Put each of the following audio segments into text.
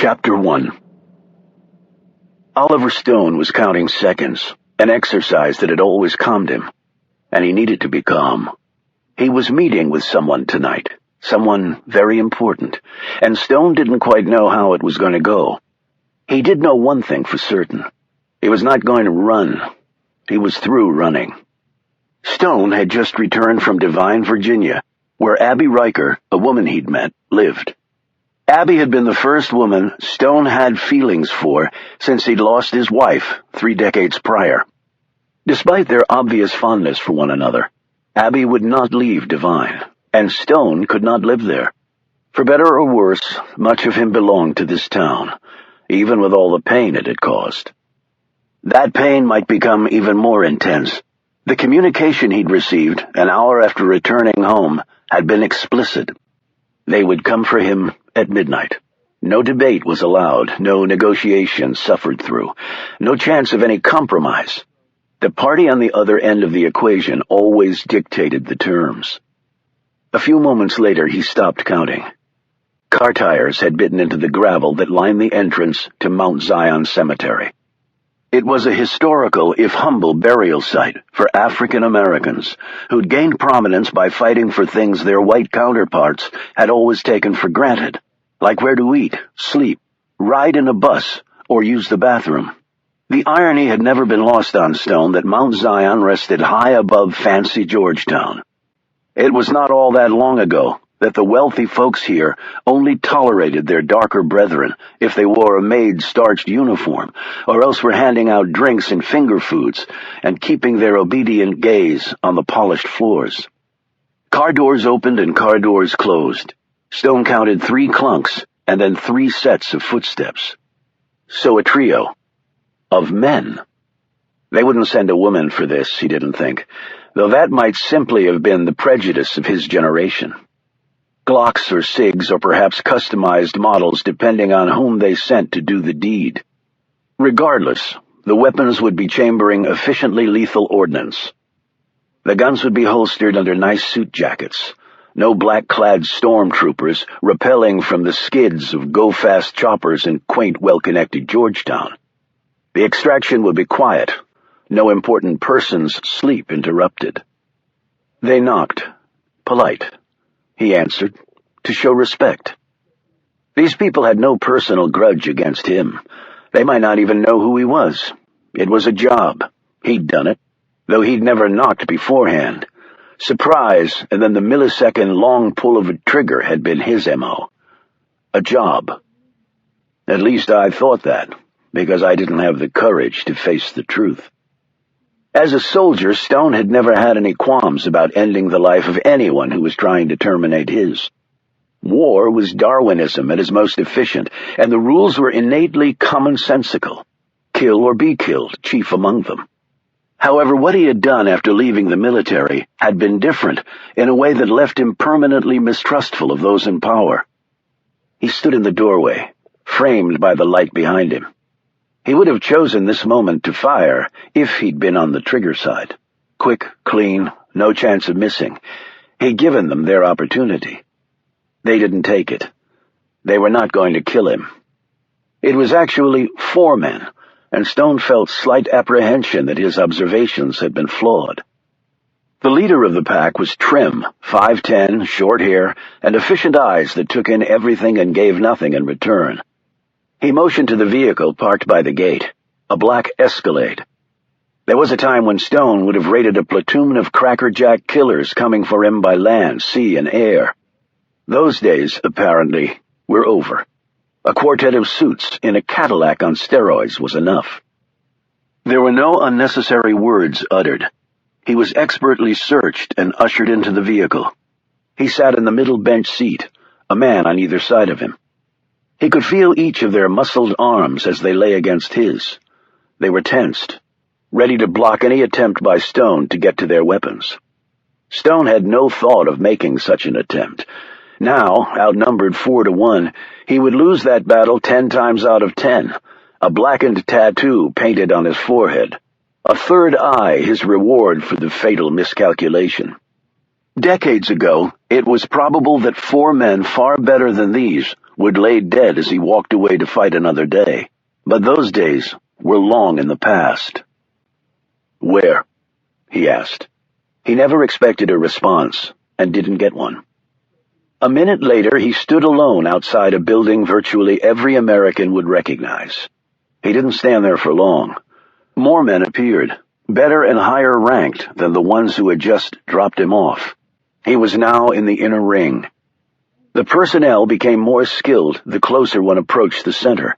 Chapter 1. Oliver Stone was counting seconds, an exercise that had always calmed him, and he needed to be calm. He was meeting with someone tonight, someone very important, and Stone didn't quite know how it was going to go. He did know one thing for certain. He was not going to run. He was through running. Stone had just returned from Devine, Virginia, where Abby Riker, a woman he'd met, lived. Abby had been the first woman Stone had feelings for since he'd lost his wife 3 decades prior. Despite their obvious fondness for one another, Abby would not leave Devine, and Stone could not live there. For better or worse, much of him belonged to this town, even with all the pain it had caused. That pain might become even more intense. The communication he'd received an hour after returning home had been explicit. They would come for him at midnight. No debate was allowed, no negotiation suffered through, no chance of any compromise. The party on the other end of the equation always dictated the terms. A few moments later he stopped counting. Car tires had bitten into the gravel that lined the entrance to Mount Zion Cemetery. It was a historical, if humble, burial site for African Americans who'd gained prominence by fighting for things their white counterparts had always taken for granted, like where to eat, sleep, ride in a bus, or use the bathroom. The irony had never been lost on Stone that Mount Zion rested high above fancy Georgetown. It was not all that long ago that the wealthy folks here only tolerated their darker brethren if they wore a maid's starched uniform, or else were handing out drinks and finger foods and keeping their obedient gaze on the polished floors. Car doors opened and car doors closed. Stone counted 3 clunks and then 3 sets of footsteps. So a trio of men. They wouldn't send a woman for this, he didn't think, though that might simply have been the prejudice of his generation. Glocks or SIGs or perhaps customized models depending on whom they sent to do the deed. Regardless, the weapons would be chambering efficiently lethal ordnance. The guns would be holstered under nice suit jackets. No black-clad stormtroopers rappelling from the skids of go-fast choppers in quaint, well-connected Georgetown. The extraction would be quiet, no important person's sleep interrupted. They knocked. Polite. He answered, to show respect. These people had no personal grudge against him. They might not even know who he was. It was a job. He'd done it, though he'd never knocked beforehand. Surprise, and then the millisecond long pull of a trigger had been his M.O. A job. At least I thought that, because I didn't have the courage to face the truth. As a soldier, Stone had never had any qualms about ending the life of anyone who was trying to terminate his. War was Darwinism at its most efficient, and the rules were innately commonsensical. Kill or be killed, chief among them. However, what he had done after leaving the military had been different in a way that left him permanently mistrustful of those in power. He stood in the doorway, framed by the light behind him. He would have chosen this moment to fire if he'd been on the trigger side. Quick, clean, no chance of missing. He'd given them their opportunity. They didn't take it. They were not going to kill him. It was actually 4 men, and Stone felt slight apprehension that his observations had been flawed. The leader of the pack was trim, 5'10", short hair, and efficient eyes that took in everything and gave nothing in return. He motioned to the vehicle parked by the gate, a black Escalade. There was a time when Stone would have rated a platoon of crackerjack killers coming for him by land, sea, and air. Those days, apparently, were over. A quartet of suits in a Cadillac on steroids was enough. There were no unnecessary words uttered. He was expertly searched and ushered into the vehicle. He sat in the middle bench seat, a man on either side of him. He could feel each of their muscled arms as they lay against his. They were tensed, ready to block any attempt by Stone to get to their weapons. Stone had no thought of making such an attempt. Now, outnumbered 4-1, he would lose that battle 10 times out of 10, a blackened tattoo painted on his forehead, a third eye his reward for the fatal miscalculation. Decades ago, it was probable that 4 men far better than these would lay dead as he walked away to fight another day. But those days were long in the past. "Where?" he asked. He never expected a response, and didn't get one. A minute later, he stood alone outside a building virtually every American would recognize. He didn't stand there for long. More men appeared, better and higher ranked than the ones who had just dropped him off. He was now in the inner ring. The personnel became more skilled the closer one approached the center.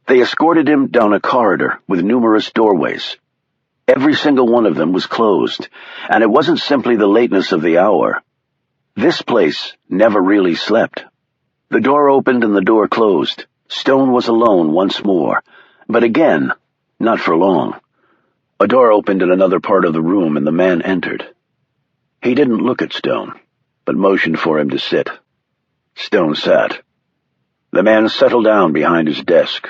They escorted him down a corridor with numerous doorways. Every single one of them was closed, and it wasn't simply the lateness of the hour. This place never really slept. The door opened and the door closed. Stone was alone once more, but again, not for long. A door opened in another part of the room and the man entered. He didn't look at Stone, but motioned for him to sit. Stone sat. The man settled down behind his desk.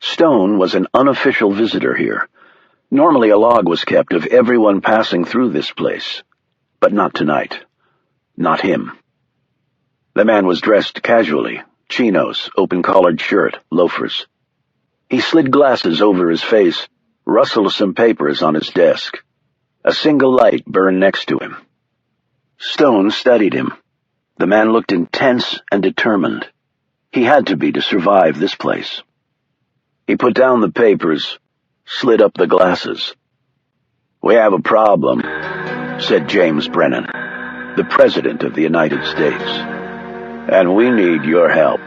Stone was an unofficial visitor here. Normally a log was kept of everyone passing through this place, but not tonight. Not him. The man was dressed casually, chinos, open-collared shirt, loafers. He slid glasses over his face, rustled some papers on his desk. A single light burned next to him. Stone studied him. The man looked intense and determined. He had to be to survive this place. He put down the papers, slid up the glasses. "We have a problem," said James Brennan, the President of the United States, "and we need your help."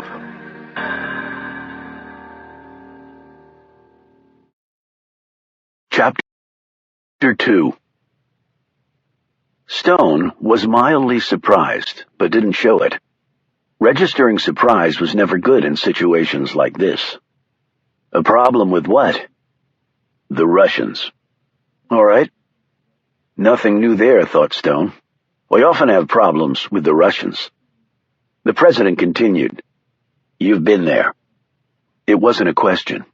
Chapter 2. Stone was mildly surprised, but didn't show it. Registering surprise was never good in situations like this. A problem with what? The Russians. All right. Nothing new there, thought Stone. We often have problems with the Russians. The president continued. "You've been there." It wasn't a question.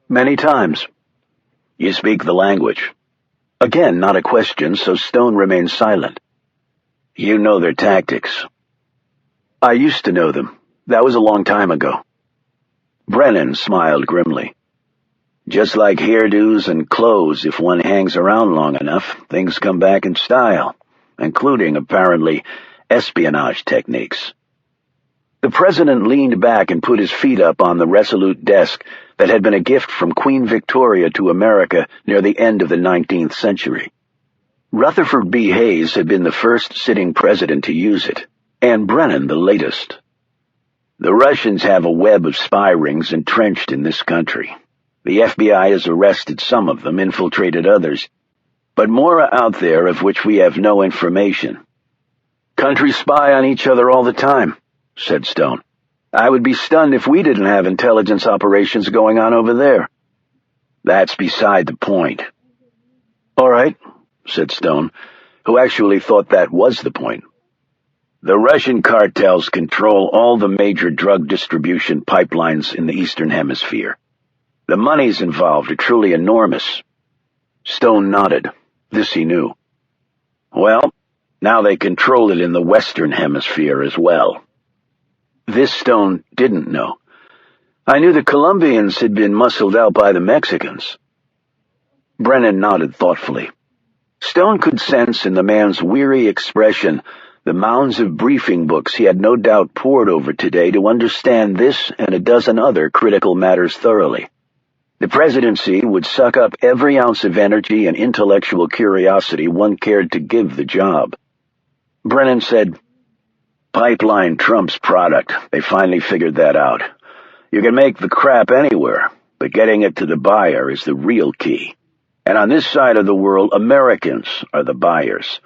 "Many times." "You speak the language." Again, not a question, so Stone remained silent. "You know their tactics." "I used to know them. That was a long time ago." Brennan smiled grimly. "Just like hairdos and clothes, if one hangs around long enough, things come back in style, including, apparently, espionage techniques." The president leaned back and put his feet up on the resolute desk that had been a gift from Queen Victoria to America near the end of the 19th century. Rutherford B. Hayes had been the first sitting president to use it, and Brennan the latest. "The Russians have a web of spy rings entrenched in this country. The FBI has arrested some of them, infiltrated others, but more are out there of which we have no information." "Countries spy on each other all the time," said Stone. "I would be stunned if we didn't have intelligence operations going on over there." "That's beside the point." "All right," said Stone, who actually thought that was the point. "The Russian cartels control all the major drug distribution pipelines in the Eastern Hemisphere. The monies involved are truly enormous." Stone nodded. This he knew. "Well, now they control it in the Western Hemisphere as well." This Stone didn't know. "I knew the Colombians had been muscled out by the Mexicans." Brennan nodded thoughtfully. Stone could sense in the man's weary expression the mounds of briefing books he had no doubt pored over today to understand this and a dozen other critical matters thoroughly. The presidency would suck up every ounce of energy and intellectual curiosity one cared to give the job. Brennan said, "Pipeline trumps product. They finally figured that out. You can make the crap anywhere, but getting it to the buyer is the real key. And on this side of the world, Americans are the buyers.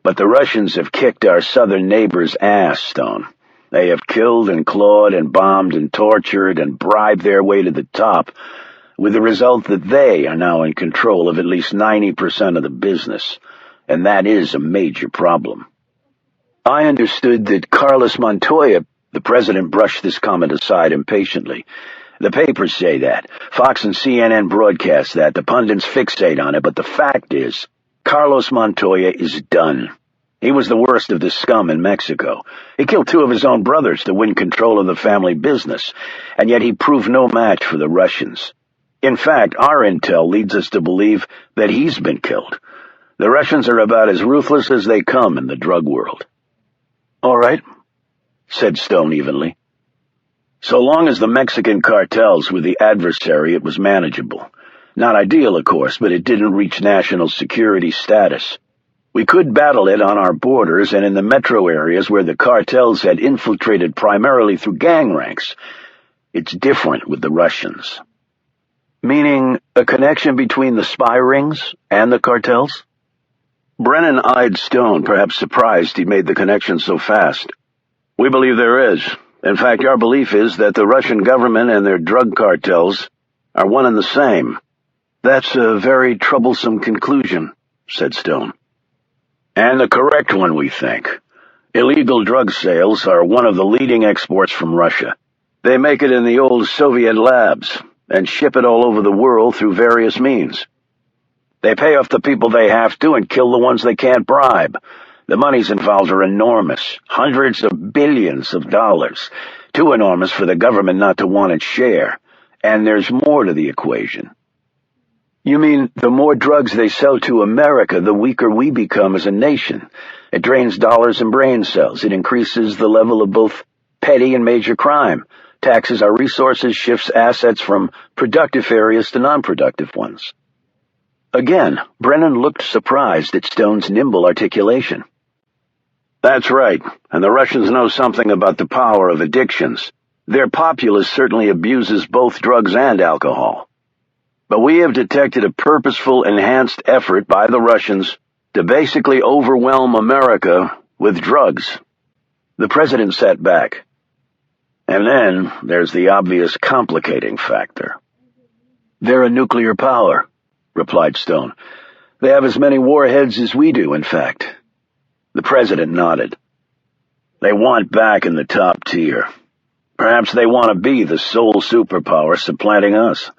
But the Russians have kicked our southern neighbors' ass, Stone. They have killed and clawed and bombed and tortured and bribed their way to the top, with the result that they are now in control of at least 90% of the business, and that is a major problem. I understood that Carlos Montoya," the president brushed this comment aside impatiently. "The papers say that. Fox and CNN broadcast that. The pundits fixate on it, but the fact is, Carlos Montoya is done. He was the worst of the scum in Mexico. He killed 2 of his own brothers to win control of the family business, and yet he proved no match for the Russians. In fact, our intel leads us to believe that he's been killed. The Russians are about as ruthless as they come in the drug world. "All right," said Stone evenly. So long as the Mexican cartels were the adversary, it was manageable. Not ideal, of course, but it didn't reach national security status. We could battle it on our borders and in the metro areas where the cartels had infiltrated primarily through gang ranks. It's different with the Russians. Meaning a connection between the spy rings and the cartels? Brennan eyed Stone, perhaps surprised he made the connection so fast. "We believe there is. In fact, our belief is that the Russian government and their drug cartels are one and the same." "That's a very troublesome conclusion," said Stone. "And the correct one, we think. Illegal drug sales are one of the leading exports from Russia. They make it in the old Soviet labs and ship it all over the world through various means. They pay off the people they have to and kill the ones they can't bribe. The monies involved are enormous, hundreds of billions of dollars, too enormous for the government not to want its share. And there's more to the equation." "You mean the more drugs they sell to America, the weaker we become as a nation? It drains dollars and brain cells. It increases the level of both petty and major crime, taxes our resources, shifts assets from productive areas to non-productive ones." Again, Brennan looked surprised at Stone's nimble articulation. "That's right, and the Russians know something about the power of addictions. Their populace certainly abuses both drugs and alcohol. But we have detected a purposeful, enhanced effort by the Russians to basically overwhelm America with drugs." The president sat back. "And then there's the obvious complicating factor." "They're a nuclear power," replied Stone. "They have as many warheads as we do, in fact." The president nodded. "They want back in the top tier. Perhaps they want to be the sole superpower supplanting us.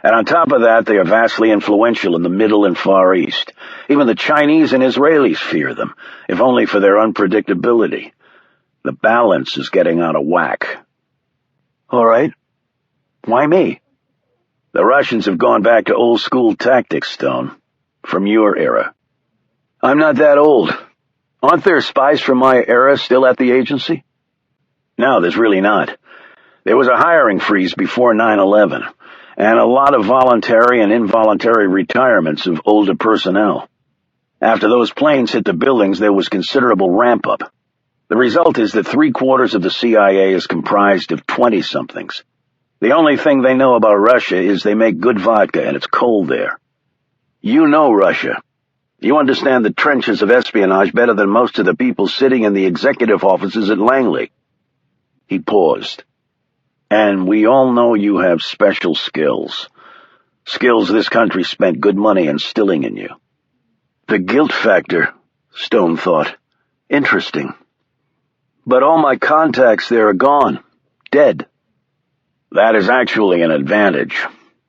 And on top of that, they are vastly influential in the Middle and Far East. Even the Chinese and Israelis fear them, if only for their unpredictability. The balance is getting out of whack." "All right. Why me?" "The Russians have gone back to old-school tactics, Stone, from your era." "I'm not that old. Aren't there spies from my era still at the agency?" "No, there's really not. There was a hiring freeze before 9/11. And a lot of voluntary and involuntary retirements of older personnel. After those planes hit the buildings, there was considerable ramp-up. The result is that 3/4 of the CIA is comprised of 20-somethings. The only thing they know about Russia is they make good vodka and it's cold there. You know Russia. You understand the trenches of espionage better than most of the people sitting in the executive offices at Langley." He paused. "And we all know you have special skills. Skills this country spent good money instilling in you." The guilt factor, Stone thought. Interesting. "But all my contacts there are gone. Dead." "That is actually an advantage.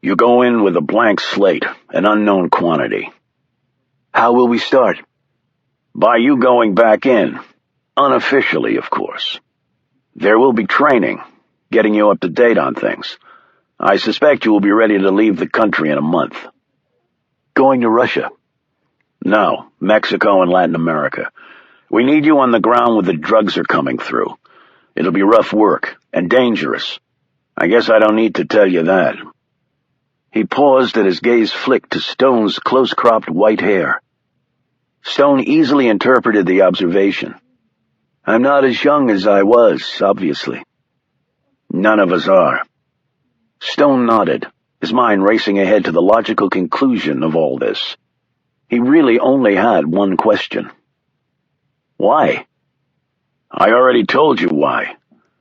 You go in with a blank slate, an unknown quantity." "How will we start?" "By you going back in. Unofficially, of course. There will be training, getting you up to date on things. I suspect you will be ready to leave the country in a month." "Going to Russia?" "No, Mexico and Latin America. We need you on the ground where the drugs are coming through. It'll be rough work, and dangerous. I guess I don't need to tell you that." He paused and his gaze flicked to Stone's close-cropped white hair. Stone easily interpreted the observation. "I'm not as young as I was, obviously." "None of us are." Stone nodded, his mind racing ahead to the logical conclusion of all this. He really only had one question. "Why?" "I already told you why.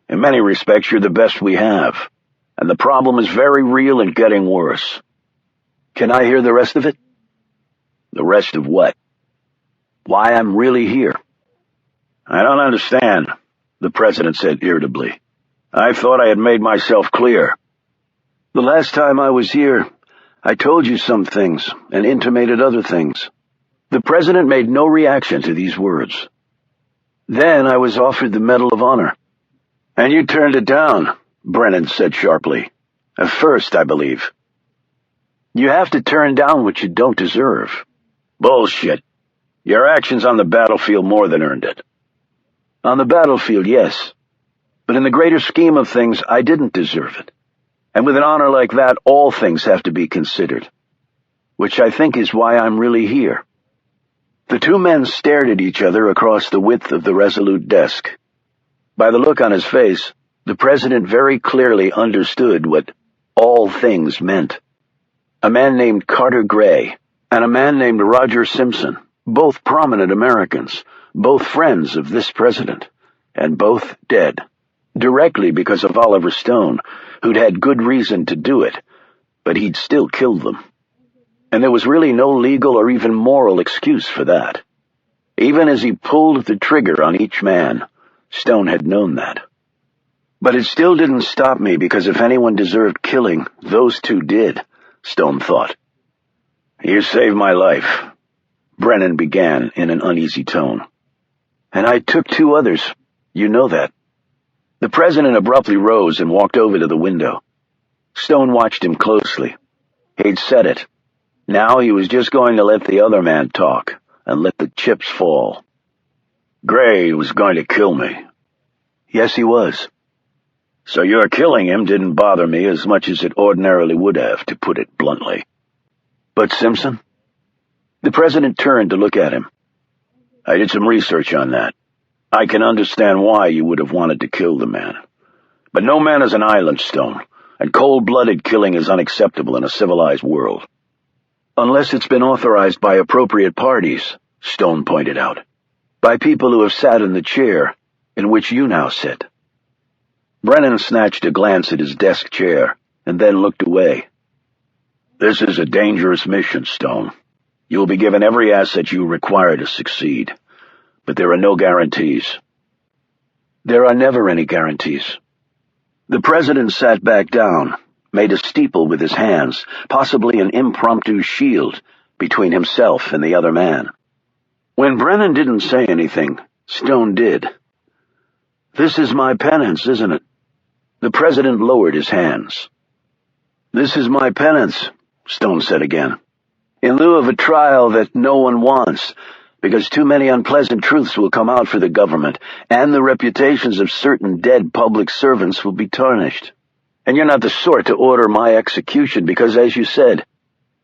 In many respects, you're the best we have. And the problem is very real and getting worse." "Can I hear the rest of it?" "The rest of what?" "Why I'm really here." "I don't understand," the president said irritably. "I thought I had made myself clear." "The last time I was here, I told you some things and intimated other things." The president made no reaction to these words. Then I was offered the Medal of Honor. And you turned it down, Brennan said sharply. At first, I believe. You have to turn down what you don't deserve. Bullshit. Your actions on the battlefield more than earned it. On the battlefield, yes. But in the greater scheme of things, I didn't deserve it. And with an honor like that, all things have to be considered. Which I think is why I'm really here. The two men stared at each other across the width of the resolute desk. By the look on his face, the president very clearly understood what all things meant. A man named Carter Gray and a man named Roger Simpson, both prominent Americans, both friends of this president, and both dead, directly because of Oliver Stone, who'd had good reason to do it, but he'd still killed them. And there was really no legal or even moral excuse for that. Even as he pulled the trigger on each man, Stone had known that. But it still didn't stop me, because if anyone deserved killing, those two did, Stone thought. You saved my life, Brennan began in an uneasy tone. And I took two others. You know that. The president abruptly rose and walked over to the window. Stone watched him closely. He'd said it. Now he was just going to let the other man talk and let the chips fall. Gray was going to kill me. Yes, he was. So your killing him didn't bother me as much as it ordinarily would have, to put it bluntly. But Simpson? The president turned to look at him. I did some research on that. I can understand why you would have wanted to kill the man. But no man is an island, Stone, and cold-blooded killing is unacceptable in a civilized world. Unless it's been authorized by appropriate parties, Stone pointed out. By people who have sat in the chair in which you now sit. Brennan snatched a glance at his desk chair and then looked away. This is a dangerous mission, Stone. You will be given every asset you require to succeed, but there are no guarantees. There are never any guarantees. The president sat back down, made a steeple with his hands, possibly an impromptu shield between himself and the other man. When Brennan didn't say anything, Stone did. This is my penance, isn't it? The president lowered his hands. This is my penance, Stone said again. In lieu of a trial that no one wants, because too many unpleasant truths will come out for the government, and the reputations of certain dead public servants will be tarnished. And you're not the sort to order my execution because, as you said,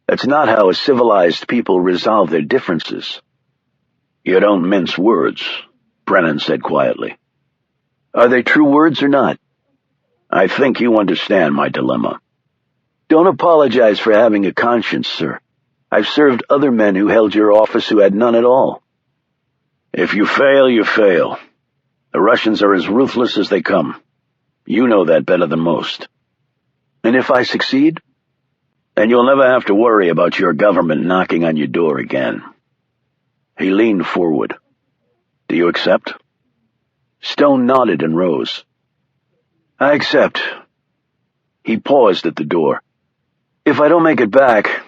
that's not how a civilized people resolve their differences. You don't mince words, Brennan said quietly. Are they true words or not? I think you understand my dilemma. Don't apologize for having a conscience, sir. I've served other men who held your office who had none at all. If you fail, you fail. The Russians are as ruthless as they come. You know that better than most. And if I succeed? Then you'll never have to worry about your government knocking on your door again. He leaned forward. Do you accept? Stone nodded and rose. I accept. He paused at the door. If I don't make it back,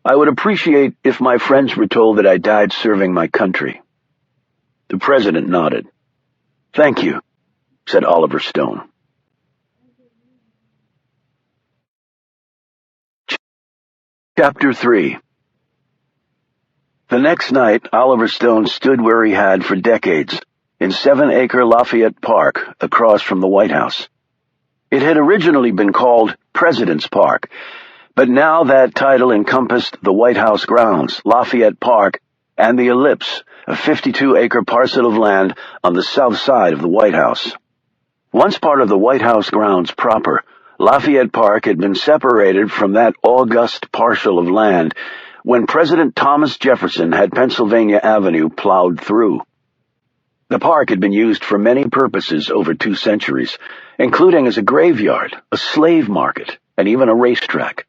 I would appreciate if my friends were told that I died serving my country. The president nodded. Thank you, said Oliver Stone. Chapter 3. The next night, Oliver Stone stood where he had for decades, in 7-acre Lafayette Park across from the White House. It had originally been called President's Park, but now that title encompassed the White House grounds, Lafayette Park, and the Ellipse, a 52-acre parcel of land on the south side of the White House. Once part of the White House grounds proper, Lafayette Park had been separated from that august parcel of land when President Thomas Jefferson had Pennsylvania Avenue plowed through. The park had been used for many purposes over 2 centuries, including as a graveyard, a slave market, and even a racetrack.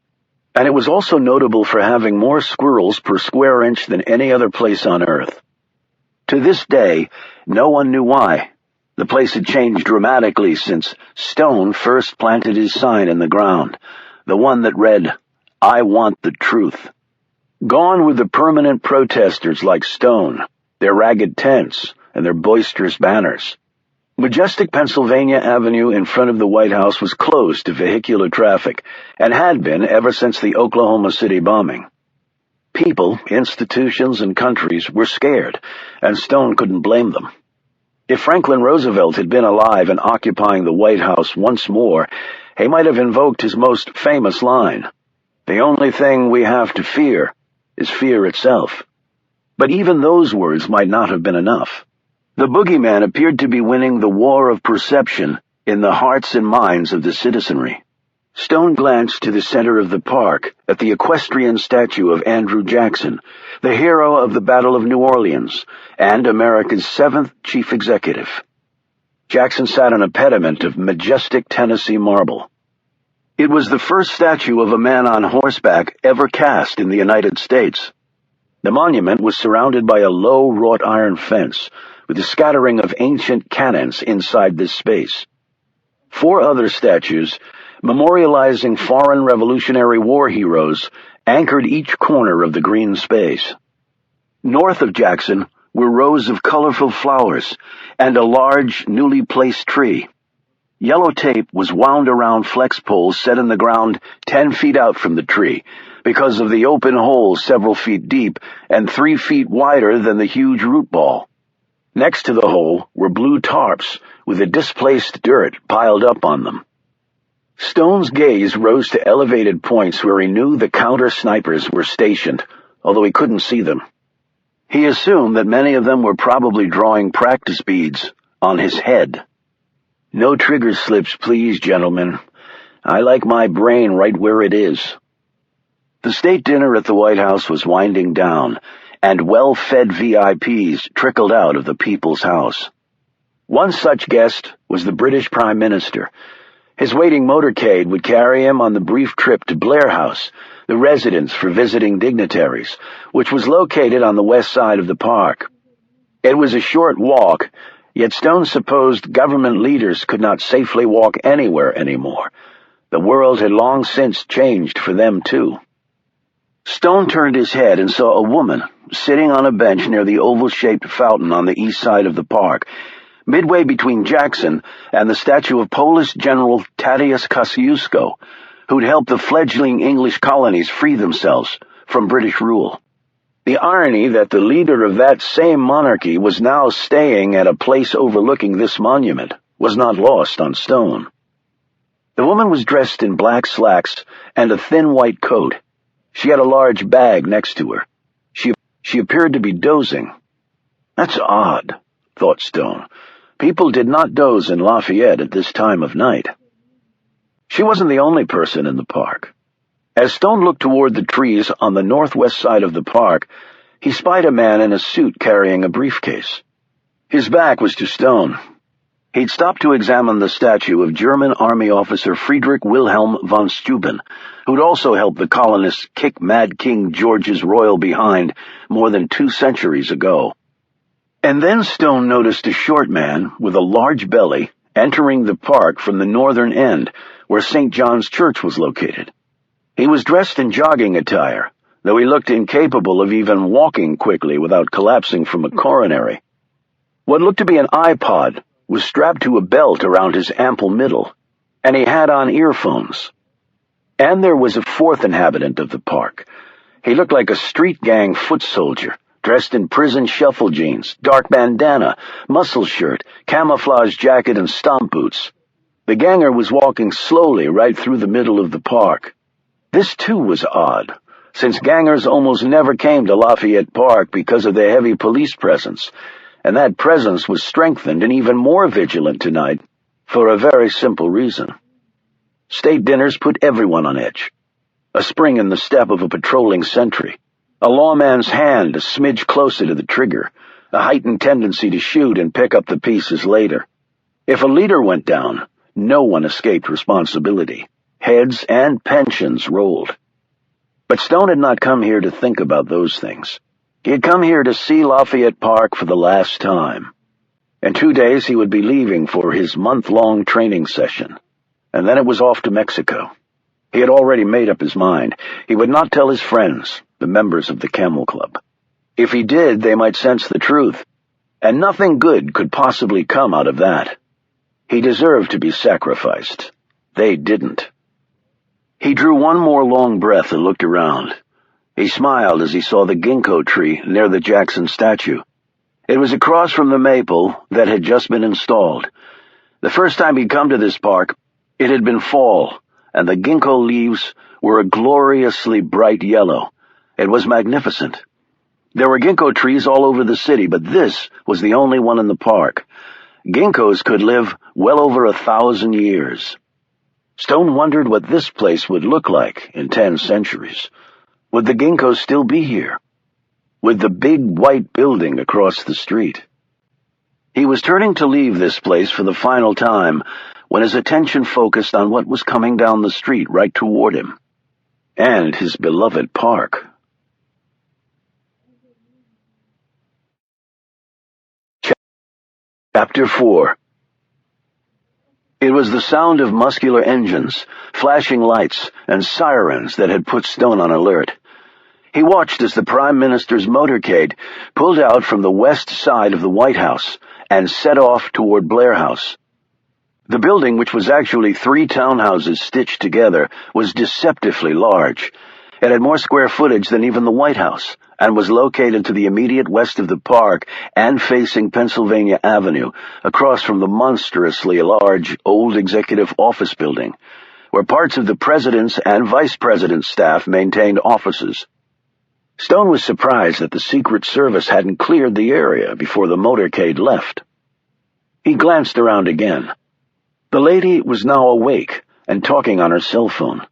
And it was also notable for having more squirrels per square inch than any other place on Earth. To this day, no one knew why. The place had changed dramatically since Stone first planted his sign in the ground, the one that read, I want the truth. Gone were the permanent protesters like Stone, their ragged tents, and their boisterous banners. Majestic Pennsylvania Avenue in front of the White House was closed to vehicular traffic, and had been ever since the Oklahoma City bombing. People, institutions, and countries were scared, and Stone couldn't blame them. If Franklin Roosevelt had been alive and occupying the White House once more, he might have invoked his most famous line, "The only thing we have to fear is fear itself." But even those words might not have been enough. The boogeyman appeared to be winning the war of perception in the hearts and minds of the citizenry. Stone glanced to the center of the park at the equestrian statue of Andrew Jackson, the hero of the Battle of New Orleans and America's 7th chief executive. Jackson sat on a pediment of majestic Tennessee marble. It was the first statue of a man on horseback ever cast in the United States. The monument was surrounded by a low wrought iron fence, with a scattering of ancient cannons inside this space. 4 other statues, memorializing foreign Revolutionary War heroes, anchored each corner of the green space. North of Jackson were rows of colorful flowers and a large, newly placed tree. Yellow tape was wound around flex poles set in the ground 10 feet out from the tree, because of the open hole several feet deep and 3 feet wider than the huge root ball. Next to the hole were blue tarps with the displaced dirt piled up on them. Stone's gaze rose to elevated points where he knew the counter-snipers were stationed, although he couldn't see them. He assumed that many of them were probably drawing practice beads on his head. "No trigger slips, please, gentlemen. I like my brain right where it is." The state dinner at the White House was winding down, and well-fed VIPs trickled out of the People's House. One such guest was the British Prime Minister. His waiting motorcade would carry him on the brief trip to Blair House, the residence for visiting dignitaries, which was located on the west side of the park. It was a short walk, yet Stone supposed government leaders could not safely walk anywhere anymore. The world had long since changed for them, too. Stone turned his head and saw a woman sitting on a bench near the oval-shaped fountain on the east side of the park, midway between Jackson and the statue of Polish General Tadeusz Kosciuszko, who'd helped the fledgling English colonies free themselves from British rule. The irony that the leader of that same monarchy was now staying at a place overlooking this monument was not lost on Stone. The woman was dressed in black slacks and a thin white coat. She had a large bag next to her. She appeared to be dozing. That's odd, thought Stone. People did not doze in Lafayette at this time of night. She wasn't the only person in the park. As Stone looked toward the trees on the northwest side of the park, he spied a man in a suit carrying a briefcase. His back was to Stone. He'd stopped to examine the statue of German Army officer Friedrich Wilhelm von Steuben, who'd also helped the colonists kick Mad King George's royal behind more than 2 centuries ago. And then Stone noticed a short man with a large belly entering the park from the northern end, where St. John's Church was located. He was dressed in jogging attire, though he looked incapable of even walking quickly without collapsing from a coronary. What looked to be an iPod was strapped to a belt around his ample middle, and he had on earphones. And there was a 4th inhabitant of the park. He looked like a street gang foot soldier, dressed in prison shuffle jeans, dark bandana, muscle shirt, camouflage jacket, and stomp boots. The ganger was walking slowly right through the middle of the park. This, too, was odd, since gangers almost never came to Lafayette Park because of the heavy police presence, and that presence was strengthened and even more vigilant tonight for a very simple reason. State dinners put everyone on edge. A spring in the step of a patrolling sentry, a lawman's hand a smidge closer to the trigger, a heightened tendency to shoot and pick up the pieces later. If a leader went down, no one escaped responsibility. Heads and pensions rolled. But Stone had not come here to think about those things. He had come here to see Lafayette Park for the last time. In 2 days he would be leaving for his month-long training session, and then it was off to Mexico. He had already made up his mind. He would not tell his friends, the members of the Camel Club. If he did, they might sense the truth, and nothing good could possibly come out of that. He deserved to be sacrificed. They didn't. He drew one more long breath and looked around. He smiled as he saw the ginkgo tree near the Jackson statue. It was across from the maple that had just been installed. The first time he'd come to this park, it had been fall, and the ginkgo leaves were a gloriously bright yellow. It was magnificent. There were ginkgo trees all over the city, but this was the only one in the park. Ginkgos could live well over 1,000 years. Stone wondered what this place would look like in 10 centuries. Would the ginkgos still be here? With the big white building across the street? He was turning to leave this place for the final time when his attention focused on what was coming down the street right toward him, and his beloved park. Chapter 4. It was the sound of muscular engines, flashing lights, and sirens that had put Stone on alert. He watched as the Prime Minister's motorcade pulled out from the west side of the White House and set off toward Blair House. The building, which was actually 3 townhouses stitched together, was deceptively large. It had more square footage than even the White House, and was located to the immediate west of the park and facing Pennsylvania Avenue, across from the monstrously large old executive office building, where parts of the president's and vice president's staff maintained offices. Stone was surprised that the Secret Service hadn't cleared the area before the motorcade left. He glanced around again. The lady was now awake and talking on her cell phone.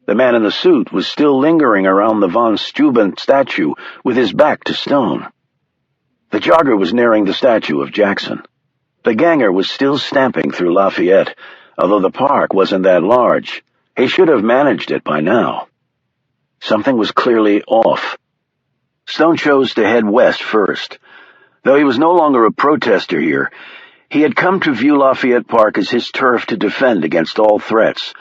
The man in the suit was still lingering around the von Steuben statue with his back to Stone. The jogger was nearing the statue of Jackson. The ganger was still stamping through Lafayette, although the park wasn't that large. He should have managed it by now. Something was clearly off. Stone chose to head west first. Though he was no longer a protester here, he had come to view Lafayette Park as his turf to defend against all threats.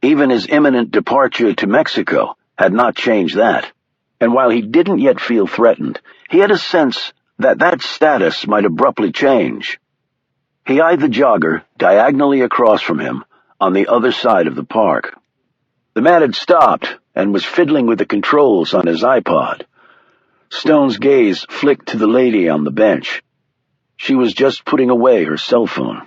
Even his imminent departure to Mexico had not changed that. And while he didn't yet feel threatened, he had a sense that that status might abruptly change. He eyed the jogger diagonally across from him on the other side of the park. The man had stopped and was fiddling with the controls on his iPod. Stone's gaze flicked to the lady on the bench. She was just putting away her cell phone.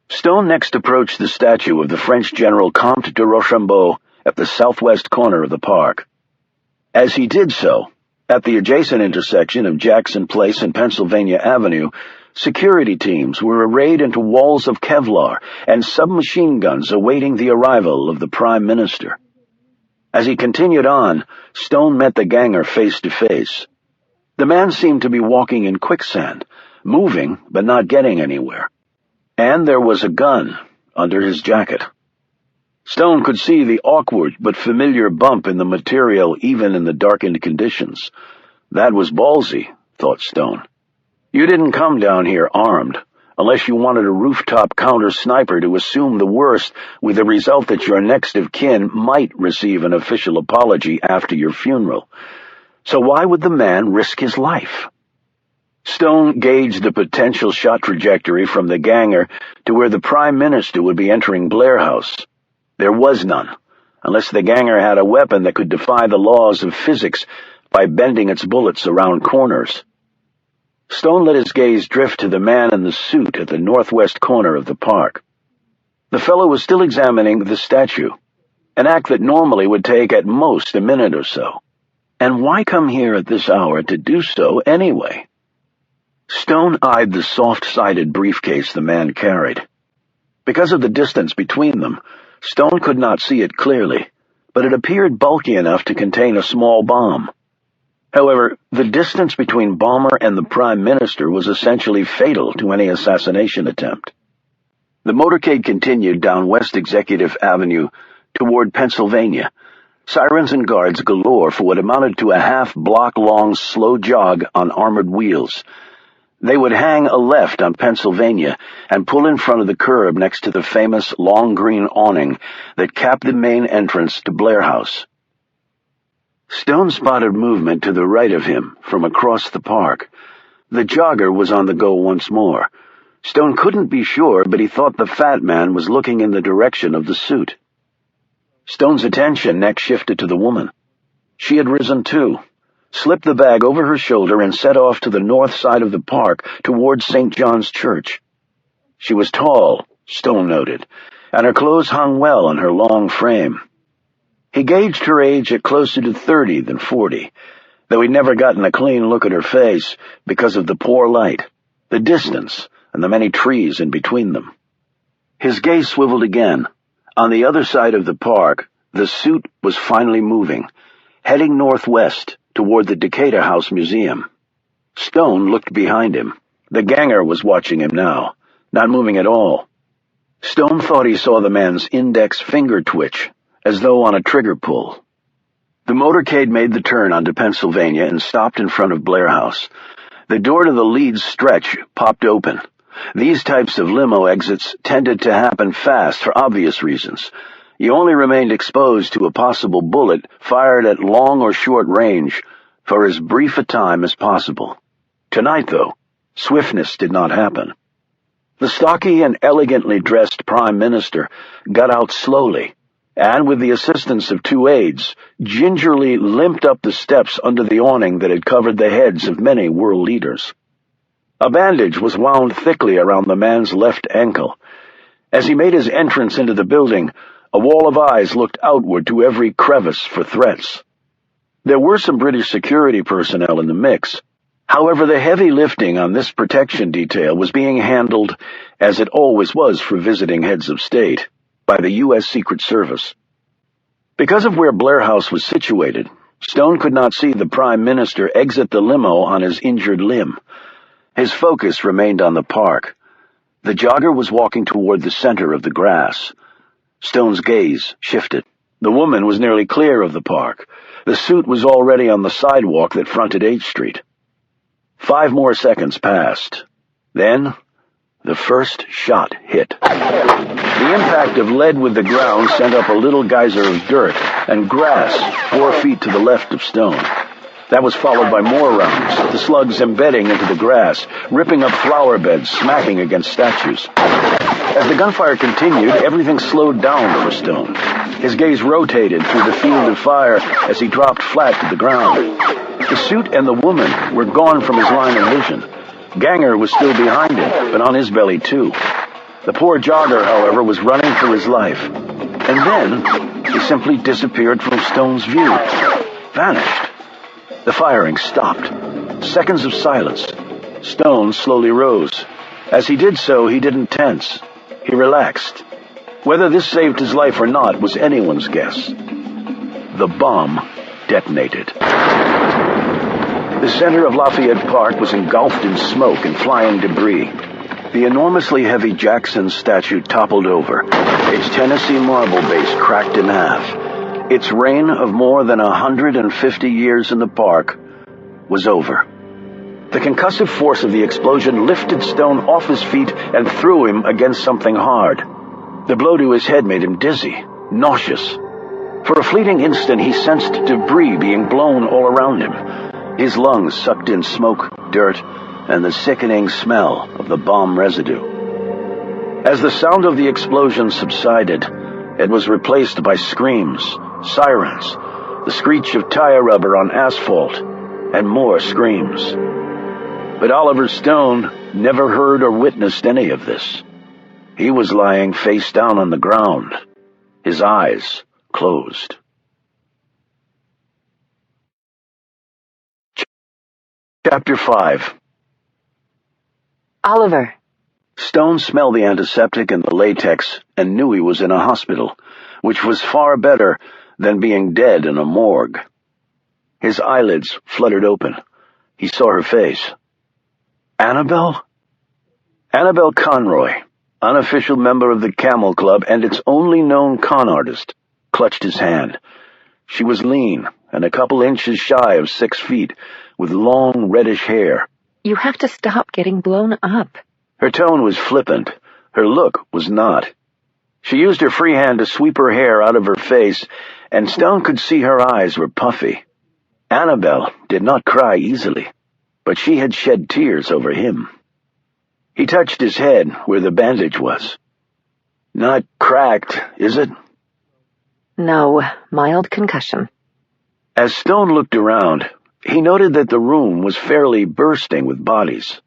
Stone next approached the statue of the French General Comte de Rochambeau at the southwest corner of the park. As he did so, at the adjacent intersection of Jackson Place and Pennsylvania Avenue, security teams were arrayed into walls of Kevlar and submachine guns awaiting the arrival of the Prime Minister. As he continued on, Stone met the ganger face to face. The man seemed to be walking in quicksand, moving but not getting anywhere. And there was a gun under his jacket. Stone could see the awkward but familiar bump in the material even in the darkened conditions. That was ballsy, thought Stone. You didn't come down here armed, unless you wanted a rooftop counter-sniper to assume the worst, with the result that your next of kin might receive an official apology after your funeral. So why would the man risk his life? Stone gauged the potential shot trajectory from the ganger to where the Prime Minister would be entering Blair House. There was none, unless the ganger had a weapon that could defy the laws of physics by bending its bullets around corners. Stone let his gaze drift to the man in the suit at the northwest corner of the park. The fellow was still examining the statue, an act that normally would take at most a minute or so. And why come here at this hour to do so anyway? Stone eyed the soft-sided briefcase the man carried. Because of the distance between them, Stone could not see it clearly, but it appeared bulky enough to contain a small bomb. However, the distance between Bomber and the Prime Minister was essentially fatal to any assassination attempt. The motorcade continued down West Executive Avenue toward Pennsylvania, sirens and guards galore for what amounted to a half-block-long slow jog on armored wheels. They would hang a left on Pennsylvania and pull in front of the curb next to the famous long green awning that capped the main entrance to Blair House. Stone spotted movement to the right of him from across the park, The jogger was on the go once more. Stone couldn't be sure, but he thought the fat man was looking in the direction of the suit. Stone's attention next shifted to the woman. She had risen too, slipped the bag over her shoulder, and set off to the north side of the park towards St. John's Church. She was tall, Stone noted, and her clothes hung well on her long frame. He gauged her age at closer to 30 than 40, though he'd never gotten a clean look at her face because of the poor light, the distance, and the many trees in between them. His gaze swiveled again. On the other side of the park, the suit was finally moving, heading northwest toward the Decatur House Museum. Stone looked behind him. The ganger was watching him now, not moving at all. Stone thought he saw the man's index finger twitch, as though on a trigger pull. The motorcade made the turn onto Pennsylvania and stopped in front of Blair House. The door to the lead stretch popped open. These types of limo exits tended to happen fast for obvious reasons. You only remained exposed to a possible bullet fired at long or short range for as brief a time as possible. Tonight, though, swiftness did not happen. The stocky and elegantly dressed Prime Minister got out slowly, and with the assistance of 2 aides, gingerly limped up the steps under the awning that had covered the heads of many world leaders. A bandage was wound thickly around the man's left ankle. As he made his entrance into the building, a wall of eyes looked outward to every crevice for threats. There were some British security personnel in the mix. However, the heavy lifting on this protection detail was being handled, as it always was for visiting heads of state, by the U.S. Secret Service. Because of where Blair House was situated, Stone could not see the Prime Minister exit the limo on his injured limb. His focus remained on the park. The jogger was walking toward the center of the grass. Stone's gaze shifted. The woman was nearly clear of the park. The suit was already on the sidewalk that fronted 8th Street. 5 more seconds passed. Then, the first shot hit. The impact of lead with the ground sent up a little geyser of dirt and grass 4 feet to the left of Stone. That was followed by more rounds, the slugs embedding into the grass, ripping up flower beds, smacking against statues. As the gunfire continued, everything slowed down for Stone. His gaze rotated through the field of fire as he dropped flat to the ground. The suit and the woman were gone from his line of vision. Ganger was still behind him, but on his belly too. The poor jogger, however, was running for his life. And then he simply disappeared from Stone's view. Vanished. The firing stopped. Seconds of silence. Stone slowly rose. As he did so, he didn't tense. He relaxed. Whether this saved his life or not was anyone's guess. The bomb detonated. The center of Lafayette Park was engulfed in smoke and flying debris. The enormously heavy Jackson statue toppled over. Its Tennessee marble base cracked in half. Its reign of more than 150 years in the park was over. The concussive force of the explosion lifted Stone off his feet and threw him against something hard. The blow to his head made him dizzy, nauseous. For a fleeting instant he sensed debris being blown all around him. His lungs sucked in smoke, dirt, and the sickening smell of the bomb residue. As the sound of the explosion subsided, it was replaced by screams, sirens, the screech of tire rubber on asphalt, and more screams. But Oliver Stone never heard or witnessed any of this. He was lying face down on the ground, his eyes closed. Chapter 5. Oliver. Stone smelled the antiseptic and the latex and knew he was in a hospital, which was far better than being dead in a morgue. His eyelids fluttered open. He saw her face. Annabelle? Annabelle Conroy, unofficial member of the Camel Club and its only known con artist, clutched his hand. She was lean and a couple inches shy of 6 feet, with long reddish hair. You have to stop getting blown up. Her tone was flippant. Her look was not. She used her free hand to sweep her hair out of her face, and Stone could see her eyes were puffy. Annabelle did not cry easily, but she had shed tears over him. He touched his head where the bandage was. Not cracked, is it? No, mild concussion. As Stone looked around, he noted that the room was fairly bursting with bodies.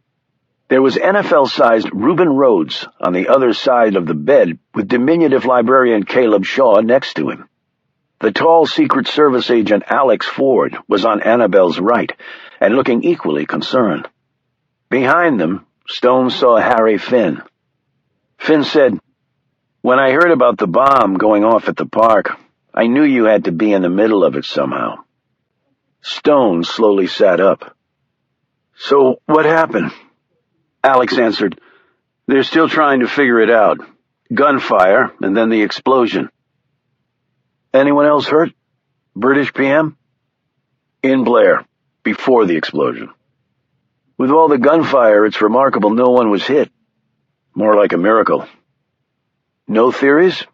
There was NFL-sized Reuben Rhodes on the other side of the bed with diminutive librarian Caleb Shaw next to him. The tall Secret Service agent Alex Ford was on Annabelle's right and looking equally concerned. Behind them, Stone saw Harry Finn. Finn said, "When I heard about the bomb going off at the park, I knew you had to be in the middle of it somehow." Stone slowly sat up. "So what happened?" Alex answered, "They're still trying to figure it out. Gunfire, and then the explosion." "Anyone else hurt? British PM?" "In Blair, before the explosion. With all the gunfire, it's remarkable no one was hit. More like a miracle." "No theories?"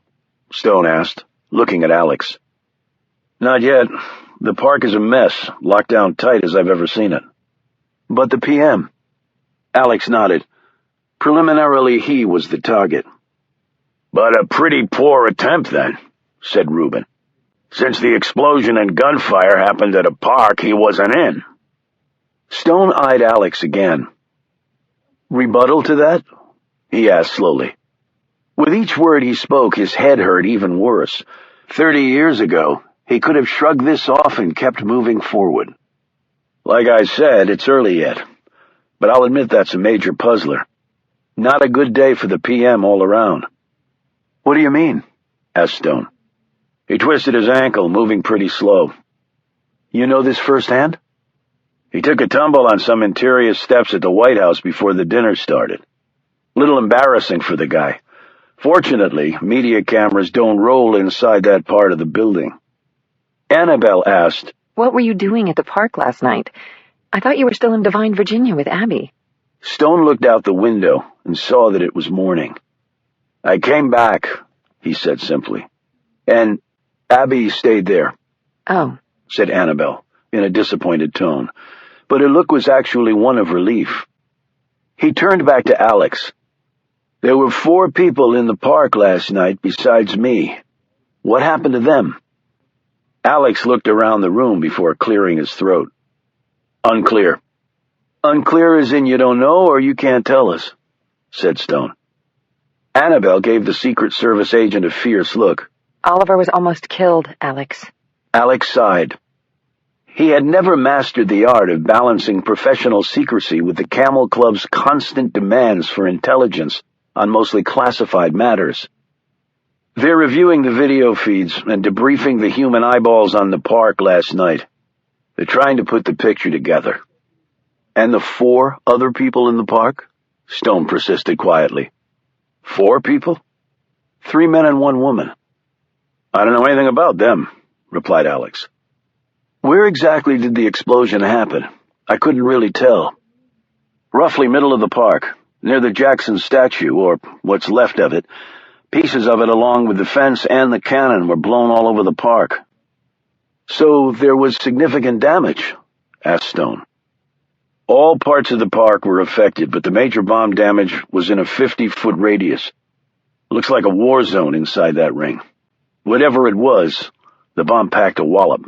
Stone asked, looking at Alex. "Not yet. The park is a mess, locked down tight as I've ever seen it." "But the PM?" Alex nodded. "Preliminarily, he was the target." "But a pretty poor attempt, then," said Reuben. "Since the explosion and gunfire happened at a park he wasn't in." Stone eyed Alex again. "Rebuttal to that?" he asked slowly. With each word he spoke, his head hurt even worse. 30 years ago, he could have shrugged this off and kept moving forward. "Like I said, it's early yet, but I'll admit that's a major puzzler. Not a good day for the PM all around." "What do you mean?" asked Stone. "He twisted his ankle, moving pretty slow." "You know this firsthand?" "He took a tumble on some interior steps at the White House before the dinner started. Little embarrassing for the guy. Fortunately, media cameras don't roll inside that part of the building." Annabelle asked, "What were you doing at the park last night? I thought you were still in Divine, Virginia with Abby." Stone looked out the window and saw that it was morning. "I came back," he said simply. "And Abby stayed there," "Oh." said Annabelle in a disappointed tone, but her look was actually one of relief. He turned back to Alex. "There were 4 people in the park last night besides me. What happened to them?" Alex looked around the room before clearing his throat. "Unclear." "Unclear as in you don't know or you can't tell us," said Stone. Annabelle gave the Secret Service agent a fierce look. "Oliver was almost killed, Alex." Alex sighed. He had never mastered the art of balancing professional secrecy with the Camel Club's constant demands for intelligence on mostly classified matters. "They're reviewing the video feeds and debriefing the human eyeballs on the park last night. They're trying to put the picture together." "And the 4 other people in the park?" Stone persisted quietly. "4 people? 3 men and 1 woman." "I don't know anything about them," replied Alex. "Where exactly did the explosion happen? I couldn't really tell." "Roughly middle of the park, near the Jackson statue, or what's left of it. Pieces of it along with the fence and the cannon were blown all over the park." "So there was significant damage?" asked Stone. "All parts of the park were affected, but the major bomb damage was in a 50-foot radius. Looks like a war zone inside that ring. Whatever it was, the bomb packed a wallop."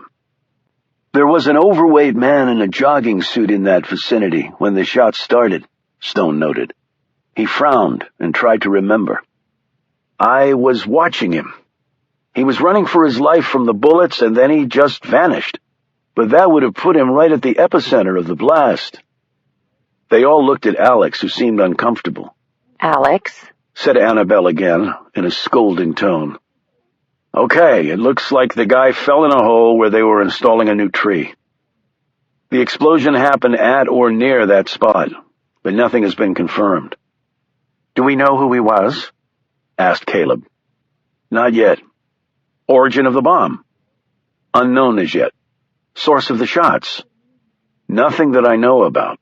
"There was an overweight man in a jogging suit in that vicinity when the shots started," Stone noted. He frowned and tried to remember. "I was watching him. He was running for his life from the bullets and then he just vanished. But that would have put him right at the epicenter of the blast." They all looked at Alex, who seemed uncomfortable. "Alex?" said Annabelle again, in a scolding tone. "Okay, it looks like the guy fell in a hole where they were installing a new tree. The explosion happened at or near that spot, but nothing has been confirmed." "Do we know who he was?" asked Caleb. "Not yet." "Origin of the bomb?" "Unknown as yet." "Source of the shots?" "Nothing that I know about."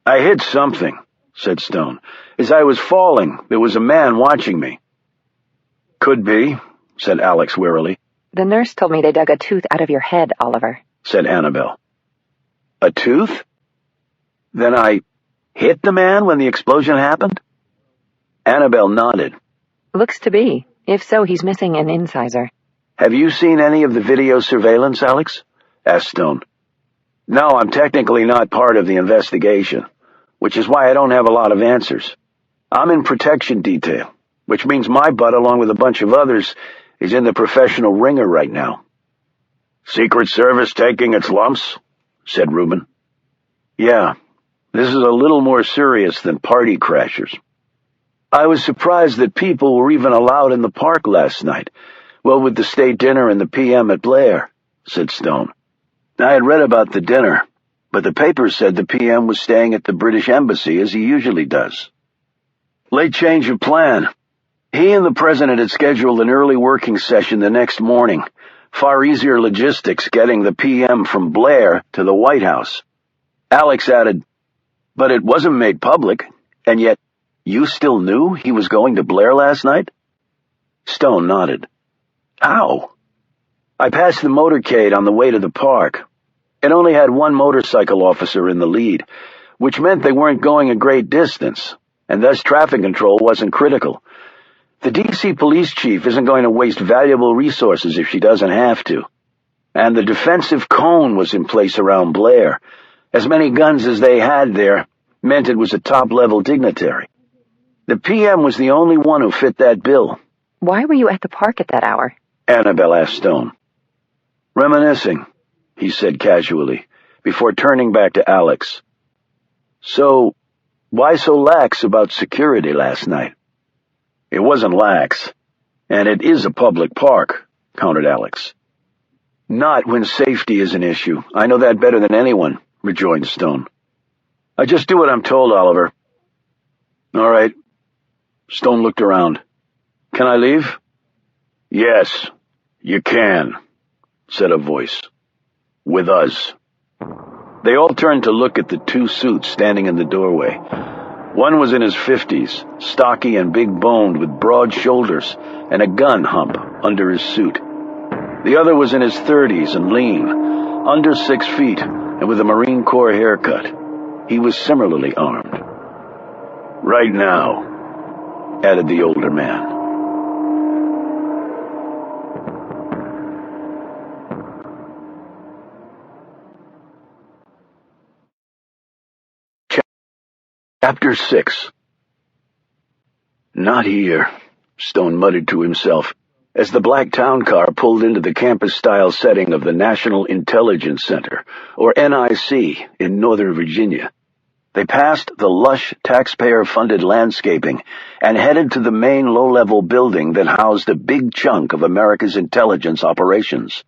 "I hit something," said Stone. "As I was falling, there was a man watching me." "Could be," said Alex wearily. "The nurse told me they dug a tooth out of your head, Oliver," said Annabelle. "A tooth?" Then I hit the man when the explosion happened? Annabelle nodded. Looks to be. If so, he's missing an incisor. Have you seen any of the video surveillance, Alex? Asked Stone. No, I'm technically not part of the investigation, which is why I don't have a lot of answers. I'm in protection detail, which means my butt, along with a bunch of others, is in the professional ringer right now. Secret Service taking its lumps? Said Reuben. Yeah, this is a little more serious than party crashers. I was surprised that people were even allowed in the park last night, well, with the state dinner and the PM at Blair, said Stone. I had read about the dinner, but the papers said the PM was staying at the British Embassy as he usually does. Late change of plan. He and the president had scheduled an early working session the next morning. Far easier logistics getting the PM from Blair to the White House. Alex added, but it wasn't made public, and yet you still knew he was going to Blair last night? Stone nodded. How? I passed the motorcade on the way to the park. It only had one motorcycle officer in the lead, which meant they weren't going a great distance, and thus traffic control wasn't critical. The D.C. police chief isn't going to waste valuable resources if she doesn't have to. And the defensive cone was in place around Blair. As many guns as they had there meant it was a top-level dignitary. The PM was the only one who fit that bill. Why were you at the park at that hour? Annabelle asked Stone. Reminiscing, he said casually, before turning back to Alex. So, why so lax about security last night? It wasn't lax, and it is a public park, countered Alex. Not when safety is an issue. I know that better than anyone, rejoined Stone. I just do what I'm told, Oliver. All right. Stone looked around. Can I leave? Yes, you can, said a voice. With us. They all turned to look at the two suits standing in the doorway. One was in his 50s, stocky and big-boned with broad shoulders and a gun hump under his suit. The other was in his 30s and lean, under 6 feet, and with a Marine Corps haircut. He was similarly armed. Right now, added the older man. Chapter 6. Not here, Stone muttered to himself, as the black town car pulled into the campus-style setting of the National Intelligence Center, or NIC, in Northern Virginia. They passed the lush, taxpayer-funded landscaping and headed to the main low-level building that housed a big chunk of America's intelligence operations.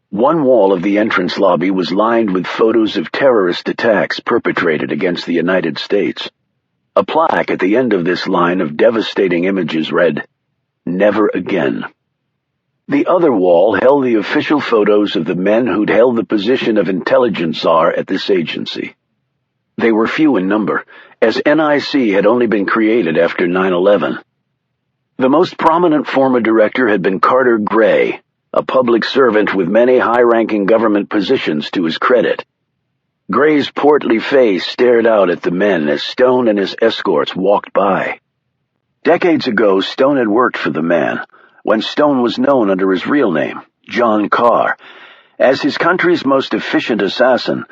One wall of the entrance lobby was lined with photos of terrorist attacks perpetrated against the United States. A plaque at the end of this line of devastating images read, "Never again." The other wall held the official photos of the men who'd held the position of intelligence czar at this agency. They were few in number, as NIC had only been created after 9/11. The most prominent former director had been Carter Gray, a public servant with many high-ranking government positions to his credit. Gray's portly face stared out at the men as Stone and his escorts walked by. Decades ago, Stone had worked for the man, when Stone was known under his real name, John Carr. As his country's most efficient assassin,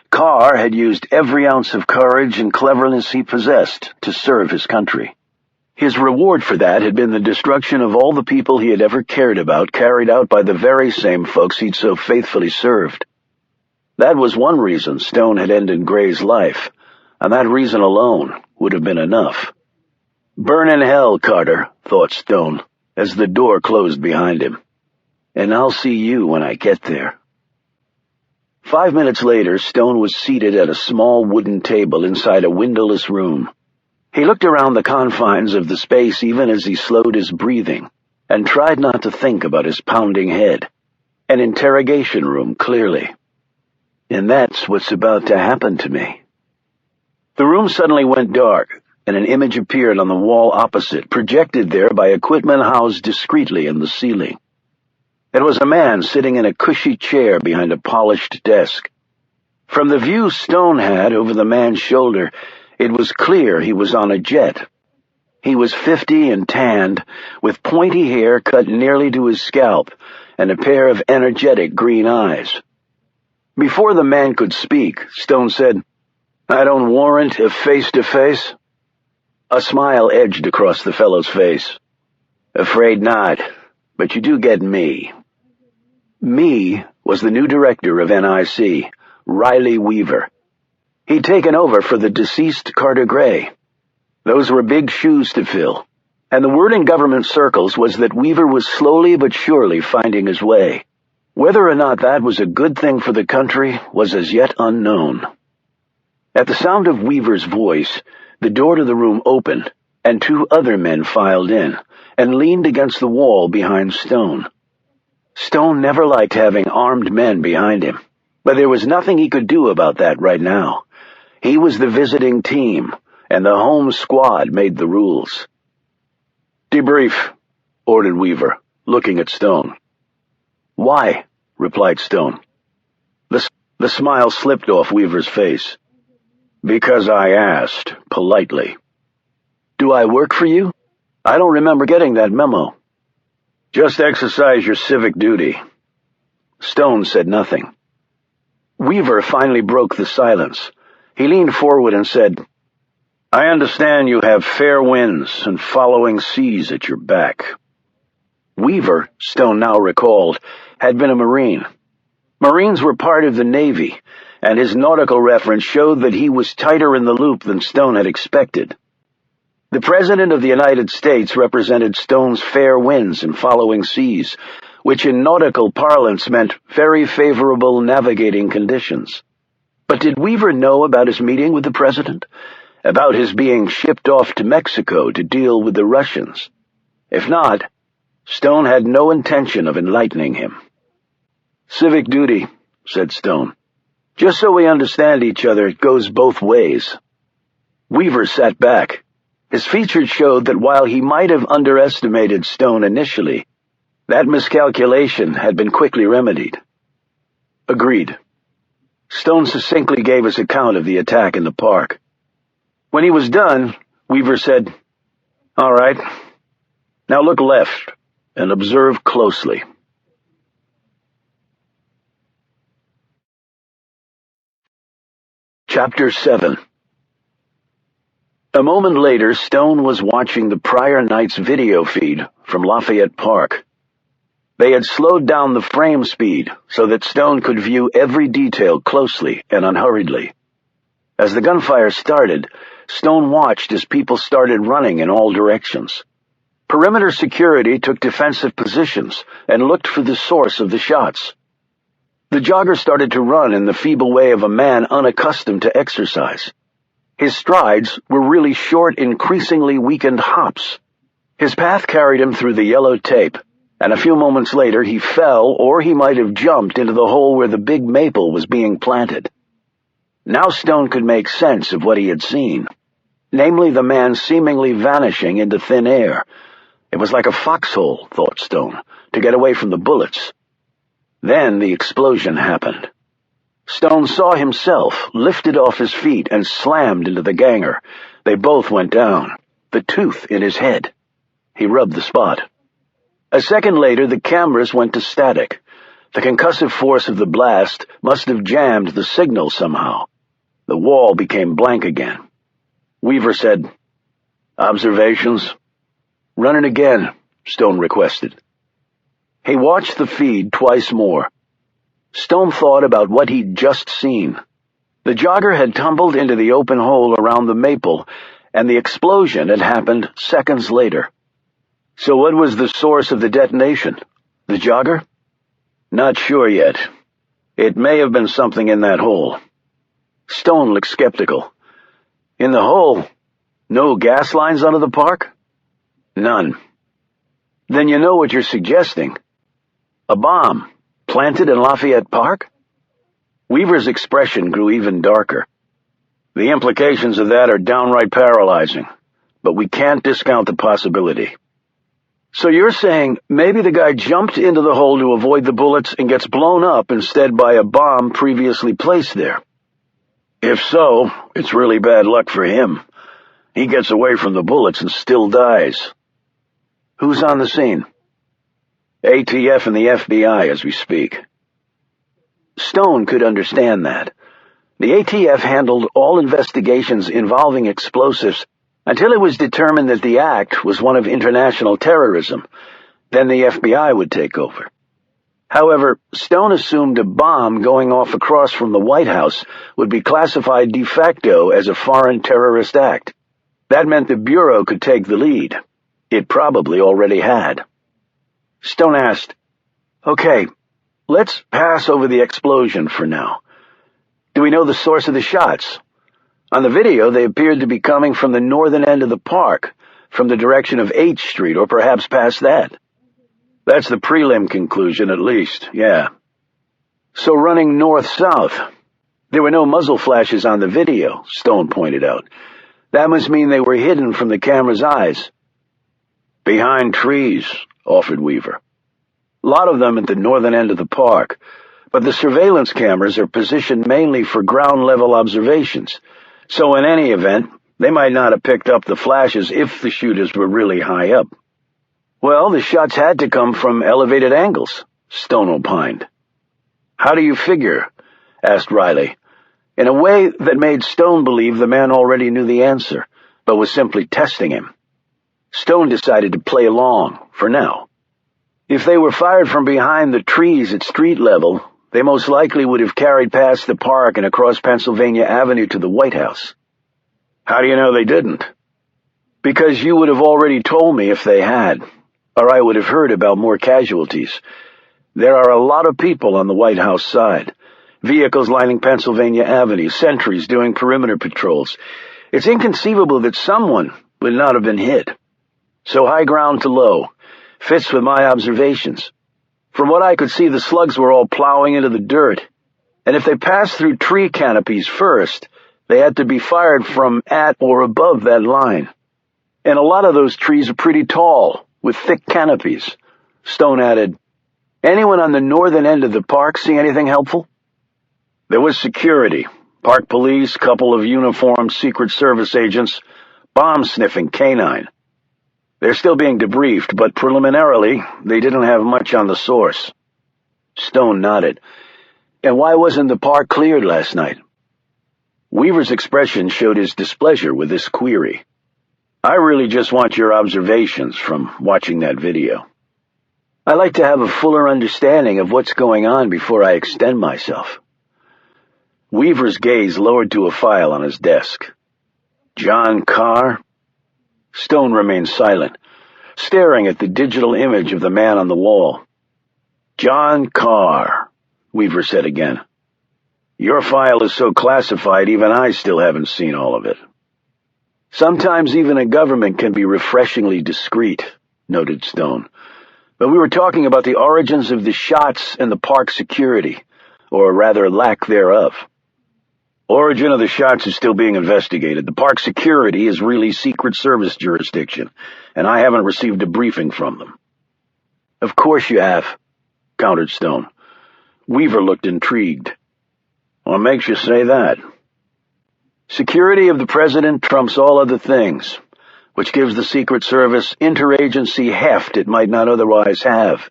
Carr had used every ounce of courage and cleverness he possessed to serve his country. His reward for that had been the destruction of all the people he had ever cared about, carried out by the very same folks he'd so faithfully served. That was one reason Stone had ended Gray's life, and that reason alone would have been enough. Burn in hell, Carter, thought Stone, as the door closed behind him. And I'll see you when I get there. 5 minutes later, Stone was seated at a small wooden table inside a windowless room. He looked around the confines of the space even as he slowed his breathing, and tried not to think about his pounding head. An interrogation room, clearly. And that's what's about to happen to me. The room suddenly went dark, and an image appeared on the wall opposite, projected there by equipment housed discreetly in the ceiling. It was a man sitting in a cushy chair behind a polished desk. From the view Stone had over the man's shoulder, it was clear he was on a jet. He was 50 and tanned, with pointy hair cut nearly to his scalp, and a pair of energetic green eyes. Before the man could speak, Stone said, "I don't warrant a face-to-face?" A smile edged across the fellow's face. "Afraid not, but you do get me." Me was the new director of NIC, Riley Weaver. He'd taken over for the deceased Carter Gray. Those were big shoes to fill, and the word in government circles was that Weaver was slowly but surely finding his way. Whether or not that was a good thing for the country was as yet unknown. At the sound of Weaver's voice, the door to the room opened, and two other men filed in, and leaned against the wall behind Stone. Stone never liked having armed men behind him, but there was nothing he could do about that right now. He was the visiting team, and the home squad made the rules. "Debrief," ordered Weaver, looking at Stone. "Why?" replied Stone. The smile slipped off Weaver's face. "Because I asked, politely." "Do I work for you? I don't remember getting that memo." "Just exercise your civic duty." Stone said nothing. Weaver finally broke the silence. He leaned forward and said, "I understand you have fair winds and following seas at your back." Weaver, Stone now recalled, had been a Marine. Marines were part of the Navy, and his nautical reference showed that he was tighter in the loop than Stone had expected. The President of the United States represented Stone's fair winds and following seas, which in nautical parlance meant very favorable navigating conditions. But did Weaver know about his meeting with the President? About his being shipped off to Mexico to deal with the Russians? If not, Stone had no intention of enlightening him. "Civic duty," said Stone. "Just so we understand each other, it goes both ways." Weaver sat back. His features showed that while he might have underestimated Stone initially, that miscalculation had been quickly remedied. "Agreed." Stone succinctly gave his account of the attack in the park. When he was done, Weaver said, "All right, now look left and observe closely." Chapter 7. A moment later, Stone was watching the prior night's video feed from Lafayette Park. They had slowed down the frame speed so that Stone could view every detail closely and unhurriedly. As the gunfire started, Stone watched as people started running in all directions. Perimeter security took defensive positions and looked for the source of the shots. The jogger started to run in the feeble way of a man unaccustomed to exercise. His strides were really short, increasingly weakened hops. His path carried him through the yellow tape, and a few moments later he fell, or he might have jumped into the hole where the big maple was being planted. Now Stone could make sense of what he had seen, namely the man seemingly vanishing into thin air. It was like a foxhole, thought Stone, to get away from the bullets. Then the explosion happened. Stone saw himself lifted off his feet and slammed into the ganger. They both went down, the tooth in his head. He rubbed the spot. A second later, the cameras went to static. The concussive force of the blast must have jammed the signal somehow. The wall became blank again. Weaver said, "Observations?" "Run it again," Stone requested. He watched the feed twice more. Stone thought about what he'd just seen. The jogger had tumbled into the open hole around the maple, and the explosion had happened seconds later. So what was the source of the detonation? The jogger? Not sure yet. It may have been something in that hole. Stone looked skeptical. In the hole? No gas lines under the park? None. Then you know what you're suggesting. A bomb, planted in Lafayette Park? Weaver's expression grew even darker. The implications of that are downright paralyzing, but we can't discount the possibility. So you're saying maybe the guy jumped into the hole to avoid the bullets and gets blown up instead by a bomb previously placed there? If so, it's really bad luck for him. He gets away from the bullets and still dies. Who's on the scene? ATF and the FBI as we speak. Stone could understand that. The ATF handled all investigations involving explosives until it was determined that the act was one of international terrorism. Then the FBI would take over. However, Stone assumed a bomb going off across from the White House would be classified de facto as a foreign terrorist act. That meant the Bureau could take the lead. It probably already had. Stone asked, "Okay, let's pass over the explosion for now. Do we know the source of the shots? On the video, they appeared to be coming from the northern end of the park, from the direction of H Street, or perhaps past that." "That's the prelim conclusion, at least, yeah." "So running north-south. There were no muzzle flashes on the video," Stone pointed out. "That must mean they were hidden from the camera's eyes." "Behind trees," offered Weaver. "A lot of them at the northern end of the park, but the surveillance cameras are positioned mainly for ground-level observations, so in any event, they might not have picked up the flashes if the shooters were really high up." "Well, the shots had to come from elevated angles," Stone opined. "How do you figure?" asked Riley, in a way that made Stone believe the man already knew the answer, but was simply testing him. Stone decided to play along, for now. If they were fired from behind the trees at street level, they most likely would have carried past the park and across Pennsylvania Avenue to the White House. "How do you know they didn't?" "Because you would have already told me if they had, or I would have heard about more casualties. There are a lot of people on the White House side. Vehicles lining Pennsylvania Avenue, sentries doing perimeter patrols. It's inconceivable that someone would not have been hit. So high ground to low. Fits with my observations. From what I could see, the slugs were all plowing into the dirt. And if they passed through tree canopies first, they had to be fired from at or above that line. And a lot of those trees are pretty tall, with thick canopies." Stone added, "Anyone on the northern end of the park see anything helpful?" "There was security, park police, couple of uniformed Secret Service agents, bomb-sniffing canine. They're still being debriefed, but preliminarily, they didn't have much on the source." Stone nodded. "And why wasn't the park cleared last night?" Weaver's expression showed his displeasure with this query. "I really just want your observations from watching that video. I like to have a fuller understanding of what's going on before I extend myself." Weaver's gaze lowered to a file on his desk. "John Carr?" Stone remained silent, staring at the digital image of the man on the wall. "John Carr," Weaver said again. "Your file is so classified even I still haven't seen all of it." "Sometimes even a government can be refreshingly discreet," noted Stone. "But we were talking about the origins of the shots and the park security, or rather lack thereof." "Origin of the shots is still being investigated. The park security is really Secret Service jurisdiction, and I haven't received a briefing from them." "Of course you have," countered Stone. Weaver looked intrigued. "What makes you say that?" "Security of the president trumps all other things, which gives the Secret Service interagency heft it might not otherwise have.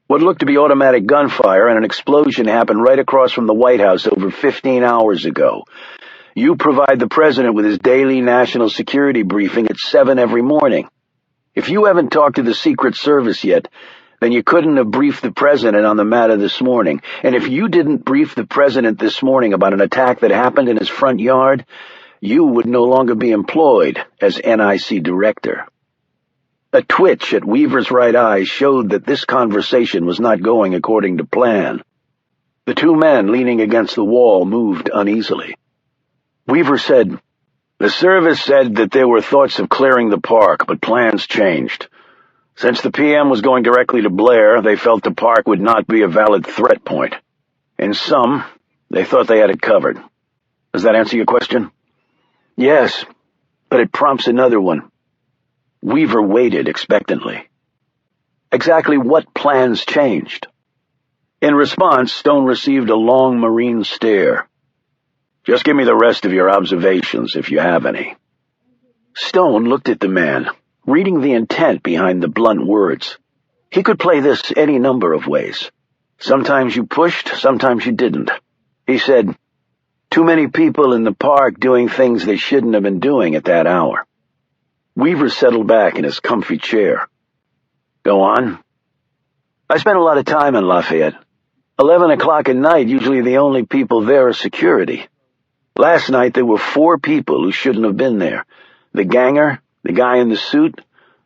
What looked to be automatic gunfire and an explosion happened right across from the White House over 15 hours ago. You provide the president with his daily national security briefing at 7 every morning. If you haven't talked to the Secret Service yet, then you couldn't have briefed the president on the matter this morning. And if you didn't brief the president this morning about an attack that happened in his front yard, you would no longer be employed as NIC director." A twitch at Weaver's right eye showed that this conversation was not going according to plan. The two men leaning against the wall moved uneasily. Weaver said, "The service said that there were thoughts of clearing the park, but plans changed. Since the PM was going directly to Blair, they felt the park would not be a valid threat point. In sum, they thought they had it covered. Does that answer your question?" "Yes, but it prompts another one." Weaver waited expectantly. "Exactly what plans changed?" In response, Stone received a long marine stare. Just give me the rest of your observations, if you have any." Stone looked at the man, reading the intent behind the blunt words. He could play this any number of ways. Sometimes you pushed, sometimes you didn't. He said, "Too many people in the park doing things they shouldn't have been doing at that hour." Weaver settled back in his comfy chair. "Go on." "I spent a lot of time in Lafayette. 11 o'clock at night, usually the only people there are security. Last night there were 4 people who shouldn't have been there. The ganger, the guy in the suit,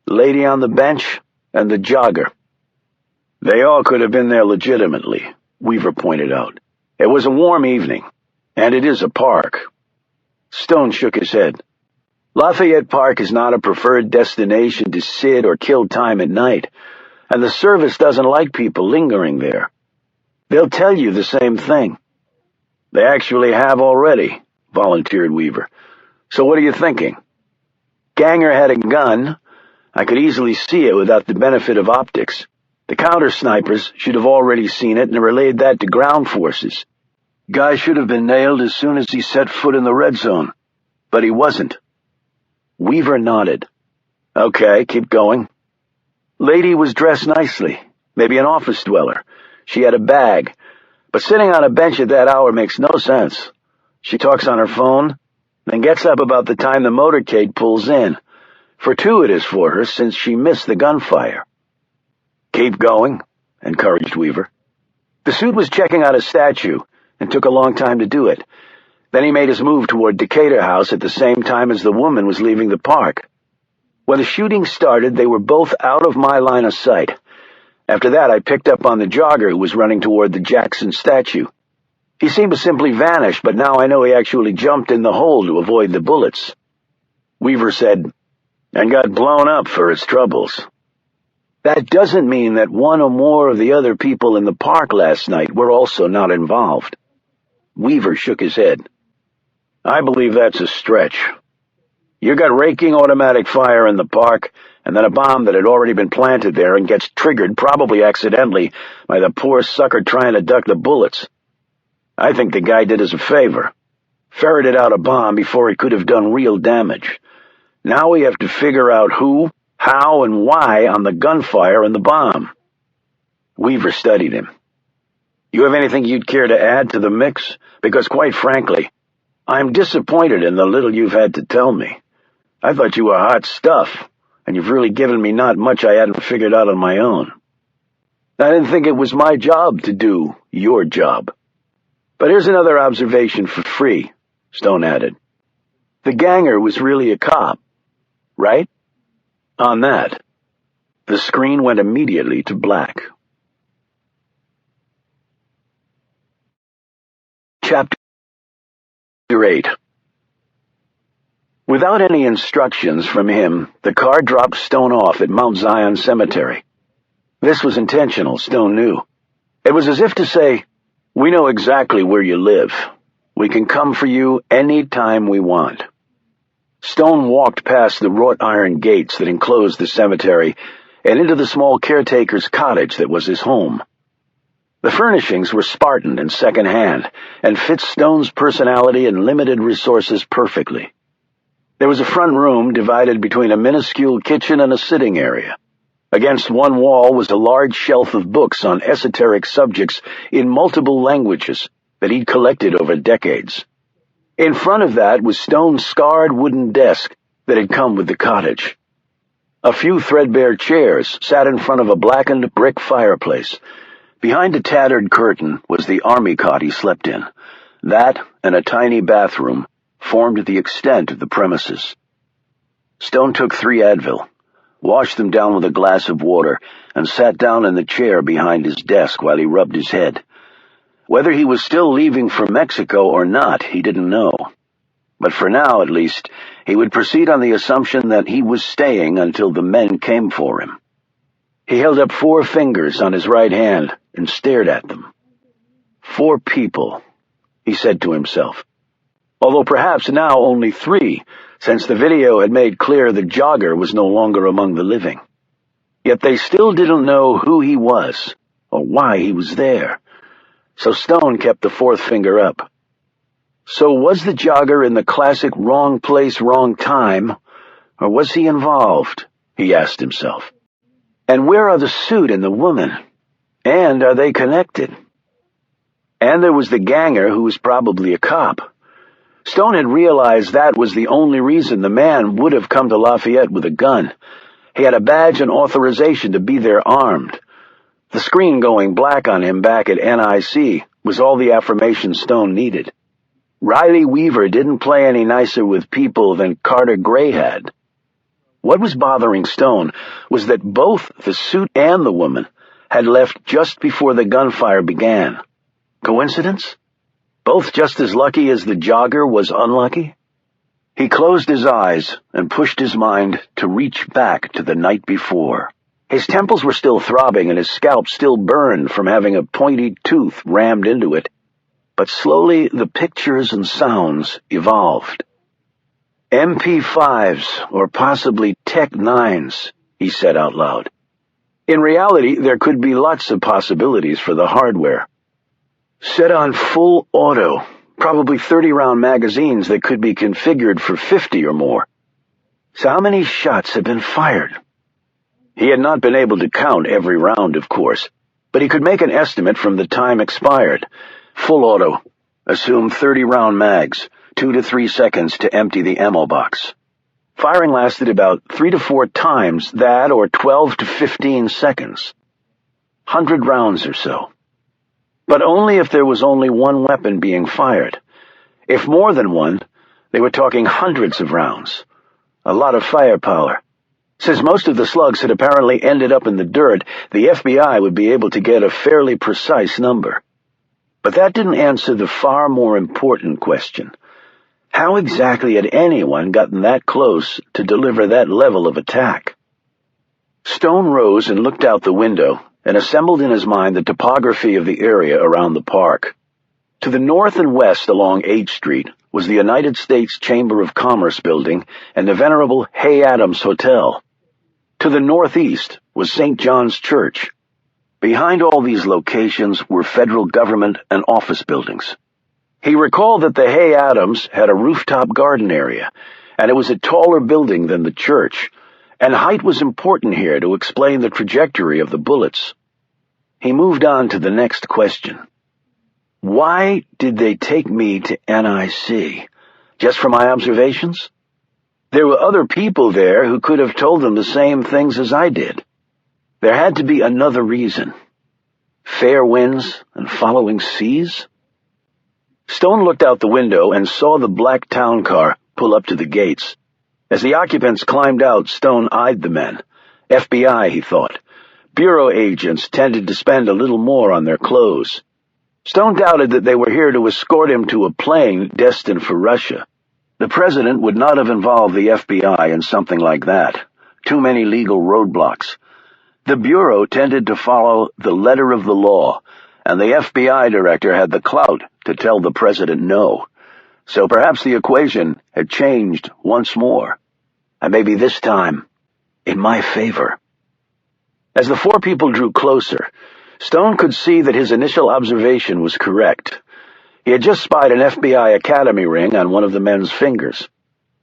the lady on the bench, and the jogger. They all could have been there legitimately," Weaver pointed out. "It was a warm evening, and it is a park." Stone shook his head. "Lafayette Park is not a preferred destination to sit or kill time at night, and the service doesn't like people lingering there. They'll tell you the same thing." "They actually have already," volunteered Weaver. "So what are you thinking?" "Ganger had a gun. I could easily see it without the benefit of optics. The counter-snipers should have already seen it and relayed that to ground forces. Guy should have been nailed as soon as he set foot in the red zone. But he wasn't." Weaver nodded. "Okay, keep going." "Lady was dressed nicely, maybe an office dweller. She had a bag, but sitting on a bench at that hour makes no sense. She talks on her phone, then gets up about the time the motorcade pulls in. Fortuitous for her, since she missed the gunfire." "Keep going," encouraged Weaver. "The suit was checking out a statue, and took a long time to do it. Then he made his move toward Decatur House at the same time as the woman was leaving the park. When the shooting started, they were both out of my line of sight. After that, I picked up on the jogger who was running toward the Jackson statue. He seemed to simply vanish, but now I know he actually jumped in the hole to avoid the bullets." Weaver said, "And got blown up for his troubles." "That doesn't mean that one or more of the other people in the park last night were also not involved." Weaver shook his head. "I believe that's a stretch. You got raking automatic fire in the park, and then a bomb that had already been planted there and gets triggered, probably accidentally, by the poor sucker trying to duck the bullets. I think the guy did us a favor. Ferreted out a bomb before he could have done real damage. Now we have to figure out who, how, and why on the gunfire and the bomb." Weaver studied him. "You have anything you'd care to add to the mix? Because, quite frankly, I'm disappointed in the little you've had to tell me. I thought you were hot stuff, and you've really given me not much I hadn't figured out on my own." "I didn't think it was my job to do your job. But here's another observation for free," Stone added. "The ganger was really a cop, right?" On that, the screen went immediately to black. Chapter 8. Without any instructions from him, the car dropped Stone off at Mount Zion Cemetery. This was intentional, Stone knew. It was as if to say, "We know exactly where you live. We can come for you any time we want." Stone walked past the wrought iron gates that enclosed the cemetery and into the small caretaker's cottage that was his home. The furnishings were Spartan and second-hand, and fit Stone's personality and limited resources perfectly. There was a front room divided between a minuscule kitchen and a sitting area. Against one wall was a large shelf of books on esoteric subjects in multiple languages that he'd collected over decades. In front of that was Stone's scarred wooden desk that had come with the cottage. A few threadbare chairs sat in front of a blackened brick fireplace. Behind a tattered curtain was the army cot he slept in. That and a tiny bathroom formed the extent of the premises. Stone took 3 Advil, washed them down with a glass of water, and sat down in the chair behind his desk while he rubbed his head. Whether he was still leaving for Mexico or not, he didn't know. But for now, at least, he would proceed on the assumption that he was staying until the men came for him. He held up 4 fingers on his right hand and stared at them. 4 people, he said to himself. Although perhaps now only 3, since the video had made clear the jogger was no longer among the living. Yet they still didn't know who he was or why he was there. So Stone kept the 4th finger up. So was the jogger in the classic wrong place, wrong time, or was he involved? He asked himself. And where are the suit and the woman? And are they connected? And there was the ganger who was probably a cop. Stone had realized that was the only reason the man would have come to Lafayette with a gun. He had a badge and authorization to be there armed. The screen going black on him back at NIC was all the affirmation Stone needed. Riley Weaver didn't play any nicer with people than Carter Gray had. What was bothering Stone was that both the suit and the woman had left just before the gunfire began. Coincidence? Both just as lucky as the jogger was unlucky? He closed his eyes and pushed his mind to reach back to the night before. His temples were still throbbing and his scalp still burned from having a pointy tooth rammed into it. But slowly the pictures and sounds evolved. MP5s, or possibly Tech 9s, he said out loud. In reality, there could be lots of possibilities for the hardware. Set on full auto, probably 30-round magazines that could be configured for 50 or more. So how many shots had been fired? He had not been able to count every round, of course, but he could make an estimate from the time expired. Full auto. Assume 30-round mags, 2 to 3 seconds to empty the ammo box. Firing lasted about 3 to 4 times that, or 12 to 15 seconds. 100 rounds or so. But only if there was only one weapon being fired. If more than one, they were talking hundreds of rounds. A lot of firepower. Since most of the slugs had apparently ended up in the dirt, the FBI would be able to get a fairly precise number. But that didn't answer the far more important question. How exactly had anyone gotten that close to deliver that level of attack? Stone rose and looked out the window and assembled in his mind the topography of the area around the park. To the north and west along 8th Street was the United States Chamber of Commerce building and the venerable Hay Adams Hotel. To the northeast was St. John's Church. Behind all these locations were federal government and office buildings. He recalled that the Hay Adams had a rooftop garden area, and it was a taller building than the church, and height was important here to explain the trajectory of the bullets. He moved on to the next question. Why did they take me to NIC? Just for my observations? There were other people there who could have told them the same things as I did. There had to be another reason. Fair winds and following seas? Stone looked out the window and saw the black town car pull up to the gates. As the occupants climbed out, Stone eyed the men. FBI, he thought. Bureau agents tended to spend a little more on their clothes. Stone doubted that they were here to escort him to a plane destined for Russia. The president would not have involved the FBI in something like that. Too many legal roadblocks. The Bureau tended to follow the letter of the law, and the FBI director had the clout to tell the president no. So perhaps the equation had changed once more, and maybe this time in my favor. As the four people drew closer, Stone could see that his initial observation was correct. He had just spied an FBI Academy ring on one of the men's fingers.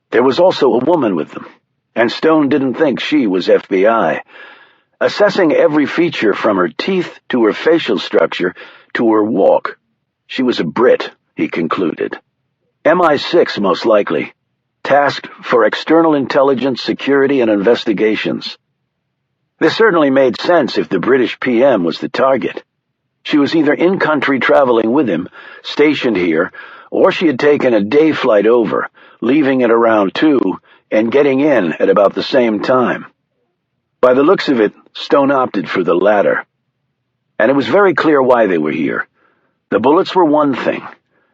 There was also a woman with them, and Stone didn't think she was FBI. Assessing every feature from her teeth to her facial structure to her walk, she was a Brit, he concluded. MI6 most likely, tasked for external intelligence, security, and investigations. This certainly made sense if the British PM was the target. She was either in-country traveling with him, stationed here, or she had taken a day flight over, leaving at around 2 and getting in at about the same time. By the looks of it, Stone opted for the latter. And it was very clear why they were here. The bullets were one thing,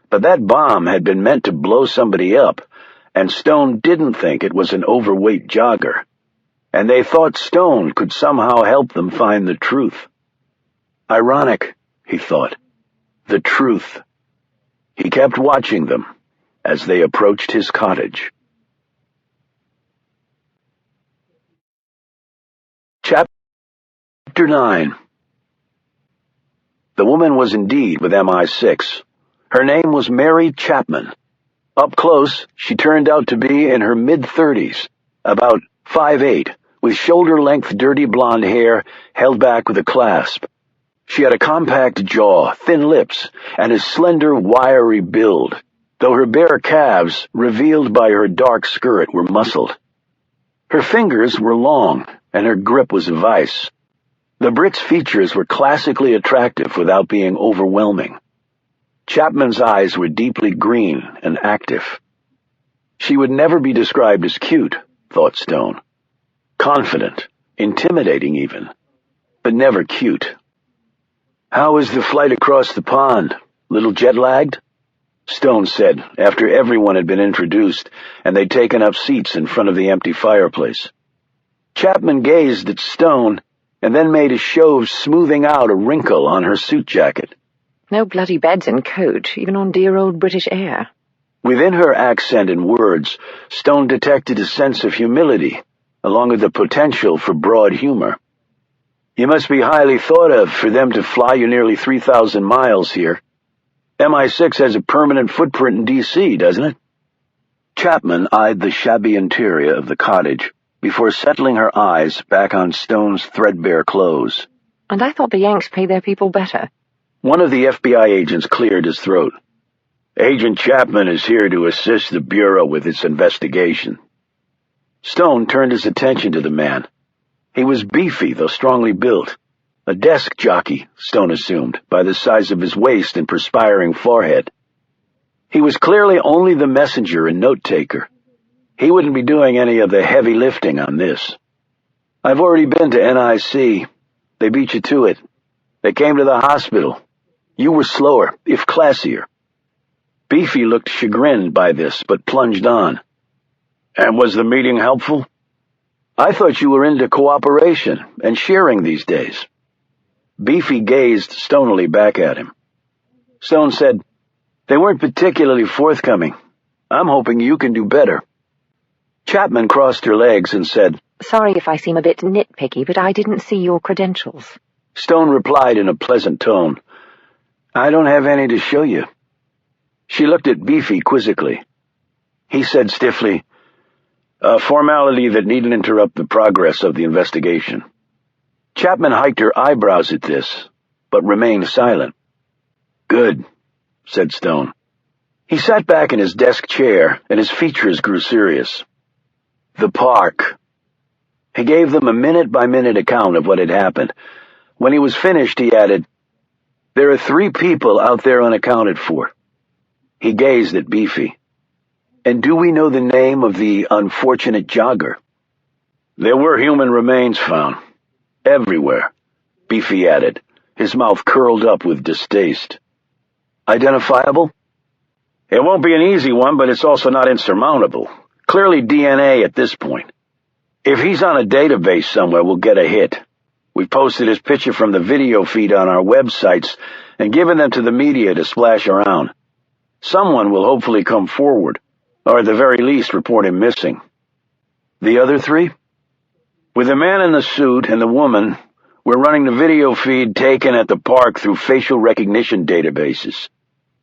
but that bomb had been meant to blow somebody up, and Stone didn't think it was an overweight jogger. And they thought Stone could somehow help them find the truth. Ironic, he thought. The truth. He kept watching them as they approached his cottage. Chapter 9. The woman was indeed with MI6. Her name was Mary Chapman. Up close, she turned out to be in her mid-30s, about 5'8", with shoulder-length dirty blonde hair held back with a clasp. She had a compact jaw, thin lips, and a slender, wiry build, though her bare calves, revealed by her dark skirt, were muscled. Her fingers were long, and her grip was a vice. The Brit's features were classically attractive without being overwhelming. Chapman's eyes were deeply green and active. She would never be described as cute, thought Stone. Confident, intimidating even, but never cute. "How was the flight across the pond? Little jet-lagged?" Stone said, after everyone had been introduced and they'd taken up seats in front of the empty fireplace. Chapman gazed at Stone and then made a show of smoothing out a wrinkle on her suit jacket. No bloody beds in coach, even on dear old British air. Within her accent and words, Stone detected a sense of humility, along with the potential for broad humor. "You must be highly thought of for them to fly you nearly 3,000 miles here. MI6 has a permanent footprint in D.C., doesn't it?" Chapman eyed the shabby interior of the cottage before settling her eyes back on Stone's threadbare clothes. "And I thought the Yanks pay their people better." One of the FBI agents cleared his throat. "Agent Chapman is here to assist the Bureau with its investigation." Stone turned his attention to the man. He was beefy, though strongly built. A desk jockey, Stone assumed, by the size of his waist and perspiring forehead. He was clearly only the messenger and note-taker. He wouldn't be doing any of the heavy lifting on this. "I've already been to NIC. They beat you to it. They came to the hospital. You were slower, if classier." Beefy looked chagrined by this, but plunged on. "And was the meeting helpful? I thought you were into cooperation and sharing these days." Beefy gazed stonily back at him. Stone said, "They weren't particularly forthcoming. I'm hoping you can do better." Chapman crossed her legs and said, "Sorry if I seem a bit nitpicky, but I didn't see your credentials." Stone replied in a pleasant tone, "I don't have any to show you." She looked at Beefy quizzically. He said stiffly, "A formality that needn't interrupt the progress of the investigation." Chapman hiked her eyebrows at this, but remained silent. "Good," said Stone. He sat back in his desk chair, and his features grew serious. "The park." He gave them a minute-by-minute account of what had happened. When he was finished, he added, "There are 3 people out there unaccounted for." He gazed at Beefy. "And do we know the name of the unfortunate jogger?" "There were human remains found. Everywhere," Beefy added, his mouth curled up with distaste. "Identifiable?" "It won't be an easy one, but it's also not insurmountable. Clearly DNA at this point. If he's on a database somewhere, we'll get a hit. We've posted his picture from the video feed on our websites and given them to the media to splash around. Someone will hopefully come forward, or at the very least report him missing." "The other 3? "With the man in the suit and the woman, we're running the video feed taken at the park through facial recognition databases.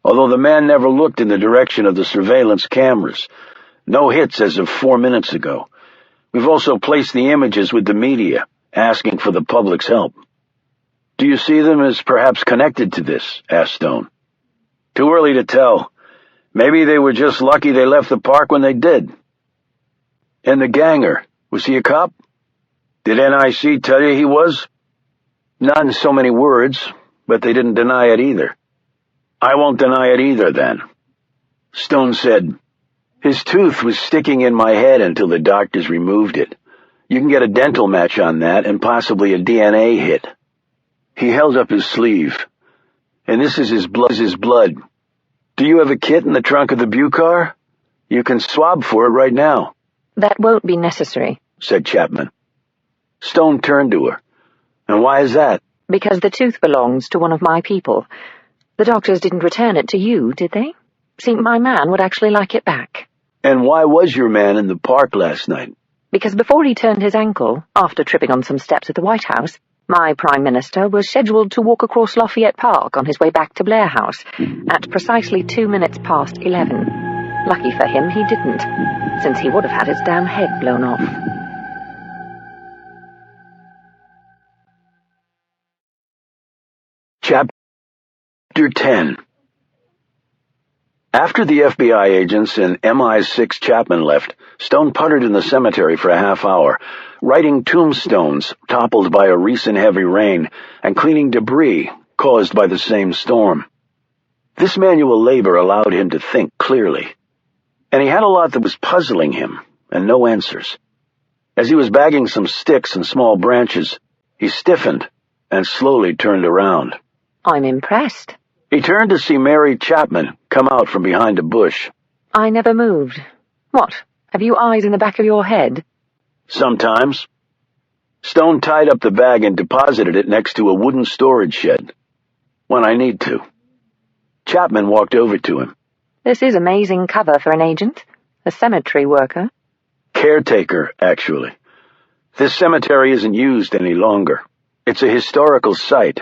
Although the man never looked in the direction of the surveillance cameras. No hits as of 4 minutes ago. We've also placed the images with the media, asking for the public's help." "Do you see them as perhaps connected to this?" asked Stone. "Too early to tell. Maybe they were just lucky they left the park when they did." "And the ganger, was he a cop?" "Did NIC tell you he was?" "Not in so many words, but they didn't deny it either." "I won't deny it either, then." Stone said, "His tooth was sticking in my head until the doctors removed it. You can get a dental match on that and possibly a DNA hit." He held up his sleeve. "And this is his blood. Do you have a kit in the trunk of the Buick car? You can swab for it right now." "That won't be necessary," said Chapman. Stone turned to her. "And why is that?" "Because the tooth belongs to one of my people. The doctors didn't return it to you, did they? See, my man would actually like it back." "And why was your man in the park last night?" "Because before he turned his ankle, after tripping on some steps at the White House, My Prime Minister was scheduled to walk across Lafayette Park on his way back to Blair House at precisely 2 minutes past 11. Lucky for him he didn't, since he would have had his damn head blown off. Chapter 10. After the FBI agents and MI6 Chapman left, Stone puttered in the cemetery for a half hour, writing tombstones toppled by a recent heavy rain and cleaning debris caused by the same storm. This manual labor allowed him to think clearly, and he had a lot that was puzzling him and no answers. As he was bagging some sticks and small branches, he stiffened and slowly turned around. I'm impressed. He turned to see Mary Chapman come out from behind a bush. I never moved. What? Have you eyes in the back of your head? Sometimes. Stone tied up the bag and deposited it next to a wooden storage shed. When I need to. Chapman walked over to him. This is amazing cover for an agent. A cemetery worker. Caretaker, actually. This cemetery isn't used any longer. It's a historical site.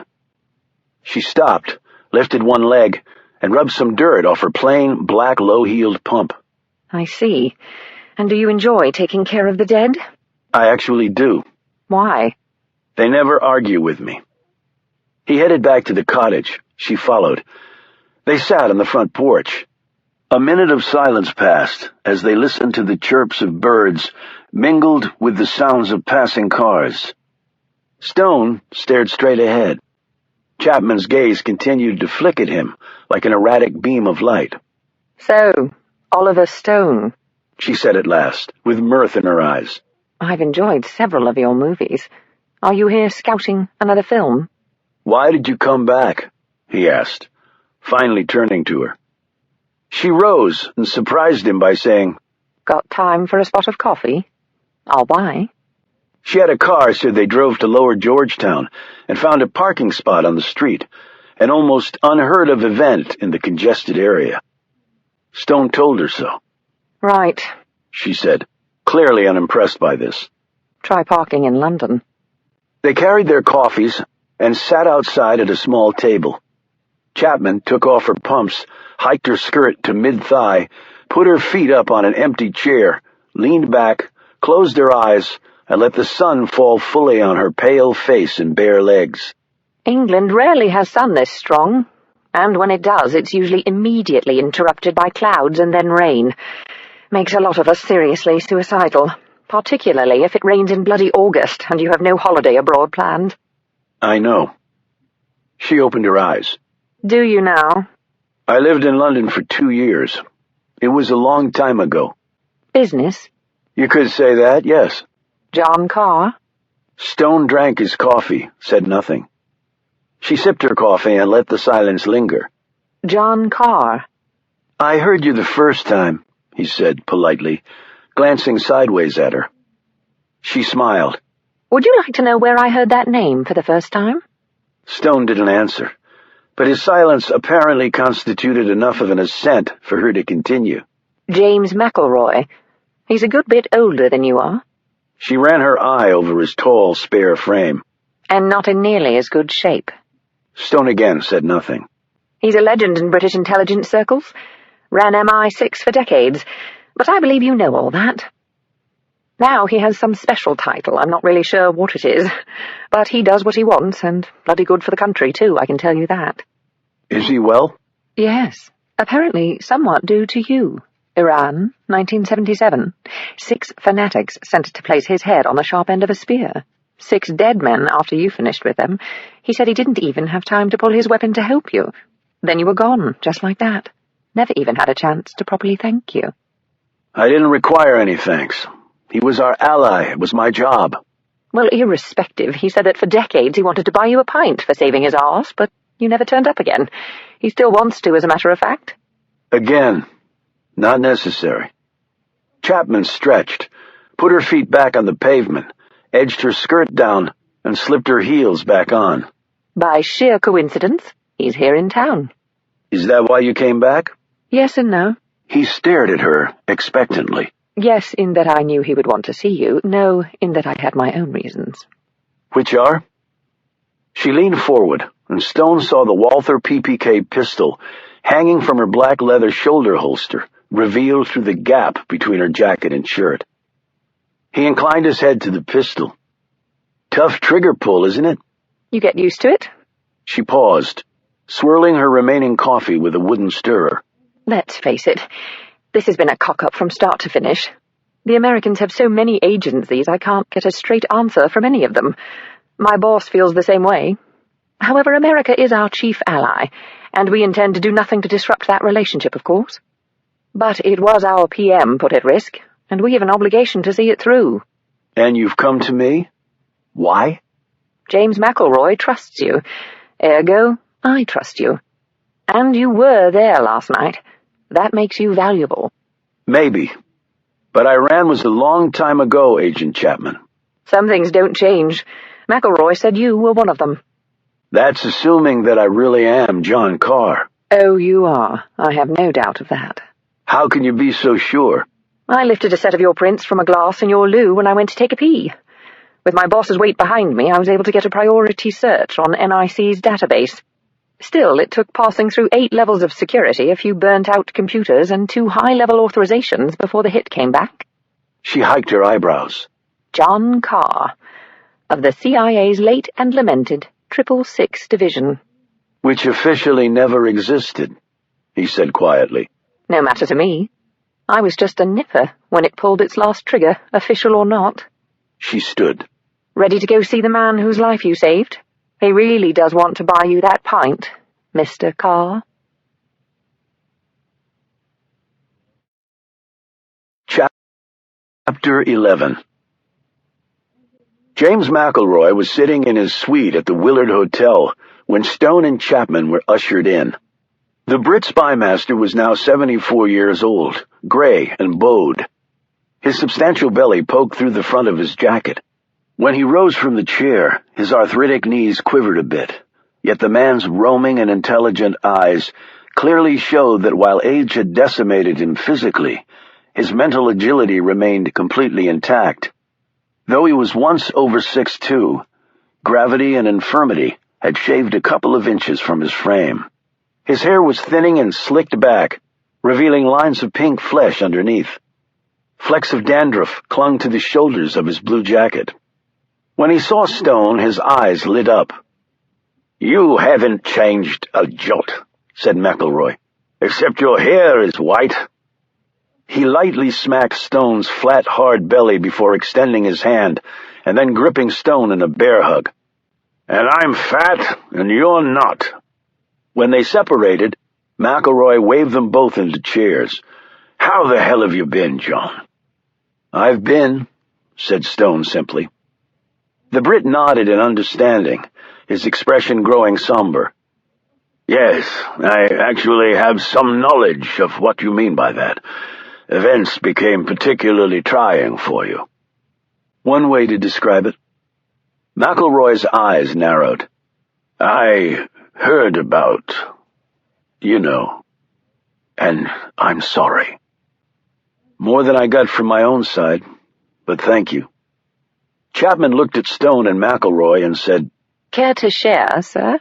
She stopped, lifted one leg, and rubbed some dirt off her plain, black, low-heeled pump. I see. And do you enjoy taking care of the dead? I actually do. Why? They never argue with me. He headed back to the cottage. She followed. They sat on the front porch. A minute of silence passed as they listened to the chirps of birds mingled with the sounds of passing cars. Stone stared straight ahead. Chapman's gaze continued to flick at him like an erratic beam of light. So, Oliver Stone, she said at last, with mirth in her eyes. I've enjoyed several of your movies. Are you here scouting another film? Why did you come back? He asked, finally turning to her. She rose and surprised him by saying, Got time for a spot of coffee? I'll buy. She had a car, so they drove to Lower Georgetown and found a parking spot on the street, an almost unheard-of event in the congested area. Stone told her so. Right, she said, clearly unimpressed by this. Try parking in London. They carried their coffees and sat outside at a small table. Chapman took off her pumps, hiked her skirt to mid-thigh, put her feet up on an empty chair, leaned back, closed her eyes, and let the sun fall fully on her pale face and bare legs. England rarely has sun this strong, and when it does, it's usually immediately interrupted by clouds and then rain. Makes a lot of us seriously suicidal, particularly if it rains in bloody August and you have no holiday abroad planned. I know. She opened her eyes. Do you now? I lived in London for 2 years. It was a long time ago. Business? You could say that, yes. John Carr? Stone drank his coffee, said nothing. She sipped her coffee and let the silence linger. John Carr. I heard you the first time, he said politely, glancing sideways at her. She smiled. Would you like to know where I heard that name for the first time? Stone didn't answer, but his silence apparently constituted enough of an assent for her to continue. James McElroy. He's a good bit older than you are. She ran her eye over his tall, spare frame. And not in nearly as good shape. Stone again said nothing. He's a legend in British intelligence circles. Ran MI6 for decades, but I believe you know all that. Now he has some special title, I'm not really sure what it is, but he does what he wants, and bloody good for the country too, I can tell you that. Is he well? Yes, apparently somewhat due to you. Iran, 1977. 6 fanatics sent to place his head on the sharp end of a spear. 6 dead men after you finished with them. He said he didn't even have time to pull his weapon to help you. Then you were gone, just like that. Never even had a chance to properly thank you. I didn't require any thanks. He was our ally. It was my job. Well, irrespective, he said that for decades he wanted to buy you a pint for saving his arse, but you never turned up again. He still wants to, as a matter of fact. Again. Not necessary. Chapman stretched, put her feet back on the pavement, edged her skirt down, and slipped her heels back on. By sheer coincidence, he's here in town. Is that why you came back? Yes and no. He stared at her expectantly. Yes, in that I knew he would want to see you. No, in that I had my own reasons. Which are? She leaned forward, and Stone saw the Walther PPK pistol hanging from her black leather shoulder holster, revealed through the gap between her jacket and shirt. He inclined his head to the pistol. Tough trigger pull, isn't it? You get used to it. She paused, swirling her remaining coffee with a wooden stirrer. Let's face it, this has been a cock-up from start to finish. The Americans have so many agencies I can't get a straight answer from any of them. My boss feels the same way. However, America is our chief ally, and we intend to do nothing to disrupt that relationship, of course. But it was our PM put at risk, and we have an obligation to see it through. And you've come to me? Why? James McElroy trusts you. Ergo, I trust you. And you were there last night. That makes you valuable. Maybe. But Iran was a long time ago, Agent Chapman. Some things don't change. McElroy said you were one of them. That's assuming that I really am John Carr. Oh, you are. I have no doubt of that. How can you be so sure? I lifted a set of your prints from a glass in your loo when I went to take a pee. With my boss's weight behind me, I was able to get a priority search on NIC's database. Still, it took passing through 8 levels of security, a few burnt-out computers, and 2 high-level authorizations before the hit came back. She hiked her eyebrows. John Carr, of the CIA's late and lamented 666 Division. Which officially never existed, he said quietly. No matter to me. I was just a nipper when it pulled its last trigger, official or not. She stood. Ready to go see the man whose life you saved? He really does want to buy you that pint, Mr. Carr. Chapter 11. James McElroy was sitting in his suite at the Willard Hotel when Stone and Chapman were ushered in. The Brit spymaster was now 74 years old, gray and bowed. His substantial belly poked through the front of his jacket. When he rose from the chair, his arthritic knees quivered a bit, yet the man's roaming and intelligent eyes clearly showed that while age had decimated him physically, his mental agility remained completely intact. Though he was once over 6'2", gravity and infirmity had shaved a couple of inches from his frame. His hair was thinning and slicked back, revealing lines of pink flesh underneath. Flecks of dandruff clung to the shoulders of his blue jacket. When he saw Stone, his eyes lit up. "You haven't changed a jot," said McElroy, "except your hair is white." He lightly smacked Stone's flat, hard belly before extending his hand and then gripping Stone in a bear hug. "And I'm fat, and you're not." When they separated, McElroy waved them both into chairs. "How the hell have you been, John?" "I've been," said Stone simply. The Brit nodded in understanding, his expression growing somber. "Yes, I actually have some knowledge of what you mean by that. Events became particularly trying for you." "One way to describe it." McElroy's eyes narrowed. "I heard about, and I'm sorry. More than I got from my own side, but thank you." Chapman looked at Stone and McElroy and said, Care to share, sir?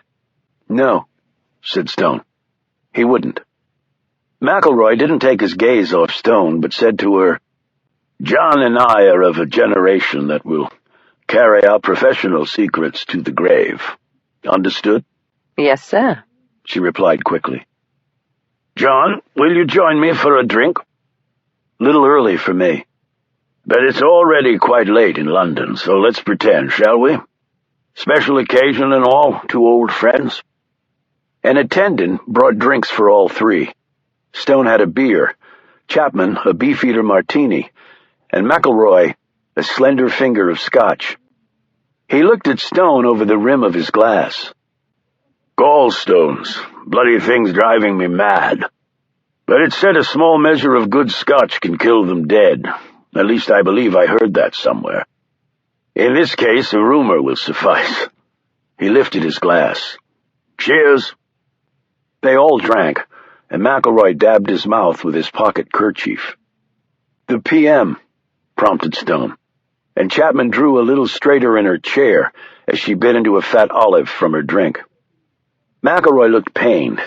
"No," said Stone. He wouldn't. McElroy didn't take his gaze off Stone, but said to her, "John and I are of a generation that will carry our professional secrets to the grave. Understood?" Yes, sir, she replied quickly. "John, will you join me for a drink?" "Little early for me." "But it's already quite late in London, so let's pretend, shall we? Special occasion and all, 2 old friends." An attendant brought drinks for all 3. Stone had a beer, Chapman a Beefeater martini, and McElroy a slender finger of scotch. He looked at Stone over the rim of his glass. "Gallstones, bloody things driving me mad. But it's said a small measure of good scotch can kill them dead. At least I believe I heard that somewhere. In this case, a rumor will suffice." He lifted his glass. "Cheers." They all drank, and McElroy dabbed his mouth with his pocket kerchief. "The PM," prompted Stone. and Chapman drew a little straighter in her chair as she bit into a fat olive from her drink. McElroy looked pained,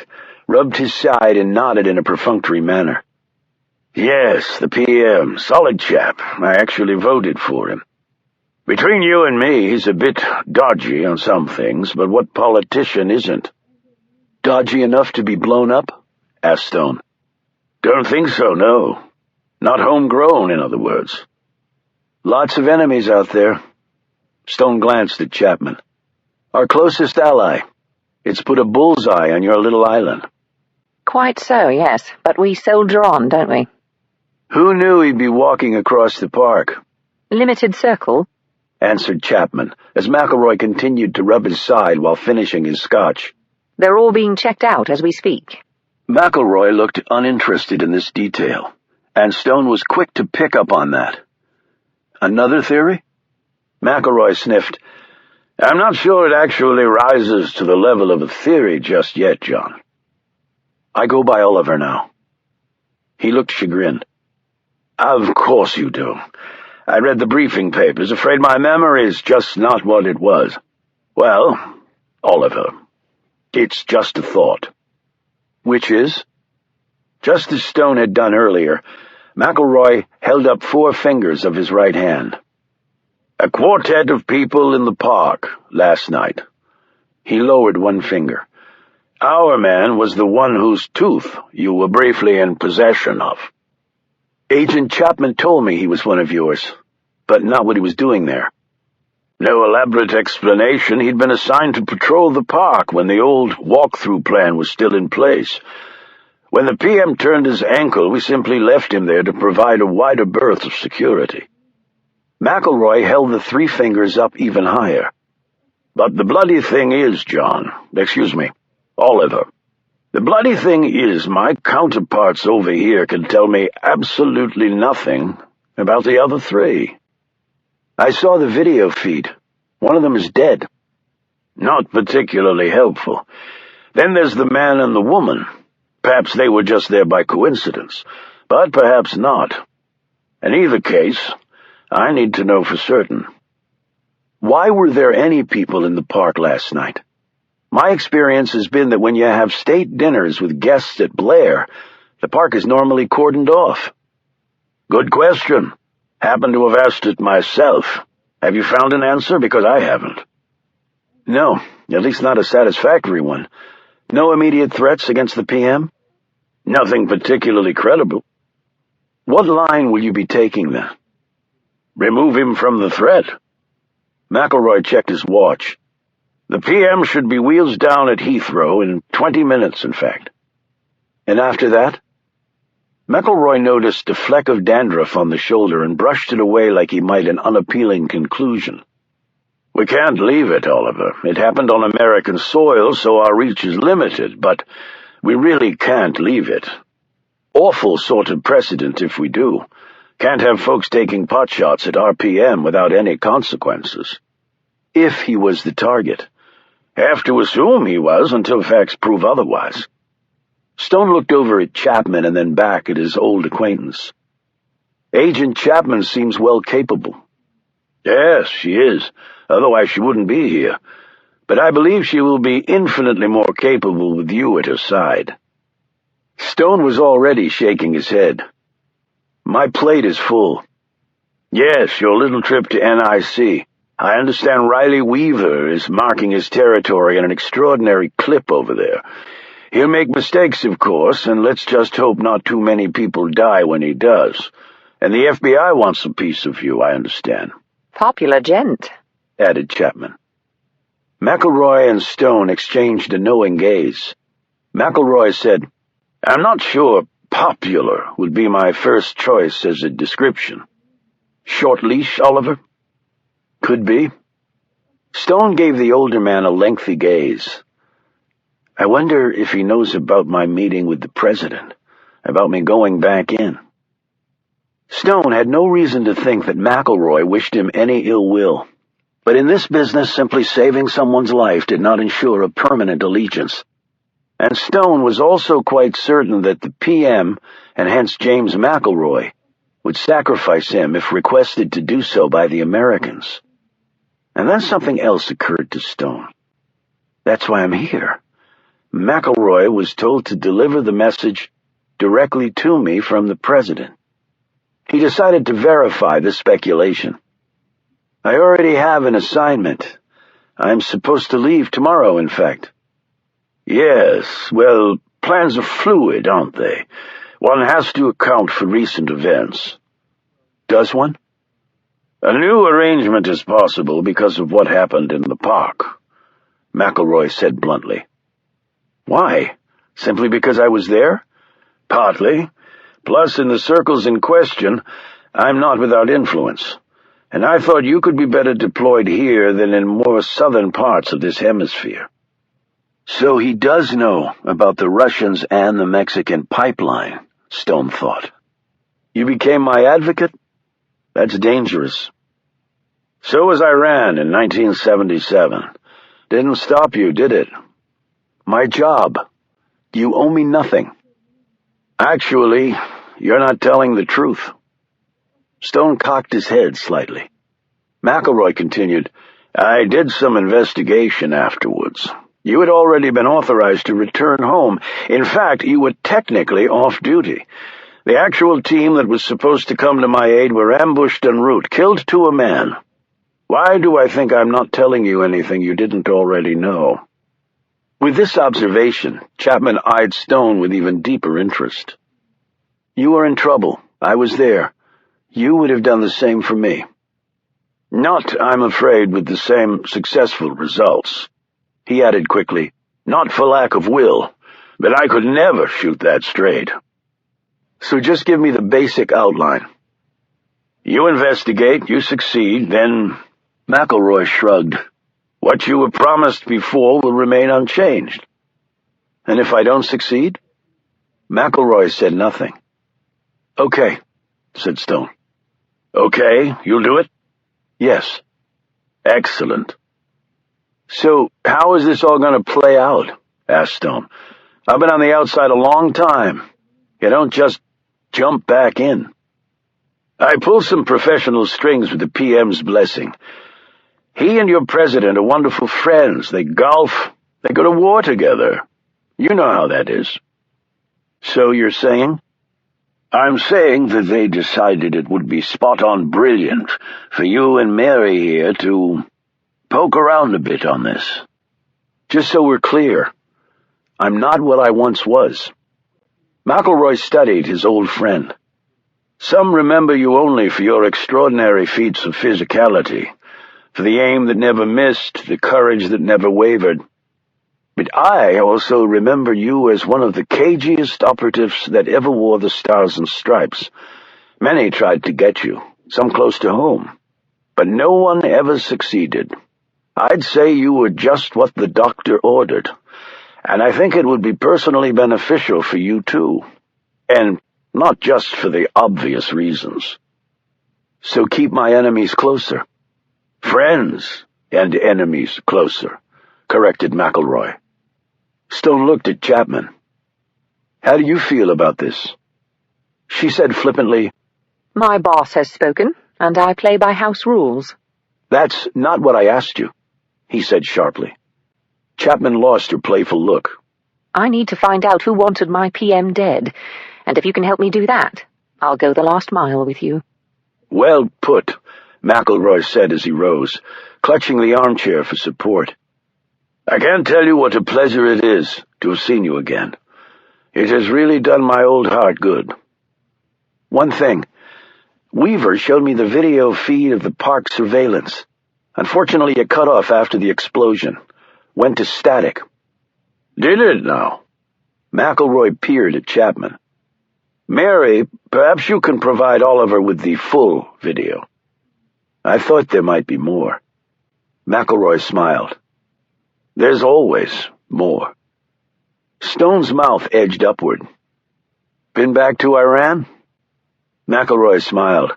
rubbed his side, and nodded in a perfunctory manner. Yes, the PM, solid chap. I actually voted for him. Between you and me, he's a bit dodgy on some things, but what politician isn't? Dodgy enough to be blown up? Asked Stone. Don't think so, no. Not homegrown, in other words. Lots of enemies out there. Stone glanced at Chapman. Our closest ally. It's put a bullseye on your little island. Quite so, yes, but we soldier on, don't we? Who knew he'd be walking across the park? Limited circle, answered Chapman, as McElroy continued to rub his side while finishing his scotch. They're all being checked out as we speak. McElroy looked uninterested in this detail, and Stone was quick to pick up on that. Another theory? McElroy sniffed. I'm not sure it actually rises to the level of a theory just yet, John. I go by Oliver now. He looked chagrined. Of course you do. I read the briefing papers, afraid my memory's just not what it was. Well, Oliver, it's just a thought. Which is? Just as Stone had done earlier, McElroy held up 4 fingers of his right hand. A quartet of people in the park last night. He lowered 1 finger. Our man was the one whose tooth you were briefly in possession of. Agent Chapman told me he was one of yours, but not what he was doing there. No elaborate explanation. He'd been assigned to patrol the park when the old walk-through plan was still in place. When the PM turned his ankle, we simply left him there to provide a wider berth of security. McElroy held the 3 fingers up even higher. But the bloody thing is, Oliver, the bloody thing is my counterparts over here can tell me absolutely nothing about the other 3. I saw the video feed. One of them is dead. Not particularly helpful. Then there's the man and the woman. Perhaps they were just there by coincidence, but perhaps not. In either case, I need to know for certain. Why were there any people in the park last night? My experience has been that when you have state dinners with guests at Blair, the park is normally cordoned off. Good question. Happen to have asked it myself. Have you found an answer? Because I haven't. No, at least not a satisfactory one. No immediate threats against the PM? Nothing particularly credible. What line will you be taking then? Remove him from the threat. McElroy checked his watch. The PM should be wheels down at Heathrow in 20 minutes, in fact. And after that? McElroy noticed a fleck of dandruff on the shoulder and brushed it away like he might an unappealing conclusion. We can't leave it, Oliver. It happened on American soil, so our reach is limited, but we really can't leave it. Awful sort of precedent if we do. Can't have folks taking potshots at RPM without any consequences. If he was the target. Have to assume he was until facts prove otherwise. Stone looked over at Chapman and then back at his old acquaintance. Agent Chapman seems well capable. Yes, she is. Otherwise she wouldn't be here. But I believe she will be infinitely more capable with you at her side. Stone was already shaking his head. My plate is full. Yes, your little trip to NIC. I understand Riley Weaver is marking his territory in an extraordinary clip over there. He'll make mistakes, of course, and let's just hope not too many people die when he does. And the FBI wants a piece of you, I understand. Popular gent, added Chapman. McElroy and Stone exchanged a knowing gaze. McElroy said, I'm not sure popular would be my first choice as a description. Short leash, Oliver? Could be. Stone gave the older man a lengthy gaze. I wonder if he knows about my meeting with the president, about me going back in. Stone had no reason to think that McElroy wished him any ill will, but in this business simply saving someone's life did not ensure a permanent allegiance. And Stone was also quite certain that the PM, and hence James McElroy, would sacrifice him if requested to do so by the Americans. And then something else occurred to Stone. That's why I'm here. McElroy was told to deliver the message directly to me from the president. He decided to verify the speculation. I already have an assignment. I'm supposed to leave tomorrow, in fact. Yes, well, plans are fluid, aren't they? One has to account for recent events. Does one? A new arrangement is possible because of what happened in the park, McElroy said bluntly. Why? Simply because I was there? Partly. Plus, in the circles in question, I'm not without influence. And I thought you could be better deployed here than in more southern parts of this hemisphere. So he does know about the Russians and the Mexican pipeline, Stone thought. You became my advocate? That's dangerous. So was Iran in 1977. Didn't stop you, did it? My job. You owe me nothing. Actually, you're not telling the truth. Stone cocked his head slightly. McElroy continued, I did some investigation afterwards. You had already been authorized to return home. In fact, you were technically off duty. The actual team that was supposed to come to my aid were ambushed en route, killed to a man. Why do I think I'm not telling you anything you didn't already know? With this observation, Chapman eyed Stone with even deeper interest. You were in trouble. I was there. You would have done the same for me. Not, I'm afraid, with the same successful results. He added quickly, not for lack of will, but I could never shoot that straight. So just give me the basic outline. You investigate, you succeed, then... McElroy shrugged. What you were promised before will remain unchanged. And if I don't succeed? McElroy said nothing. Okay, said Stone. Okay, you'll do it? Yes. Excellent. So, how is this all going to play out? Asked Stone. I've been on the outside a long time. You don't just jump back in. I pull some professional strings with the PM's blessing. He and your president are wonderful friends. They golf. They go to war together. You know how that is. So you're saying? I'm saying that they decided it would be spot-on brilliant for you and Mary here to poke around a bit on this. Just so we're clear, I'm not what I once was. McElroy studied his old friend. Some remember you only for your extraordinary feats of physicality, for the aim that never missed, the courage that never wavered. But I also remember you as one of the cagiest operatives that ever wore the stars and stripes. Many tried to get you, some close to home, but no one ever succeeded. I'd say you were just what the doctor ordered, and I think it would be personally beneficial for you too, and not just for the obvious reasons. So keep my enemies closer. Friends and enemies closer, corrected McElroy. Stone looked at Chapman. How do you feel about this? She said flippantly, My boss has spoken, and I play by house rules. That's not what I asked you, he said sharply. Chapman lost her playful look. I need to find out who wanted my PM dead, and if you can help me do that, I'll go the last mile with you. Well put, McElroy said as he rose, clutching the armchair for support. I can't tell you what a pleasure it is to have seen you again. It has really done my old heart good. One thing. Weaver showed me the video feed of the park surveillance. Unfortunately, it cut off after the explosion. Went to static. Did it now? McElroy peered at Chapman. Mary, perhaps you can provide Oliver with the full video. I thought there might be more. McElroy smiled. There's always more. Stone's mouth edged upward. Been back to Iran? McElroy smiled.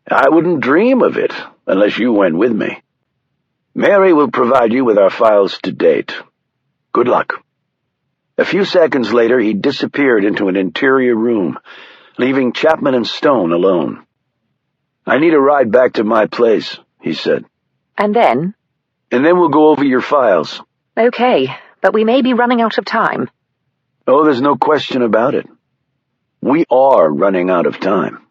I wouldn't dream of it unless you went with me. Mary will provide you with our files to date. Good luck. A few seconds later, he disappeared into an interior room. leaving Chapman and Stone alone. "I need a ride back to my place," he said. And then? "And then we'll go over your files." Okay, but we may be running out of time. Oh, there's no question about it. We are running out of time.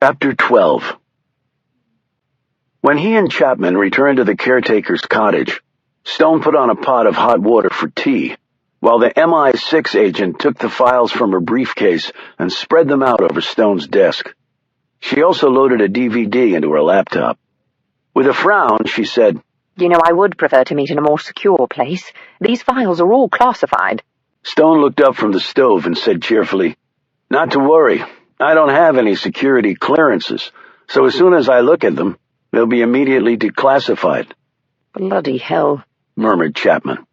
Chapter 12. When he and Chapman returned to the caretaker's cottage, Stone put on a pot of hot water for tea, while the MI6 agent took the files from her briefcase and spread them out over Stone's desk. She also loaded a DVD into her laptop. With a frown, she said, "You know, I would prefer to meet in a more secure place. These files are all classified." Stone looked up from the stove and said cheerfully, "Not to worry. I don't have any security clearances, so as soon as I look at them, they'll be immediately declassified." "Bloody hell," murmured Chapman.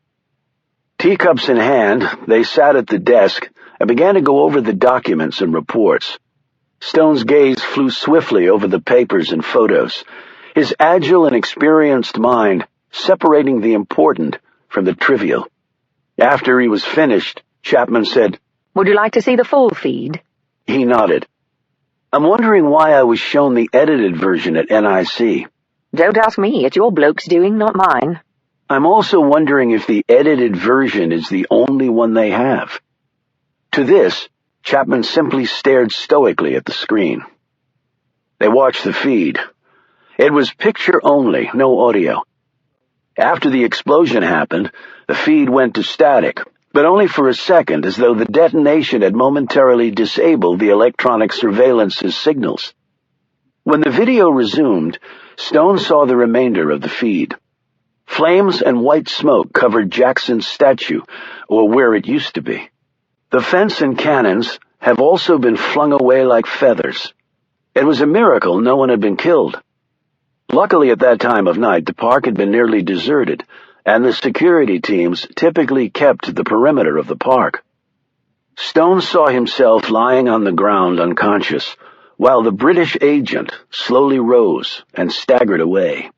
Teacups in hand, they sat at the desk and began to go over the documents and reports. Stone's gaze flew swiftly over the papers and photos, his agile and experienced mind separating the important from the trivial. After he was finished, Chapman said, "Would you like to see the full feed?" He nodded. "I'm wondering why I was shown the edited version at NIC. "Don't ask me. It's your bloke's doing, not mine." I'm also wondering if the edited version is the only one they have." To this, Chapman simply stared stoically at the screen. They watched the feed. It was picture only, no audio. After the explosion happened, the feed went to static, but only for a second, as though the detonation had momentarily disabled the electronic surveillance's signals. When the video resumed, Stone saw the remainder of the feed. Flames and white smoke covered Jackson's statue, or where it used to be. The fence and cannons have also been flung away like feathers. It was a miracle no one had been killed. Luckily, at that time of night, the park had been nearly deserted, and the security teams typically kept the perimeter of the park. Stone saw himself lying on the ground unconscious, while the British agent slowly rose and staggered away.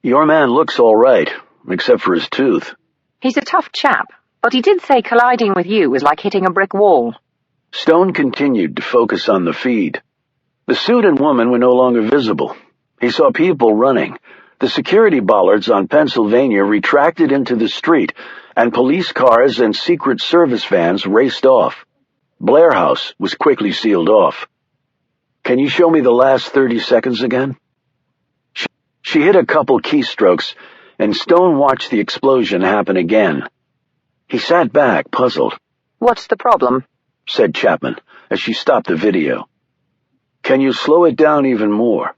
"Your man looks all right, except for his tooth." "He's a tough chap, but he did say colliding with you was like hitting a brick wall." Stone continued to focus on the feed. The suit and woman were no longer visible. He saw people running. The security bollards on Pennsylvania retracted into the street, and police cars and Secret Service vans raced off. Blair House was quickly sealed off. "Can you show me the last 30 seconds again?" She hit a couple keystrokes, and Stone watched the explosion happen again. He sat back, puzzled. "What's the problem?" said Chapman, as she stopped the video. "Can you slow it down even more?"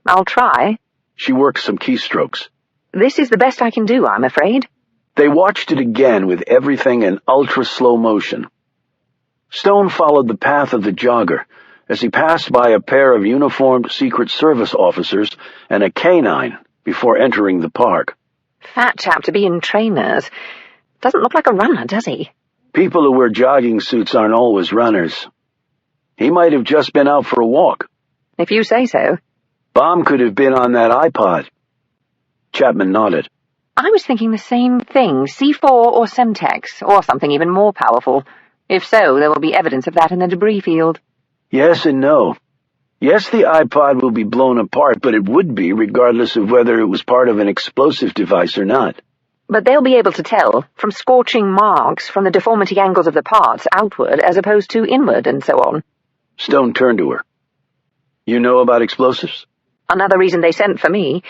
"I'll try." She worked some keystrokes. "This is the best I can do, I'm afraid." They watched it again with everything in ultra-slow motion. Stone followed the path of the jogger as he passed by a pair of uniformed Secret Service officers and a canine before entering the park. "Fat chap to be in trainers. Doesn't look like a runner, does he?" "People who wear jogging suits aren't always runners. He might have just been out for a walk." "If you say so." "Bomb could have been on that iPod." Chapman nodded. "I was thinking the same thing, C4 or Semtex, or something even more powerful. If so, there will be evidence of that in the debris field." "Yes and no. Yes, the iPod will be blown apart, but it would be regardless of whether it was part of an explosive device or not." "But they'll be able to tell, from scorching marks, from the deformity angles of the parts, outward as opposed to inward, and so on." Stone turned to her. "You know about explosives?" "Another reason they sent for me.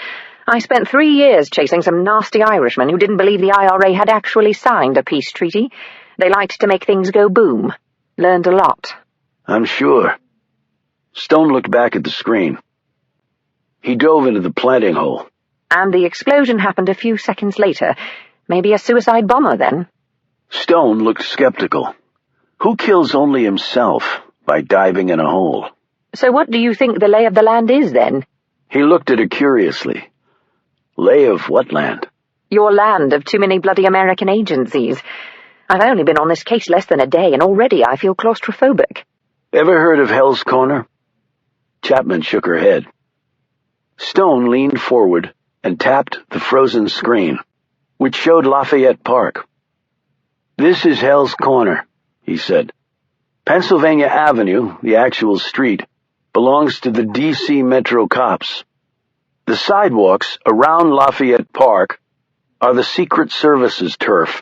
I spent 3 years chasing some nasty Irishmen who didn't believe the IRA had actually signed a peace treaty. They liked to make things go boom. Learned a lot." "I'm sure." Stone looked back at the screen. He dove into the planting hole. "And the explosion happened a few seconds later. Maybe a suicide bomber, then." Stone looked skeptical. Who kills only himself by diving in a hole? "So what do you think the lay of the land is, then?" He looked at her curiously. "Lay of what land?" "Your land of too many bloody American agencies. I've only been on this case less than a day, and already I feel claustrophobic." "Ever heard of Hell's Corner?" Chapman shook her head. Stone leaned forward and tapped the frozen screen, which showed Lafayette Park, "This is Hell's Corner," he said. "Pennsylvania Avenue, the actual street, belongs to the D.C. Metro cops. The sidewalks around Lafayette Park are the Secret Service's turf,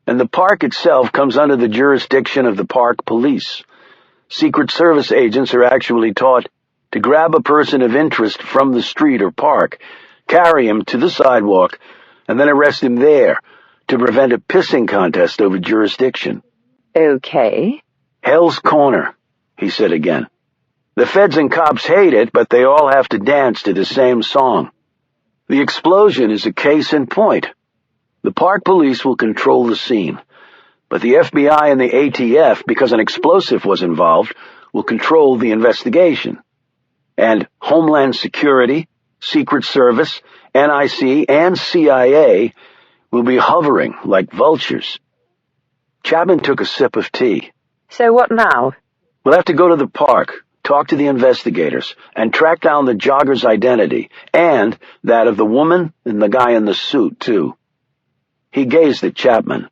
and the park itself comes under the jurisdiction of the park police. Secret Service agents are actually taught to grab a person of interest from the street or park, carry him to the sidewalk, and then arrest him there to prevent a pissing contest over jurisdiction." Okay. "Hell's Corner," he said again. "The feds and cops hate it, but they all have to dance to the same song. The explosion is a case in point. The park police will control the scene, but the FBI and the ATF, because an explosive was involved, will control the investigation. And Homeland Security, Secret Service, NIC, and CIA will be hovering like vultures." Chapman took a sip of tea. So what now? "We'll have to go to the park, talk to the investigators, and track down the jogger's identity, and that of the woman and the guy in the suit, too." He gazed at Chapman.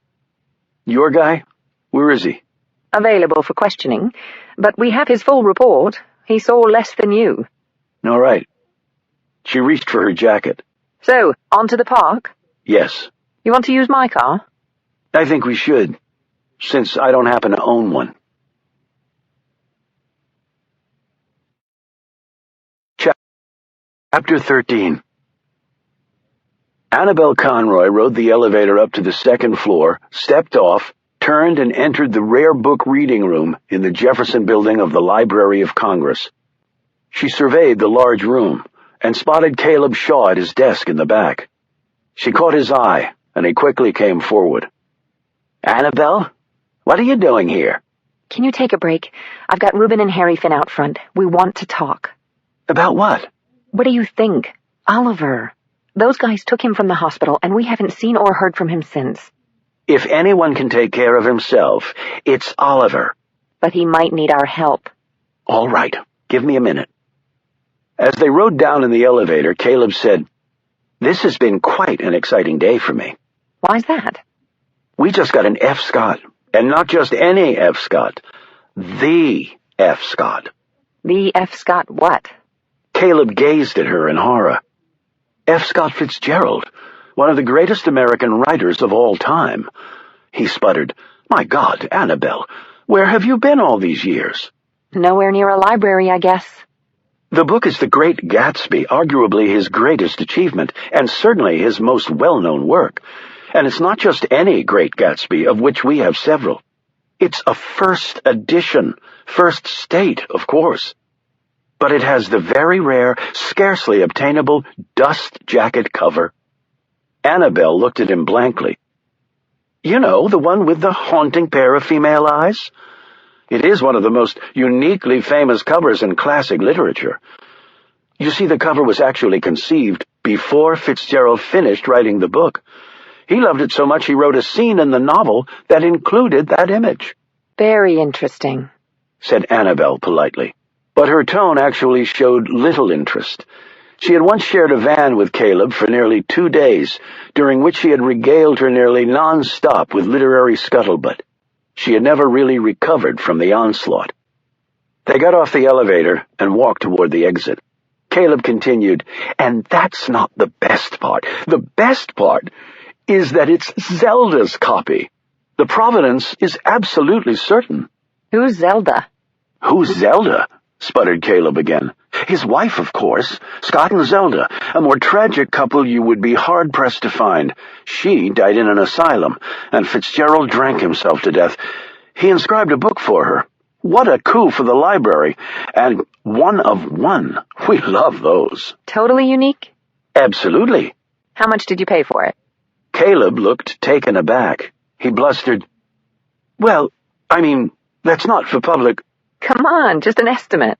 "Your guy? Where is he?" Available for questioning, but we have his full report. He saw less than you. "All right." She reached for her jacket. So, on to the park? "Yes." You want to use my car? "I think we should, since I don't happen to own one." Chapter 13. Annabelle Conroy rode the elevator up to the second floor, stepped off, turned and entered the rare book reading room in the Jefferson Building of the Library of Congress. She surveyed the large room and spotted Caleb Shaw at his desk in the back. She caught his eye, and he quickly came forward. "Annabelle, what are you doing here?" Can you take a break? I've got Reuben and Harry Finn out front. We want to talk. "About what?" What do you think? Oliver. Those guys took him from the hospital, and we haven't seen or heard from him since. "If anyone can take care of himself, it's Oliver." But he might need our help. "All right, give me a minute." As they rode down in the elevator, Caleb said, "This has been quite an exciting day for me." Why's that? "We just got an F. Scott, and not just any F. Scott. The F. Scott." The F. Scott what? Caleb gazed at her in horror. "F. Scott Fitzgerald, one of the greatest American writers of all time." He sputtered, "My God, Annabelle, where have you been all these years?" Nowhere near a library, I guess. "The book is The Great Gatsby, arguably his greatest achievement, and certainly his most well-known work. And it's not just any Great Gatsby, of which we have several. It's a first edition, first state, of course. But it has the very rare, scarcely obtainable dust jacket cover." Annabelle looked at him blankly. "You know, the one with the haunting pair of female eyes? It is one of the most uniquely famous covers in classic literature. You see, the cover was actually conceived before Fitzgerald finished writing the book. He loved it so much he wrote a scene in the novel that included that image." Very interesting, said Annabelle politely. But her tone actually showed little interest. She had once shared a van with Caleb for nearly 2 days, during which he had regaled her nearly non-stop with literary scuttlebutt. She had never really recovered from the onslaught. They got off the elevator and walked toward the exit. Caleb continued, "And that's not the best part. The best part is that it's Zelda's copy. The provenance is absolutely certain." Who's Zelda? "Who's Zelda?" sputtered Caleb again. "His wife, of course. Scott and Zelda, a more tragic couple you would be hard-pressed to find. She died in an asylum, and Fitzgerald drank himself to death. He inscribed a book for her. What a coup for the library. And one of one. We love those." Totally unique? "Absolutely." How much did you pay for it? Caleb looked taken aback. He blustered, "Well, I mean, that's not for public." Come on, just an estimate.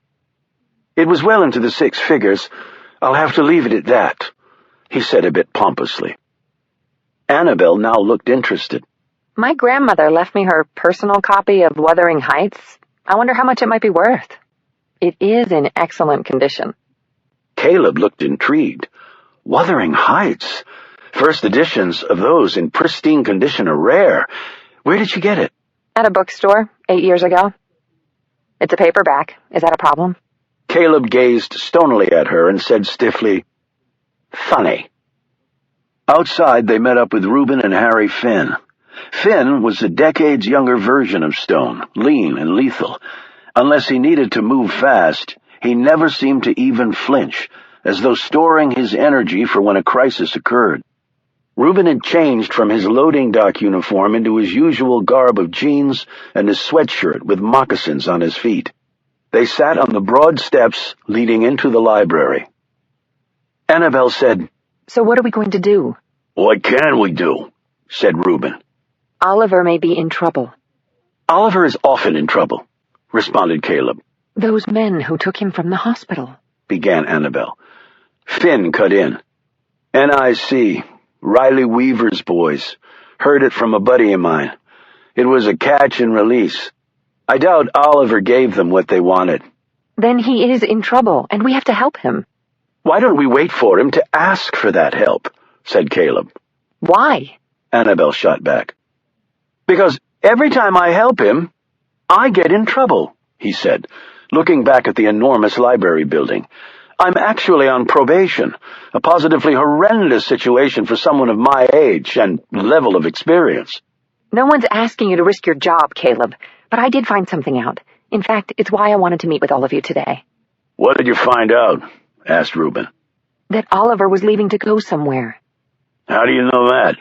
"It was well into the 6 figures. I'll have to leave it at that," he said a bit pompously. Annabelle now looked interested. My grandmother left me her personal copy of Wuthering Heights. I wonder how much it might be worth. It is in excellent condition. Caleb looked intrigued. Wuthering Heights? First editions of those in pristine condition are rare. Where did you get it? At a bookstore 8 years ago. It's a paperback. Is that a problem? Caleb gazed stonily at her and said stiffly, "Funny." Outside, they met up with Reuben and Harry Finn. Finn was a decades younger version of Stone, lean and lethal. Unless he needed to move fast, he never seemed to even flinch, as though storing his energy for when a crisis occurred. Reuben had changed from his loading dock uniform into his usual garb of jeans and his sweatshirt with moccasins on his feet. They sat on the broad steps leading into the library. Annabelle said, "So what are we going to do?" "What can we do?" said Reuben. "Oliver may be in trouble." "Oliver is often in trouble," responded Caleb. "Those men who took him from the hospital," began Annabelle. Finn cut in. "NIC, Riley Weaver's boys. Heard it from a buddy of mine. It was a catch and release. I doubt Oliver gave them what they wanted." "Then he is in trouble, and we have to help him." "Why don't we wait for him to ask for that help?" said Caleb. "Why?" Annabelle shot back. "Because every time I help him, I get in trouble," he said, looking back at the enormous library building. "I'm actually on probation, a positively horrendous situation for someone of my age and level of experience." "No one's asking you to risk your job, Caleb, but I did find something out. In fact, it's why I wanted to meet with all of you today." "What did you find out?" asked Reuben. "That Oliver was leaving to go somewhere." "How do you know that?"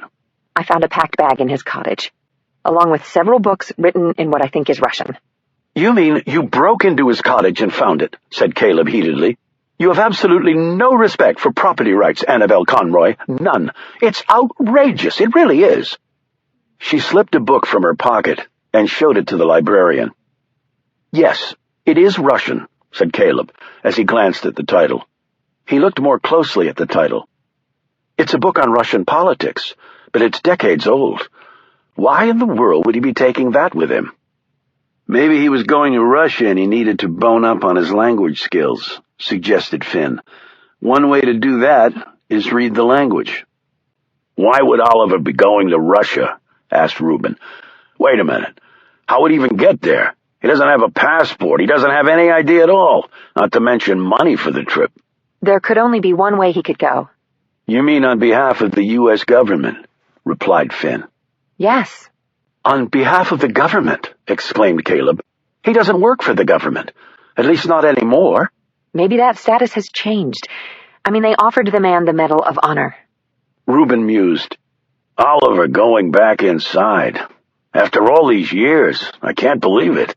"I found a packed bag in his cottage, along with several books written in what I think is Russian." "You mean you broke into his cottage and found it?" said Caleb heatedly. "You have absolutely no respect for property rights, Annabelle Conroy. None. It's outrageous. It really is." She slipped a book from her pocket and showed it to the librarian. "Yes, it is Russian," said Caleb, as he glanced at the title. He looked more closely at the title. "It's a book on Russian politics, but it's decades old. Why in the world would he be taking that with him?" "Maybe he was going to Russia and he needed to bone up on his language skills," suggested Finn. "One way to do that is read the language." "Why would Oliver be going to Russia?" asked Reuben. "Wait a minute. How would he even get there? He doesn't have a passport. He doesn't have any idea at all, not to mention money for the trip." "There could only be one way he could go." "You mean on behalf of the U.S. government?" replied Finn. "Yes." "On behalf of the government," exclaimed Caleb. "He doesn't work for the government. At least not anymore." "Maybe that status has changed. I mean, they offered the man the Medal of Honor." Reuben mused. "Oliver going back inside. After all these years, I can't believe it."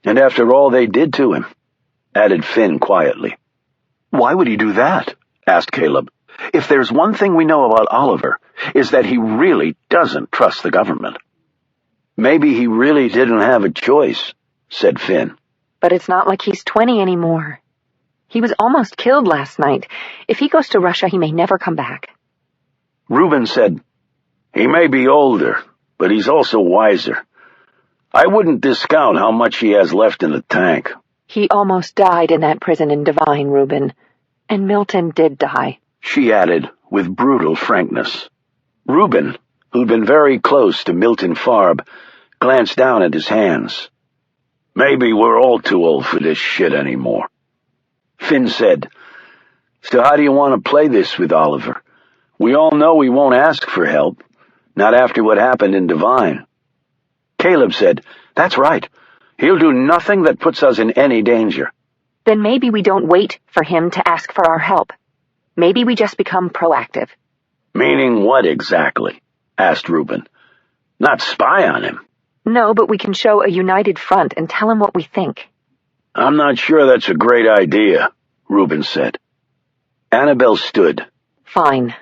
"And after all they did to him," added Finn quietly. "Why would he do that?" asked Caleb. "If there's one thing we know about Oliver, is that he really doesn't trust the government." "Maybe he really didn't have a choice," said Finn. "But it's not like he's 20 anymore. He was almost killed last night. If he goes to Russia, he may never come back." Reuben said, "He may be older, but he's also wiser. I wouldn't discount how much he has left in the tank." "He almost died in that prison in Devine, Reuben. And Milton did die," she added with brutal frankness. Reuben, who'd been very close to Milton Farb, glanced down at his hands. "Maybe we're all too old for this shit anymore." Finn said, "So how do you want to play this with Oliver? We all know he won't ask for help, not after what happened in Devine." Caleb said, "That's right. He'll do nothing that puts us in any danger." "Then maybe we don't wait for him to ask for our help. Maybe we just become proactive." "Meaning what exactly?" asked Reuben. "Not spy on him." "No, but we can show a united front and tell him what we think." "I'm not sure that's a great idea," Reuben said. Annabelle stood. "Fine.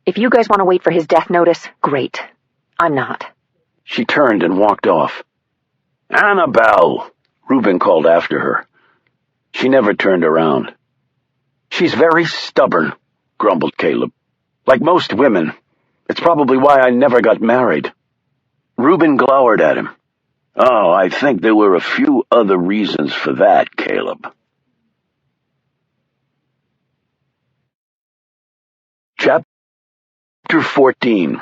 If you guys want to wait for his death notice, great. I'm not." She turned and walked off. "Annabelle!" Reuben called after her. She never turned around. "She's very stubborn," grumbled Caleb. "Like most women. It's probably why I never got married." Reuben glowered at him. "Oh, I think there were a few other reasons for that, Caleb." Chapter 14.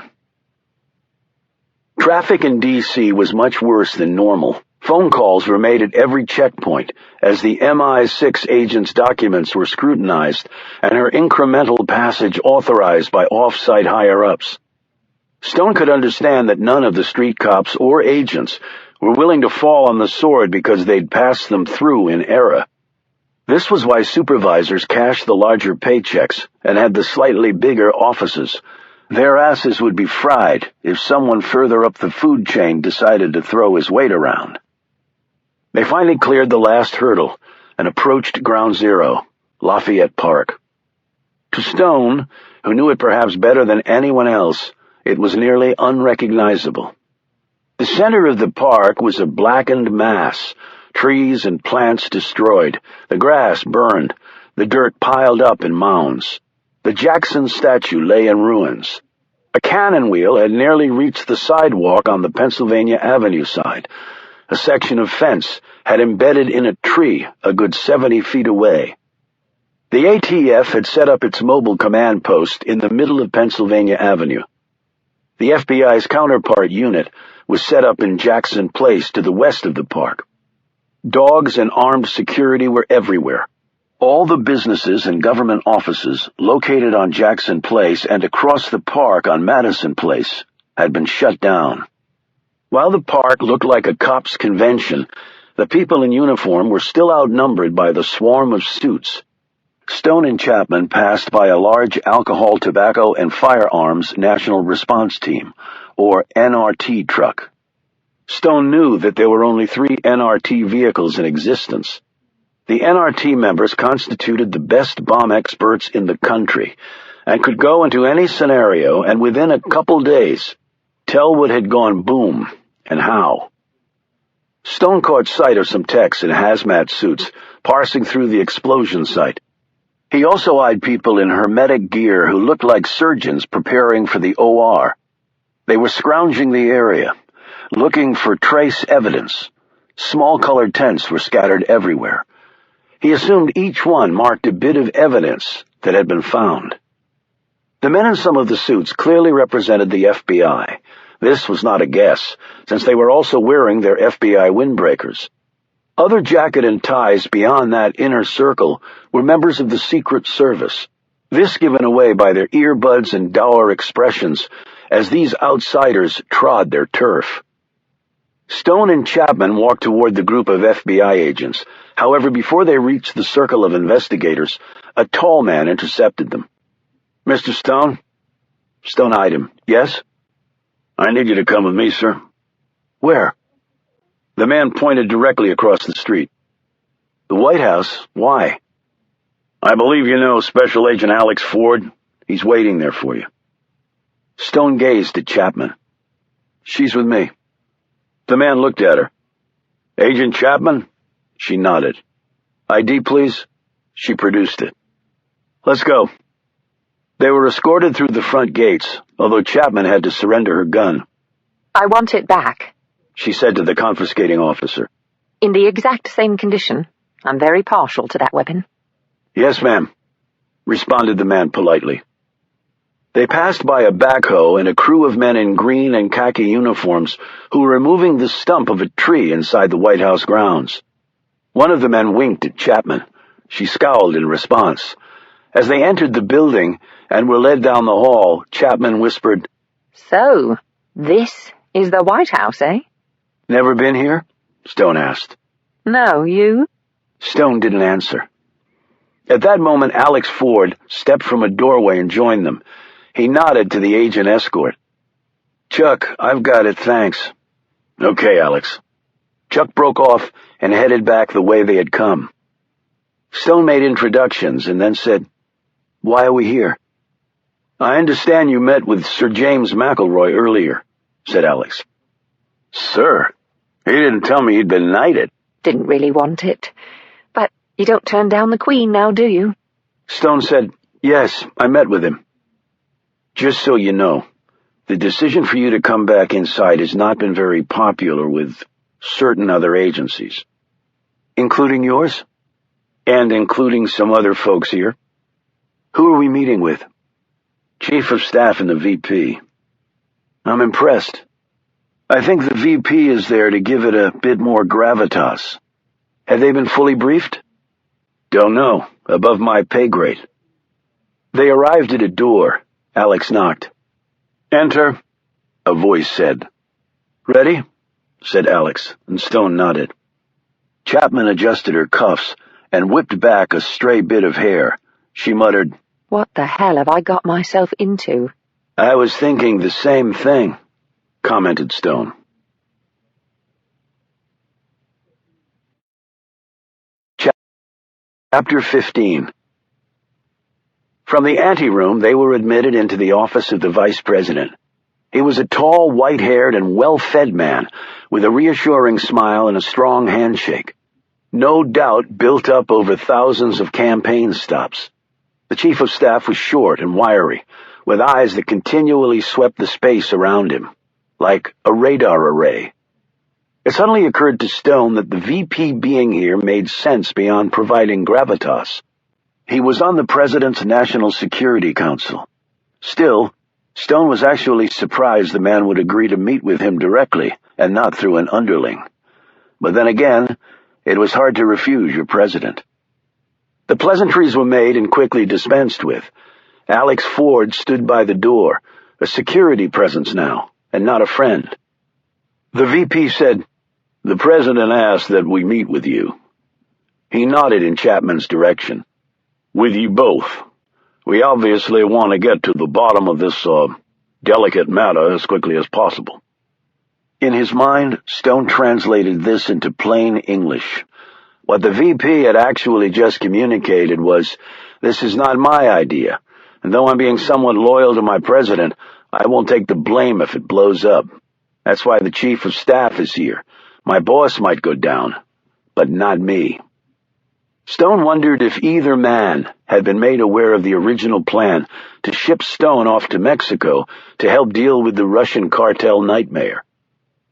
Traffic in D.C. was much worse than normal. Phone calls were made at every checkpoint as the MI6 agent's documents were scrutinized and her incremental passage authorized by off-site higher-ups. Stone could understand that none of the street cops or agents were willing to fall on the sword because they'd passed them through in error. This was why supervisors cashed the larger paychecks and had the slightly bigger offices. Their asses would be fried if someone further up the food chain decided to throw his weight around. They finally cleared the last hurdle and approached Ground Zero, Lafayette Park. To Stone, who knew it perhaps better than anyone else, it was nearly unrecognizable. The center of the park was a blackened mass, trees and plants destroyed, the grass burned, the dirt piled up in mounds. The Jackson statue lay in ruins. A cannon wheel had nearly reached the sidewalk on the Pennsylvania Avenue side. A section of fence had embedded in a tree a good 70 feet away. The ATF had set up its mobile command post in the middle of Pennsylvania Avenue. The FBI's counterpart unit was set up in Jackson Place to the west of the park. Dogs and armed security were everywhere. All the businesses and government offices located on Jackson Place and across the park on Madison Place had been shut down. While the park looked like a cops' convention, the people in uniform were still outnumbered by the swarm of suits. Stone and Chapman passed by a large alcohol, tobacco, and firearms National Response Team, or NRT truck. Stone knew that there were only 3 NRT vehicles in existence. The NRT members constituted the best bomb experts in the country and could go into any scenario and within a couple days tell what had gone boom and how. Stone caught sight of some techs in hazmat suits parsing through the explosion site. He also eyed people in hermetic gear who looked like surgeons preparing for the OR. They were scrounging the area, looking for trace evidence. Small colored tents were scattered everywhere. He assumed each one marked a bit of evidence that had been found. The men in some of the suits clearly represented the FBI. This was not a guess, since they were also wearing their FBI windbreakers. Other jacket and ties beyond that inner circle were members of the Secret Service, this given away by their earbuds and dour expressions as these outsiders trod their turf. Stone and Chapman walked toward the group of FBI agents. However, before they reached the circle of investigators, a tall man intercepted them. "Mr. Stone?" Stone eyed him. "Yes?" "I need you to come with me, sir." "Where?" The man pointed directly across the street. "The White House? Why?" "I believe you know Special Agent Alex Ford. He's waiting there for you." Stone gazed at Chapman. "She's with me." The man looked at her. "Agent Chapman?" She nodded. "ID, please." She produced it. "Let's go." They were escorted through the front gates, although Chapman had to surrender her gun. "I want it back," she said to the confiscating officer. "in the exact same condition. I'm very partial to that weapon." "Yes, ma'am," responded the man politely. They passed by a backhoe and a crew of men in green and khaki uniforms who were removing the stump of a tree inside the White House grounds. One of the men winked at Chapman. She scowled in response. As they entered the building and were led down the hall, Chapman whispered, "So, this is the White House, eh?" "Never been here?" Stone asked. "No, you?" Stone didn't answer. At that moment, Alex Ford stepped from a doorway and joined them. He nodded to the agent escort. "Chuck, I've got it, thanks." "Okay, Alex." Chuck broke off and headed back the way they had come. Stone made introductions and then said, "Why are we here?" "I understand you met with Sir James McElroy earlier," said Alex. "Sir? He didn't tell me he'd been knighted." "Didn't really want it. But you don't turn down the Queen now, do you?" Stone said, "Yes, I met with him. Just so you know, the decision for you to come back inside has not been very popular with certain other agencies." "Including yours?" "And including some other folks here." "Who are we meeting with?" "Chief of Staff and the VP." "I'm impressed." I think the VP is there to give it a bit more gravitas. Have they been fully briefed? Don't know. Above my pay grade. They arrived at a door. Alex knocked. Enter, a voice said. Ready? Said Alex, and Stone nodded. Chapman adjusted her cuffs and whipped back a stray bit of hair. She muttered, What the hell have I got myself into? I was thinking the same thing, commented Stone. Chapter 15. From the anteroom, they were admitted into the office of the vice president. He was a tall, white-haired, and well-fed man, with a reassuring smile and a strong handshake. No doubt built up over thousands of campaign stops. The chief of staff was short and wiry, with eyes that continually swept the space around him, like a radar array. It suddenly occurred to Stone that the VP being here made sense beyond providing gravitas. He was on the President's National Security Council. Still, Stone was actually surprised the man would agree to meet with him directly and not through an underling. But then again, it was hard to refuse your president. The pleasantries were made and quickly dispensed with. Alex Ford stood by the door, a security presence now, and not a friend. The VP said, The president asked that we meet with you. He nodded in Chapman's direction. With you both. We obviously want to get to the bottom of this, delicate matter as quickly as possible. In his mind, Stone translated this into plain English. What the VP had actually just communicated was, This is not my idea, and though I'm being somewhat loyal to my president, I won't take the blame if it blows up. That's why the chief of staff is here. My boss might go down, but not me. Stone wondered if either man had been made aware of the original plan to ship Stone off to Mexico to help deal with the Russian cartel nightmare.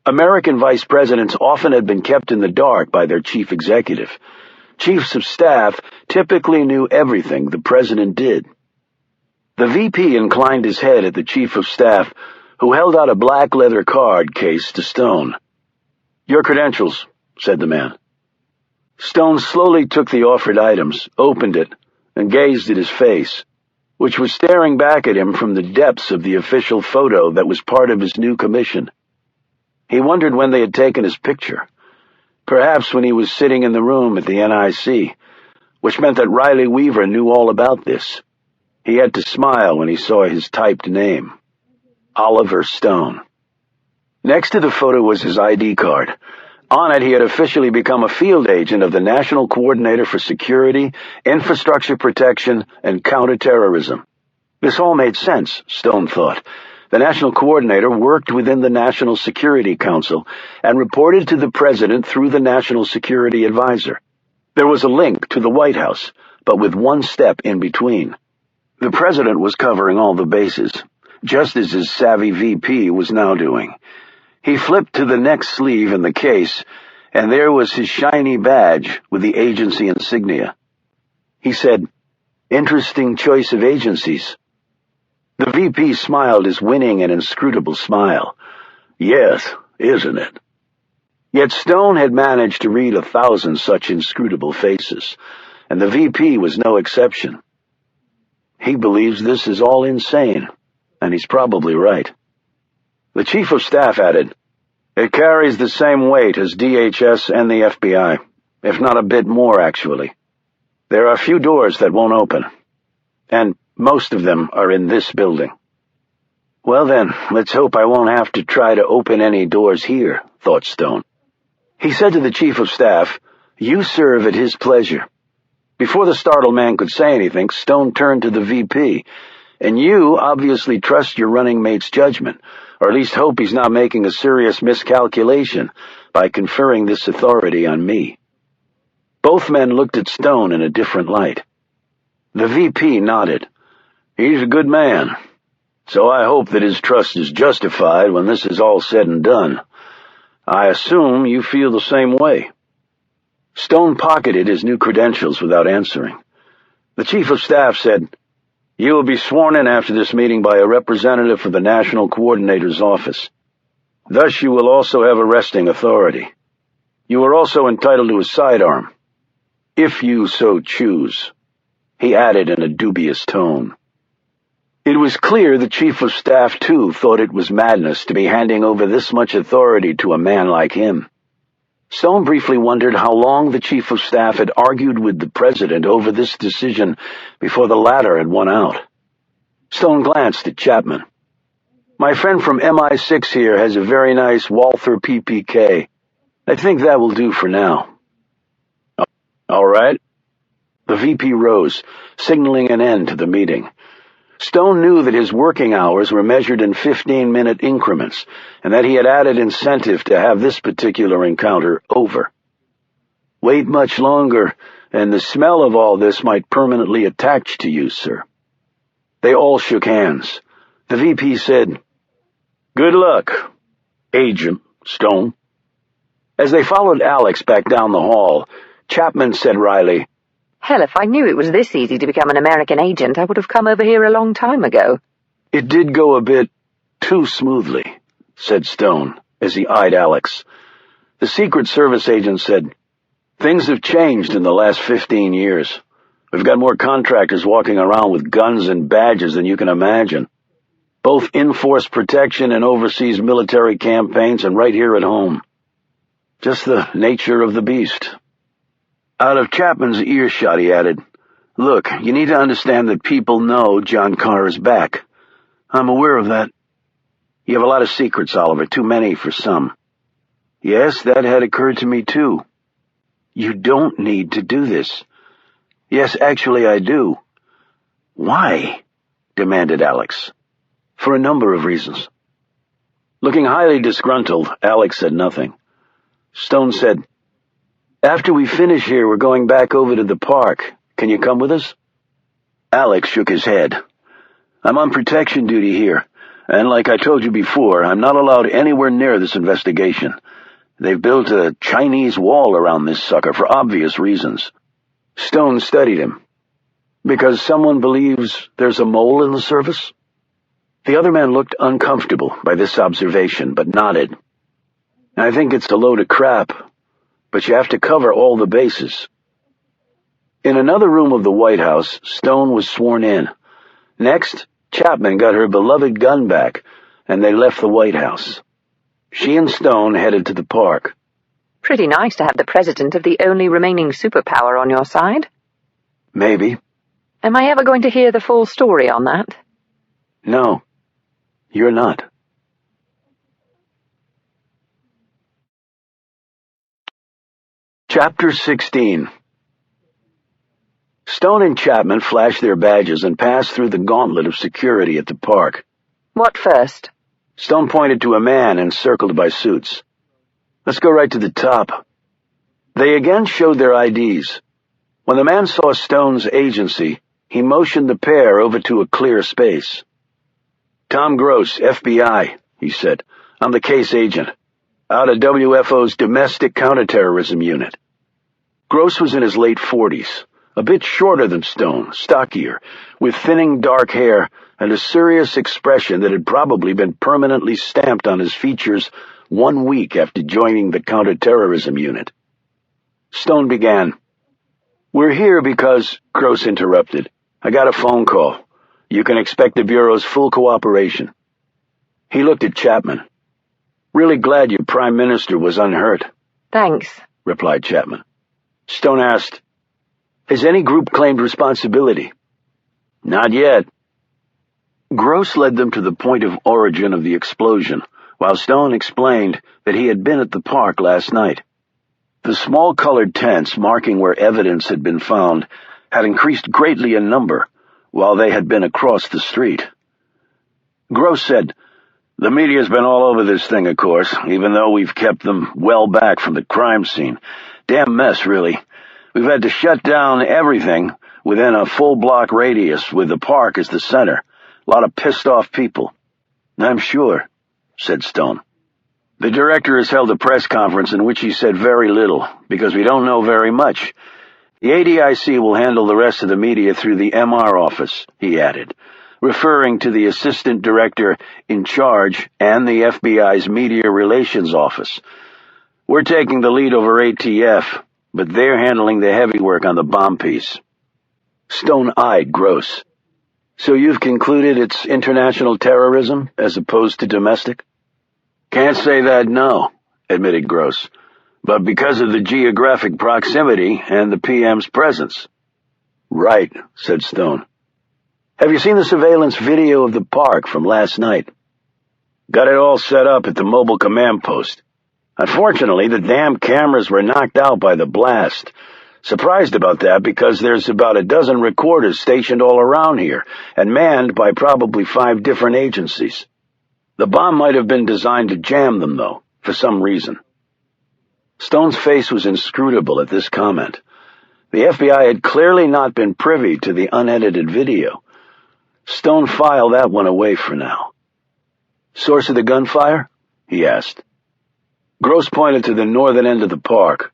American vice presidents often had been kept in the dark by their chief executive. Chiefs of staff typically knew everything the president did. The VP inclined his head at the chief of staff, who held out a black leather card case to Stone. Your credentials, said the man. Stone slowly took the offered items, opened it, and gazed at his face, which was staring back at him from the depths of the official photo that was part of his new commission. He wondered when they had taken his picture. Perhaps when he was sitting in the room at the NIC, which meant that Riley Weaver knew all about this. He had to smile when he saw his typed name. Oliver Stone. Next to the photo was his ID card. On it, he had officially become a field agent of the National Coordinator for Security, Infrastructure Protection, and Counterterrorism. This all made sense, Stone thought. The National Coordinator worked within the National Security Council and reported to the President through the National Security Advisor. There was a link to the White House, but with one step in between. The President was covering all the bases, just as his savvy VP was now doing. He flipped to the next sleeve in the case, and there was his shiny badge with the agency insignia. He said, Interesting choice of agencies. The VP smiled his winning and inscrutable smile. Yes, isn't it? Yet Stone had managed to read 1,000 such inscrutable faces, and the VP was no exception. He believes this is all insane, and he's probably right. The Chief of Staff added, It carries the same weight as DHS and the FBI, if not a bit more, actually. There are a few doors that won't open, and most of them are in this building. Well then, let's hope I won't have to try to open any doors here, thought Stone. He said to the Chief of Staff, You serve at his pleasure. Before the startled man could say anything, Stone turned to the VP, And you obviously trust your running mate's judgment, or at least hope he's not making a serious miscalculation by conferring this authority on me. Both men looked at Stone in a different light. The VP nodded. He's a good man, so I hope that his trust is justified when this is all said and done. I assume you feel the same way. Stone pocketed his new credentials without answering. The Chief of Staff said, You will be sworn in after this meeting by a representative from the National Coordinator's office. Thus you will also have arresting authority. You are also entitled to a sidearm, if you so choose," he added in a dubious tone. It was clear the Chief of Staff, too, thought it was madness to be handing over this much authority to a man like him. Stone briefly wondered how long the Chief of Staff had argued with the President over this decision before the latter had won out. Stone glanced at Chapman. "My friend from MI6 here has a very nice Walther PPK. I think that will do for now." "All right." The VP rose, signaling an end to the meeting. Stone knew that his working hours were measured in 15-minute increments, and that he had added incentive to have this particular encounter over. "Wait much longer, and the smell of all this might permanently attach to you, sir." They all shook hands. The VP said, "Good luck, Agent Stone." As they followed Alex back down the hall, Chapman said wryly, Hell, if I knew it was this easy to become an American agent, I would have come over here a long time ago. "It did go a bit too smoothly," said Stone, as he eyed Alex. The Secret Service agent said, "Things have changed in the last 15 years. We've got more contractors walking around with guns and badges than you can imagine. Both in-force protection and overseas military campaigns, and right here at home. Just the nature of the beast." Out of Chapman's earshot, he added, "Look, you need to understand that people know John Carr is back. I'm aware of that. You have a lot of secrets, Oliver, too many for some." "Yes, that had occurred to me too." "You don't need to do this." "Yes, actually I do." "Why?" demanded Alex. "For a number of reasons." Looking highly disgruntled, Alex said nothing. Stone said, "After we finish here, we're going back over to the park. Can you come with us?" Alex shook his head. "I'm on protection duty here, and like I told you before, I'm not allowed anywhere near this investigation. They've built a Chinese wall around this sucker for obvious reasons." Stone studied him. "Because someone believes there's a mole in the service?" The other man looked uncomfortable by this observation, but nodded. "I think it's a load of crap, but you have to cover all the bases." In another room of the White House, Stone was sworn in. Next, Chapman got her beloved gun back, and they left the White House. She and Stone headed to the park. Pretty nice to have the president of the only remaining superpower on your side. "Maybe." Am I ever going to hear the full story on that? "No, you're not." Chapter 16. Stone and Chapman flashed their badges and passed through the gauntlet of security at the park. What first? Stone pointed to a man encircled by suits. "Let's go right to the top." They again showed their IDs. When the man saw Stone's agency, he motioned the pair over to a clear space. "Tom Gross, FBI," he said. "I'm the case agent, out of WFO's Domestic Counterterrorism Unit." Gross was in his late 40s, a bit shorter than Stone, stockier, with thinning dark hair and a serious expression that had probably been permanently stamped on his features 1 week after joining the Counterterrorism Unit. Stone began. "We're here because," Gross interrupted, "I got a phone call. You can expect the Bureau's full cooperation." He looked at Chapman. "Really glad your Prime Minister was unhurt," Thanks, replied Chapman. Stone asked, "Has any group claimed responsibility?" "Not yet." Gross led them to the point of origin of the explosion, while Stone explained that he had been at the park last night. The small colored tents marking where evidence had been found had increased greatly in number while they had been across the street. Gross said, "The media's been all over this thing, of course, even though we've kept them well back from the crime scene. Damn mess, really. We've had to shut down everything within a full block radius with the park as the center. A lot of pissed-off people." "I'm sure," said Stone. "The director has held a press conference in which he said very little, because we don't know very much. The ADIC will handle the rest of the media through the MR office," he added. referring to the assistant director in charge and the FBI's Media Relations Office. "We're taking the lead over ATF, but they're handling the heavy work on the bomb piece." Stone eyed Gross. "So you've concluded it's international terrorism as opposed to domestic?" "Can't say that, no," admitted Gross, "but because of the geographic proximity and the PM's presence." "Right," said Stone. "Have you seen the surveillance video of the park from last night?" "Got it all set up at the mobile command post. Unfortunately, the damn cameras were knocked out by the blast. Surprised about that because there's about a dozen recorders stationed all around here and manned by probably 5 different agencies. The bomb might have been designed to jam them, though, for some reason." Stone's face was inscrutable at this comment. The FBI had clearly not been privy to the unedited video. Stone filed that one away for now. "Source of the gunfire?" he asked. Gross pointed to the northern end of the park.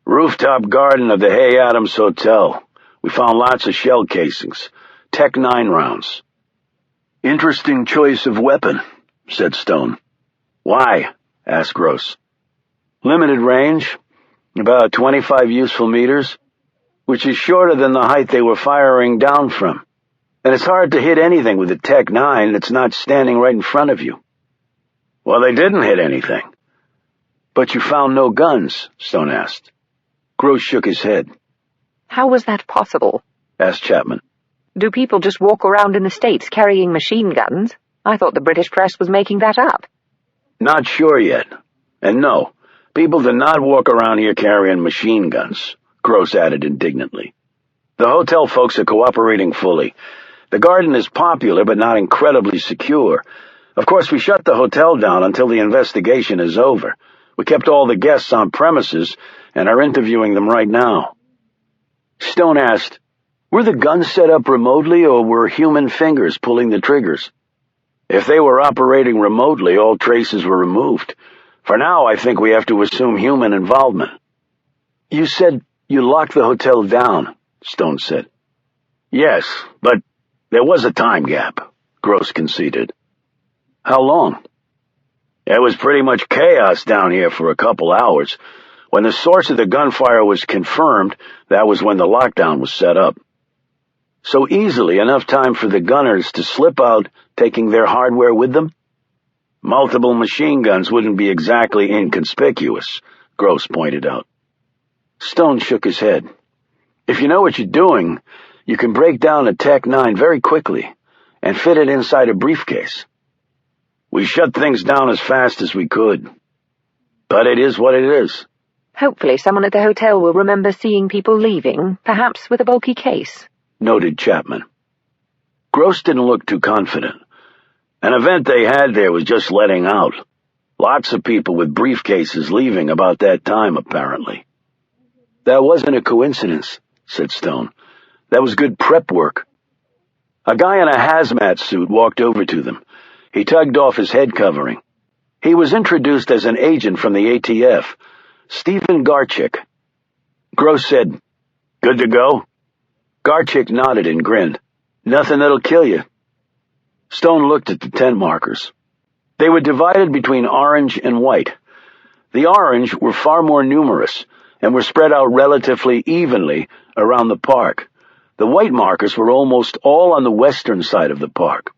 "Rooftop garden of the Hay Adams Hotel. We found lots of shell casings. Tech 9 rounds." "Interesting choice of weapon," said Stone. "Why?" asked Gross. "Limited range, about 25 useful meters, which is shorter than the height they were firing down from. And it's hard to hit anything with a Tech 9 that's not standing right in front of you." "Well, they didn't hit anything." "But you found no guns?" Stone asked. Gross shook his head. How was that possible? Asked Chapman. Do people just walk around in the States carrying machine guns? I thought the British press was making that up. "Not sure yet. And no, people do not walk around here carrying machine guns," Gross added indignantly. "The hotel folks are cooperating fully. The garden is popular but not incredibly secure. Of course, we shut the hotel down until the investigation is over. We kept all the guests on premises and are interviewing them right now." Stone asked, "Were the guns set up remotely or were human fingers pulling the triggers?" "If they were operating remotely, all traces were removed. For now, I think we have to assume human involvement." "You said you locked the hotel down," Stone said. "Yes, but there was a time gap," Gross conceded. "How long?" "It was pretty much chaos down here for a couple hours. When the source of the gunfire was confirmed, that was when the lockdown was set up. So easily enough time for the gunners to slip out, taking their hardware with them?" "Multiple machine guns wouldn't be exactly inconspicuous," Gross pointed out. Stone shook his head. "If you know what you're doing, you can break down a Tech 9 very quickly and fit it inside a briefcase." "We shut things down as fast as we could. But it is what it is." Hopefully someone at the hotel will remember seeing people leaving, perhaps with a bulky case, noted Chapman. Gross didn't look too confident. An event they had there was just letting out. Lots of people with briefcases leaving about that time, apparently. "That wasn't a coincidence," said Stone. "That was good prep work." A guy in a hazmat suit walked over to them. He tugged off his head covering. He was introduced as an agent from the ATF, Stephen Garchick. Gross said, "Good to go?" Garchick nodded and grinned. "Nothing that'll kill you." Stone looked at the tent markers. They were divided between orange and white. The orange were far more numerous and were spread out relatively evenly around the park. The white markers were almost all on the western side of the park.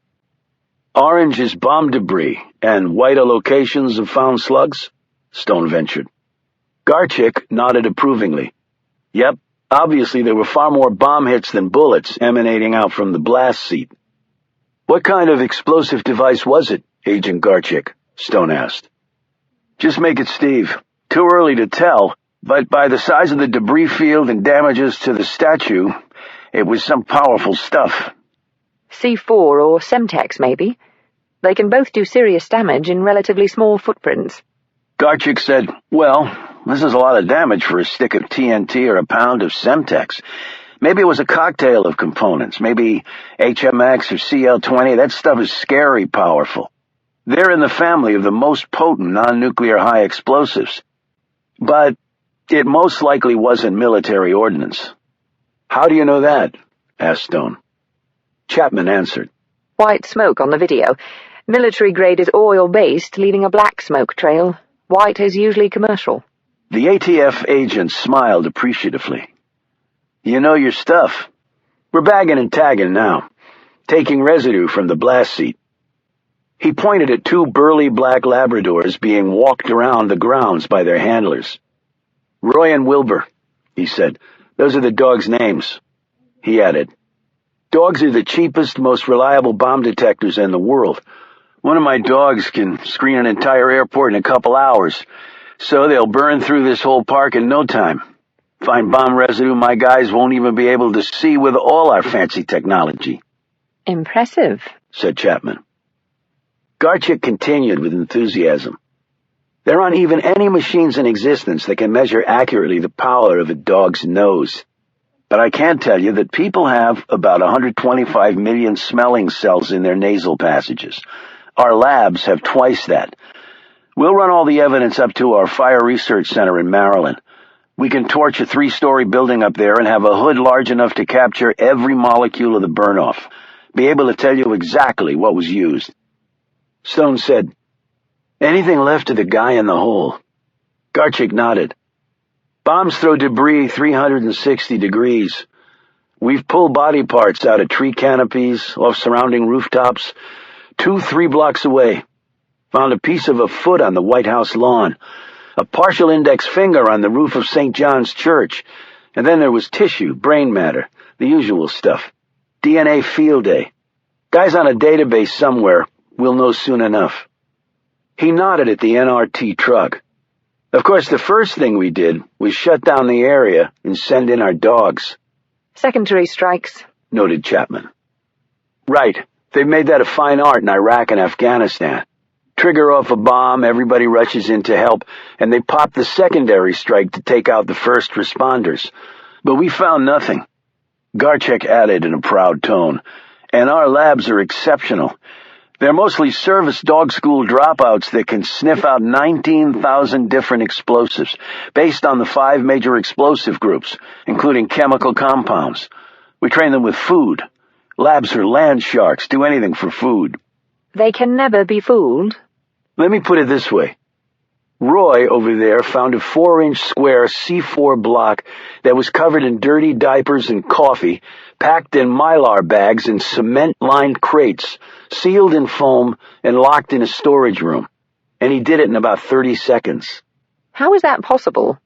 "Orange is bomb debris, and white are locations of found slugs?" Stone ventured. Garchick nodded approvingly. "Yep, obviously there were far more bomb hits than bullets emanating out from the blast seat." "What kind of explosive device was it, Agent Garchick?" Stone asked. "Just make it Steve. Too early to tell, but by the size of the debris field and damages to the statue, it was some powerful stuff." C4 or Semtex, maybe. They can both do serious damage in relatively small footprints. Garchick said, "Well, this is a lot of damage for a stick of TNT or a pound of Semtex. Maybe it was a cocktail of components, maybe HMX or CL-20. That stuff is scary powerful. They're in the family of the most potent non-nuclear high explosives. But it most likely wasn't military ordnance." "How do you know that?" asked Stone. Chapman answered. White smoke on the video. Military grade is oil-based, leaving a black smoke trail. White is usually commercial. The ATF agent smiled appreciatively. You know your stuff. We're bagging and tagging now, taking residue from the blast seat. He pointed at two burly black Labradors being walked around the grounds by their handlers. Roy and Wilbur, he said. Those are the dogs' names. He added, dogs are the cheapest, most reliable bomb detectors in the world. One of my dogs can screen an entire airport in a couple hours, so they'll burn through this whole park in no time. Find bomb residue my guys won't even be able to see with all our fancy technology. Impressive, said Chapman. Garchik continued with enthusiasm. There aren't even any machines in existence that can measure accurately the power of a dog's nose. But I can tell you that people have about 125 million smelling cells in their nasal passages. Our labs have twice that. We'll run all the evidence up to our Fire Research Center in Maryland. We can torch a 3-story building up there and have a hood large enough to capture every molecule of the burn-off. Be able to tell you exactly what was used. Stone said, anything left of the guy in the hole? Garchik nodded. Bombs throw debris 360 degrees. We've pulled body parts out of tree canopies, off surrounding rooftops, 2-3 blocks away. Found a piece of a foot on the White House lawn, a partial index finger on the roof of St. John's Church, and then there was tissue, brain matter, the usual stuff. DNA field day. Guys on a database somewhere, we'll know soon enough. He nodded at the NRT truck. Of course, the first thing we did was shut down the area and send in our dogs. Secondary strikes, noted Chapman. Right. They've made that a fine art in Iraq and Afghanistan. Trigger off a bomb, everybody rushes in to help, and they pop the secondary strike to take out the first responders. But we found nothing. Garchik added in a proud tone, and our labs are exceptional. They're mostly service dog school dropouts that can sniff out 19,000 different explosives, based on the 5 major explosive groups, including chemical compounds. We train them with food. Labs are land sharks, do anything for food. They can never be fooled. Let me put it this way. Roy over there found a 4-inch square C4 block that was covered in dirty diapers and coffee, packed in Mylar bags and cement-lined crates, sealed in foam and locked in a storage room. And he did it in about 30 seconds. How is that possible?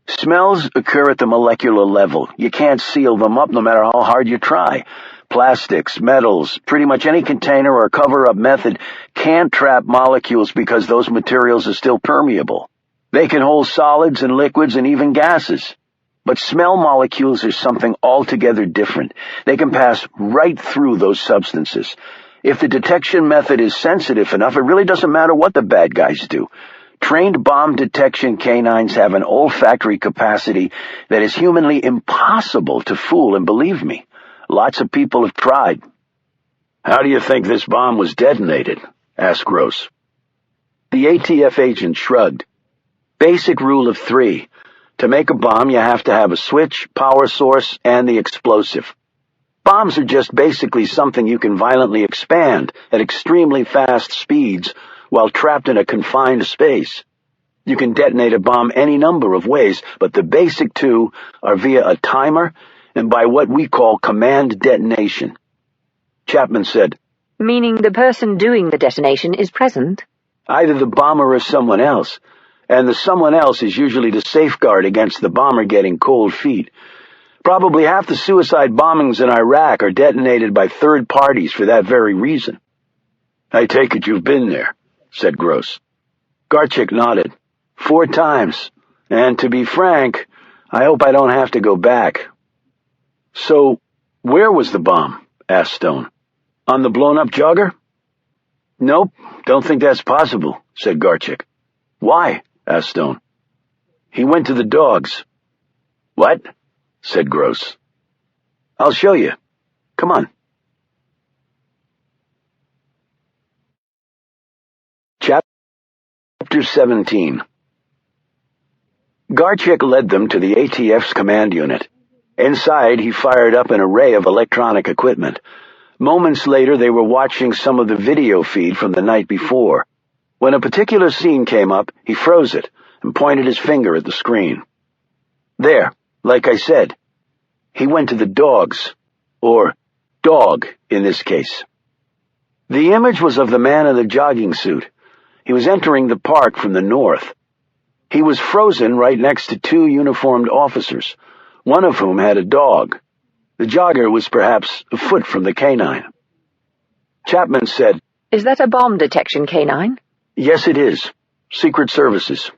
Smells occur at the molecular level. You can't seal them up no matter how hard you try. Plastics, metals, pretty much any container or cover-up method can't trap molecules because those materials are still permeable. They can hold solids and liquids and even gases. But smell molecules are something altogether different. They can pass right through those substances. If the detection method is sensitive enough, it really doesn't matter what the bad guys do. Trained bomb detection canines have an olfactory capacity that is humanly impossible to fool, and believe me, lots of people have tried. How do you think this bomb was detonated? Asked Gross. The ATF agent shrugged. Basic rule of 3. To make a bomb, you have to have a switch, power source, and the explosive. Bombs are just basically something you can violently expand at extremely fast speeds while trapped in a confined space. You can detonate a bomb any number of ways, but the basic 2 are via a timer and by what we call command detonation. Chapman said, Meaning the person doing the detonation is present? Either the bomber or someone else, and the someone else is usually to safeguard against the bomber getting cold feet. Probably half the suicide bombings in Iraq are detonated by third parties for that very reason. I take it you've been there, said Gross. Garchik nodded. 4 times, and to be frank, I hope I don't have to go back. So, where was the bomb? Asked Stone. On the blown-up jogger? Nope, don't think that's possible, said Garchik. Why? Asked Stone. He went to the dogs. What? Said Gross. I'll show you. Come on. Chapter 17. Garchik led them to the ATF's command unit. Inside, he fired up an array of electronic equipment. Moments later, they were watching some of the video feed from the night before. When a particular scene came up, he froze it and pointed his finger at the screen. There, like I said. He went to the dogs. Or dog, in this case. The image was of the man in the jogging suit. He was entering the park from the north. He was frozen right next to two uniformed officers, one of whom had a dog. The jogger was perhaps a foot from the canine. Chapman said, "Is that a bomb detection canine?" "Yes, it is. Secret Services.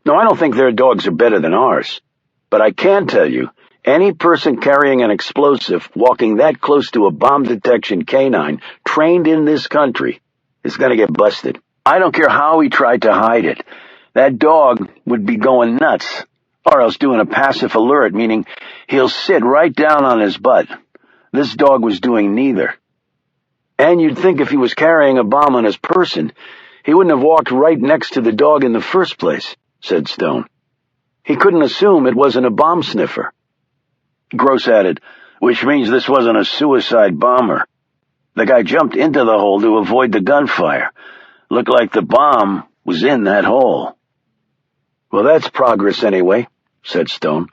No, I don't think their dogs are better than ours. But I can tell you, any person carrying an explosive walking that close to a bomb detection canine trained in this country is going to get busted. I don't care how he tried to hide it. That dog would be going nuts, or else doing a passive alert, meaning he'll sit right down on his butt. This dog was doing neither. And you'd think if he was carrying a bomb on his person, he wouldn't have walked right next to the dog in the first place," said Stone. "He couldn't assume it wasn't a bomb sniffer." Gross added, "Which means this wasn't a suicide bomber. The guy jumped into the hole to avoid the gunfire. Looked like the bomb was in that hole." "Well, that's progress anyway," said Stone,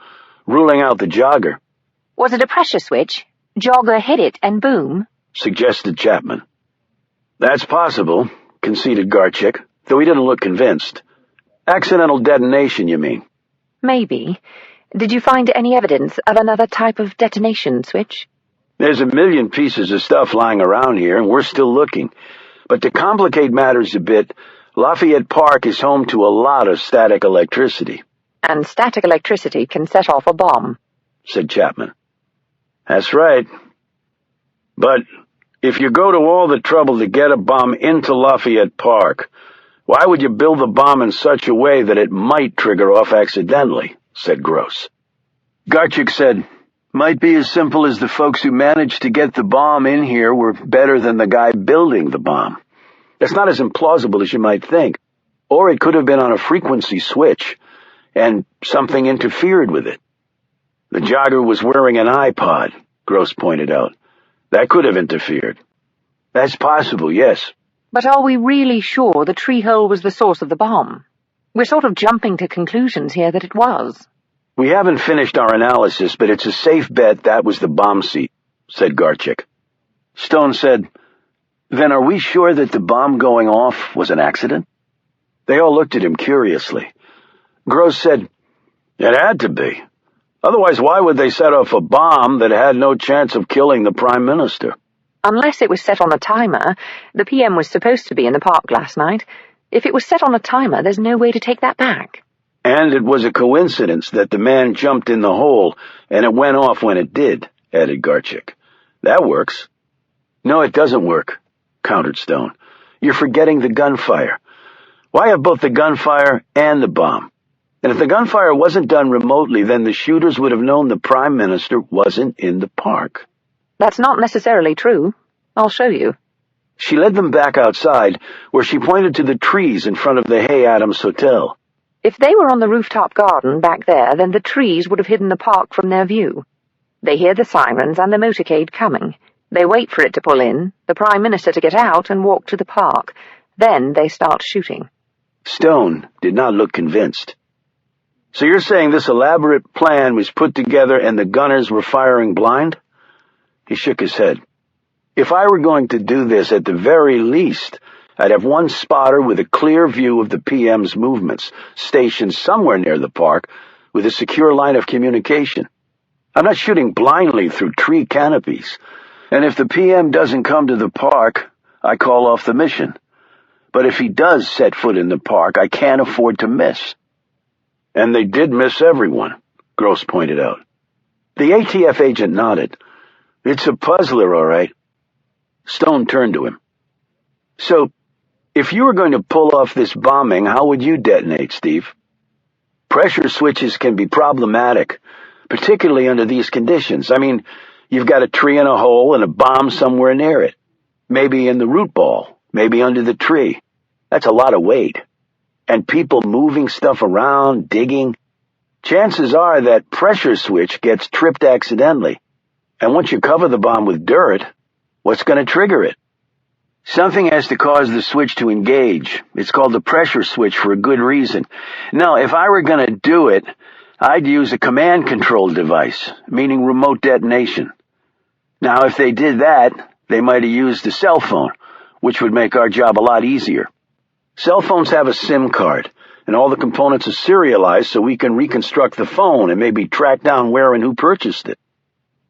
"ruling out the jogger." "Was it a pressure switch? Jogger hit it and boom?" suggested Chapman. "That's possible," conceded Garchik, though he didn't look convinced. "Accidental detonation, you mean?" "Maybe. Did you find any evidence of another type of detonation switch?" "There's a million pieces of stuff lying around here, and we're still looking. But to complicate matters a bit, Lafayette Park is home to a lot of static electricity." "And static electricity can set off a bomb," said Chapman. "That's right. But if you go to all the trouble to get a bomb into Lafayette Park, why would you build the bomb in such a way that it might trigger off accidentally?" said Gross. Garchik said, "Might be as simple as the folks who managed to get the bomb in here were better than the guy building the bomb. That's not as implausible as you might think. Or it could have been on a frequency switch, and something interfered with it." "The jogger was wearing an iPod," Gross pointed out. "That could have interfered." "That's possible, yes." "But are we really sure the tree hole was the source of the bomb? We're sort of jumping to conclusions here that it was." "We haven't finished our analysis, but it's a safe bet that was the bomb seat," said Garchik. Stone said, "Then are we sure that the bomb going off was an accident?" They all looked at him curiously. Gross said, "It had to be. Otherwise, why would they set off a bomb that had no chance of killing the Prime Minister?" "Unless it was set on a timer. The PM was supposed to be in the park last night. If it was set on a timer, there's no way to take that back." "And it was a coincidence that the man jumped in the hole and it went off when it did," added Garchik. "That works." "No, it doesn't work," countered Stone. "You're forgetting the gunfire. Why have both the gunfire and the bomb? And if the gunfire wasn't done remotely, then the shooters would have known the Prime Minister wasn't in the park." "That's not necessarily true. I'll show you." She led them back outside, where she pointed to the trees in front of the Hay Adams Hotel. "If they were on the rooftop garden back there, then the trees would have hidden the park from their view. They hear the sirens and the motorcade coming. They wait for it to pull in, the Prime Minister to get out and walk to the park. Then they start shooting." Stone did not look convinced. "So you're saying this elaborate plan was put together and the gunners were firing blind?" He shook his head. "If I were going to do this, at the very least, I'd have one spotter with a clear view of the PM's movements, stationed somewhere near the park, with a secure line of communication. I'm not shooting blindly through tree canopies, and if the PM doesn't come to the park, I call off the mission. But if he does set foot in the park, I can't afford to miss." "And they did miss everyone," Gross pointed out. The ATF agent nodded. "It's a puzzler, all right." Stone turned to him. "So, if you were going to pull off this bombing, how would you detonate, Steve?" "Pressure switches can be problematic, particularly under these conditions. I mean, you've got a tree in a hole and a bomb somewhere near it. Maybe in the root ball, maybe under the tree. That's a lot of weight. And people moving stuff around, digging. Chances are that pressure switch gets tripped accidentally. And once you cover the bomb with dirt, What's going to trigger it? Something has to cause the switch to engage. It's called the pressure switch for a good reason. Now, if I were going to do it, I'd use a command-control device, meaning remote detonation. Now, if they did that, they might have used a cell phone, which would make our job a lot easier. Cell phones have a SIM card, and all the components are serialized so we can reconstruct the phone and maybe track down where and who purchased it.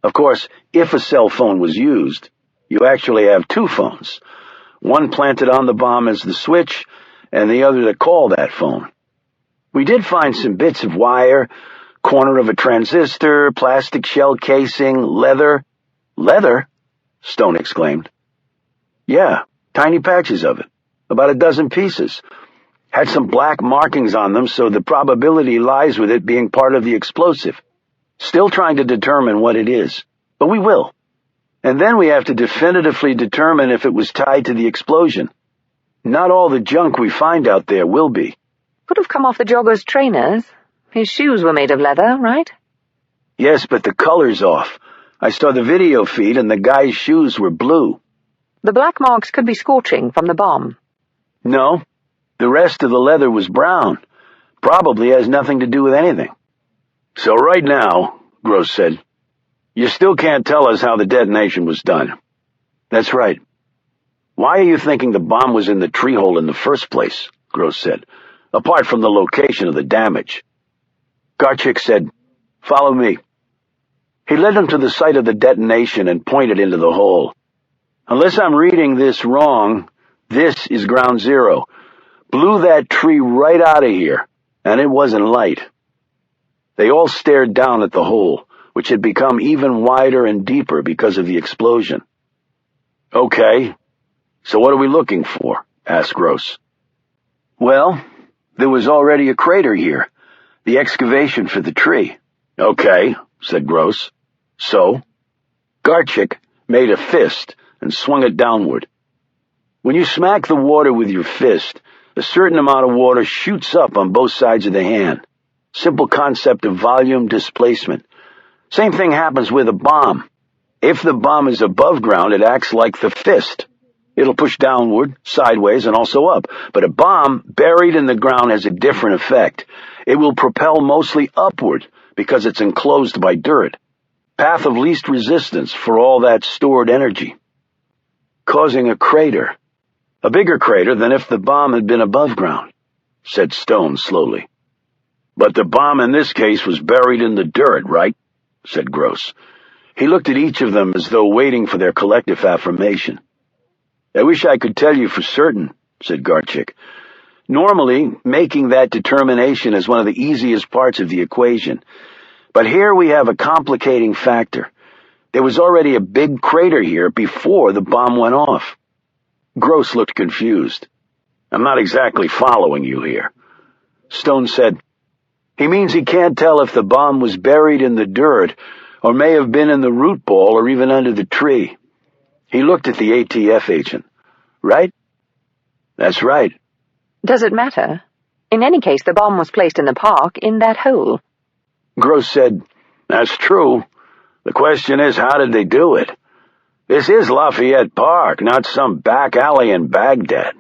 Of course, if a cell phone was used, you actually have two phones. One planted on the bomb as the switch, and the other to call that phone. We did find some bits of wire, corner of a transistor, plastic shell casing, leather. Leather? Stone exclaimed. Yeah, tiny patches of it. About a dozen pieces. Had some black markings on them, so the probability lies with it being part of the explosive. Still trying to determine what it is, but we will. And then we have to definitively determine if it was tied to the explosion. Not all the junk we find out there will be. Could have come off the jogger's trainers. His shoes were made of leather, right? Yes, but the color's off. I saw the video feed and the guy's shoes were blue. The black marks could be scorching from the bomb. No, the rest of the leather was brown. Probably has nothing to do with anything. So right now, Gross said, you still can't tell us how the detonation was done. That's right. Why are you thinking the bomb was in the tree hole in the first place? Gross said, apart from the location of the damage. Garchik said, follow me. He led them to the site of the detonation and pointed into the hole. Unless I'm reading this wrong, this is ground zero. Blew that tree right out of here, and it wasn't light. They all stared down at the hole, which had become even wider and deeper because of the explosion. Okay, so what are we looking for? Asked Gross. Well, there was already a crater here, the excavation for the tree. Okay, said Gross. So? Garchik made a fist and swung it downward. When you smack the water with your fist, a certain amount of water shoots up on both sides of the hand. Simple concept of volume displacement. Same thing happens with a bomb. If the bomb is above ground, it acts like the fist. It'll push downward, sideways, and also up. But a bomb buried in the ground has a different effect. It will propel mostly upward because it's enclosed by dirt. Path of least resistance for all that stored energy. Causing a crater. A bigger crater than if the bomb had been above ground, said Stone slowly. But the bomb in this case was buried in the dirt, right? Said Gross. He looked at each of them as though waiting for their collective affirmation. I wish I could tell you for certain, said Garchik. Normally, making that determination is one of the easiest parts of the equation. But here we have a complicating factor. There was already a big crater here before the bomb went off. Gross looked confused. I'm not exactly following you here. Stone said, he means he can't tell if the bomb was buried in the dirt or may have been in the root ball or even under the tree. He looked at the ATF agent. Right? That's right. Does it matter? In any case, the bomb was placed in the park, in that hole. Gross said, that's true. The question is, how did they do it? This is Lafayette Park, not some back alley in Baghdad.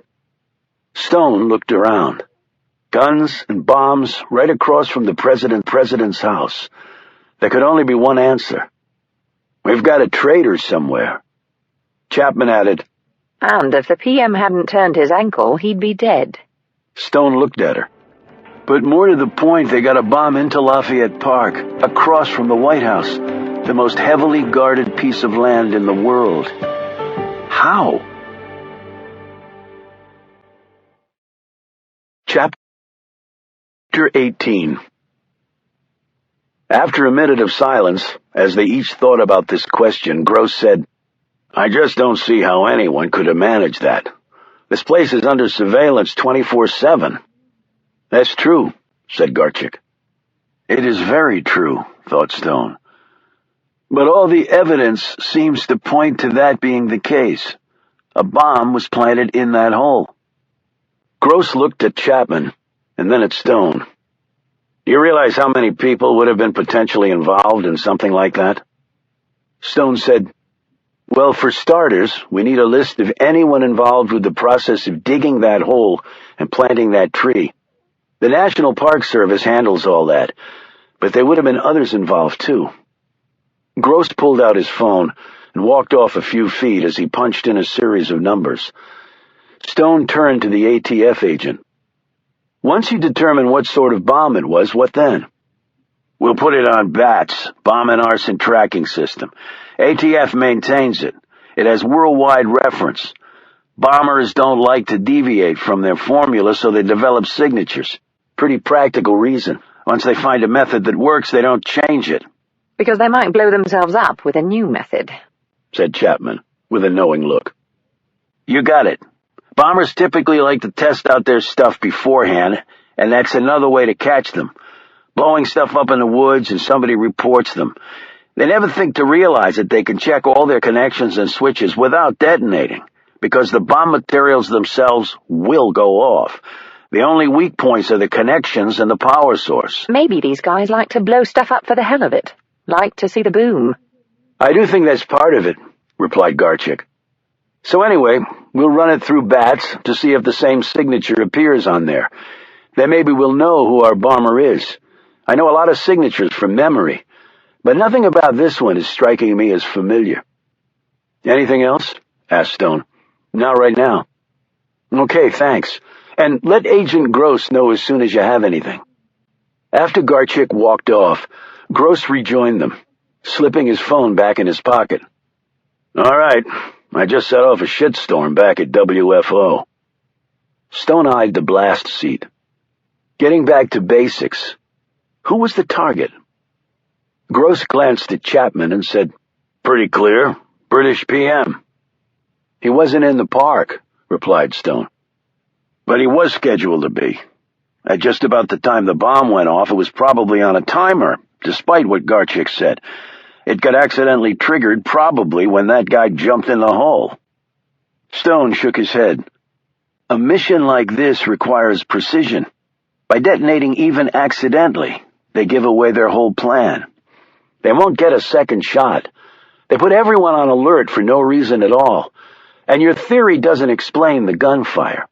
Stone looked around. Guns and bombs right across from the president's house. There could only be one answer. We've got a traitor somewhere. Chapman added, And if the PM hadn't turned his ankle, he'd be dead. Stone looked at her. But more to the point, they got a bomb into Lafayette Park, across from the White House, the most heavily guarded piece of land in the world. How? Chapter 18. After a minute of silence, as they each thought about this question, Gross said, I just don't see how anyone could have managed that. This place is under surveillance 24/7. That's true, said Garchik. It is very true, thought Stone. But all the evidence seems to point to that being the case. A bomb was planted in that hole. Gross looked at Chapman, and then at Stone. Do you realize how many people would have been potentially involved in something like that? Stone said, Well, for starters, we need a list of anyone involved with the process of digging that hole and planting that tree. The National Park Service handles all that, but there would have been others involved, too. Gross pulled out his phone and walked off a few feet as he punched in a series of numbers. Stone turned to the ATF agent. Once you determine what sort of bomb it was, what then? We'll put it on BATS, Bomb and Arson Tracking System. ATF maintains it. It has worldwide reference. Bombers don't like to deviate from their formula, so they develop signatures. Pretty practical reason. Once they find a method that works, they don't change it. Because they might blow themselves up with a new method, said Chapman, with a knowing look. You got it. Bombers typically like to test out their stuff beforehand, and that's another way to catch them. Blowing stuff up in the woods and somebody reports them. They never think to realize that they can check all their connections and switches without detonating, because the bomb materials themselves will go off. The only weak points are the connections and the power source. Maybe these guys like to blow stuff up for the hell of it. Like to see the boom. I do think that's part of it, replied Garchik. So anyway, we'll run it through BATS to see if the same signature appears on there. Then maybe we'll know who our bomber is. I know a lot of signatures from memory, but nothing about this one is striking me as familiar. Anything else? Asked Stone. Not right now. Okay, thanks. And let Agent Gross know as soon as you have anything. After Garchik walked off, Gross rejoined them, slipping his phone back in his pocket. All right, I just set off a shitstorm back at WFO. Stone eyed the blast seat. Getting back to basics, who was the target? Gross glanced at Chapman and said, Pretty clear, British PM. He wasn't in the park, replied Stone. But he was scheduled to be. At just about the time the bomb went off, it was probably on a timer, despite what Garchik said. It got accidentally triggered probably when that guy jumped in the hole. Stone shook his head. A mission like this requires precision. By detonating even accidentally, they give away their whole plan. They won't get a second shot. They put everyone on alert for no reason at all. And your theory doesn't explain the gunfire.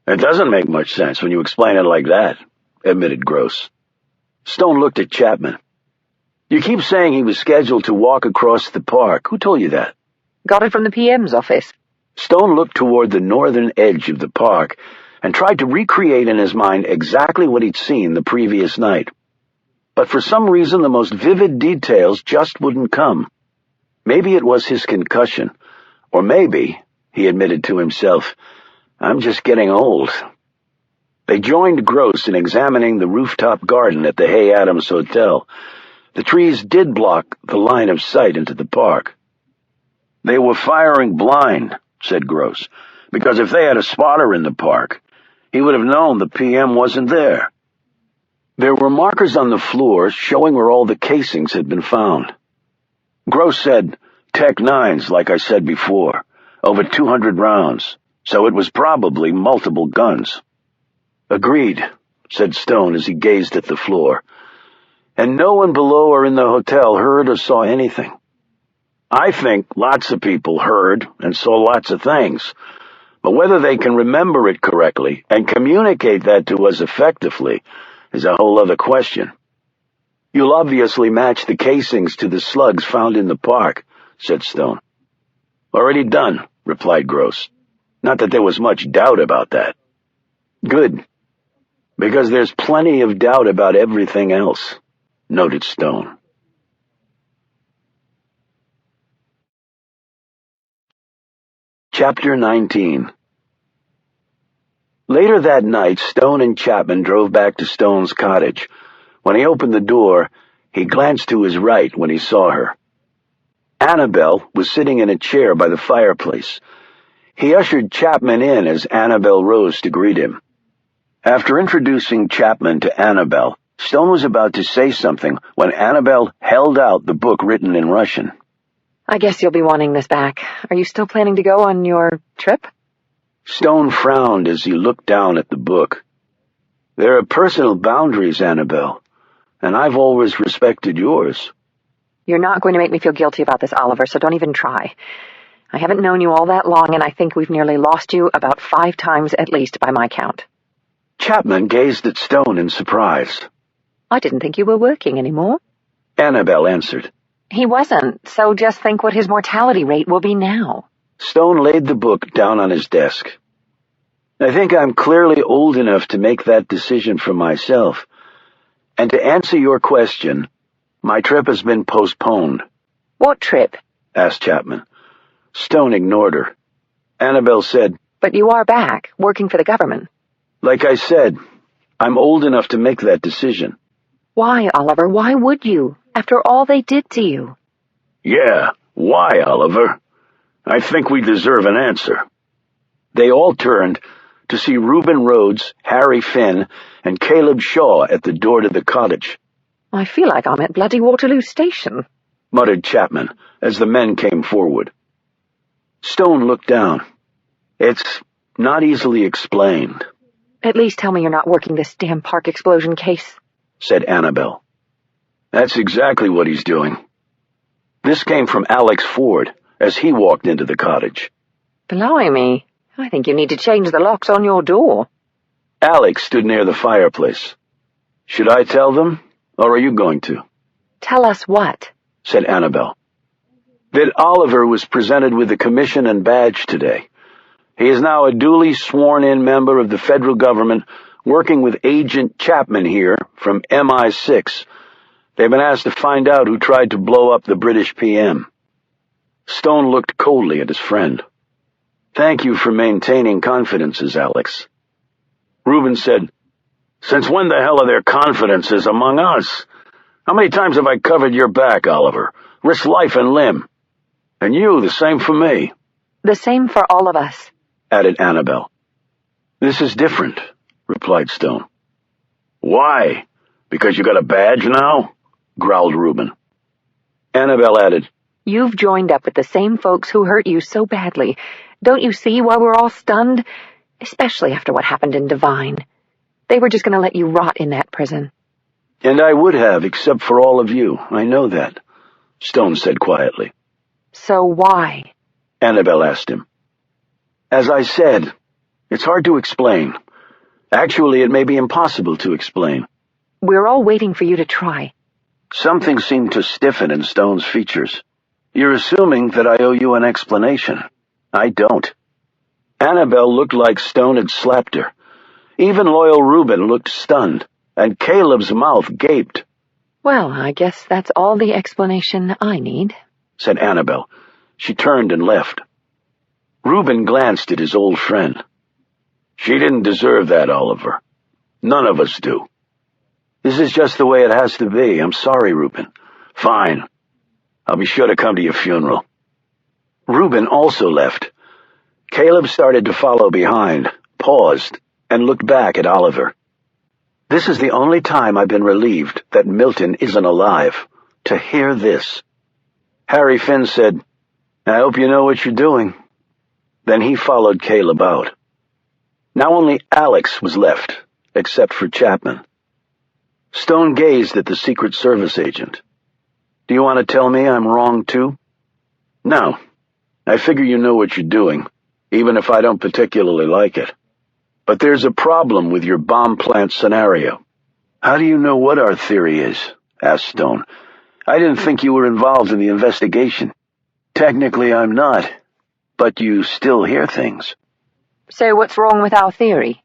It doesn't make much sense when you explain it like that, admitted Gross. Stone looked at Chapman. You keep saying he was scheduled to walk across the park. Who told you that? Got it from the PM's office. Stone looked toward the northern edge of the park and tried to recreate in his mind exactly what he'd seen the previous night. But for some reason the most vivid details just wouldn't come. Maybe it was his concussion, or maybe, he admitted to himself, I'm just getting old. They joined Gross in examining the rooftop garden at the Hay Adams Hotel. The trees did block the line of sight into the park. They were firing blind, said Gross, because if they had a spotter in the park, he would have known the PM wasn't there. There were markers on the floor showing where all the casings had been found. Gross said, Tech 9s, like I said before, over 200 rounds, so it was probably multiple guns. Agreed, said Stone as he gazed at the floor. And no one below or in the hotel heard or saw anything. I think lots of people heard and saw lots of things, but whether they can remember it correctly and communicate that to us effectively is a whole other question. You'll obviously match the casings to the slugs found in the park, said Stone. Already done, replied Gross. Not that there was much doubt about that. Good, because there's plenty of doubt about everything else, noted Stone. Chapter 19. Later that night, Stone and Chapman drove back to Stone's cottage. When he opened the door, he glanced to his right when he saw her. Annabelle was sitting in a chair by the fireplace. He ushered Chapman in as Annabelle rose to greet him. After introducing Chapman to Annabelle, Stone was about to say something when Annabelle held out the book written in Russian. I guess you'll be wanting this back. Are you still planning to go on your trip? Stone frowned as he looked down at the book. There are personal boundaries, Annabelle, and I've always respected yours. You're not going to make me feel guilty about this, Oliver, so don't even try. I haven't known you all that long, and I think we've nearly lost you about 5 times at least by my count. Chapman gazed at Stone in surprise. I didn't think you were working anymore. Annabelle answered. He wasn't, so just think what his mortality rate will be now. Stone laid the book down on his desk. I think I'm clearly old enough to make that decision for myself. And to answer your question, my trip has been postponed. What trip? Asked Chapman. Stone ignored her. Annabelle said, But you are back, working for the government. Like I said, I'm old enough to make that decision. Why, Oliver? Why would you, after all they did to you? Yeah, why, Oliver? I think we deserve an answer. They all turned to see Reuben Rhodes, Harry Finn, and Caleb Shaw at the door to the cottage. I feel like I'm at bloody Waterloo Station, muttered Chapman as the men came forward. Stone looked down. It's not easily explained. At least tell me you're not working this damn park explosion case, said Annabelle. That's exactly what he's doing. This came from Alex Ford as he walked into the cottage. Blimey, I think you need to change the locks on your door. Alex stood near the fireplace. Should I tell them, or are you going to? Tell us what? Said Annabelle. That Oliver was presented with a commission and badge today. He is now a duly sworn-in member of the federal government working with Agent Chapman here from MI6. They've been asked to find out who tried to blow up the British PM. Stone looked coldly at his friend. Thank you for maintaining confidences, Alex. Reuben said, Since when the hell are there confidences among us? How many times have I covered your back, Oliver? Risked life and limb. And you, the same for me. The same for all of us, added Annabelle. This is different, replied Stone. Why? Because you got a badge now? Growled Reuben. Annabelle added, You've joined up with the same folks who hurt you so badly. Don't you see why we're all stunned? Especially after what happened in Divine. They were just going to let you rot in that prison. And I would have, except for all of you. I know that, Stone said quietly. So why? Annabelle asked him. As I said, it's hard to explain. Actually, it may be impossible to explain. We're all waiting for you to try. Something seemed to stiffen in Stone's features. You're assuming that I owe you an explanation. I don't. Annabelle looked like Stone had slapped her. Even loyal Reuben looked stunned, and Caleb's mouth gaped. Well, I guess that's all the explanation I need, said Annabelle. She turned and left. Reuben glanced at his old friend. She didn't deserve that, Oliver. None of us do. This is just the way it has to be. I'm sorry, Reuben. Fine. I'll be sure to come to your funeral. Reuben also left. Caleb started to follow behind, paused, and looked back at Oliver. This is the only time I've been relieved that Milton isn't alive. To hear this. Harry Finn said, I hope you know what you're doing. Then he followed Caleb out. Now only Alex was left, except for Chapman. Stone gazed at the Secret Service agent. Do you want to tell me I'm wrong, too? No. I figure you know what you're doing, even if I don't particularly like it. But there's a problem with your bomb plant scenario. How do you know what our theory is? Asked Stone. I didn't think you were involved in the investigation. Technically, I'm not, but you still hear things. So what's wrong with our theory?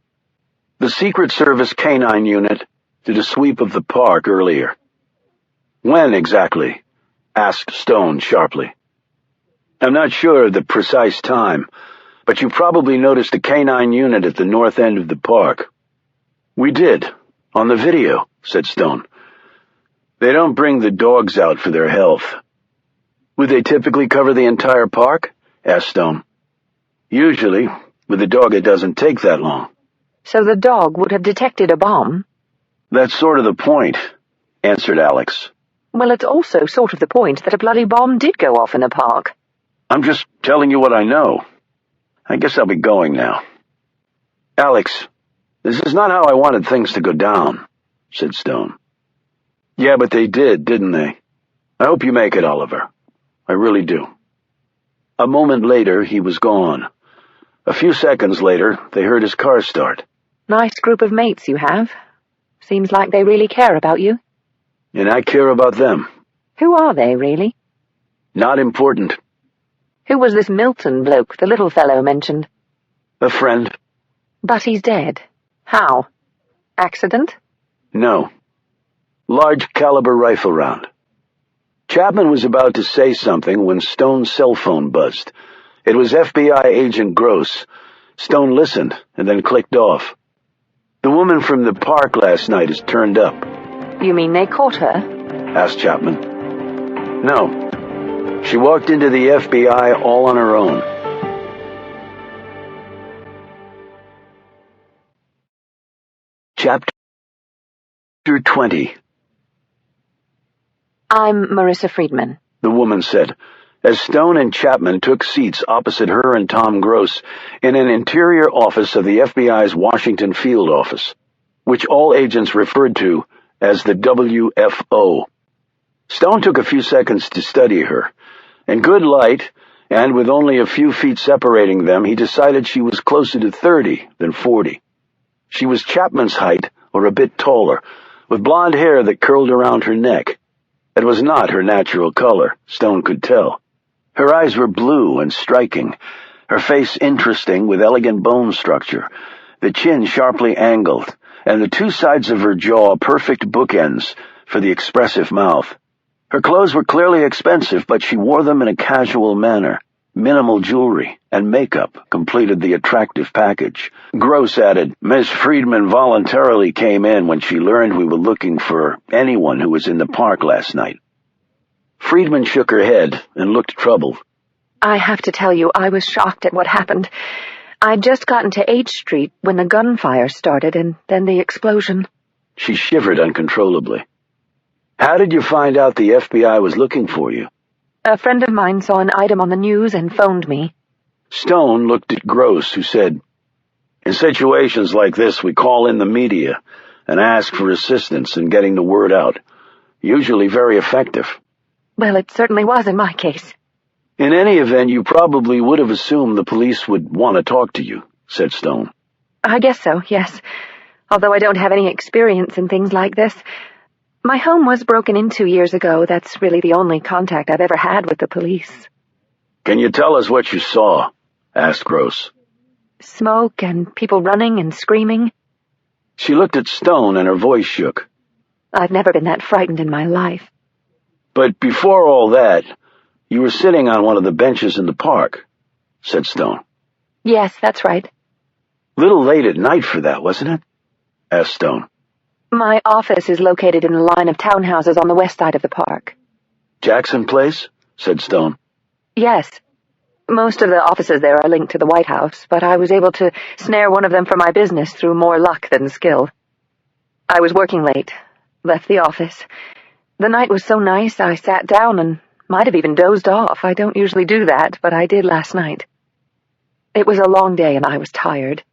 The Secret Service canine unit did a sweep of the park earlier. When exactly? Asked Stone sharply. I'm not sure of the precise time, but you probably noticed a canine unit at the north end of the park. We did, on the video, said Stone. They don't bring the dogs out for their health. Would they typically cover the entire park? Asked Stone. Usually, with a dog it doesn't take that long. So the dog would have detected a bomb? That's sort of the point, answered Alex. Well, it's also sort of the point that a bloody bomb did go off in the park. I'm just telling you what I know. I guess I'll be going now. Alex, this is not how I wanted things to go down, said Stone. Yeah, but they did, didn't they? I hope you make it, Oliver. I really do. A moment later, he was gone. A few seconds later, they heard his car start. Nice group of mates you have. Seems like they really care about you. And I care about them. Who are they, really? Not important. Who was this Milton bloke the little fellow mentioned? A friend. But he's dead. How? Accident? No. Large caliber rifle round. Chapman was about to say something when Stone's cell phone buzzed. It was FBI agent Gross. Stone listened and then clicked off. The woman from the park last night has turned up. You mean they caught her? Asked Chapman. No. She walked into the FBI all on her own. Chapter 20. I'm Marissa Friedman, the woman said, as Stone and Chapman took seats opposite her and Tom Gross in an interior office of the FBI's Washington field office, which all agents referred to as the WFO. Stone took a few seconds to study her. In good light, and with only a few feet separating them, he decided she was closer to 30 than 40. She was Chapman's height, or a bit taller, with blonde hair that curled around her neck. It was not her natural color, Stone could tell. Her eyes were blue and striking, her face interesting with elegant bone structure, the chin sharply angled, and the two sides of her jaw perfect bookends for the expressive mouth. Her clothes were clearly expensive, but she wore them in a casual manner. Minimal jewelry and makeup completed the attractive package. Gross added, Miss Friedman voluntarily came in when she learned we were looking for anyone who was in the park last night. Friedman shook her head and looked troubled. I have to tell you, I was shocked at what happened. I'd just gotten to H Street when the gunfire started and then the explosion. She shivered uncontrollably. How did you find out the FBI was looking for you? A friend of mine saw an item on the news and phoned me. Stone looked at Gross, who said, In situations like this, we call in the media and ask for assistance in getting the word out. Usually very effective. Well, it certainly was in my case. In any event, you probably would have assumed the police would want to talk to you, said Stone. I guess so, yes. Although I don't have any experience in things like this. My home was broken into years ago. That's really the only contact I've ever had with the police. Can you tell us what you saw? Asked Gross. Smoke and people running and screaming. She looked at Stone and her voice shook. I've never been that frightened in my life. But before all that, you were sitting on one of the benches in the park, said Stone. Yes, that's right. Little late at night for that, wasn't it? Asked Stone. My office is located in a line of townhouses on the west side of the park. Jackson Place? Said Stone. Yes. Most of the offices there are linked to the White House, but I was able to snare one of them for my business through more luck than skill. I was working late. Left the office. The night was so nice I sat down and might have even dozed off. I don't usually do that, but I did last night. It was a long day and I was tired.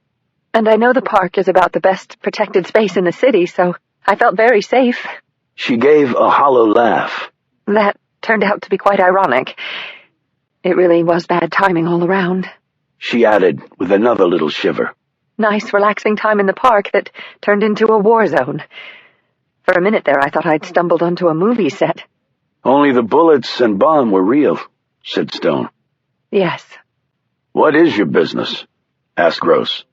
And I know the park is about the best protected space in the city, so I felt very safe. She gave a hollow laugh. That turned out to be quite ironic. It really was bad timing all around. She added with another little shiver. Nice, relaxing time in the park that turned into a war zone. For a minute there, I thought I'd stumbled onto a movie set. Only the bullets and bomb were real, said Stone. Yes. What is your business? Asked Gross.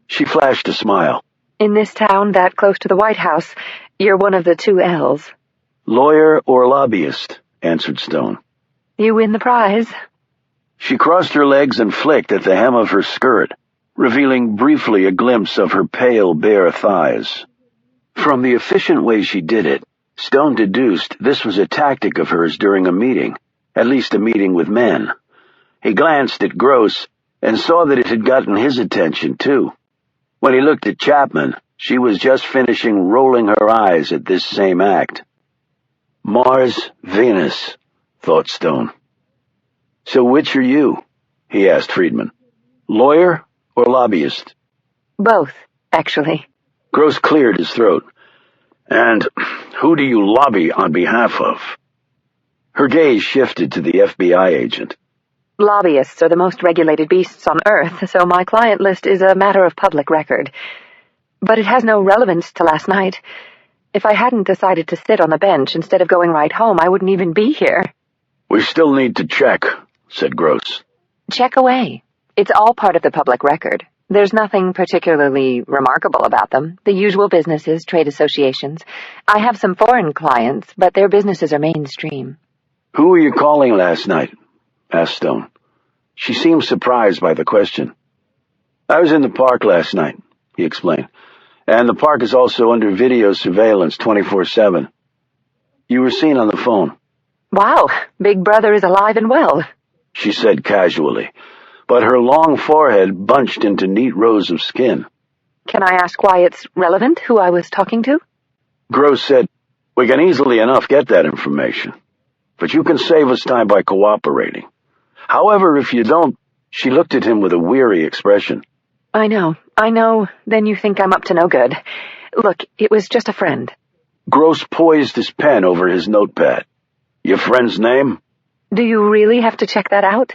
She flashed a smile. In this town, that close to the White House, you're one of the two L's. Lawyer or lobbyist, answered Stone. You win the prize. She crossed her legs and flicked at the hem of her skirt, revealing briefly a glimpse of her pale, bare thighs. From the efficient way she did it, Stone deduced this was a tactic of hers during a meeting, at least a meeting with men. He glanced at Gross and saw that it had gotten his attention, too. When he looked at Chapman, she was just finishing rolling her eyes at this same act. Mars, Venus, thought Stone. So which are you? He asked Friedman. Lawyer or lobbyist? Both, actually. Gross cleared his throat. And who do you lobby on behalf of? Her gaze shifted to the FBI agent. Lobbyists are the most regulated beasts on Earth, so my client list is a matter of public record. But it has no relevance to last night. If I hadn't decided to sit on the bench instead of going right home, I wouldn't even be here. We still need to check, said Gross. Check away. It's all part of the public record. There's nothing particularly remarkable about them. The usual businesses, trade associations. I have some foreign clients, but their businesses are mainstream. Who were you calling last night? Asked Stone. She seemed surprised by the question. I was in the park last night, he explained. And the park is also under video surveillance 24/7. You were seen on the phone. Wow, Big Brother is alive and well, she said casually, but her long forehead bunched into neat rows of skin. Can I ask why it's relevant, who I was talking to? Gross said, we can easily enough get that information, but you can save us time by cooperating. However, if you don't, she looked at him with a weary expression. I know, then you think I'm up to no good. Look, it was just a friend. Gross poised his pen over his notepad. Your friend's name? Do you really have to check that out?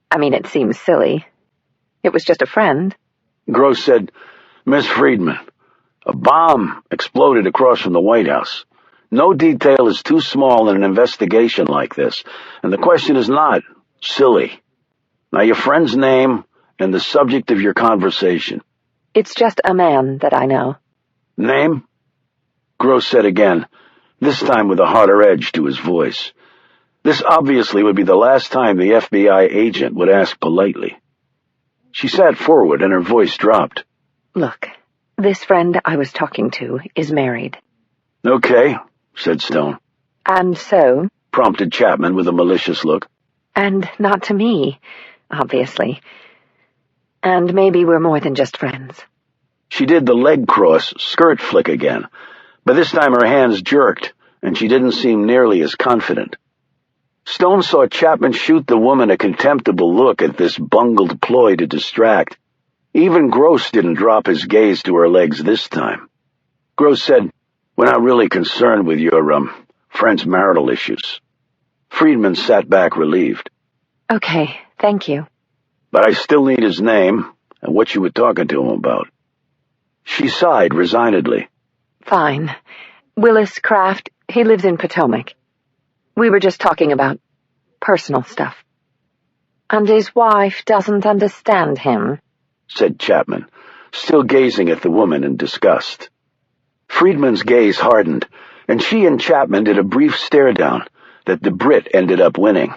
I mean, it seems silly. It was just a friend. Gross said, Miss Friedman, a bomb exploded across from the White House. No detail is too small in an investigation like this, and the question is not silly. Now, your friend's name and the subject of your conversation. It's just a man that I know. Name? Gross said again, this time with a harder edge to his voice. This obviously would be the last time the FBI agent would ask politely. She sat forward and her voice dropped. Look, this friend I was talking to is married. Okay, said Stone. And so? Prompted Chapman with a malicious look. And not to me, obviously. And maybe we're more than just friends. She did the leg cross skirt flick again, but this time her hands jerked, and she didn't seem nearly as confident. Stone saw Chapman shoot the woman a contemptible look at this bungled ploy to distract. Even Gross didn't drop his gaze to her legs this time. Gross said, we're not really concerned with your, friend's marital issues. Friedman sat back relieved. Okay, thank you. But I still need his name and what you were talking to him about. She sighed resignedly. Fine. Willis Kraft, he lives in Potomac. We were just talking about personal stuff. And his wife doesn't understand him, said Chapman, still gazing at the woman in disgust. Friedman's gaze hardened, and she and Chapman did a brief stare-down that the Brit ended up winning.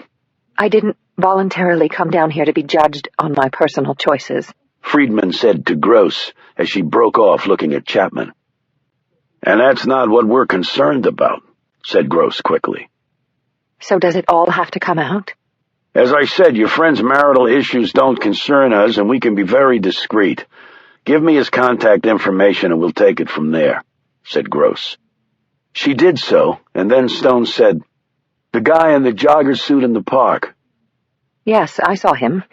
I didn't voluntarily come down here to be judged on my personal choices, Friedman said to Gross as she broke off looking at Chapman. And that's not what we're concerned about, said Gross quickly. So does it all have to come out? As I said, your friend's marital issues don't concern us, and we can be very discreet. Give me his contact information and we'll take it from there, said Gross. She did so, and then Stone said, the guy in the jogger suit in the park. Yes, I saw him.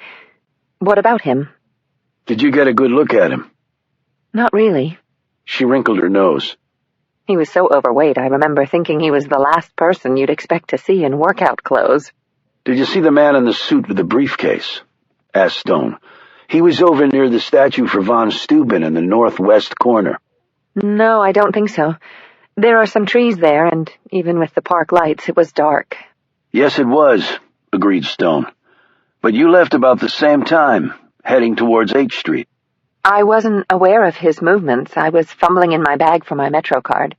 What about him? Did you get a good look at him? Not really. She wrinkled her nose. He was so overweight, I remember thinking he was the last person you'd expect to see in workout clothes. Did you see the man in the suit with the briefcase? Asked Stone. He was over near the statue for von Steuben in the northwest corner. No, I don't think so. There are some trees there, and even with the park lights, it was dark. Yes, it was, agreed Stone. But you left about the same time, heading towards H Street. I wasn't aware of his movements. I was fumbling in my bag for my Metro card.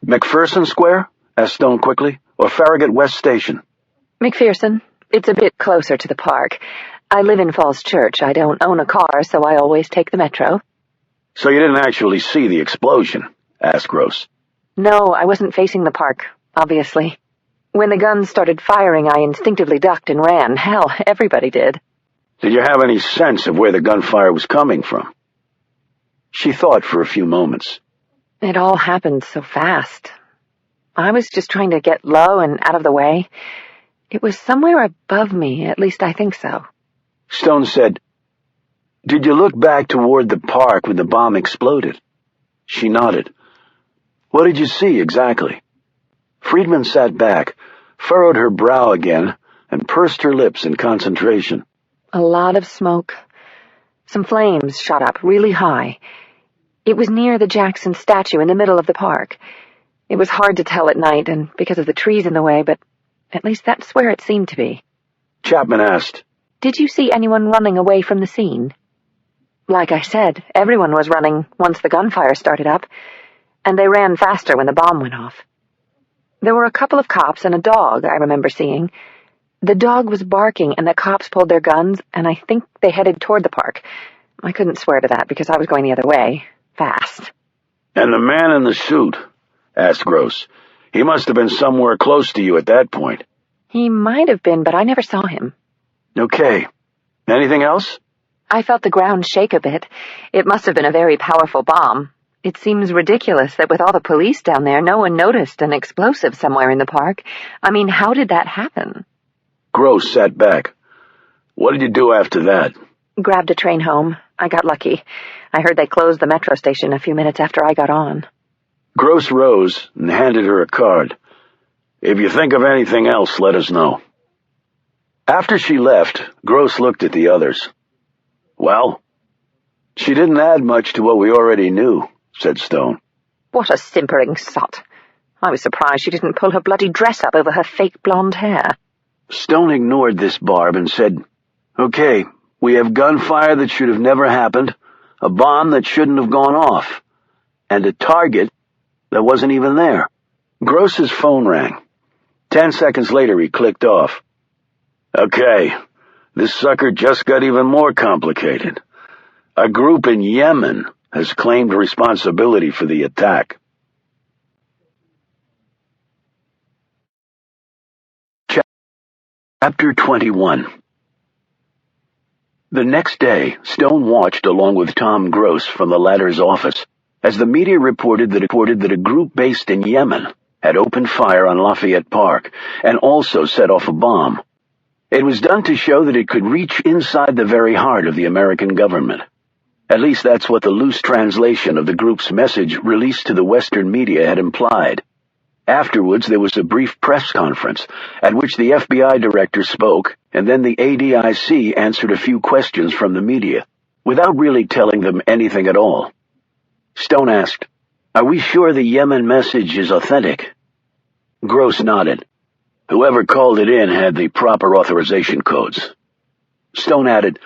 McPherson Square? Asked Stone quickly. Or Farragut West Station? McPherson. It's a bit closer to the park. I live in Falls Church. I don't own a car, so I always take the Metro. So you didn't actually see the explosion? Asked Gross. No, I wasn't facing the park, obviously. When the guns started firing, I instinctively ducked and ran. Hell, everybody did. Did you have any sense of where the gunfire was coming from? She thought for a few moments. It all happened so fast. I was just trying to get low and out of the way. It was somewhere above me, at least I think so. Stone said, did you look back toward the park when the bomb exploded? She nodded. What did you see exactly? Friedman sat back, furrowed her brow again, and pursed her lips in concentration. A lot of smoke. Some flames shot up really high. It was near the Jackson statue in the middle of the park. It was hard to tell at night, and because of the trees in the way, but at least that's where it seemed to be. Chapman asked, "Did you see anyone running away from the scene?" "Like I said, everyone was running once the gunfire started up, and they ran faster when the bomb went off. There were a couple of cops and a dog I remember seeing. The dog was barking and the cops pulled their guns, and I think they headed toward the park. I couldn't swear to that because I was going the other way, fast." "And the man in the suit?" asked Gross. "He must have been somewhere close to you at that point." "He might have been, but I never saw him." "Okay. Anything else?" "I felt the ground shake a bit. It must have been a very powerful bomb. It seems ridiculous that with all the police down there, no one noticed an explosive somewhere in the park. I mean, how did that happen?" Gross sat back. "What did you do after that?" "Grabbed a train home. I got lucky. I heard they closed the metro station a few minutes after I got on." Gross rose and handed her a card. "If you think of anything else, let us know." After she left, Gross looked at the others. "Well?" "She didn't add much to what we already knew," said Stone. "What a simpering sot. I was surprised she didn't pull her bloody dress up over her fake blonde hair." Stone ignored this barb and said, "Okay, we have gunfire that should have never happened, a bomb that shouldn't have gone off, and a target that wasn't even there." Gross's phone rang. 10 seconds later, he clicked off. "Okay, this sucker just got even more complicated. A group in Yemen has claimed responsibility for the attack." Chapter 21. The next day, Stone watched along with Tom Gross from the latter's office as the media reported that a group based in Yemen had opened fire on Lafayette Park and also set off a bomb. It was done to show that it could reach inside the very heart of the American government. At least that's what the loose translation of the group's message released to the Western media had implied. Afterwards, there was a brief press conference at which the FBI director spoke, and then the ADIC answered a few questions from the media, without really telling them anything at all. Stone asked, "Are we sure the Yemen message is authentic?" Gross nodded. "Whoever called it in had the proper authorization codes." Stone added,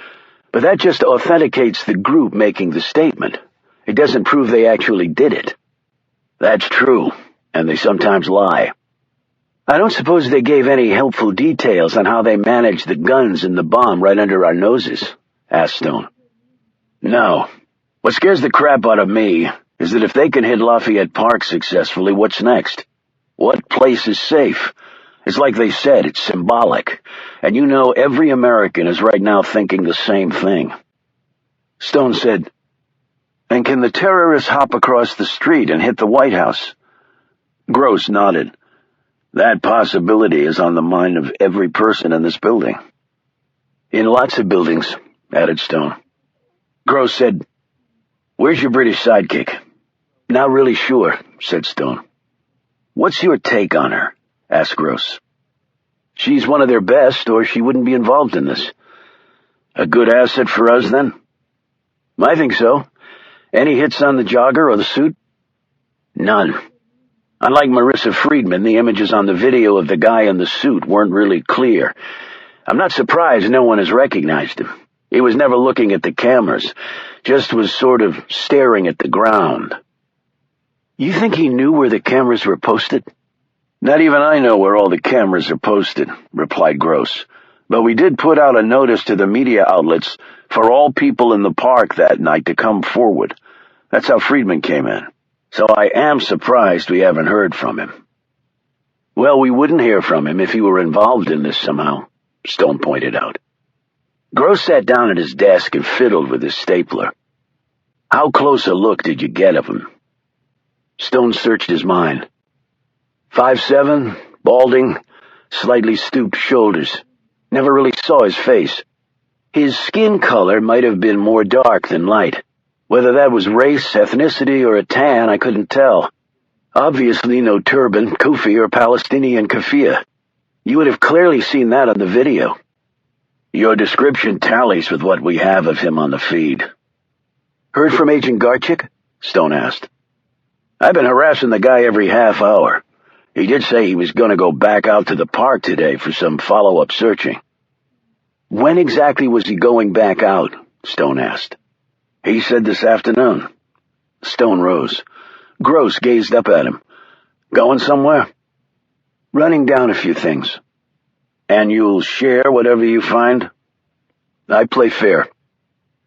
"But that just authenticates the group making the statement. It doesn't prove they actually did it." "That's true. And they sometimes lie." "I don't suppose they gave any helpful details on how they managed the guns and the bomb right under our noses?" asked Stone. "No. What scares the crap out of me is that if they can hit Lafayette Park successfully, what's next? What place is safe? It's like they said, it's symbolic. And you know every American is right now thinking the same thing." Stone said, "And can the terrorists hop across the street and hit the White House?" Gross nodded. "That possibility is on the mind of every person in this building." "In lots of buildings," added Stone. Gross said, "Where's your British sidekick?" "Not really sure," said Stone. "What's your take on her?" asked Gross. "She's one of their best, or she wouldn't be involved in this." "A good asset for us, then?" "I think so. Any hits on the jogger or the suit?" "None. Unlike Marissa Friedman, the images on the video of the guy in the suit weren't really clear. I'm not surprised no one has recognized him. He was never looking at the cameras, just was sort of staring at the ground." "You think he knew where the cameras were posted?" "Not even I know where all the cameras are posted," replied Gross. "But we did put out a notice to the media outlets for all people in the park that night to come forward. That's how Friedman came in. So I am surprised we haven't heard from him." "Well, we wouldn't hear from him if he were involved in this somehow," Stone pointed out. Gross sat down at his desk and fiddled with his stapler. "How close a look did you get of him?" Stone searched his mind. 5'7", balding, slightly stooped shoulders. Never really saw his face. His skin color might have been more dark than light. Whether that was race, ethnicity, or a tan, I couldn't tell. Obviously no turban, kufi, or Palestinian keffiyeh. You would have clearly seen that on the video. Your description tallies with what we have of him on the feed. Heard from Agent Garchik? Stone asked. I've been harassing the guy every half hour. He did say he was going to go back out to the park today for some follow-up searching. When exactly was he going back out? Stone asked. He said this afternoon. Stone rose. Gross gazed up at him. Going somewhere? Running down a few things. And you'll share whatever you find? I play fair.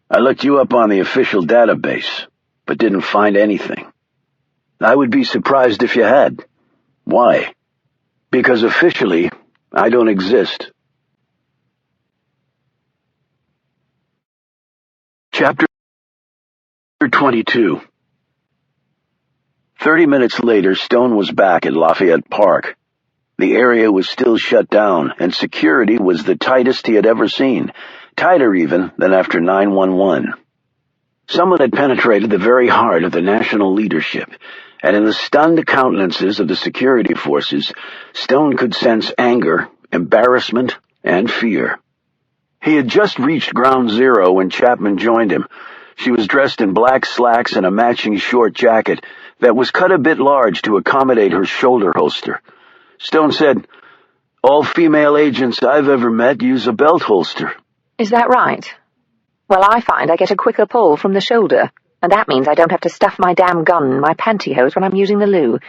I looked you up on the official database, but didn't find anything. I would be surprised if you had. Why? Because officially, I don't exist. Chapter 22. 30 minutes later, Stone was back at Lafayette Park. The area was still shut down, and security was the tightest he had ever seen, tighter even than after 911. Someone had penetrated the very heart of the national leadership, and in the stunned countenances of the security forces, Stone could sense anger, embarrassment, and fear. He had just reached ground zero when Chapman joined him. She was dressed in black slacks and a matching short jacket that was cut a bit large to accommodate her shoulder holster. Stone said, "All female agents I've ever met use a belt holster." Is that right? Well, I find I get a quicker pull from the shoulder, and that means I don't have to stuff my damn gun in my pantyhose when I'm using the loo.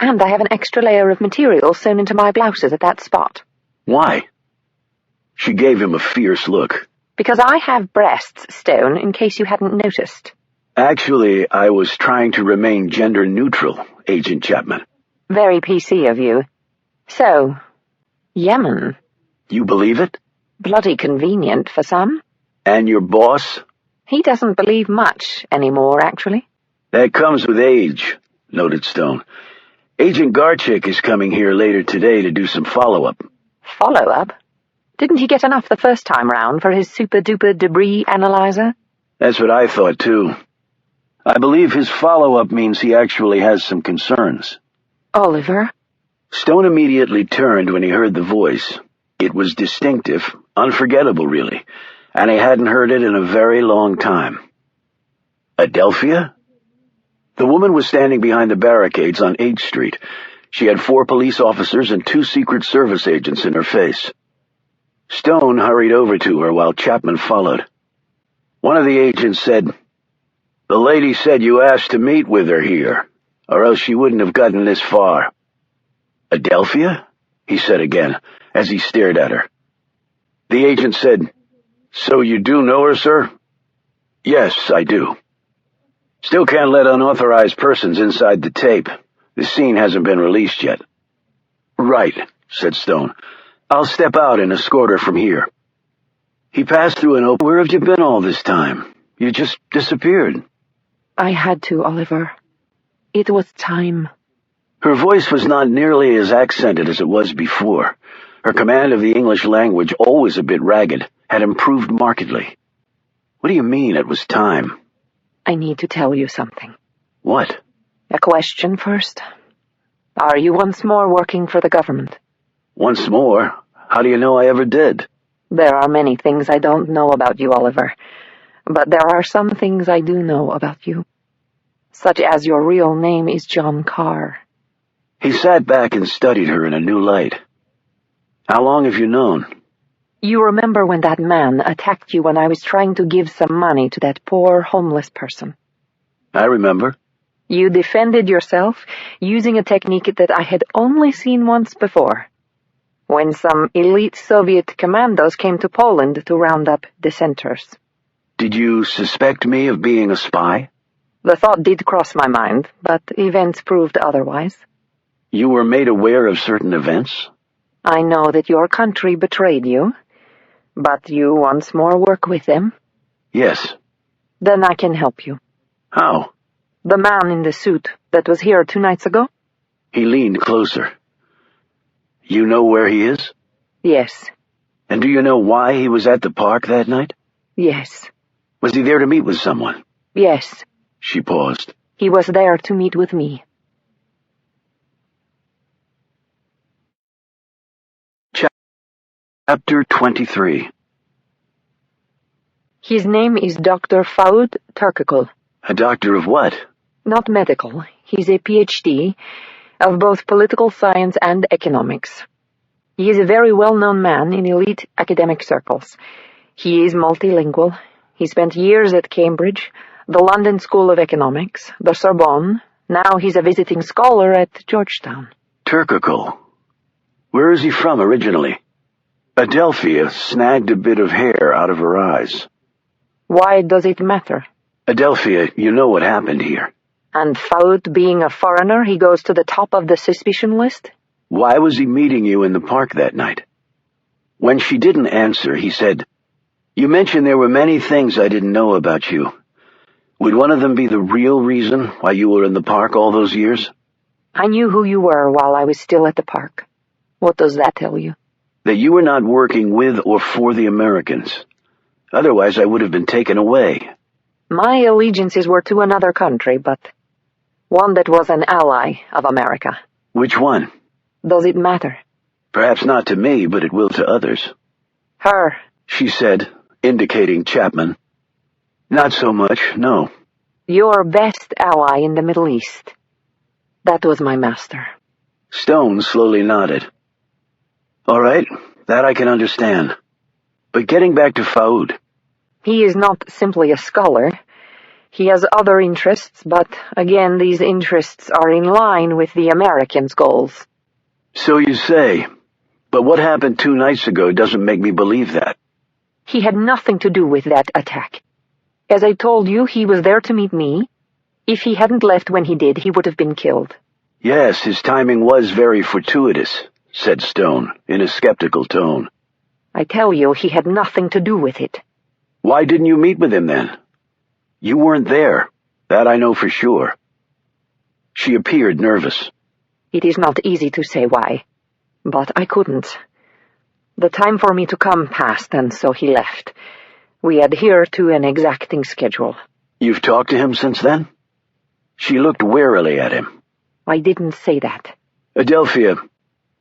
And I have an extra layer of material sewn into my blouses at that spot. Why? She gave him a fierce look. Because I have breasts, Stone, in case you hadn't noticed. Actually, I was trying to remain gender neutral, Agent Chapman. Very PC of you. So, Yemen. You believe it? Bloody convenient for some. And your boss? He doesn't believe much anymore, actually. That comes with age, noted Stone. Agent Garchik is coming here later today to do some follow-up. Follow-up? Didn't he get enough the first time round for his super-duper debris analyzer? That's what I thought, too. I believe his follow-up means he actually has some concerns. Oliver? Stone immediately turned when he heard the voice. It was distinctive, unforgettable, really, and he hadn't heard it in a very long time. Adelphia? The woman was standing behind the barricades on 8th Street. She had 4 police officers and 2 Secret Service agents in her face. Stone hurried over to her while Chapman followed. One of the agents said, "The lady said you asked to meet with her here, or else she wouldn't have gotten this far." "Adelphia?" he said again, as he stared at her. The agent said, "So you do know her, sir?" "Yes, I do." "Still can't let unauthorized persons inside the tape. The scene hasn't been released yet." "Right," said Stone. "I'll step out and escort her from here." He passed through an open. "Where have you been all this time? You just disappeared." I had to, Oliver. It was time. Her voice was not nearly as accented as it was before. Her command of the English language, always a bit ragged, had improved markedly. "What do you mean it was time?" I need to tell you something. "What?" A question first. Are you once more working for the government? "Once more? How do you know I ever did?" There are many things I don't know about you, Oliver. But there are some things I do know about you. Such as your real name is John Carr. He sat back and studied her in a new light. "How long have you known?" You remember when that man attacked you when I was trying to give some money to that poor homeless person? "I remember." You defended yourself using a technique that I had only seen once before, when some elite Soviet commandos came to Poland to round up dissenters. "Did you suspect me of being a spy?" The thought did cross my mind, but events proved otherwise. "You were made aware of certain events?" I know that your country betrayed you, but you once more work with them. "Yes." Then I can help you. "How?" The man in the suit that was here 2 nights ago? He leaned closer. "You know where he is?" Yes. "And do you know why he was at the park that night?" Yes. "Was he there to meet with someone?" Yes. She paused. He was there to meet with me. Chapter 23. His name is Dr. Faud Turkakul. A doctor of what? Not medical. He's a PhD of both political science and economics. He is a very well-known man in elite academic circles. He is multilingual. He spent years at Cambridge, the London School of Economics, the Sorbonne. Now he's a visiting scholar at Georgetown. Turkakul. Where is he from originally? Adelphia snagged a bit of hair out of her eyes. Why does it matter? Adelphia, you know what happened here. And Faud being a foreigner, he goes to the top of the suspicion list? Why was he meeting you in the park that night? When she didn't answer, he said, "You mentioned there were many things I didn't know about you. Would one of them be the real reason why you were in the park all those years?" I knew who you were while I was still at the park. What does that tell you? That you were not working with or for the Americans. Otherwise, I would have been taken away. My allegiances were to another country, but one that was an ally of America. Which one? Does it matter? Perhaps not to me, but it will to others. Her, She said, indicating Chapman. Not so much, no. your best ally in the Middle East. That was my master. Stone slowly nodded. All right, that I can understand. But getting back to Faud. He is not simply a scholar. He has other interests, but again, these interests are in line with the Americans' goals. So you say. But what happened 2 nights ago doesn't make me believe that. He had nothing to do with that attack. As I told you, he was there to meet me. If he hadn't left when he did, he would have been killed. Yes, his timing was very fortuitous, said Stone, in a skeptical tone. I tell you, he had nothing to do with it. Why didn't you meet with him then? You weren't there. That I know for sure. She appeared nervous. It is not easy to say why, but I couldn't. The time for me to come passed, and so he left. We adhere to an exacting schedule. You've talked to him since then? She looked warily at him. I didn't say that. Adelphia,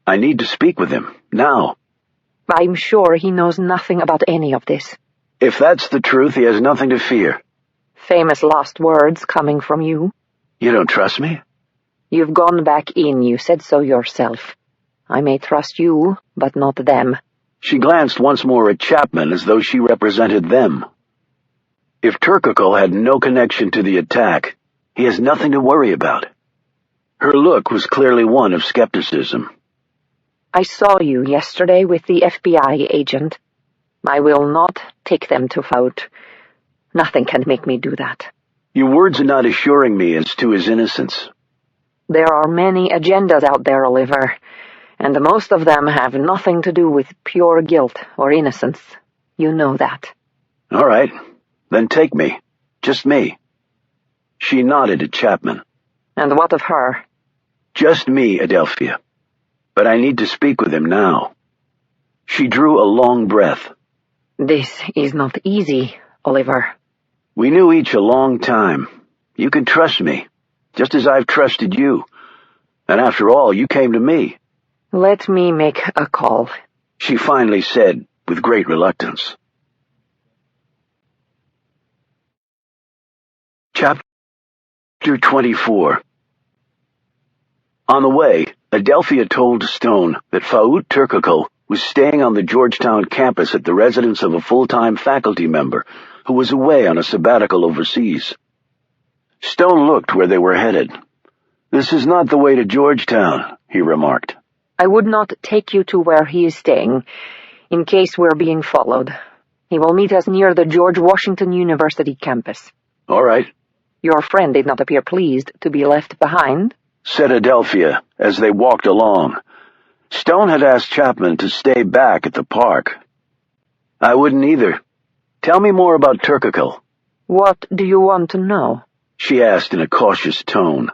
I need to speak with him, now. I'm sure he knows nothing about any of this. If that's the truth, he has nothing to fear. Famous last words coming from you. You don't trust me? You've gone back in, you said so yourself. I may trust you, but not them. She glanced once more at Chapman as though she represented them. If Turkakul had no connection to the attack, he has nothing to worry about. Her look was clearly one of skepticism. I saw you yesterday with the FBI agent. I will not take them to Faud. Nothing can make me do that. Your words are not assuring me as to his innocence. There are many agendas out there, Oliver, and most of them have nothing to do with pure guilt or innocence. You know that. All right, then take me. Just me. She nodded at Chapman. And what of her? Just me, Adelphia. But I need to speak with him now. She drew a long breath. This is not easy, Oliver. We knew each a long time. You can trust me, just as I've trusted you. And after all, you came to me. Let me make a call, She finally said, with great reluctance. Chapter 24. On the way, Adelphia told Stone that Faud Turkakul was staying on the Georgetown campus at the residence of a full-time faculty member who was away on a sabbatical overseas. Stone looked where they were headed. "This is not the way to Georgetown," he remarked. I would not take you to where he is staying, in case we're being followed. He will meet us near the George Washington University campus. "All right," Your friend did not appear pleased to be left behind, said Adelphia as they walked along. Stone had asked Chapman to stay back at the park. "I wouldn't either. Tell me more about Turkakul." What do you want to know? She asked in a cautious tone.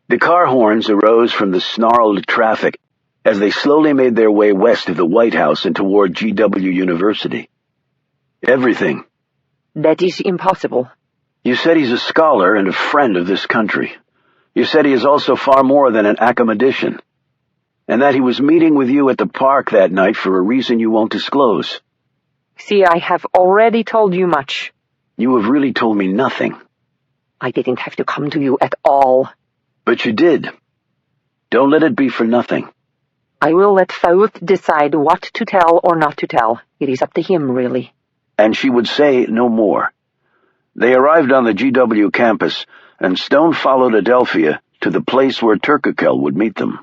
The car horns arose from the snarled traffic as they slowly made their way west of the White House and toward GW University. "Everything." That is impossible. "You said he's a scholar and a friend of this country. You said he is also far more than an academician." and that he was meeting with you at the park that night for a reason you won't disclose. See, I have already told you much. You have really told me nothing. I didn't have to come to you at all. But you did. Don't let it be for nothing. I will let Fauth decide what to tell or not to tell. It is up to him, really. And she would say no more. They arrived on the GW campus, and Stone followed Adelphia to the place where Turkekel would meet them.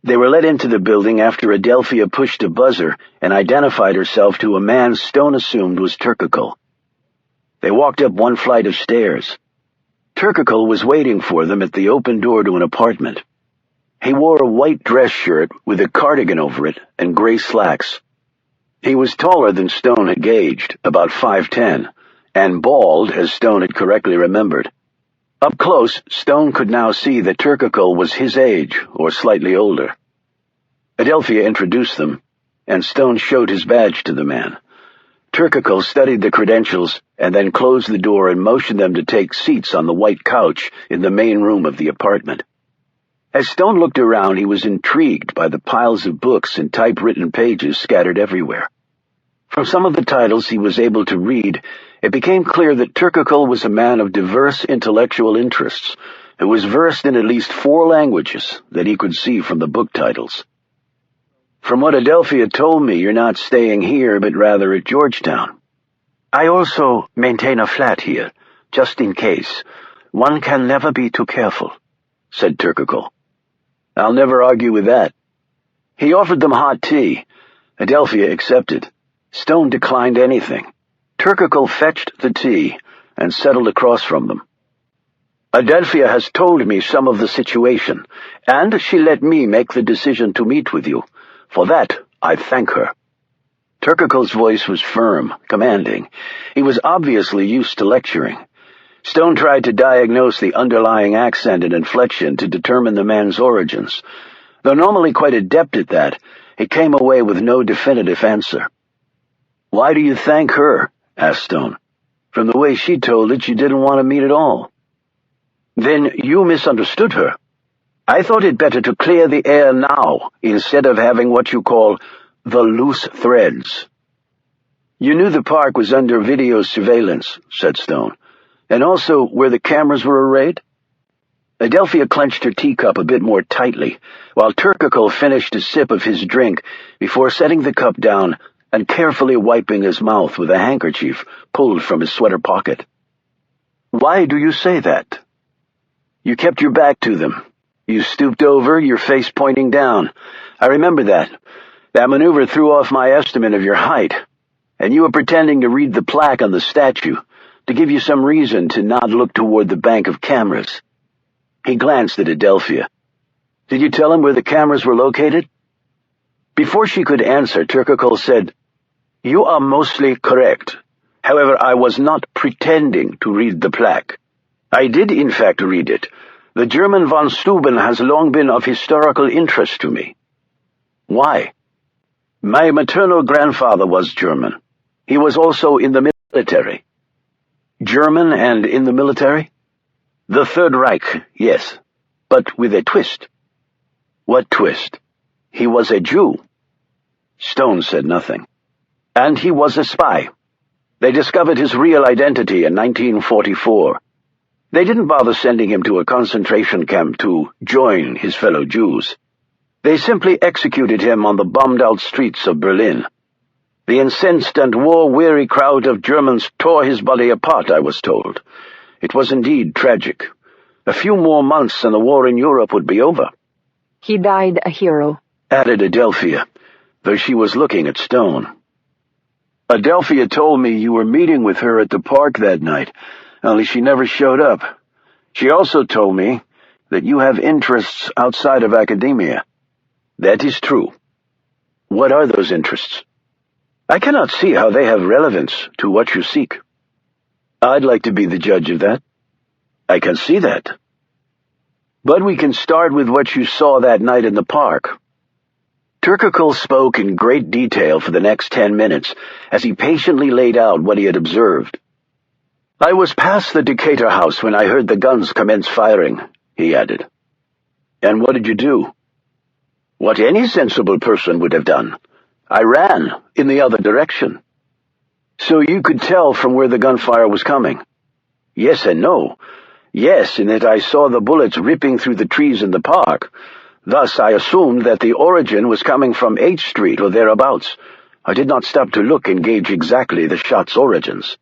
They were let into the building after Adelphia pushed a buzzer and identified herself to a man Stone assumed was Turkekel. They walked up one flight of stairs. Turkekel was waiting for them at the open door to an apartment. He wore a white dress shirt with a cardigan over it and gray slacks. He was taller than Stone had gauged, about 5'10", and bald, as Stone had correctly remembered. Up close, Stone could now see that Turkekel was his age, or slightly older. Adelphia introduced them, and Stone showed his badge to the man. Turkekel studied the credentials and then closed the door and motioned them to take seats on the white couch in the main room of the apartment. As Stone looked around, he was intrigued by the piles of books and typewritten pages scattered everywhere. From some of the titles he was able to read, it became clear that Turkekel was a man of diverse intellectual interests, who was versed in at least 4 languages that he could see from the book titles. From what Adelphia told me, you're not staying here, but rather at Georgetown. I also maintain a flat here, just in case. One can never be too careful, said Turkekel. I'll never argue with that. He offered them hot tea. Adelphia accepted. Stone declined anything. Turkekel fetched the tea and settled across from them. Adelphia has told me some of the situation, and she let me make the decision to meet with you. For that, I thank her. Turkekel's voice was firm, commanding. He was obviously used to lecturing. Stone tried to diagnose the underlying accent and inflection to determine the man's origins. Though normally quite adept at that, he came away with no definitive answer. Why do you thank her? Asked Stone. From the way she told it, she didn't want to meet at all. Then you misunderstood her. I thought it better to clear the air now, instead of having what you call the loose threads. You knew the park was under video surveillance, said Stone, and also where the cameras were arrayed? Adelphia clenched her teacup a bit more tightly, while Turkekel finished a sip of his drink before setting the cup down and carefully wiping his mouth with a handkerchief pulled from his sweater pocket. Why do you say that? You kept your back to them. You stooped over, your face pointing down. I remember that. That maneuver threw off my estimate of your height, and you were pretending to read the plaque on the statue, to give you some reason to not look toward the bank of cameras. He glanced at Adelphia. Did you tell him where the cameras were located? Before she could answer, Turkekel said, You are mostly correct. However, I was not pretending to read the plaque. I did in fact read it. The German von Steuben has long been of historical interest to me. Why? My maternal grandfather was German. He was also in the military. German and in the military? The Third Reich, yes, but with a twist. What twist? He was a Jew. Stone said nothing. And he was a spy. They discovered his real identity in 1944. They didn't bother sending him to a concentration camp to join his fellow Jews. They simply executed him on the bombed-out streets of Berlin. The incensed and war-weary crowd of Germans tore his body apart, I was told. It was indeed tragic. A few more months and the war in Europe would be over. He died a hero, added Adelphia, though she was looking at Stone. Adelphia told me you were meeting with her at the park that night, only she never showed up. She also told me that you have interests outside of academia. That is true. What are those interests? I cannot see how they have relevance to what you seek. I'd like to be the judge of that. I can see that. But we can start with what you saw that night in the park. Turkekel spoke in great detail for the next 10 minutes as he patiently laid out what he had observed. I was past the Decatur house when I heard the guns commence firing, he added. And what did you do? What any sensible person would have done. I ran in the other direction. So you could tell from where the gunfire was coming? Yes and no. Yes, in that I saw the bullets ripping through the trees in the park. Thus I assumed that the origin was coming from H Street or thereabouts. I did not stop to look and gauge exactly the shot's origins.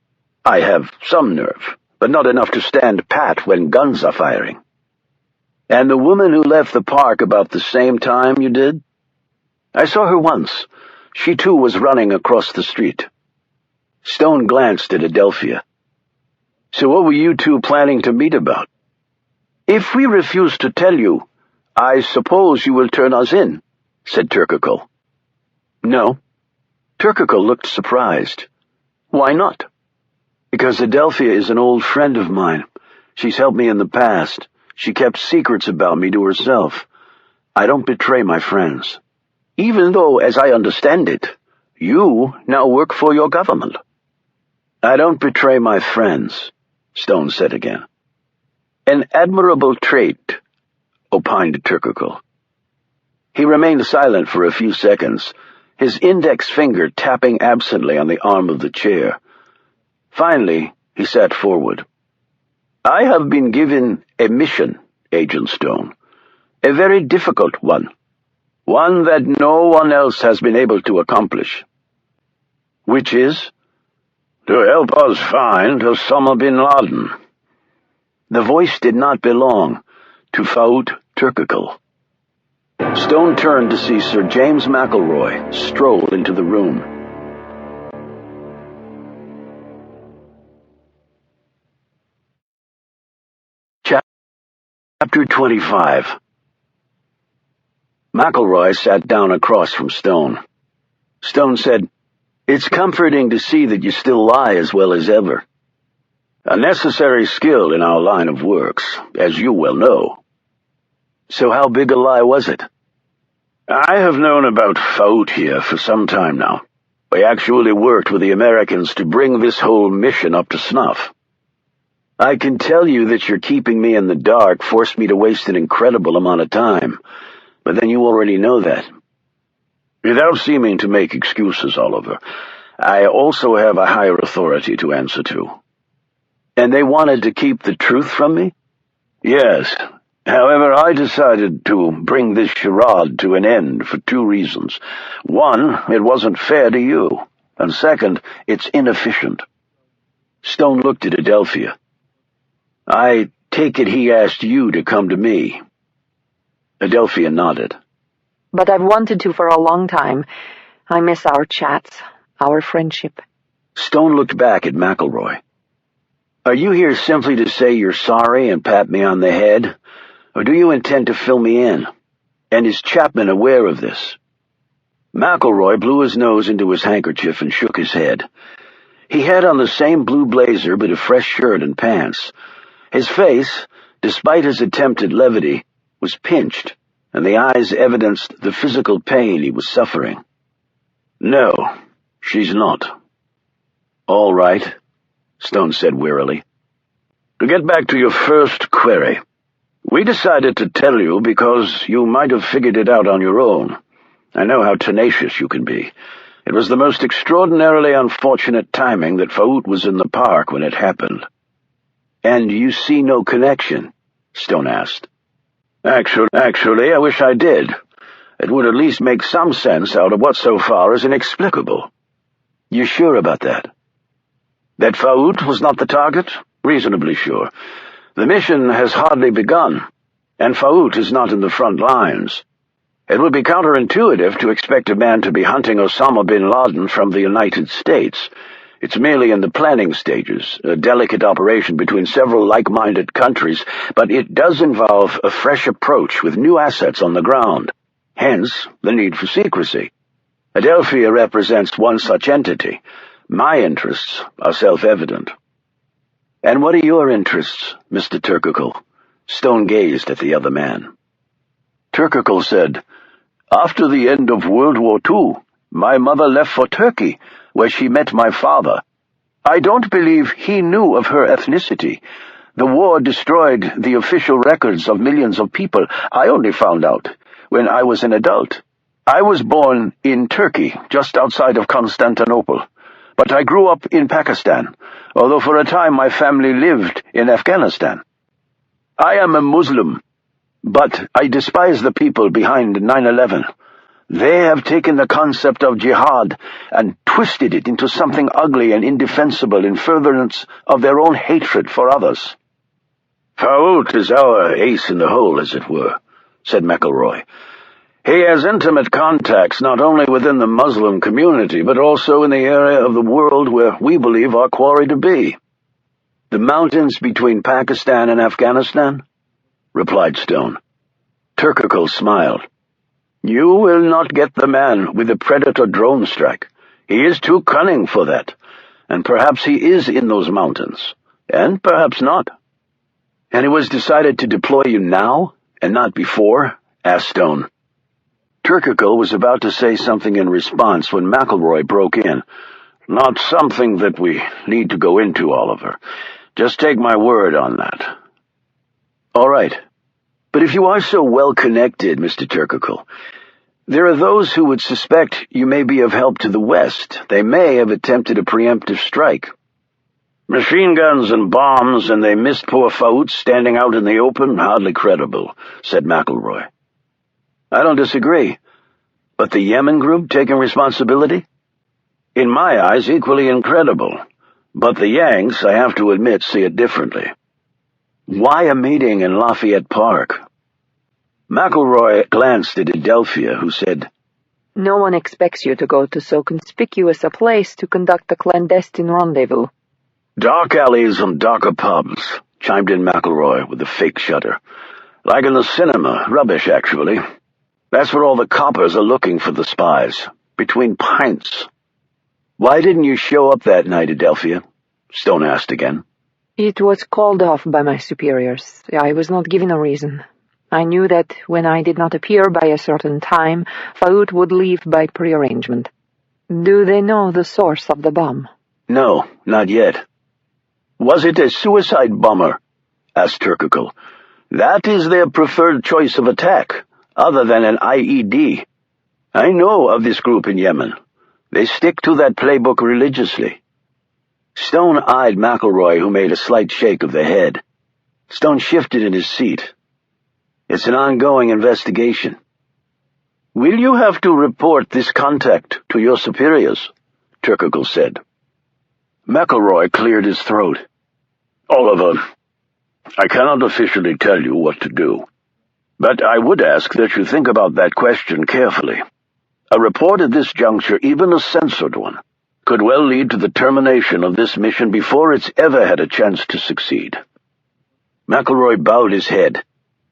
I have some nerve, but not enough to stand pat when guns are firing. And the woman who left the park about the same time you did? I saw her once. She too was running across the street. Stone glanced at Adelphia. So what were you two planning to meet about? If we refuse to tell you, I suppose you will turn us in, said Turcical. No. Turcical looked surprised. Why not? Because Adelphia is an old friend of mine. She's helped me in the past. She kept secrets about me to herself. I don't betray my friends. Even though, as I understand it, you now work for your government. I don't betray my friends, Stone said again. An admirable trait, opined Turcical. He remained silent for a few seconds, his index finger tapping absently on the arm of the chair. Finally, he sat forward. I have been given a mission, Agent Stone. A very difficult one. One that no one else has been able to accomplish. Which is? To help us find Osama bin Laden. The voice did not belong to Faout Turcical. Stone turned to see Sir James McElroy stroll into the room. Chapter 25. McElroy sat down across from Stone. Stone said, It's comforting to see that you still lie as well as ever. A necessary skill in our line of works, as you well know. So how big a lie was it? I have known about Faout here for some time now. We actually worked with the Americans to bring this whole mission up to snuff. I can tell you that your keeping me in the dark forced me to waste an incredible amount of time, but then you already know that. Without seeming to make excuses, Oliver, I also have a higher authority to answer to. And they wanted to keep the truth from me? Yes. However, I decided to bring this charade to an end for two reasons. One, it wasn't fair to you, and second, it's inefficient. Stone looked at Adelphia. I take it he asked you to come to me. Adelphia nodded. But I've wanted to for a long time. I miss our chats, our friendship. Stone looked back at McElroy. Are you here simply to say you're sorry and pat me on the head, or do you intend to fill me in? And is Chapman aware of this? McElroy blew his nose into his handkerchief and shook his head. He had on the same blue blazer but a fresh shirt and pants. His face, despite his attempted levity, was pinched, and the eyes evidenced the physical pain he was suffering. No, she's not. All right, Stone said wearily. To get back to your first query, we decided to tell you because you might have figured it out on your own. I know how tenacious you can be. It was the most extraordinarily unfortunate timing that Faout was in the park when it happened. And you see no connection? Stone asked. Actually, I wish I did. It would at least make some sense out of what so far is inexplicable. You sure about that? That Faout was not the target? Reasonably sure. The mission has hardly begun, and Faout is not in the front lines. It would be counterintuitive to expect a man to be hunting Osama bin Laden from the United States. It's merely in the planning stages, a delicate operation between several like-minded countries, but it does involve a fresh approach with new assets on the ground. Hence, the need for secrecy. Adelphia represents one such entity. My interests are self-evident. And what are your interests, Mr. Turcical? Stone gazed at the other man. Turcical said, After the end of World War II, my mother left for Turkey, where she met my father. I don't believe he knew of her ethnicity. The war destroyed the official records of millions of people. I only found out when I was an adult. I was born in Turkey, just outside of Constantinople, but I grew up in Pakistan, although for a time my family lived in Afghanistan. I am a Muslim, but I despise the people behind 9/11. They have taken the concept of jihad and twisted it into something ugly and indefensible in furtherance of their own hatred for others. Faout is our ace in the hole, as it were, said McElroy. He has intimate contacts not only within the Muslim community, but also in the area of the world where we believe our quarry to be. The mountains between Pakistan and Afghanistan? Replied Stone. Turkical smiled. You will not get the man with the Predator drone strike. He is too cunning for that, and perhaps he is in those mountains, and perhaps not. And it was decided to deploy you now, and not before? Asked Stone. Turkical was about to say something in response when McElroy broke in. Not something that we need to go into, Oliver. Just take my word on that. All right. But if you are so well connected, Mr. Turkical, there are those who would suspect you may be of help to the West. They may have attempted a preemptive strike. Machine guns and bombs, and they missed poor Faout standing out in the open? Hardly credible, said McElroy. I don't disagree. But the Yemen group taking responsibility? In my eyes, equally incredible. But the Yanks, I have to admit, see it differently. Why a meeting in Lafayette Park? McElroy glanced at Adelphia, who said, No one expects you to go to so conspicuous a place to conduct a clandestine rendezvous. Dark alleys and darker pubs, chimed in McElroy with a fake shudder. Like in the cinema. Rubbish, actually. That's where all the coppers are looking for the spies. Between pints. Why didn't you show up that night, Adelphia? Stone asked again. It was called off by my superiors. I was not given a reason. I knew that when I did not appear by a certain time, Faout would leave by prearrangement. Do they know the source of the bomb? No, not yet. Was it a suicide bomber? Asked Turkical. That is their preferred choice of attack, other than an IED. I know of this group in Yemen. They stick to that playbook religiously. Stone eyed McElroy, who made a slight shake of the head. Stone shifted in his seat. It's an ongoing investigation. Will you have to report this contact to your superiors? Turkical said. McElroy cleared his throat. Oliver, I cannot officially tell you what to do, but I would ask that you think about that question carefully. A report at this juncture, even a censored one, could well lead to the termination of this mission before it's ever had a chance to succeed. McElroy bowed his head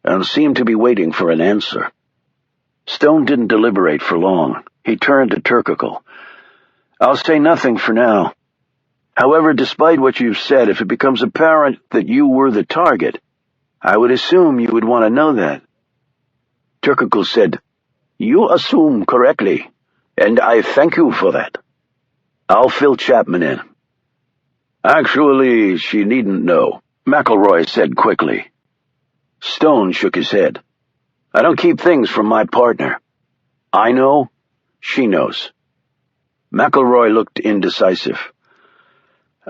and seemed to be waiting for an answer. Stone didn't deliberate for long. He turned to Turkical. I'll say nothing for now. However, despite what you've said, if it becomes apparent that you were the target, I would assume you would want to know that. Turkical said, You assume correctly, and I thank you for that. I'll fill Chapman in. Actually, she needn't know, McElroy said quickly. Stone shook his head. I don't keep things from my partner. I know, she knows. McElroy looked indecisive.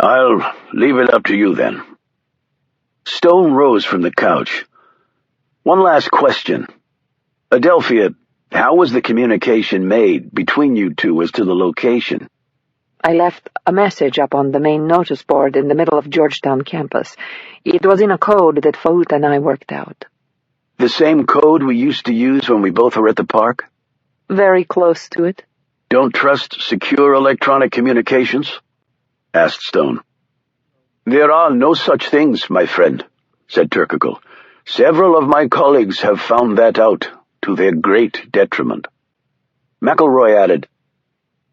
I'll leave it up to you then. Stone rose from the couch. One last question. Adelphia, how was the communication made between you two as to the location? I left a message up on the main notice board in the middle of Georgetown campus. It was in a code that Faout and I worked out. The same code we used to use when we both were at the park? Very close to it. Don't trust secure electronic communications? Asked Stone. There are no such things, my friend, said Turkical. Several of my colleagues have found that out, to their great detriment. McElroy added,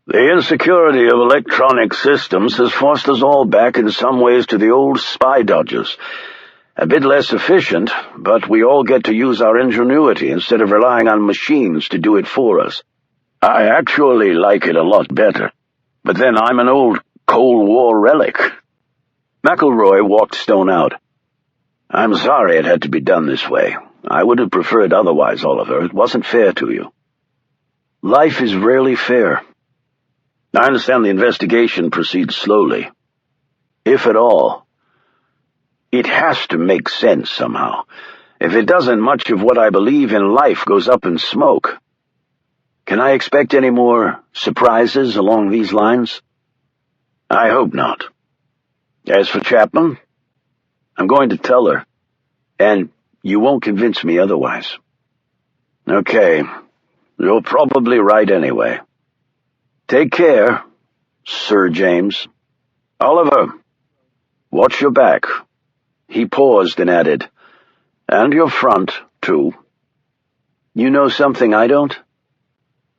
The insecurity of electronic systems has forced us all back in some ways to the old spy dodges. A bit less efficient, but we all get to use our ingenuity instead of relying on machines to do it for us. I actually like it a lot better, but then I'm an old Cold War relic. McElroy walked Stone out. I'm sorry it had to be done this way. I would have preferred otherwise, Oliver. It wasn't fair to you. Life is rarely fair. I understand the investigation proceeds slowly. If at all. It has to make sense somehow. If it doesn't, much of what I believe in life goes up in smoke. Can I expect any more surprises along these lines? I hope not. As for Chapman, I'm going to tell her, and you won't convince me otherwise. Okay, you're probably right anyway. Take care, Sir James. Oliver, watch your back. He paused and added, and your front, too. You know something I don't?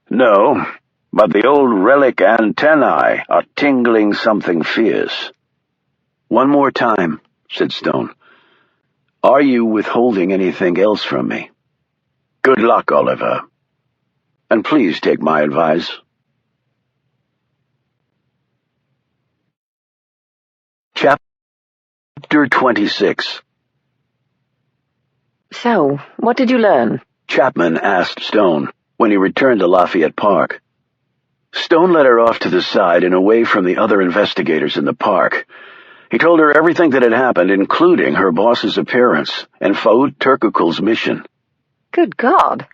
No, but the old relic antennae are tingling something fierce. One more time, said Stone. Are you withholding anything else from me? Good luck, Oliver. And please take my advice. Chapter 26. So, what did you learn? Chapman asked Stone when he returned to Lafayette Park. Stone led her off to the side and away from the other investigators in the park. He told her everything that had happened, including her boss's appearance and Faoud Turkukul's mission. Good God.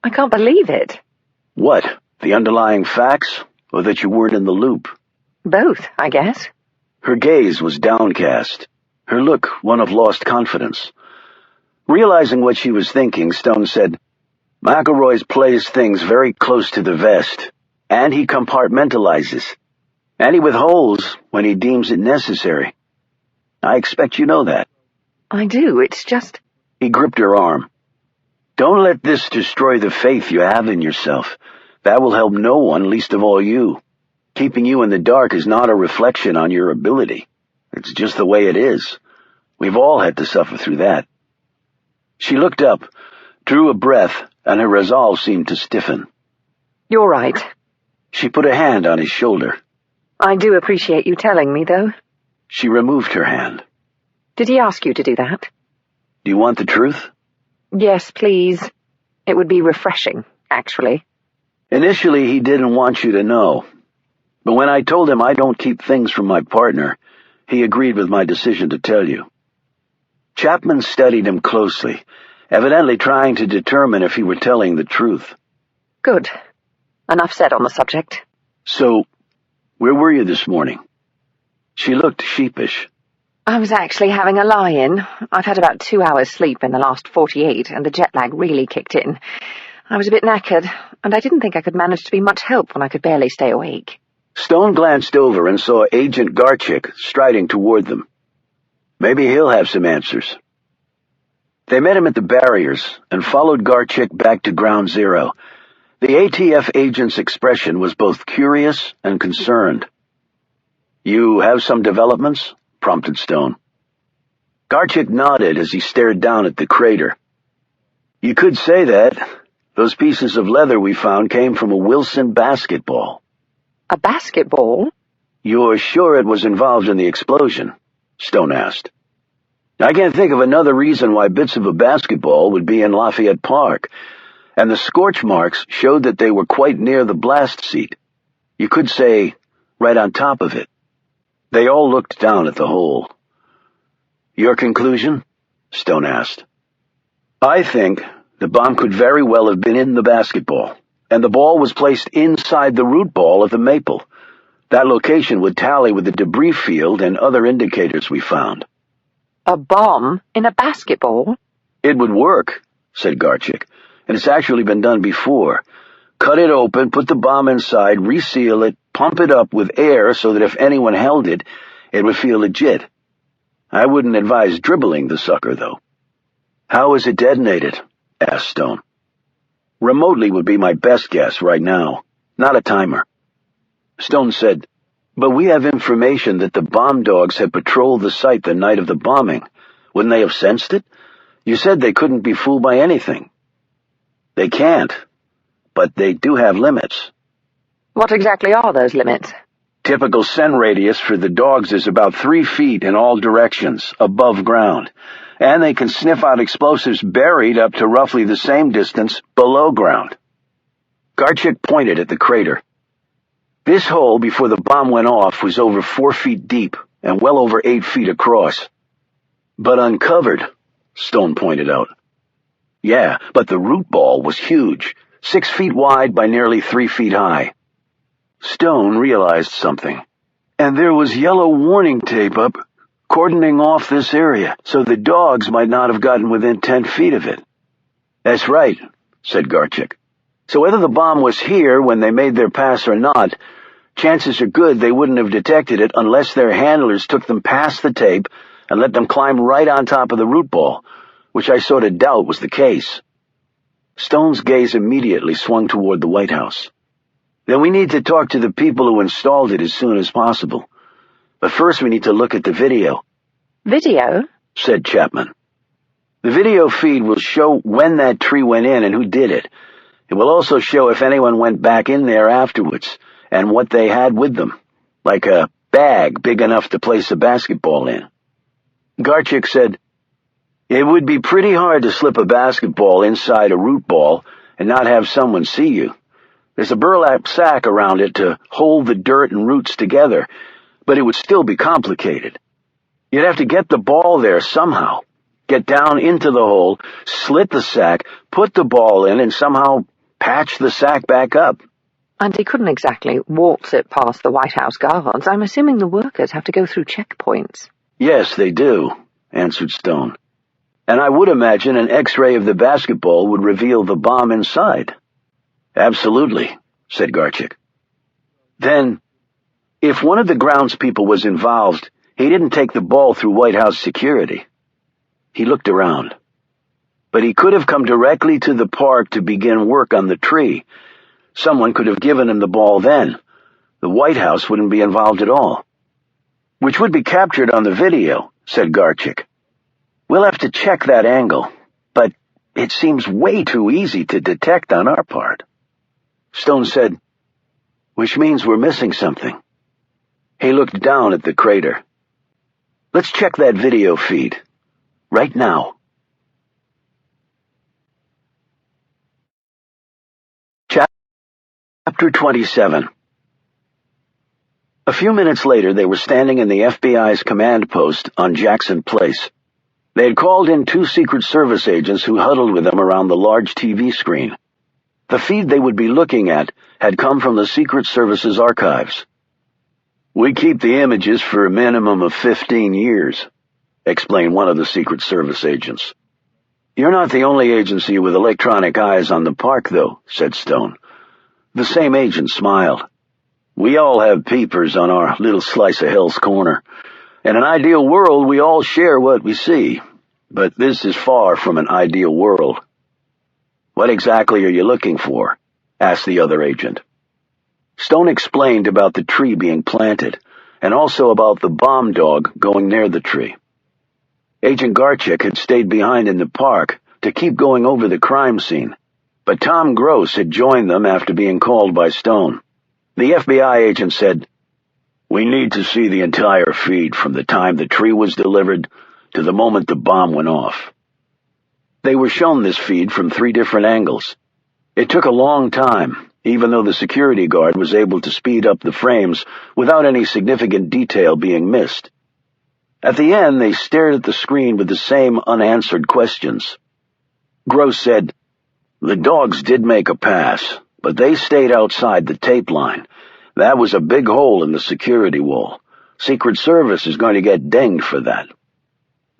I can't believe it. What? The underlying facts, or that you weren't in the loop? Both, I guess. Her gaze was downcast, her look one of lost confidence. Realizing what she was thinking, Stone said, McElroy plays things very close to the vest, and he compartmentalizes, and he withholds when he deems it necessary. I expect you know that. I do, it's just... He gripped her arm. Don't let this destroy the faith you have in yourself. That will help no one, least of all you. Keeping you in the dark is not a reflection on your ability. It's just the way it is. We've all had to suffer through that. She looked up, drew a breath, and her resolve seemed to stiffen. You're right. She put a hand on his shoulder. I do appreciate you telling me, though. She removed her hand. Did he ask you to do that? Do you want the truth? Yes, please. It would be refreshing, actually. Initially, he didn't want you to know. But when I told him I don't keep things from my partner, he agreed with my decision to tell you. Chapman studied him closely, evidently trying to determine if he were telling the truth. Good. Enough said on the subject. So, where were you this morning? She looked sheepish. I was actually having a lie-in. I've had about 2 hours sleep in the last 48, and the jet lag really kicked in. I was a bit knackered, and I didn't think I could manage to be much help when I could barely stay awake. Stone glanced over and saw Agent Garchik striding toward them. Maybe he'll have some answers. They met him at the barriers and followed Garchik back to Ground Zero. The ATF agent's expression was both curious and concerned. You have some developments? Prompted Stone. Garchik nodded as he stared down at the crater. You could say that. Those pieces of leather we found came from a Wilson basketball. A basketball? You're sure it was involved in the explosion? Stone asked. I can't think of another reason why bits of a basketball would be in Lafayette Park, and the scorch marks showed that they were quite near the blast seat. You could say right on top of it. They all looked down at the hole. Your conclusion? Stone asked. I think the bomb could very well have been in the basketball, and the ball was placed inside the root ball of the maple. That location would tally with the debris field and other indicators we found. A bomb in a basketball? It would work, said Garchik, and it's actually been done before. Cut it open, put the bomb inside, reseal it, pump it up with air so that if anyone held it, it would feel legit. I wouldn't advise dribbling the sucker, though. How is it detonated? Asked Stone. Remotely would be my best guess right now, not a timer. Stone said, but we have information that the bomb dogs had patrolled the site the night of the bombing. Wouldn't they have sensed it? You said they couldn't be fooled by anything. They can't, but they do have limits. What exactly are those limits? Typical scent radius for the dogs is about 3 feet in all directions, above ground. and they can sniff out explosives buried up to roughly the same distance below ground. Garchik pointed at the crater. This hole before the bomb went off was over 4 feet deep and well over 8 feet across. But uncovered, Stone pointed out. Yeah, but the root ball was huge, 6 feet wide by nearly 3 feet high. Stone realized something. And there was yellow warning tape up, cordoning off this area, so the dogs might not have gotten within 10 feet of it. That's right, said Garchik. So whether the bomb was here when they made their pass or not, chances are good they wouldn't have detected it unless their handlers took them past the tape and let them climb right on top of the root ball, which I sort of doubt was the case. Stone's gaze immediately swung toward the White House. Then we need to talk to the people who installed it as soon as possible. But first we need to look at the video. Video? Said Chapman. The video feed will show when that tree went in and who did it. It will also show if anyone went back in there afterwards and what they had with them, like a bag big enough to place a basketball in. Garchik said, It would be pretty hard to slip a basketball inside a root ball and not have someone see you. There's a burlap sack around it to hold the dirt and roots together, but it would still be complicated. You'd have to get the ball there somehow, get down into the hole, slit the sack, put the ball in, and somehow patch the sack back up. And he couldn't exactly waltz it past the White House guards. I'm assuming the workers have to go through checkpoints. Yes, they do, answered Stone. And I would imagine an X-ray of the basketball would reveal the bomb inside. Absolutely, said Garchik. Then, if one of the groundspeople was involved, he didn't take the ball through White House security. He looked around. But he could have come directly to the park to begin work on the tree. Someone could have given him the ball then. The White House wouldn't be involved at all. Which would be captured on the video, said Garchik. We'll have to check that angle, but it seems way too easy to detect on our part. Stone said, Which means we're missing something. He looked down at the crater. Let's check that video feed. Right now. Chapter 27. A few minutes later, they were standing in the FBI's command post on Jackson Place. They had called in 2 Secret Service agents who huddled with them around the large TV screen. The feed they would be looking at had come from the Secret Service's archives. We keep the images for a minimum of 15 years, explained one of the Secret Service agents. You're not the only agency with electronic eyes on the park, though, said Stone. The same agent smiled. We all have peepers on our little slice of Hell's Corner. In an ideal world, we all share what we see. But this is far from an ideal world. What exactly are you looking for? Asked the other agent. Stone explained about the tree being planted, and also about the bomb dog going near the tree. Agent Garchik had stayed behind in the park to keep going over the crime scene, but Tom Gross had joined them after being called by Stone. The FBI agent said, We need to see the entire feed from the time the tree was delivered to the moment the bomb went off. They were shown this feed from 3 different angles. It took a long time, even though the security guard was able to speed up the frames without any significant detail being missed. At the end, they stared at the screen with the same unanswered questions. Gross said, The dogs did make a pass, but they stayed outside the tape line. That was a big hole in the security wall. Secret Service is going to get dinged for that.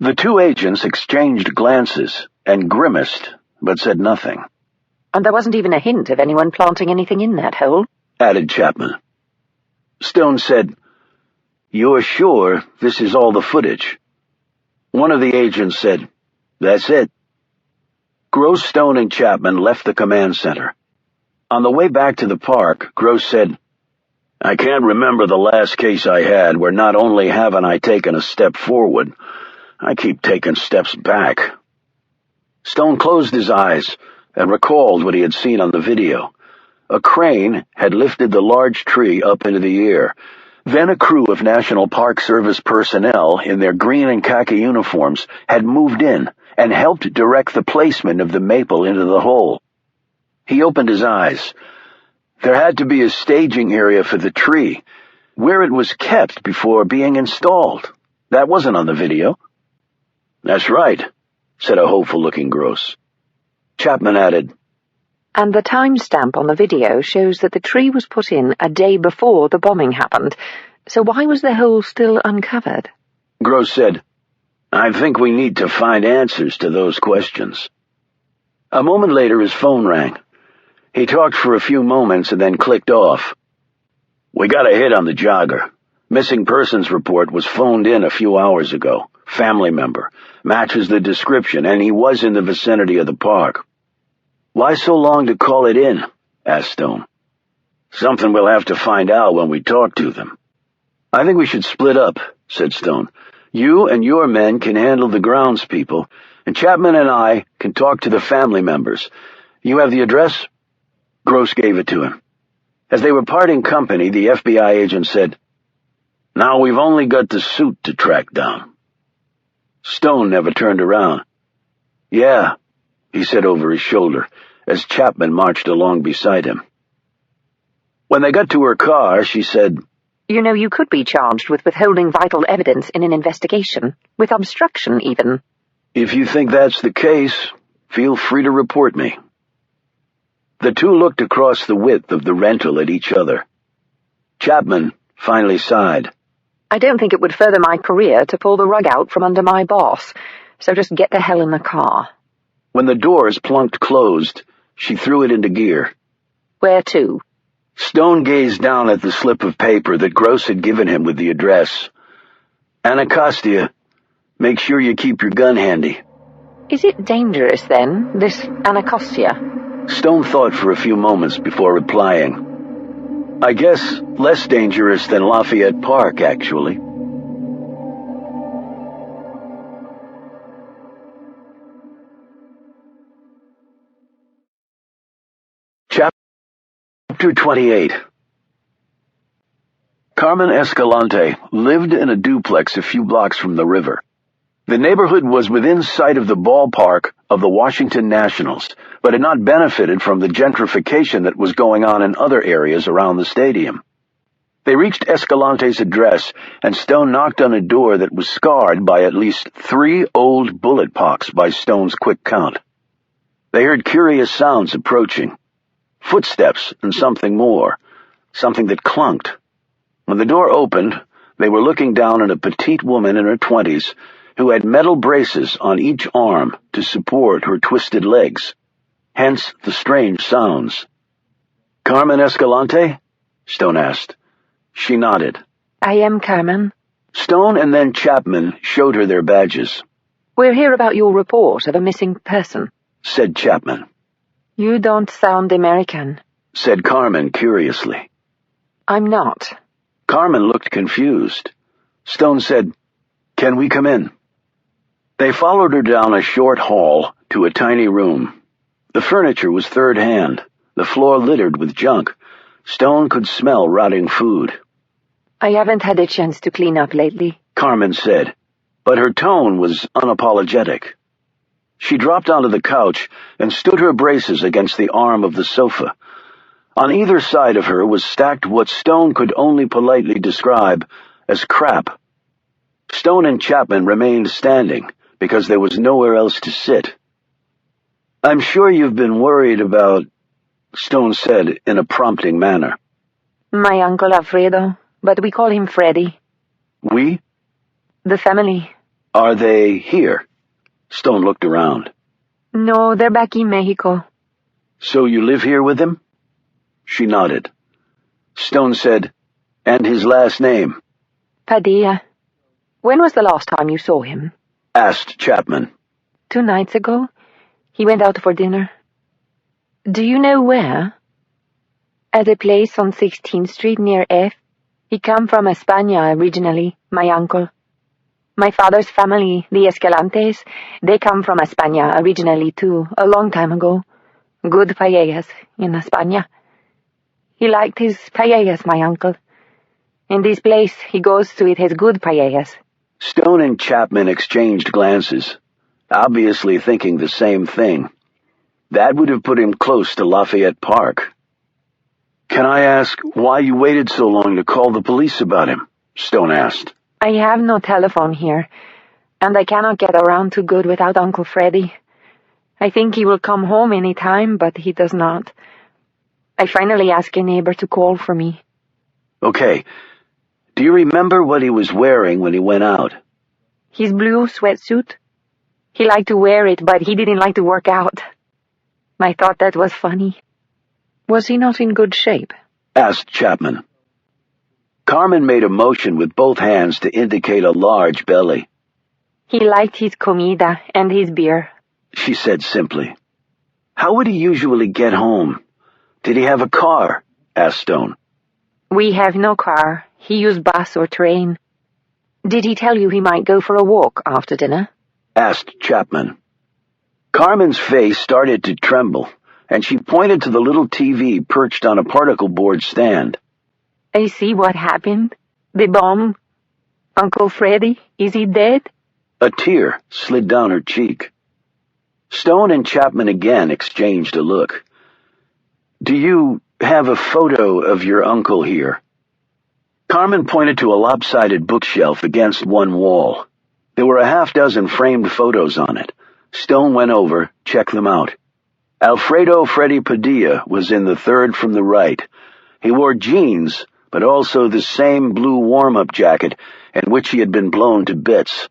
The 2 agents exchanged glances and grimaced, but said nothing. And there wasn't even a hint of anyone planting anything in that hole, added Chapman. Stone said, You're sure this is all the footage? One of the agents said, That's it. Gross, Stone, and Chapman left the command center. On the way back to the park, Gross said, I can't remember the last case I had where not only haven't I taken a step forward, I keep taking steps back. Stone closed his eyes and recalled what he had seen on the video. A crane had lifted the large tree up into the air, Then a crew of National Park Service personnel in their green and khaki uniforms had moved in and helped direct the placement of the maple into the hole. He opened his eyes. There had to be a staging area for the tree, where it was kept before being installed. That wasn't on the video. "That's right," said a hopeful-looking Gross. Chapman added, "And the timestamp on the video shows that the tree was put in a day before the bombing happened, so why was the hole still uncovered?" Gross said, "I think we need to find answers to those questions." A moment later his phone rang. He talked for a few moments and then clicked off. "We got a hit on the jogger. Missing persons report was phoned in a few hours ago. Family member. Matches the description, and he was in the vicinity of the park." "Why so long to call it in?" asked Stone. "Something we'll have to find out when we talk to them." "I think we should split up," said Stone. "You and your men can handle the grounds people, and Chapman and I can talk to the family members. You have the address?" Gross gave it to him. As they were parting company, the FBI agent said, "Now we've only got the suit to track down." Stone never turned around. "Yeah," he said over his shoulder, as Chapman marched along beside him. When they got to her car, she said, "You know, you could be charged with withholding vital evidence in an investigation, with obstruction even." "If you think that's the case, feel free to report me." The two looked across the width of the rental at each other. Chapman finally sighed. "I don't think it would further my career to pull the rug out from under my boss, so just get the hell in the car." When the doors plunked closed, she threw it into gear. "Where to?" Stone gazed down at the slip of paper that Gross had given him with the address. "Anacostia, make sure you keep your gun handy." "Is it dangerous, then, this Anacostia?" Stone thought for a few moments before replying. "I guess less dangerous than Lafayette Park, actually." Chapter 28. Carmen Escalante lived in a duplex a few blocks from the river. The neighborhood was within sight of the ballpark of the Washington Nationals, but had not benefited from the gentrification that was going on in other areas around the stadium. They reached Escalante's address, and Stone knocked on a door that was scarred by at least 3 old bullet pox by Stone's quick count. They heard curious sounds approaching. Footsteps and something more, something that clunked. When the door opened, they were looking down at a petite woman in her 20s who had metal braces on each arm to support her twisted legs. Hence the strange sounds. "Carmen Escalante?" Stone asked. She nodded. "I am Carmen." Stone and then Chapman showed her their badges. "We're here about your report of a missing person," said Chapman. "You don't sound American," said Carmen curiously. "I'm not." Carmen looked confused. Stone said, "Can we come in?" They followed her down a short hall to a tiny room. The furniture was third-hand, the floor littered with junk. Stone could smell rotting food. "I haven't had a chance to clean up lately," Carmen said, but her tone was unapologetic. She dropped onto the couch and stood her braces against the arm of the sofa. On either side of her was stacked what Stone could only politely describe as crap. Stone and Chapman remained standing because there was nowhere else to sit. "I'm sure you've been worried about," Stone said in a prompting manner. "My uncle Alfredo, but we call him Freddy." "We?" "The family." "Are they here?" Stone looked around. "No, they're back in Mexico." "So you live here with him?" She nodded. Stone said, "And his last name?" "Padilla." "When was the last time you saw him?" asked Chapman. 2 nights ago. He went out for dinner." "Do you know where?" "At a place on 16th Street near F. He come from España originally, my uncle. My father's family, the Escalantes, they come from España originally too, a long time ago. Good paellas in España. He liked his paellas, my uncle. And this place he goes to, it has good paellas. Stone and Chapman exchanged glances, obviously thinking the same thing. That would have put him close to Lafayette Park. "Can I ask why you waited so long to call the police about him?" Stone asked. I have no telephone here, and I cannot get around too good without Uncle Freddy. I think he will come home any time, but he does not. I finally asked a neighbor to call for me. "Okay. Do you remember what he was wearing when he went out?" His blue sweatsuit. He liked to wear it, but he didn't like to work out. I thought that was funny. Was he not in good shape? Asked Chapman. Carmen made a motion with both hands to indicate a large belly. He liked his comida and his beer, she said simply. "How would he usually get home? Did he have a car?" asked Stone. We have no car. He used bus or train. Did he tell you he might go for a walk after dinner? Asked Chapman. Carmen's face started to tremble, and she pointed to the little TV perched on a particle board stand. I see what happened. The bomb. Uncle Freddy, is he dead? A tear slid down her cheek. Stone and Chapman again exchanged a look. "Do you have a photo of your uncle here?" Carmen pointed to a lopsided bookshelf against one wall. There were a half-dozen framed photos on it. Stone went over, checked them out. Alfredo Freddy Padilla was in the third from the right. He wore jeans, but also the same blue warm-up jacket in which he had been blown to bits.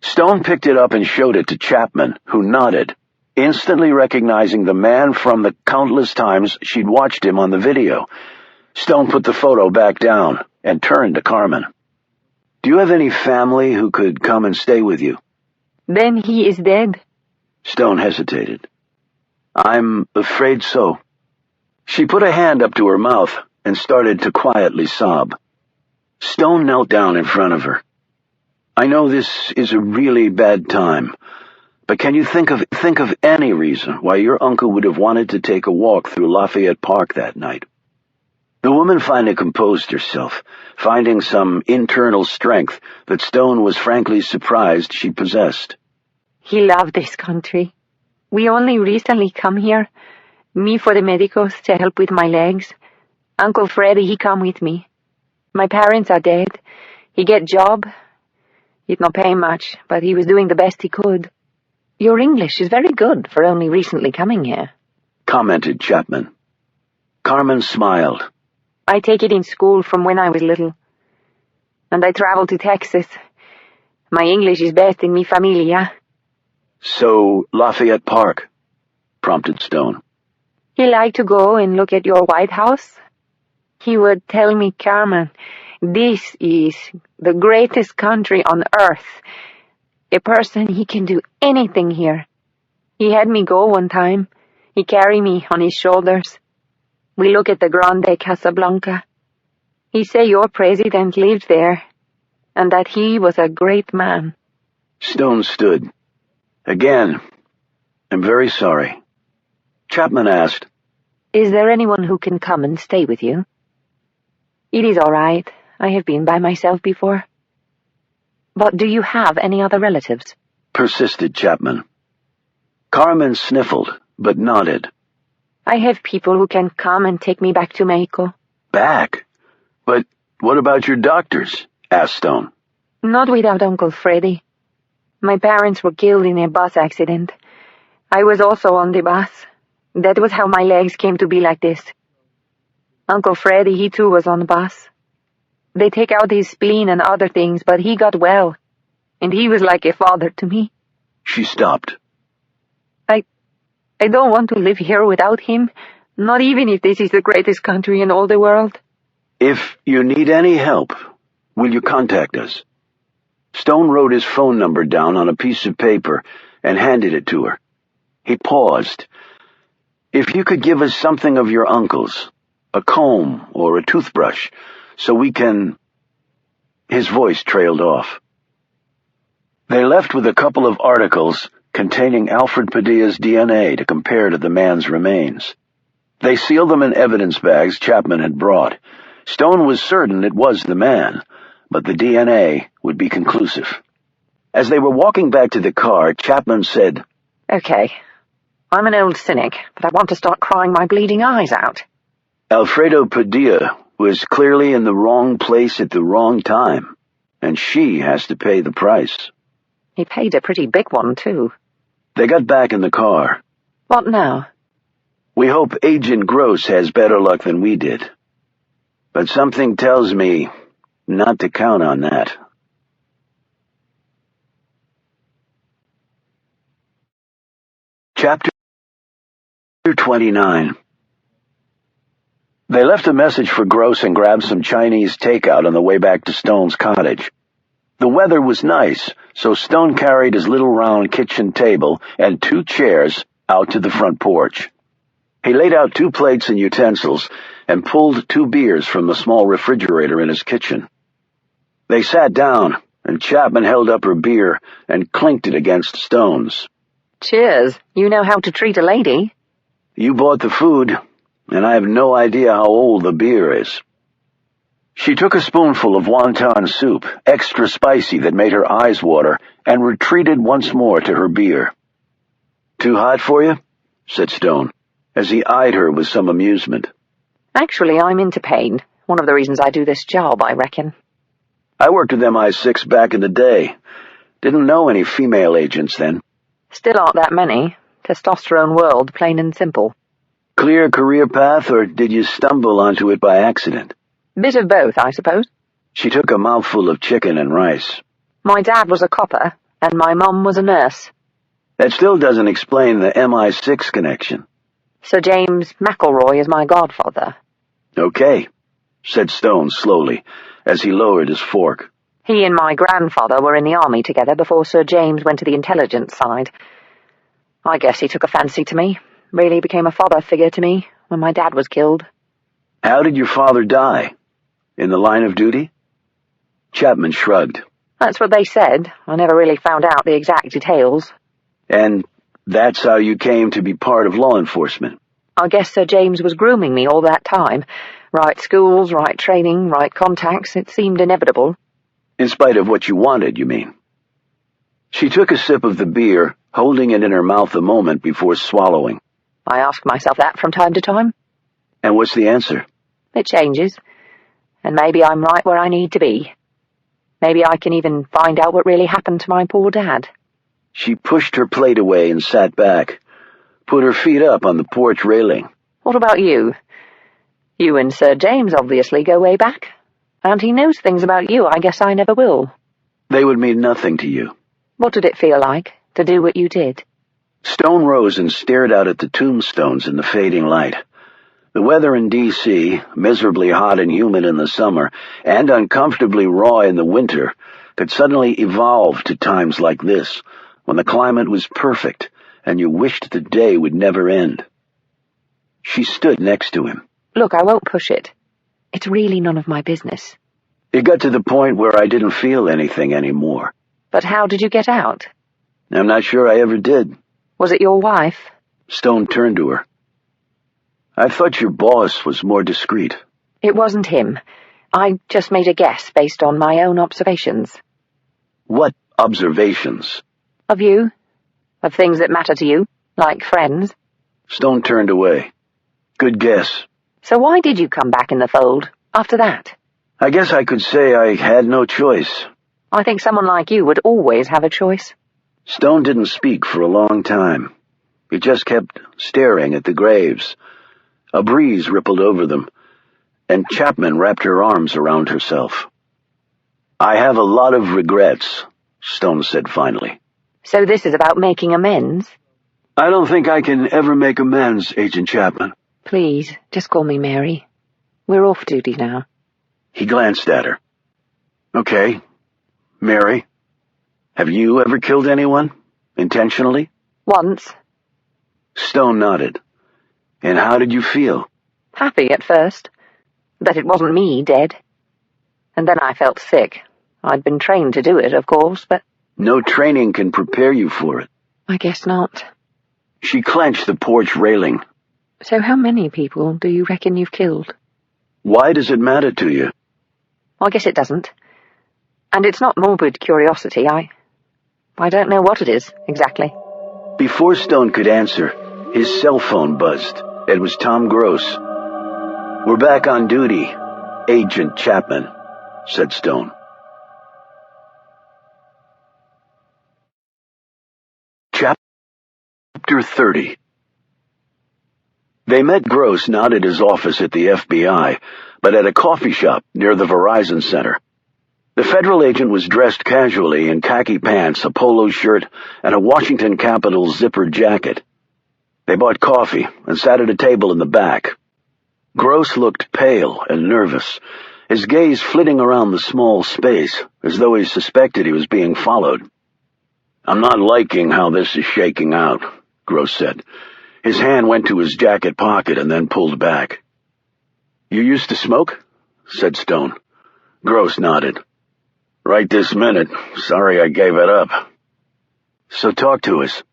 Stone picked it up and showed it to Chapman, who nodded, instantly recognizing the man from the countless times she'd watched him on the video. Stone put the photo back down and turned to Carmen. "Do you have any family who could come and stay with you?" Then he is dead. Stone hesitated. "I'm afraid so." She put a hand up to her mouth and started to quietly sob. Stone knelt down in front of her. "I know this is a really bad time, but can you think of any reason why your uncle would have wanted to take a walk through Lafayette Park that night?" The woman finally composed herself, finding some internal strength that Stone was frankly surprised she possessed. He loved this country. We only recently come here. Me for the medicos to help with my legs. Uncle Freddy, he come with me. My parents are dead. He get job. He'd not pay much, but he was doing the best he could. Your English is very good for only recently coming here, commented Chapman. Carmen smiled. I take it in school from when I was little. And I travel to Texas. My English is best in mi familia. "So, Lafayette Park," prompted Stone. He liked to go and look at your White House. He would tell me, "Carmen, this is the greatest country on earth. A person, he can do anything here." He had me go one time. He carried me on his shoulders. We look at the Grande Casablanca. He say your president lived there, and that he was a great man. Stone stood. "Again, I'm very sorry." Chapman asked, Is there anyone who can come and stay with you? It is all right. I have been by myself before. But do you have any other relatives? Persisted Chapman. Carmen sniffled, but nodded. I have people who can come and take me back to Mexico. Back? But what about your doctors? Asked Stone. Not without Uncle Freddy. My parents were killed in a bus accident. I was also on the bus. That was how my legs came to be like this. Uncle Freddy, he too was on the bus. They take out his spleen and other things, but he got well, and he was like a father to me. She stopped. I don't want to live here without him, not even if this is the greatest country in all the world. If you need any help, will you contact us? Stone wrote his phone number down on a piece of paper and handed it to her. He paused. If you could give us something of your uncle's, a comb or a toothbrush, so we can... His voice trailed off. They left with a couple of articles containing Alfred Padilla's DNA to compare to the man's remains. They sealed them in evidence bags Chapman had brought. Stone was certain it was the man, but the DNA would be conclusive. As they were walking back to the car, Chapman said, Okay, I'm an old cynic, but I want to start crying my bleeding eyes out. Alfredo Padilla was clearly in the wrong place at the wrong time, and she has to pay the price. He paid a pretty big one, too. They got back in the car. What now? We hope Agent Gross has better luck than we did. But something tells me not to count on that. Chapter 29. They left a message for Gross and grabbed some Chinese takeout on the way back to Stone's cottage. The weather was nice, so Stone carried his little round kitchen table and 2 chairs out to the front porch. He laid out 2 plates and utensils and pulled 2 beers from the small refrigerator in his kitchen. They sat down, and Chapman held up her beer and clinked it against Stone's. Cheers. You know how to treat a lady. You bought the food, and I have no idea how old the beer is. She took a spoonful of wonton soup, extra spicy that made her eyes water, and retreated once more to her beer. Too hot for you? Said Stone, as he eyed her with some amusement. Actually, I'm into pain. One of the reasons I do this job, I reckon. I worked with MI6 back in the day. Didn't know any female agents then. Still aren't that many. Testosterone world, plain and simple. Clear career path, or did you stumble onto it by accident? Bit of both, I suppose. She took a mouthful of chicken and rice. My dad was a copper, and my mum was a nurse. That still doesn't explain the MI6 connection. Sir James McElroy is my godfather. Okay, said Stone slowly, as he lowered his fork. He and my grandfather were in the army together before Sir James went to the intelligence side. I guess he took a fancy to me, really became a father figure to me when my dad was killed. How did your father die? In the line of duty? Chapman shrugged. That's what they said. I never really found out the exact details. And that's how you came to be part of law enforcement? I guess Sir James was grooming me all that time. Right schools, right training, right contacts. It seemed inevitable. In spite of what you wanted, you mean? She took a sip of the beer, holding it in her mouth a moment before swallowing. I ask myself that from time to time. And what's the answer? It changes. And maybe I'm right where I need to be. Maybe I can even find out what really happened to my poor dad. She pushed her plate away and sat back, put her feet up on the porch railing. What about you? You and Sir James obviously go way back. And he knows things about you I guess I never will. They would mean nothing to you. What did it feel like, to do what you did? Stone rose and stared out at the tombstones in the fading light. The weather in D.C., miserably hot and humid in the summer, and uncomfortably raw in the winter, could suddenly evolve to times like this, when the climate was perfect, and you wished the day would never end. She stood next to him. Look, I won't push it. It's really none of my business. It got to the point where I didn't feel anything anymore. But how did you get out? I'm not sure I ever did. Was it your wife? Stone turned to her. I thought your boss was more discreet. It wasn't him. I just made a guess based on my own observations. What observations? Of you. Of things that matter to you, like friends. Stone turned away. Good guess. So why did you come back in the fold, after that? I guess I could say I had no choice. I think someone like you would always have a choice. Stone didn't speak for a long time. He just kept staring at the graves. A breeze rippled over them, and Chapman wrapped her arms around herself. I have a lot of regrets, Stone said finally. So this is about making amends? I don't think I can ever make amends, Agent Chapman. Please, just call me Mary. We're off duty now. He glanced at her. Okay, Mary, have you ever killed anyone? Intentionally? Once. Stone nodded. And how did you feel? Happy at first. That it wasn't me dead. And then I felt sick. I'd been trained to do it, of course, but... No training can prepare you for it. I guess not. She clenched the porch railing. So how many people do you reckon you've killed? Why does it matter to you? I guess it doesn't. And it's not morbid curiosity. I don't know what it is, exactly. Before Stone could answer, his cell phone buzzed. It was Tom Gross. "We're back on duty, Agent Chapman," said Stone. Chapter 30. They met Gross not at his office at the FBI, but at a coffee shop near the Verizon Center. The federal agent was dressed casually in khaki pants, a polo shirt, and a Washington Capitals zippered jacket. They bought coffee and sat at a table in the back. Gross looked pale and nervous, his gaze flitting around the small space, as though he suspected he was being followed. "I'm not liking how this is shaking out," Gross said. His hand went to his jacket pocket and then pulled back. "You used to smoke?" said Stone. Gross nodded. "Right this minute. Sorry I gave it up." "So talk to us."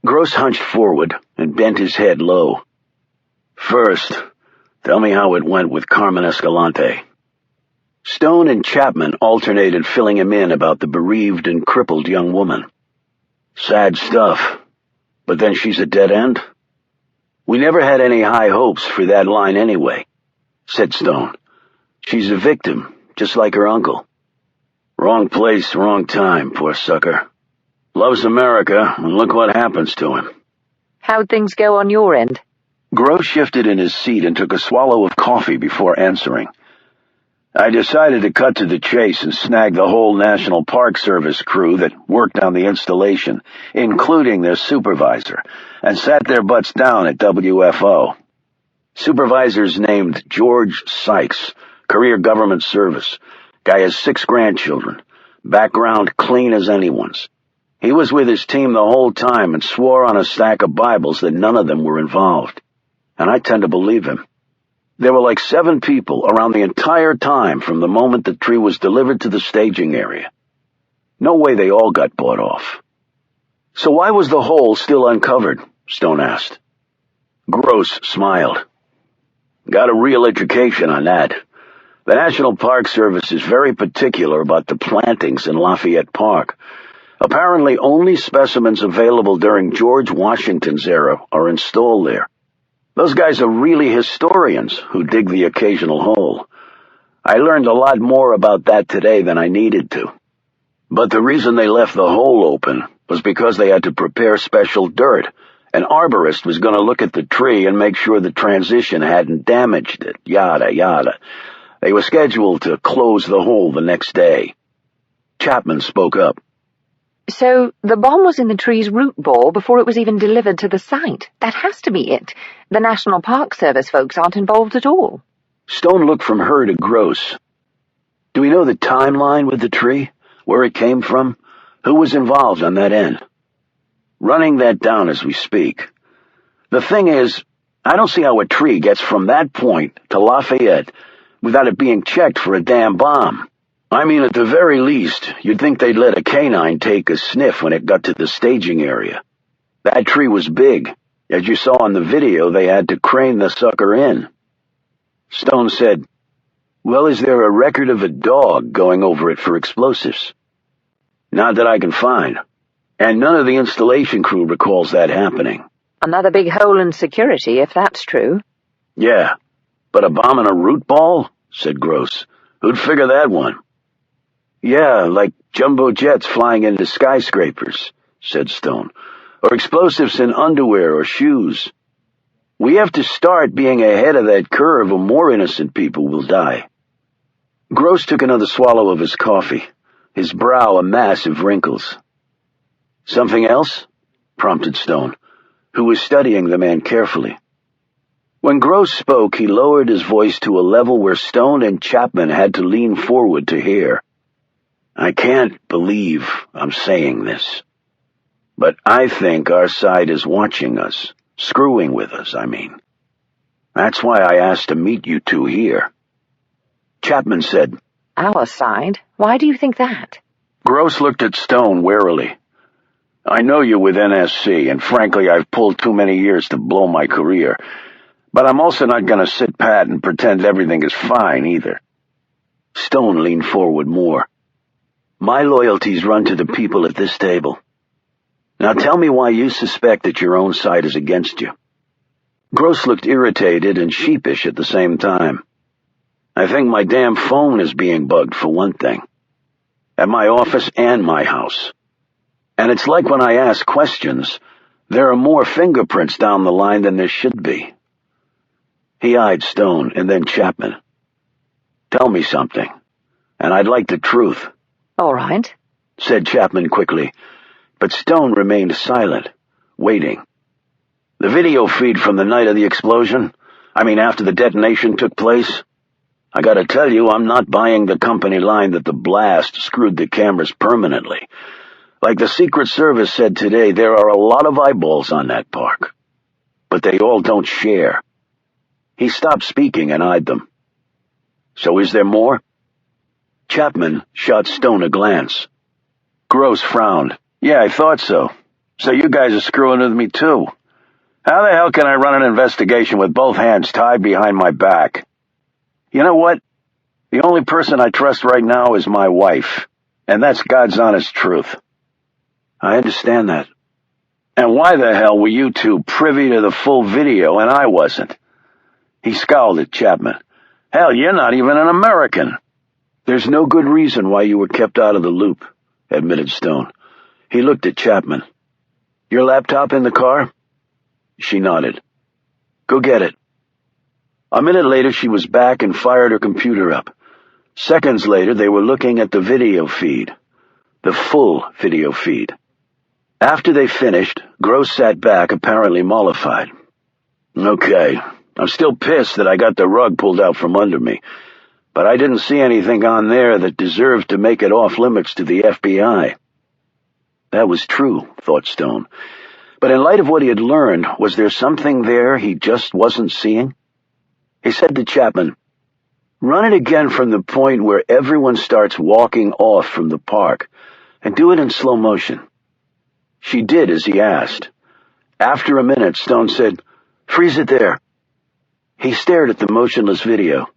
Gross hunched forward and bent his head low. "First, tell me how it went with Carmen Escalante." Stone and Chapman alternated filling him in about the bereaved and crippled young woman. "Sad stuff. But then she's a dead end?" "We never had any high hopes for that line anyway," said Stone. "She's a victim, just like her uncle. Wrong place, wrong time, poor sucker. Loves America, and look what happens to him." "How'd things go on your end?" Gross shifted in his seat and took a swallow of coffee before answering. "I decided to cut to the chase and snag the whole National Park Service crew that worked on the installation, including their supervisor, and sat their butts down at WFO. Supervisor's named George Sykes, career government service. Guy has 6 grandchildren. Background clean as anyone's. He was with his team the whole time and swore on a stack of Bibles that none of them were involved. And I tend to believe him. There were like 7 people around the entire time from the moment the tree was delivered to the staging area. No way they all got bought off." "So why was the hole still uncovered?" Stone asked. Gross smiled. "Got a real education on that. The National Park Service is very particular about the plantings in Lafayette Park. Apparently only specimens available during George Washington's era are installed there. Those guys are really historians who dig the occasional hole. I learned a lot more about that today than I needed to. But the reason they left the hole open was because they had to prepare special dirt. An arborist was going to look at the tree and make sure the transition hadn't damaged it, yada, yada. They were scheduled to close the hole the next day." Chapman spoke up. "So the bomb was in the tree's root ball before it was even delivered to the site. That has to be it. The National Park Service folks aren't involved at all." Stone looked from her to Gross. "Do we know the timeline with the tree? Where it came from? Who was involved on that end?" "Running that down as we speak. The thing is, I don't see how a tree gets from that point to Lafayette without it being checked for a damn bomb. I mean, at the very least, you'd think they'd let a canine take a sniff when it got to the staging area. That tree was big. As you saw in the video, they had to crane the sucker in." Stone said, "Well, is there a record of a dog going over it for explosives?" "Not that I can find. And none of the installation crew recalls that happening." "Another big hole in security, if that's true." "Yeah, but a bomb in a root ball?" said Gross. "Who'd figure that one?" "Yeah, like jumbo jets flying into skyscrapers," said Stone. "Or explosives in underwear or shoes. We have to start being ahead of that curve or more innocent people will die." Gross took another swallow of his coffee, his brow a mass of wrinkles. "Something else?" prompted Stone, who was studying the man carefully. When Gross spoke, he lowered his voice to a level where Stone and Chapman had to lean forward to hear. "I can't believe I'm saying this, but I think our side is watching us, screwing with us, I mean. That's why I asked to meet you two here." Chapman said, "Our side? Why do you think that?" Gross looked at Stone warily. "I know you're with NSC, and frankly I've pulled too many years to blow my career. But I'm also not going to sit pat and pretend everything is fine, either. Stone leaned forward more. My loyalties run to the people at this table. Now tell me why you suspect that your own side is against you. Gross looked irritated and sheepish at the same time. I think my damn phone is being bugged, for one thing. At my office and my house. And it's like when I ask questions, there are more fingerprints down the line than there should be. He eyed Stone and then Chapman. Tell me something, and I'd like the truth. All right, said Chapman quickly, but Stone remained silent, waiting. The video feed from the night of the explosion, after the detonation took place, I gotta tell you, I'm not buying the company line that the blast screwed the cameras permanently. Like the Secret Service said today, there are a lot of eyeballs on that park. But they all don't share. He stopped speaking and eyed them. So is there more? Chapman shot Stone a glance. Gross frowned. Yeah, I thought so. So you guys are screwing with me too. How the hell can I run an investigation with both hands tied behind my back? You know what? The only person I trust right now is my wife, and that's God's honest truth. I understand that. And why the hell were you two privy to the full video and I wasn't? He scowled at Chapman. Hell, you're not even an American. There's no good reason why you were kept out of the loop, admitted Stone. He looked at Chapman. Your laptop in the car? She nodded. Go get it. A minute later, she was back and fired her computer up. Seconds later, they were looking at the video feed. The full video feed. After they finished, Gross sat back, apparently mollified. Okay, I'm still pissed that I got the rug pulled out from under me, but I didn't see anything on there that deserved to make it off limits to the FBI. That was true, thought Stone. But in light of what he had learned, was there something there he just wasn't seeing? He said to Chapman, Run it again from the point where everyone starts walking off from the park, and do it in slow motion. She did as he asked. After a minute, Stone said, Freeze it there. He stared at the motionless video.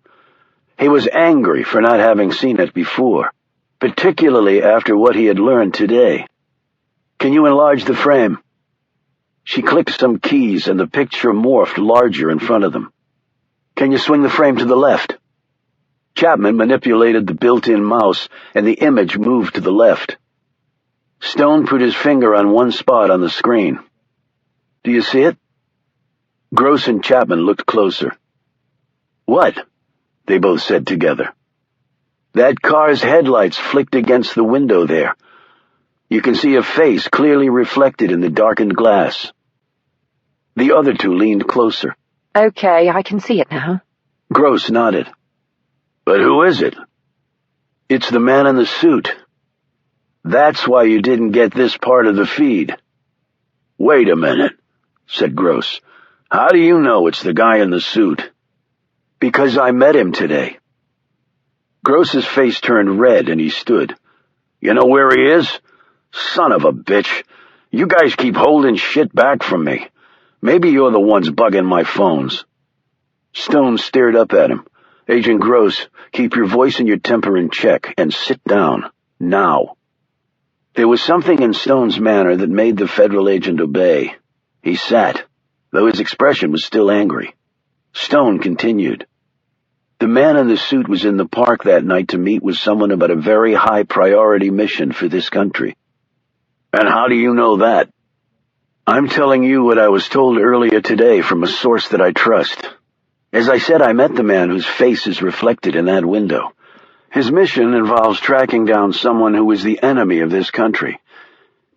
He was angry for not having seen it before, particularly after what he had learned today. Can you enlarge the frame? She clicked some keys and the picture morphed larger in front of them. Can you swing the frame to the left? Chapman manipulated the built-in mouse and the image moved to the left. Stone put his finger on one spot on the screen. Do you see it? Gross and Chapman looked closer. What? They both said together. That car's headlights flicked against the window there. You can see a face clearly reflected in the darkened glass. The other two leaned closer. Okay, I can see it now. Gross nodded. But who is it? It's the man in the suit. That's why you didn't get this part of the feed. Wait a minute, said Gross. How do you know it's the guy in the suit? Because I met him today. Gross's face turned red and he stood. You know where he is? Son of a bitch. You guys keep holding shit back from me. Maybe you're the ones bugging my phones. Stone stared up at him. Agent Gross, keep your voice and your temper in check and sit down. Now. There was something in Stone's manner that made the federal agent obey. He sat, though his expression was still angry. Stone continued. The man in the suit was in the park that night to meet with someone about a very high-priority mission for this country. And how do you know that? I'm telling you what I was told earlier today from a source that I trust. As I said, I met the man whose face is reflected in that window. His mission involves tracking down someone who is the enemy of this country.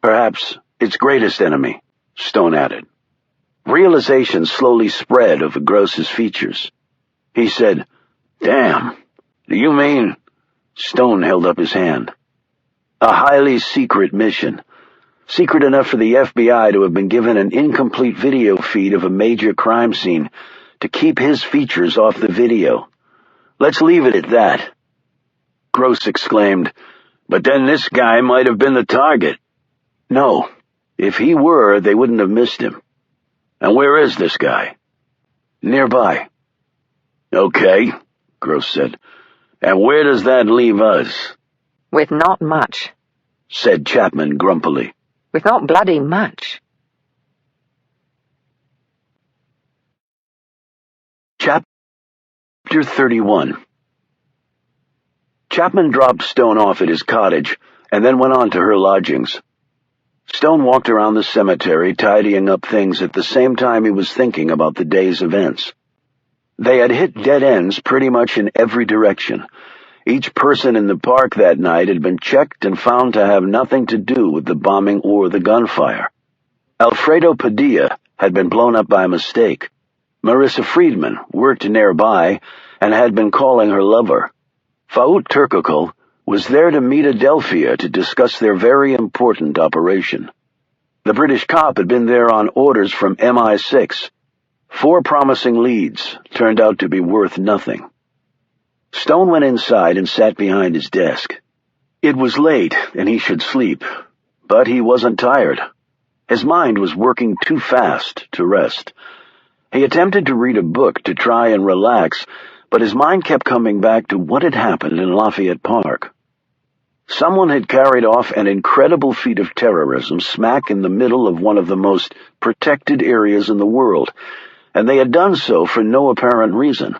Perhaps its greatest enemy, Stone added. Realization slowly spread over Gross's features. He said, Damn, do you mean? Stone held up his hand. A highly secret mission. Secret enough for the FBI to have been given an incomplete video feed of a major crime scene to keep his features off the video. Let's leave it at that. Gross exclaimed, But then this guy might have been the target. No, if he were, they wouldn't have missed him. And where is this guy? Nearby. Okay, Gross said. And where does that leave us? With not much, said Chapman grumpily. with not bloody much. Chapter 31. Chapman dropped Stone off at his cottage and then went on to her lodgings. Stone walked around the cemetery, tidying up things at the same time he was thinking about the day's events. They had hit dead ends pretty much in every direction. Each person in the park that night had been checked and found to have nothing to do with the bombing or the gunfire. Alfredo Padilla had been blown up by mistake. Marissa Friedman worked nearby and had been calling her lover. Faout Turkokul was there to meet Adelphia to discuss their very important operation. The British cop had been there on orders from MI6. 4 promising leads turned out to be worth nothing. Stone went inside and sat behind his desk. It was late, and he should sleep, but he wasn't tired. His mind was working too fast to rest. He attempted to read a book to try and relax, but his mind kept coming back to what had happened in Lafayette Park. Someone had carried off an incredible feat of terrorism smack in the middle of one of the most protected areas in the world, and they had done so for no apparent reason.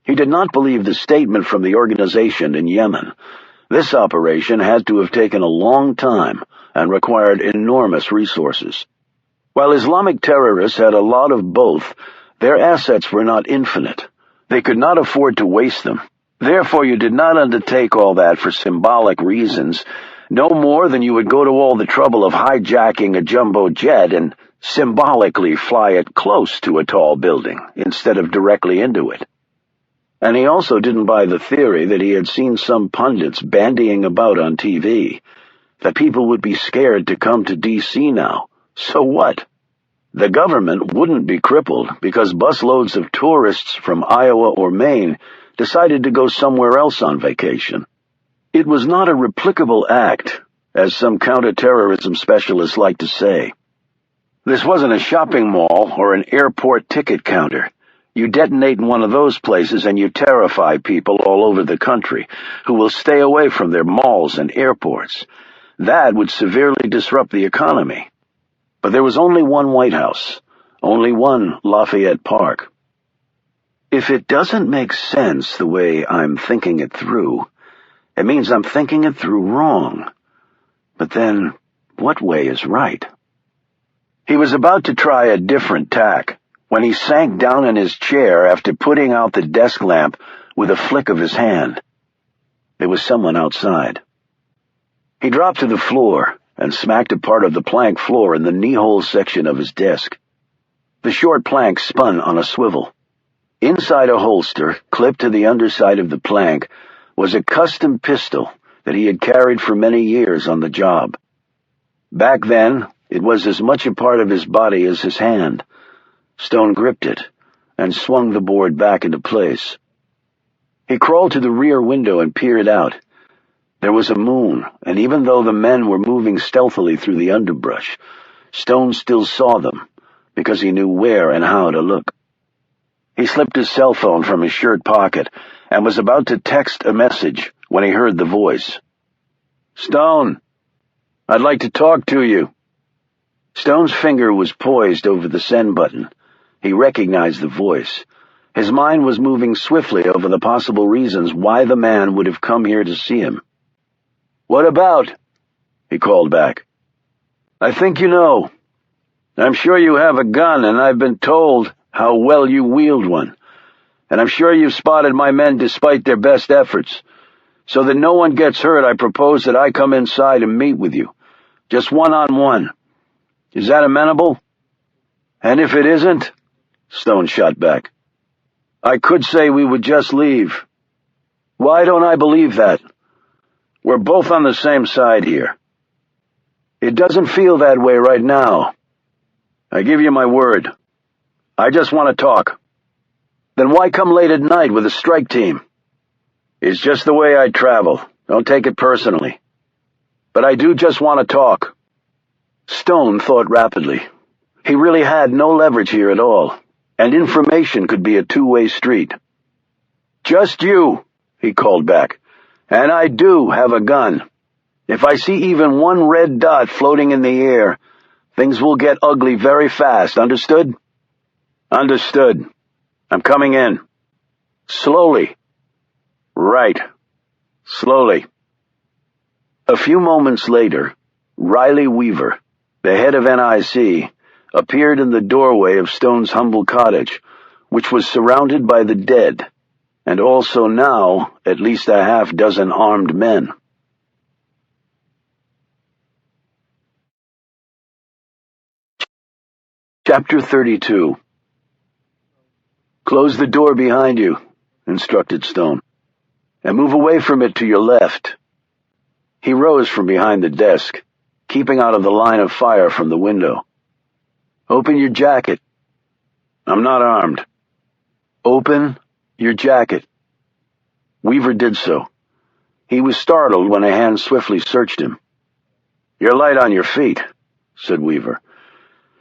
He did not believe the statement from the organization in Yemen. This operation had to have taken a long time and required enormous resources. While Islamic terrorists had a lot of both, their assets were not infinite. They could not afford to waste them. Therefore, you did not undertake all that for symbolic reasons, no more than you would go to all the trouble of hijacking a jumbo jet and symbolically fly it close to a tall building instead of directly into it. And he also didn't buy the theory that he had seen some pundits bandying about on TV, that people would be scared to come to D.C. now. So what? The government wouldn't be crippled because busloads of tourists from Iowa or Maine decided to go somewhere else on vacation. It was not a replicable act, as some counterterrorism specialists like to say. This wasn't a shopping mall or an airport ticket counter. You detonate in one of those places and you terrify people all over the country who will stay away from their malls and airports. That would severely disrupt the economy. But there was only one White House, only one Lafayette Park. If it doesn't make sense the way I'm thinking it through, it means I'm thinking it through wrong. But then, what way is right? He was about to try a different tack when he sank down in his chair after putting out the desk lamp with a flick of his hand. There was someone outside. He dropped to the floor and smacked a part of the plank floor in the knee-hole section of his desk. The short plank spun on a swivel. Inside a holster, clipped to the underside of the plank, was a custom pistol that he had carried for many years on the job. Back then, it was as much a part of his body as his hand. Stone gripped it and swung the board back into place. He crawled to the rear window and peered out. There was a moon, and even though the men were moving stealthily through the underbrush, Stone still saw them because he knew where and how to look. He slipped his cell phone from his shirt pocket and was about to text a message when he heard the voice. "Stone, I'd like to talk to you." Stone's finger was poised over the send button. He recognized the voice. His mind was moving swiftly over the possible reasons why the man would have come here to see him. "What about?" he called back. "I think you know. I'm sure you have a gun, and I've been told how well you wield one. And I'm sure you've spotted my men despite their best efforts. So that no one gets hurt, I propose that I come inside and meet with you. Just one-on-one. Is that amenable?" "And if it isn't?" Stone shot back. "I could say we would just leave." "Why don't I believe that? We're both on the same side here." "It doesn't feel that way right now. I give you my word. I just want to talk." "Then why come late at night with a strike team?" "It's just the way I travel. Don't take it personally. But I do just want to talk." Stone thought rapidly. He really had no leverage here at all, and information could be a two-way street. "Just you," he called back. "And I do have a gun. If I see even one red dot floating in the air, things will get ugly very fast, understood?" "Understood. I'm coming in." "Slowly." "Right. Slowly." A few moments later, Riley Weaver, the head of NIC, appeared in the doorway of Stone's humble cottage, which was surrounded by the dead, and also now at least a half-dozen armed men. Chapter 32. "Close the door behind you," instructed Stone, "and move away from it to your left." He rose from behind the desk, keeping out of the line of fire from the window. "Open your jacket." "I'm not armed." "Open your jacket." Weaver did so. He was startled when a hand swiftly searched him. "You're light on your feet," said Weaver.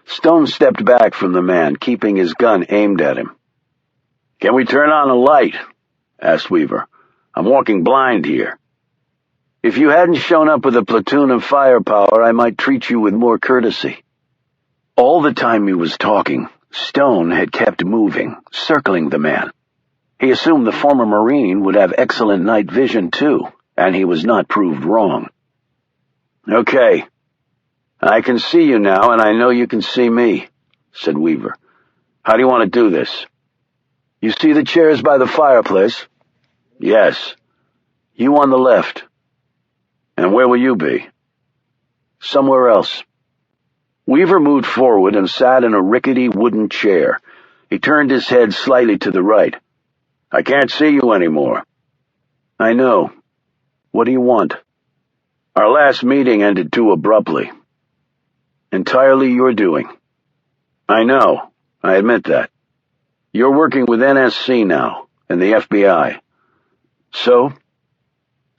Stone stepped back from the man, keeping his gun aimed at him. "Can we turn on a light?" asked Weaver. "I'm walking blind here." "If you hadn't shown up with a platoon of firepower, I might treat you with more courtesy." All the time he was talking, Stone had kept moving, circling the man. He assumed the former Marine would have excellent night vision too, and he was not proved wrong. "Okay. I can see you now, and I know you can see me," said Weaver. "How do you want to do this?" "You see the chairs by the fireplace?" "Yes." "You on the left." "And where will you be?" "Somewhere else." Weaver moved forward and sat in a rickety wooden chair. He turned his head slightly to the right. "I can't see you anymore." "I know. What do you want?" "Our last meeting ended too abruptly." "Entirely your doing." "I know. I admit that. You're working with NSC now, and the FBI. So?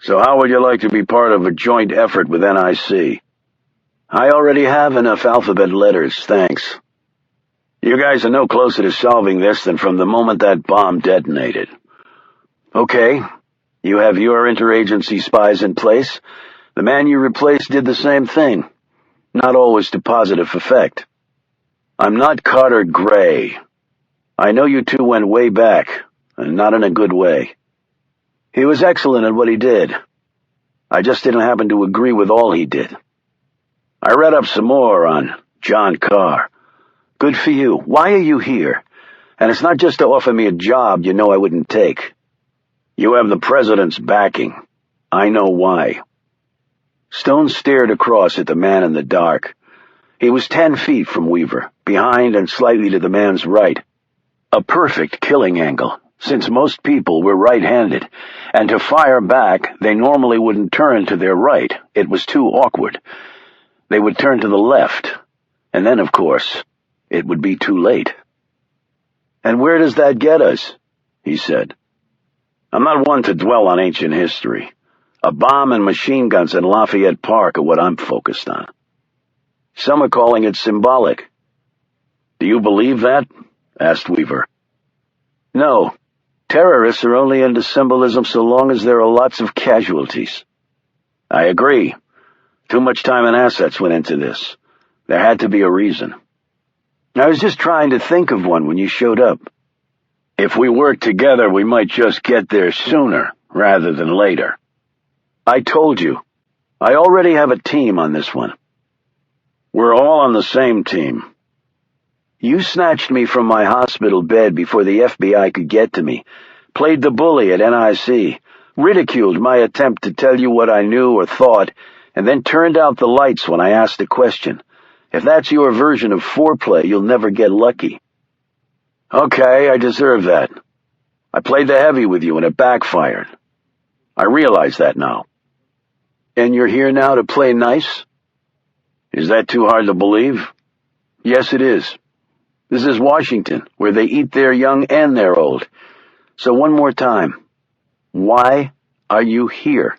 So how would you like to be part of a joint effort with NIC? "I already have enough alphabet letters, thanks." "You guys are no closer to solving this than from the moment that bomb detonated." "Okay. You have your interagency spies in place. The man you replaced did the same thing. Not always to positive effect." "I'm not Carter Gray. I know you two went way back, and not in a good way. He was excellent at what he did. I just didn't happen to agree with all he did. I read up some more on John Carr." "Good for you. Why are you here? And it's not just to offer me a job you know I wouldn't take." "You have the president's backing. I know why." Stone stared across at the man in the dark. He was 10 feet from Weaver, behind and slightly to the man's right. A perfect killing angle, since most people were right-handed, and to fire back they normally wouldn't turn to their right. It was too awkward. They would turn to the left, and then, of course, it would be too late. "And where does that get us?" he said. "I'm not one to dwell on ancient history. A bomb and machine guns in Lafayette Park are what I'm focused on. Some are calling it symbolic." "Do you believe that?" asked Weaver. "No. Terrorists are only into symbolism so long as there are lots of casualties." "I agree. Too much time and assets went into this. There had to be a reason." "I was just trying to think of one when you showed up." "If we work together, we might just get there sooner rather than later." "I told you. I already have a team on this one." "We're all on the same team." "You snatched me from my hospital bed before the FBI could get to me, played the bully at NIC, ridiculed my attempt to tell you what I knew or thought, and then turned out the lights when I asked a question. If that's your version of foreplay, you'll never get lucky." "Okay, I deserve that. I played the heavy with you and it backfired. I realize that now." "And you're here now to play nice?" "Is that too hard to believe?" "Yes, it is. This is Washington, where they eat their young and their old. So one more time. Why are you here?"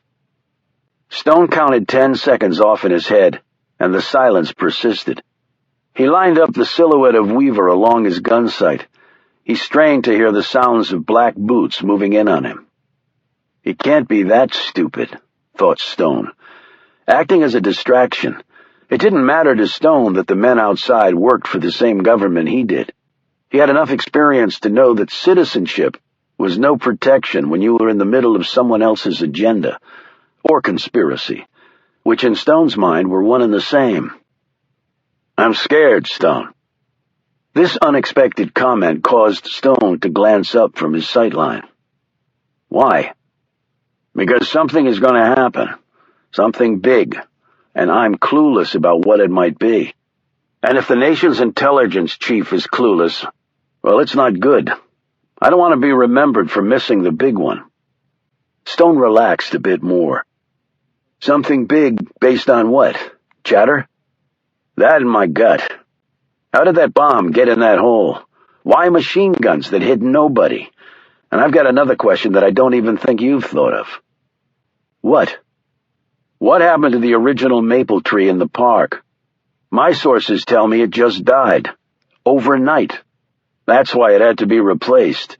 Stone counted 10 seconds off in his head, and the silence persisted. He lined up the silhouette of Weaver along his gun sight, He strained to hear the sounds of black boots moving in on him. He can't be that stupid, thought Stone. Acting as a distraction, it didn't matter to Stone that the men outside worked for the same government he did. He had enough experience to know that citizenship was no protection when you were in the middle of someone else's agenda, or conspiracy, which in Stone's mind were one and the same. "I'm scared, Stone." This unexpected comment caused Stone to glance up from his sightline. "Why?" "Because something is going to happen. Something big, and I'm clueless about what it might be. And if the nation's intelligence chief is clueless, well, it's not good. I don't want to be remembered for missing the big one." Stone relaxed a bit more. "Something big based on what? Chatter?" "That in my gut. How did that bomb get in that hole? Why machine guns that hit nobody? And I've got another question that I don't even think you've thought of." "What?" "What happened to the original maple tree in the park? My sources tell me it just died. Overnight. That's why it had to be replaced.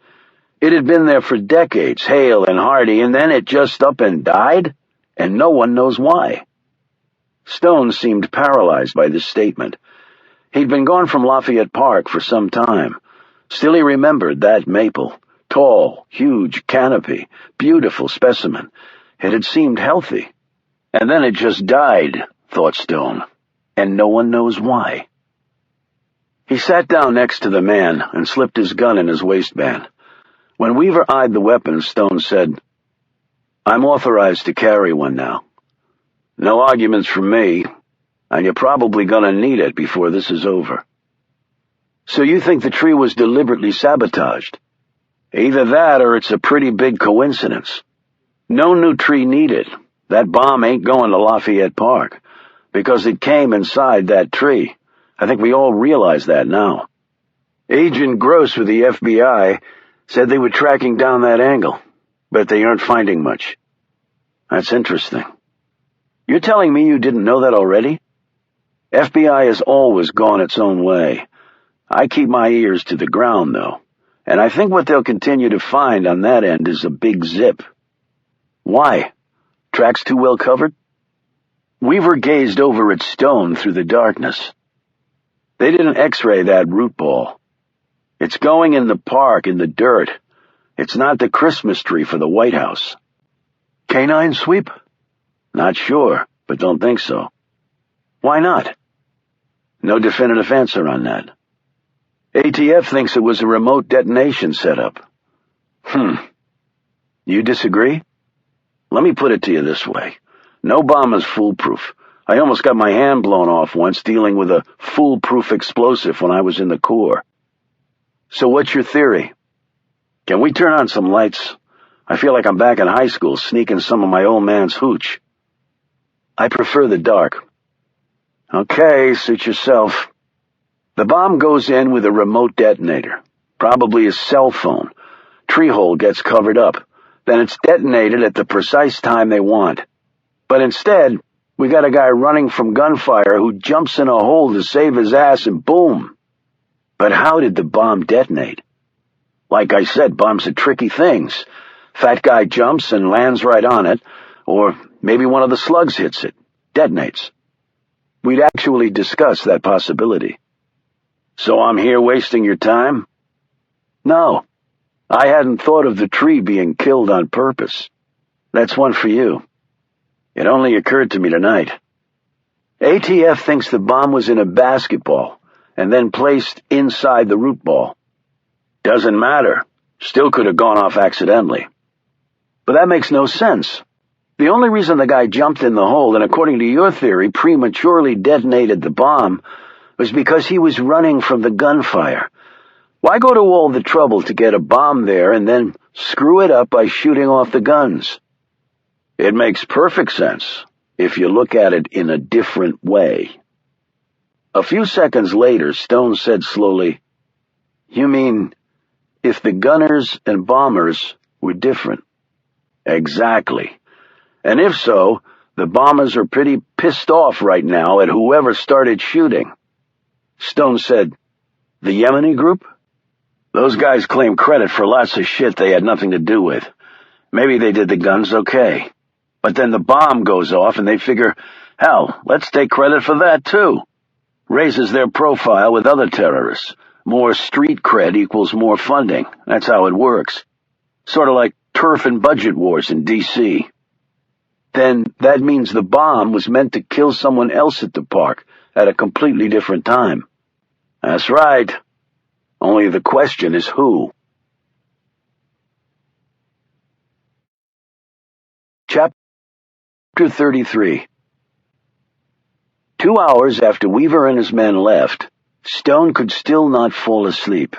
It had been there for decades, hale and hearty, and then it just up and died? And no one knows why." Stone seemed paralyzed by this statement. He'd been gone from Lafayette Park for some time. Still he remembered that maple. Tall, huge canopy, beautiful specimen. It had seemed healthy. And then it just died, thought Stone. And no one knows why. He sat down next to the man and slipped his gun in his waistband. When Weaver eyed the weapon, Stone said, "I'm authorized to carry one now. No arguments from me, and you're probably going to need it before this is over." "So you think the tree was deliberately sabotaged?" "Either that or it's a pretty big coincidence. No new tree needed. That bomb ain't going to Lafayette Park, because it came inside that tree. I think we all realize that now. Agent Gross with the FBI said they were tracking down that angle, but they aren't finding much." "That's interesting. You're telling me you didn't know that already?" "FBI has always gone its own way. I keep my ears to the ground, though, and I think what they'll continue to find on that end is a big zip." "Why? Tracks too well covered?" Weaver gazed over at Stone through the darkness. "They didn't X-ray that root ball. It's going in the park, in the dirt. It's not the Christmas tree for the White House." "Canine sweep?" "Not sure, but don't think so." "Why not?" "No definitive answer on that. ATF thinks it was a remote detonation setup." You disagree?" "Let me put it to you this way. No bomb is foolproof. I almost got my hand blown off once dealing with a foolproof explosive when I was in the Corps." "So what's your theory?" "Can we turn on some lights? I feel like I'm back in high school sneaking some of my old man's hooch." "I prefer the dark." "Okay, suit yourself. The bomb goes in with a remote detonator, probably a cell phone. Tree hole gets covered up. Then it's detonated at the precise time they want. But instead, we got a guy running from gunfire who jumps in a hole to save his ass and boom. But how did the bomb detonate? Like I said, bombs are tricky things. Fat guy jumps and lands right on it, or maybe one of the slugs hits it, detonates. We'd actually discussed that possibility." "So I'm here wasting your time?" "No. I hadn't thought of the tree being killed on purpose. That's one for you. It only occurred to me tonight. ATF thinks the bomb was in a basketball and then placed inside the root ball. Doesn't matter. Still could have gone off accidentally." "But that makes no sense. The only reason the guy jumped in the hole and, according to your theory, prematurely detonated the bomb was because he was running from the gunfire. Why go to all the trouble to get a bomb there and then screw it up by shooting off the guns?" "It makes perfect sense if you look at it in a different way." A few seconds later, Stone said slowly, "You mean if the gunners and bombers were different?" "Exactly. And if so, the bombers are pretty pissed off right now at whoever started shooting." Stone said, "The Yemeni group?" Those guys claim credit for lots of shit they had nothing to do with. Maybe they did the guns okay. But then the bomb goes off and they figure, hell, let's take credit for that too. Raises their profile with other terrorists. More street cred equals more funding. That's how it works. Sort of like turf and budget wars in D.C. Then that means the bomb was meant to kill someone else at the park at a completely different time. That's right. Only the question is who. Chapter 33. 2 hours after Weaver and his men left, Stone could still not fall asleep.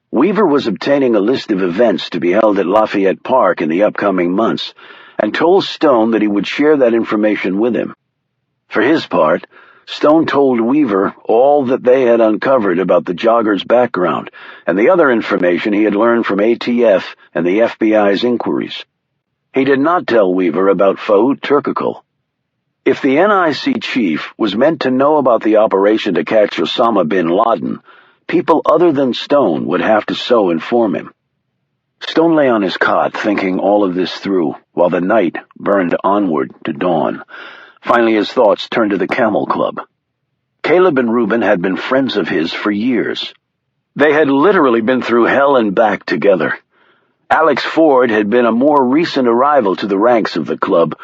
Weaver was obtaining a list of events to be held at Lafayette Park in the upcoming months, and told Stone that he would share that information with him. For his part, Stone told Weaver all that they had uncovered about the jogger's background and the other information he had learned from ATF and the FBI's inquiries. He did not tell Weaver about Faoud Turkakul. If the NIC chief was meant to know about the operation to catch Osama bin Laden, people other than Stone would have to so inform him. Stone lay on his cot thinking all of this through, while the night burned onward to dawn. Finally his thoughts turned to the Camel Club. Caleb and Reuben had been friends of his for years. They had literally been through hell and back together. Alex Ford had been a more recent arrival to the ranks of the club,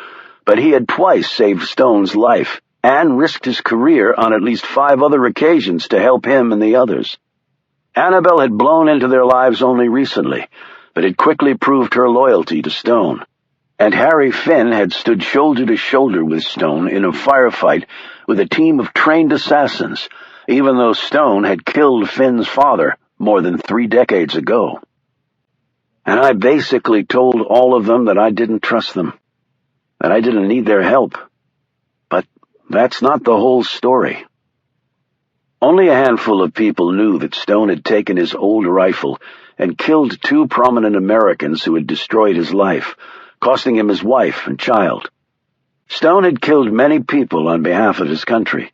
but he had twice saved Stone's life and risked his career on at least 5 other occasions to help him and the others. Annabelle had blown into their lives only recently, but had quickly proved her loyalty to Stone. And Harry Finn had stood shoulder to shoulder with Stone in a firefight with a team of trained assassins, even though Stone had killed Finn's father more than 3 decades ago. And I basically told all of them that I didn't trust them, that I didn't need their help. But that's not the whole story. Only a handful of people knew that Stone had taken his old rifle and killed 2 prominent Americans who had destroyed his life, costing him his wife and child. Stone had killed many people on behalf of his country.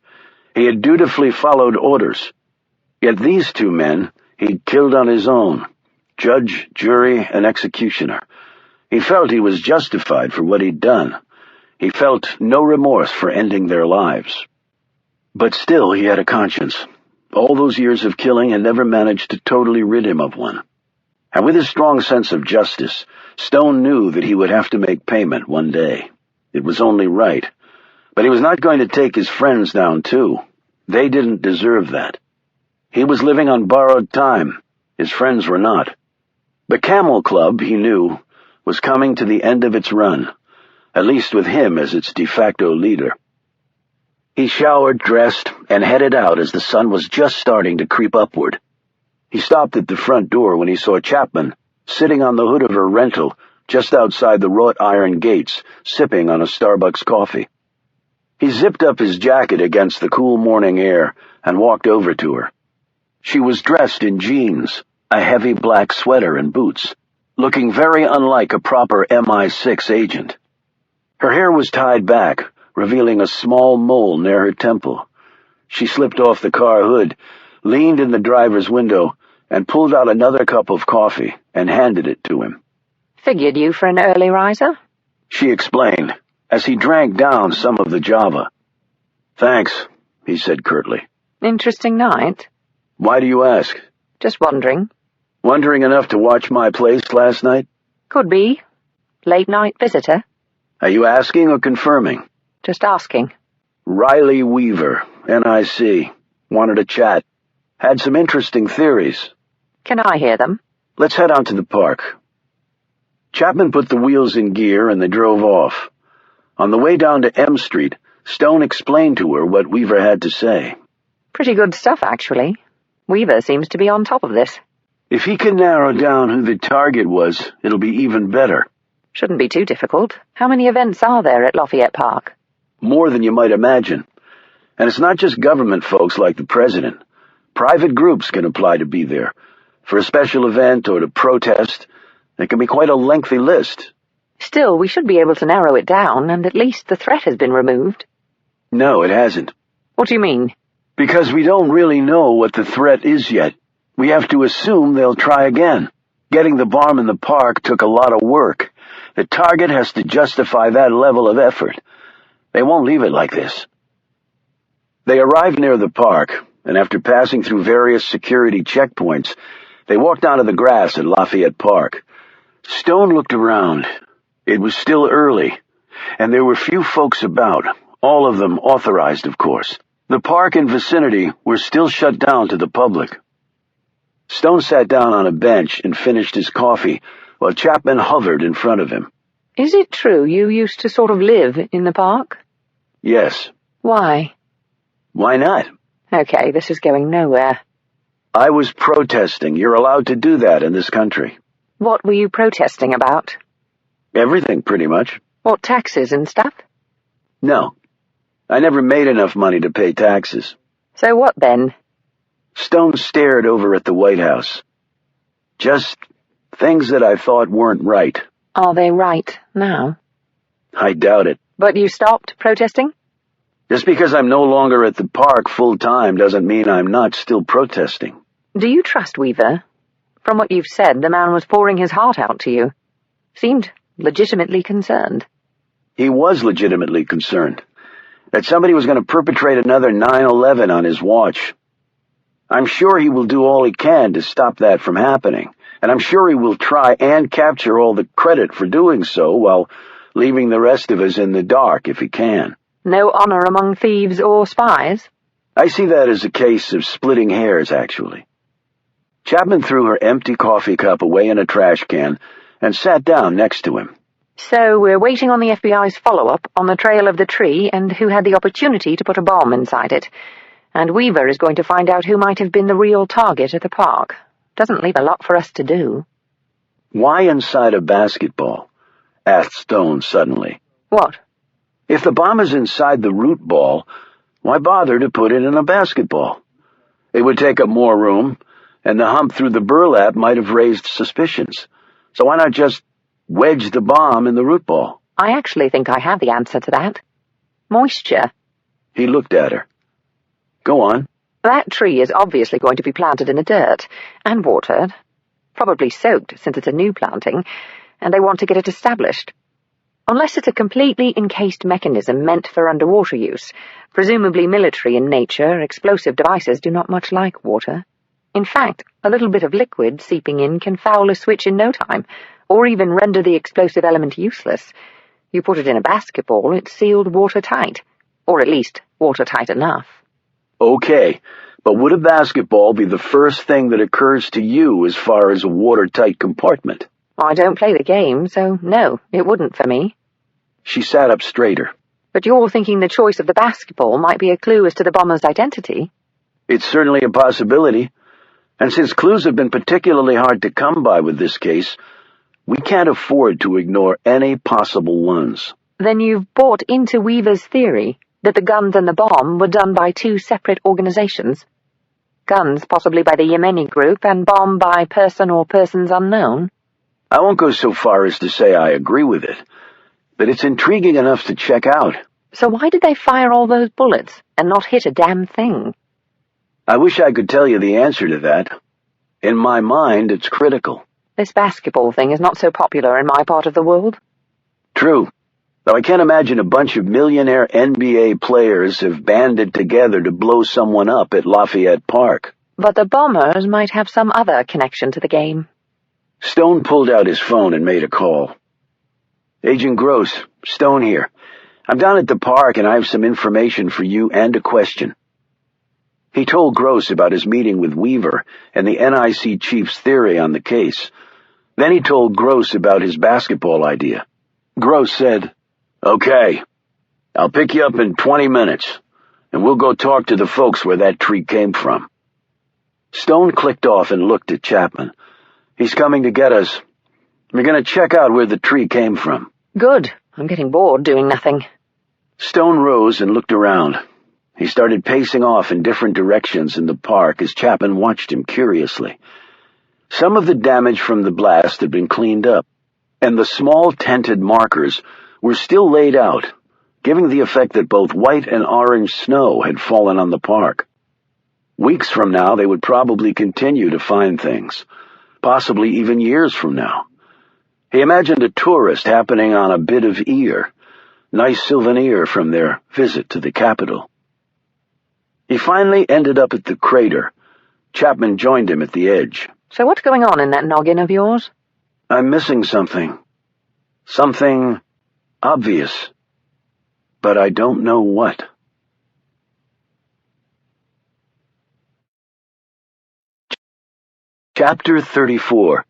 He had dutifully followed orders. Yet these 2 men he'd killed on his own, judge, jury, and executioner. He felt he was justified for what he'd done. He felt no remorse for ending their lives. But still he had a conscience. All those years of killing had never managed to totally rid him of one. And with his strong sense of justice, Stone knew that he would have to make payment one day. It was only right. But he was not going to take his friends down too. They didn't deserve that. He was living on borrowed time. His friends were not. The Camel Club, he knew, was coming to the end of its run, at least with him as its de facto leader. He showered, dressed, and headed out as the sun was just starting to creep upward. He stopped at the front door when he saw Chapman sitting on the hood of her rental just outside the wrought iron gates, sipping on a Starbucks coffee. He zipped up his jacket against the cool morning air and walked over to her. She was dressed in jeans, a heavy black sweater and boots, looking very unlike a proper MI6 agent. Her hair was tied back, revealing a small mole near her temple. She slipped off the car hood, leaned in the driver's window, and pulled out another cup of coffee and handed it to him. Figured you for an early riser? She explained, as he drank down some of the Java. Thanks, he said curtly. Interesting night. Why do you ask? Just wondering. Wondering enough to watch my place last night? Could be. Late night visitor. Are you asking or confirming? Just asking. Riley Weaver, NIC. Wanted to chat. Had some interesting theories. Can I hear them? Let's head on to the park. Chapman put the wheels in gear and they drove off. On the way down to M Street, Stone explained to her what Weaver had to say. Pretty good stuff, actually. Weaver seems to be on top of this. If he can narrow down who the target was, it'll be even better. Shouldn't be too difficult. How many events are there at Lafayette Park? More than you might imagine. And it's not just government folks like the president. Private groups can apply to be there. For a special event or to protest, there can be quite a lengthy list. Still, we should be able to narrow it down, and at least the threat has been removed. No, it hasn't. What do you mean? Because we don't really know what the threat is yet. We have to assume they'll try again. Getting the bomb in the park took a lot of work. The target has to justify that level of effort. They won't leave it like this. They arrived near the park, and after passing through various security checkpoints, they walked onto the grass at Lafayette Park. Stone looked around. It was still early, and there were few folks about, all of them authorized, of course. The park and vicinity were still shut down to the public. Stone sat down on a bench and finished his coffee, while Chapman hovered in front of him. Is it true you used to sort of live in the park? Yes. Why? Why not? Okay, this is going nowhere. I was protesting. You're allowed to do that in this country. What were you protesting about? Everything, pretty much. What, taxes and stuff? No. I never made enough money to pay taxes. So what then? Stone stared over at the White House. Just things that I thought weren't right. Are they right now? I doubt it. But you stopped protesting? Just because I'm no longer at the park full-time doesn't mean I'm not still protesting. Do you trust Weaver? From what you've said, the man was pouring his heart out to you. Seemed legitimately concerned. He was legitimately concerned that somebody was going to perpetrate another 9/11 on his watch. I'm sure he will do all he can to stop that from happening, and I'm sure he will try and capture all the credit for doing so while leaving the rest of us in the dark if he can. No honor among thieves or spies? I see that as a case of splitting hairs, actually. Chapman threw her empty coffee cup away in a trash can and sat down next to him. So we're waiting on the FBI's follow-up on the trail of the tree and who had the opportunity to put a bomb inside it. And Weaver is going to find out who might have been the real target at the park. Doesn't leave a lot for us to do. Why inside a basketball? Asked Stone suddenly. What? If the bomb is inside the root ball, why bother to put it in a basketball? It would take up more room, and the hump through the burlap might have raised suspicions. So why not just wedge the bomb in the root ball? I actually think I have the answer to that. Moisture. He looked at her. Go on. That tree is obviously going to be planted in the dirt, and watered. Probably soaked, since it's a new planting, and they want to get it established. Unless it's a completely encased mechanism meant for underwater use, presumably military in nature, explosive devices do not much like water. In fact, a little bit of liquid seeping in can foul a switch in no time, or even render the explosive element useless. You put it in a basketball, it's sealed watertight, or at least watertight enough. Okay, but would a basketball be the first thing that occurs to you as far as a watertight compartment? I don't play the game, so no, it wouldn't for me. She sat up straighter. But you're thinking the choice of the basketball might be a clue as to the bomber's identity? It's certainly a possibility. And since clues have been particularly hard to come by with this case, we can't afford to ignore any possible ones. Then you've bought into Weaver's theory that the guns and the bomb were done by two separate organizations. Guns possibly by the Yemeni group and bomb by person or persons unknown. I won't go so far as to say I agree with it, but it's intriguing enough to check out. So why did they fire all those bullets and not hit a damn thing? I wish I could tell you the answer to that. In my mind, it's critical. This basketball thing is not so popular in my part of the world. True. Though I can't imagine a bunch of millionaire NBA players have banded together to blow someone up at Lafayette Park. But the bombers might have some other connection to the game. Stone pulled out his phone and made a call. Agent Gross, Stone here. I'm down at the park and I have some information for you and a question. He told Gross about his meeting with Weaver and the NIC chief's theory on the case. Then he told Gross about his basketball idea. Gross said, "Okay, I'll pick you up in 20 minutes, and we'll go talk to the folks where that tree came from." Stone clicked off and looked at Chapman. "He's coming to get us. We're going to check out where the tree came from." Good. I'm getting bored doing nothing. Stone rose and looked around. He started pacing off in different directions in the park as Chapman watched him curiously. Some of the damage from the blast had been cleaned up, and the small tented markers were still laid out, giving the effect that both white and orange snow had fallen on the park. Weeks from now, they would probably continue to find things, possibly even years from now. He imagined a tourist happening on a bit of ear, nice souvenir from their visit to the capital. He finally ended up at the crater. Chapman joined him at the edge. So what's going on in that noggin of yours? I'm missing something. Something obvious. But I don't know what. Chapter 34.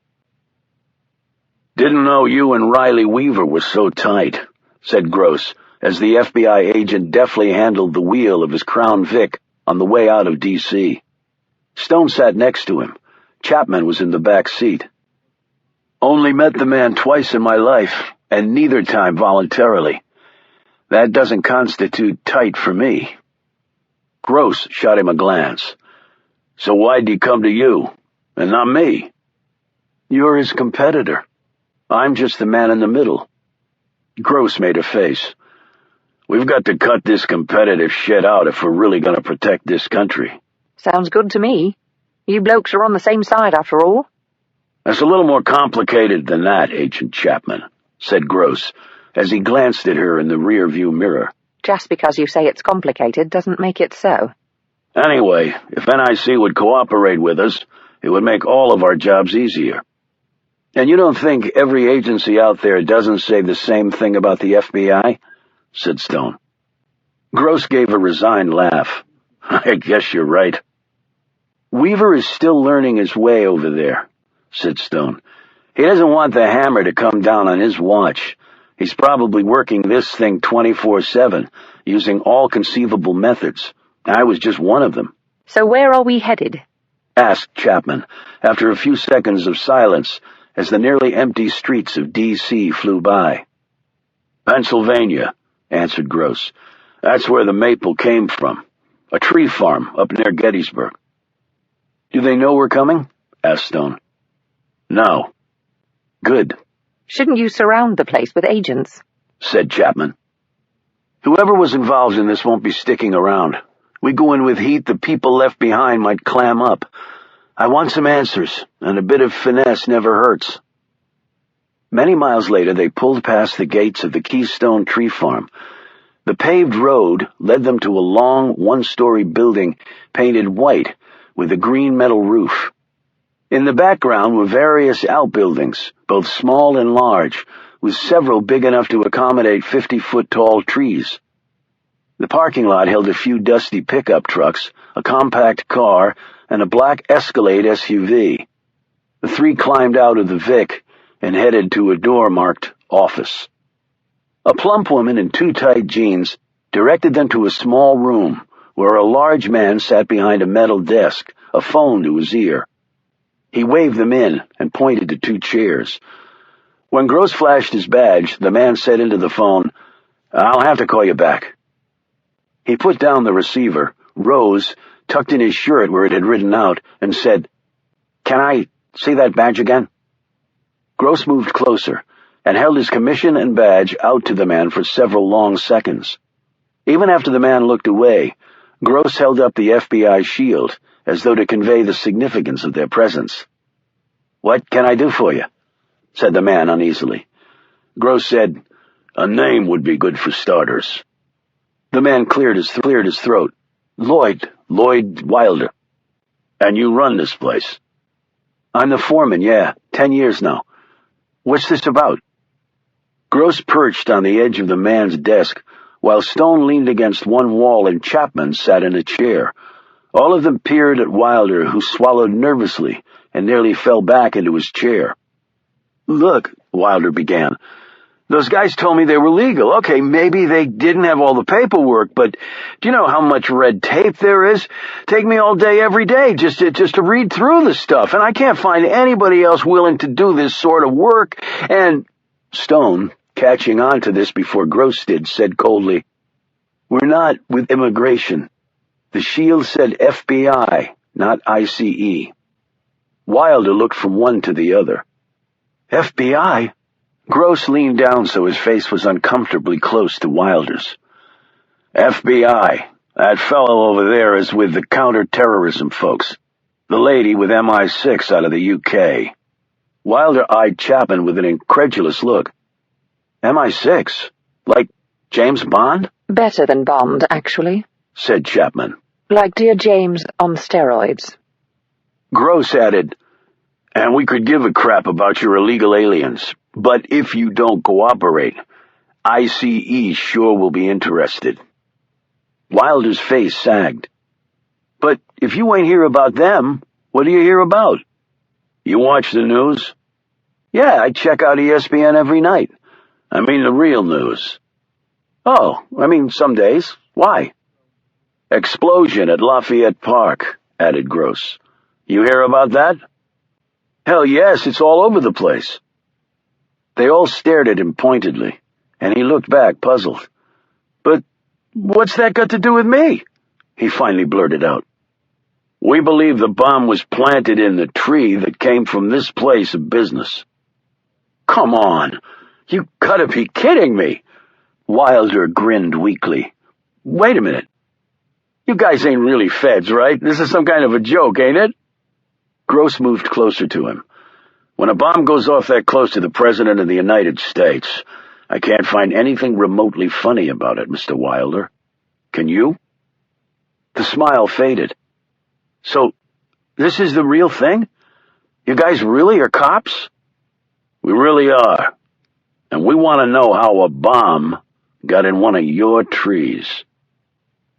Didn't know you and Riley Weaver were so tight, said Gross, as the FBI agent deftly handled the wheel of his Crown Vic on the way out of D.C. Stone sat next to him. Chapman was in the back seat. Only met the man twice in my life, and neither time voluntarily. That doesn't constitute tight for me. Gross shot him a glance. So why'd he come to you, and not me? You're his competitor. I'm just the man in the middle. Gross made a face. We've got to cut this competitive shit out if we're really going to protect this country. Sounds good to me. You blokes are on the same side, after all. That's a little more complicated than that, Agent Chapman, said Gross, as he glanced at her in the rear-view mirror. Just because you say it's complicated doesn't make it so. Anyway, if NIC would cooperate with us, it would make all of our jobs easier. And you don't think every agency out there doesn't say the same thing about the FBI? Said Stone. Gross gave a resigned laugh. I guess you're right. Weaver is still learning his way over there, said Stone. He doesn't want the hammer to come down on his watch. He's probably working this thing 24/7, using all conceivable methods. I was just one of them. So where are we headed? Asked Chapman, after a few seconds of silence, as the nearly empty streets of D.C. flew by. Pennsylvania, answered Gross. That's where the maple came from. A tree farm up near Gettysburg. Do they know we're coming? Asked Stone. No. Good. Shouldn't you surround the place with agents? Said Chapman. Whoever was involved in this won't be sticking around. We go in with heat, the people left behind might clam up. I want some answers, and a bit of finesse never hurts. Many miles later, they pulled past the gates of the Keystone Tree Farm. The paved road led them to a long, one-story building painted white with a green metal roof. In the background were various outbuildings, both small and large, with several big enough to accommodate 50-foot-tall trees. The parking lot held a few dusty pickup trucks, a compact car, and a black Escalade SUV. The three climbed out of the Vic and headed to a door marked Office. A plump woman in too tight jeans directed them to a small room where a large man sat behind a metal desk, a phone to his ear. He waved them in and pointed to two chairs. When Gross flashed his badge, the man said into the phone, "I'll have to call you back." He put down the receiver, rose, tucked in his shirt where it had ridden out, and said, "Can I see that badge again?" Gross moved closer and held his commission and badge out to the man for several long seconds. Even after the man looked away, Gross held up the FBI shield as though to convey the significance of their presence. "What can I do for you?" said the man uneasily. Gross said, "A name would be good for starters." The man cleared his throat. Lloyd Wilder." "And you run this place?" "I'm the foreman, yeah, 10 years now. What's this about?" Gross perched on the edge of the man's desk, while Stone leaned against one wall and Chapman sat in a chair. All of them peered at Wilder, who swallowed nervously and nearly fell back into his chair. "Look," Wilder began, "those guys told me they were legal. Okay, maybe they didn't have all the paperwork, but do you know how much red tape there is? Take me all day, every day, just to read through the stuff, and I can't find anybody else willing to do this sort of work, and—" Stone, catching on to this before Gross did, said coldly, "We're not with immigration. The shield said FBI, not ICE. Wilder looked from one to the other. "FBI?" Gross leaned down so his face was uncomfortably close to Wilder's. "FBI, That fellow over there is with the counter-terrorism folks. The lady with MI6 out of the UK. Wilder eyed Chapman with an incredulous look. MI6? Like James Bond? Better than Bond, actually, said Chapman. Like Dear James on steroids. Gross added, and we could give a crap about your illegal aliens, but if you don't cooperate, ICE sure will be interested. Wilder's face sagged. But if you ain't hear about them, what do you hear about? You watch the news? Yeah, I check out ESPN every night. I mean the real news. Oh, I mean some days. Why? Explosion at Lafayette Park, added Gross. You hear about that? Hell yes, it's all over the place. They all stared at him pointedly, and he looked back, puzzled. But what's that got to do with me? He finally blurted out. We believe the bomb was planted in the tree that came from this place of business. Come on, you gotta be kidding me. Wilder grinned weakly. Wait a minute. You guys ain't really feds, right? This is some kind of a joke, ain't it? Gross moved closer to him. When a bomb goes off that close to the President of the United States, I can't find anything remotely funny about it, Mr. Wilder. Can you? The smile faded. So, this is the real thing? You guys really are cops? We really are. And we want to know how a bomb got in one of your trees.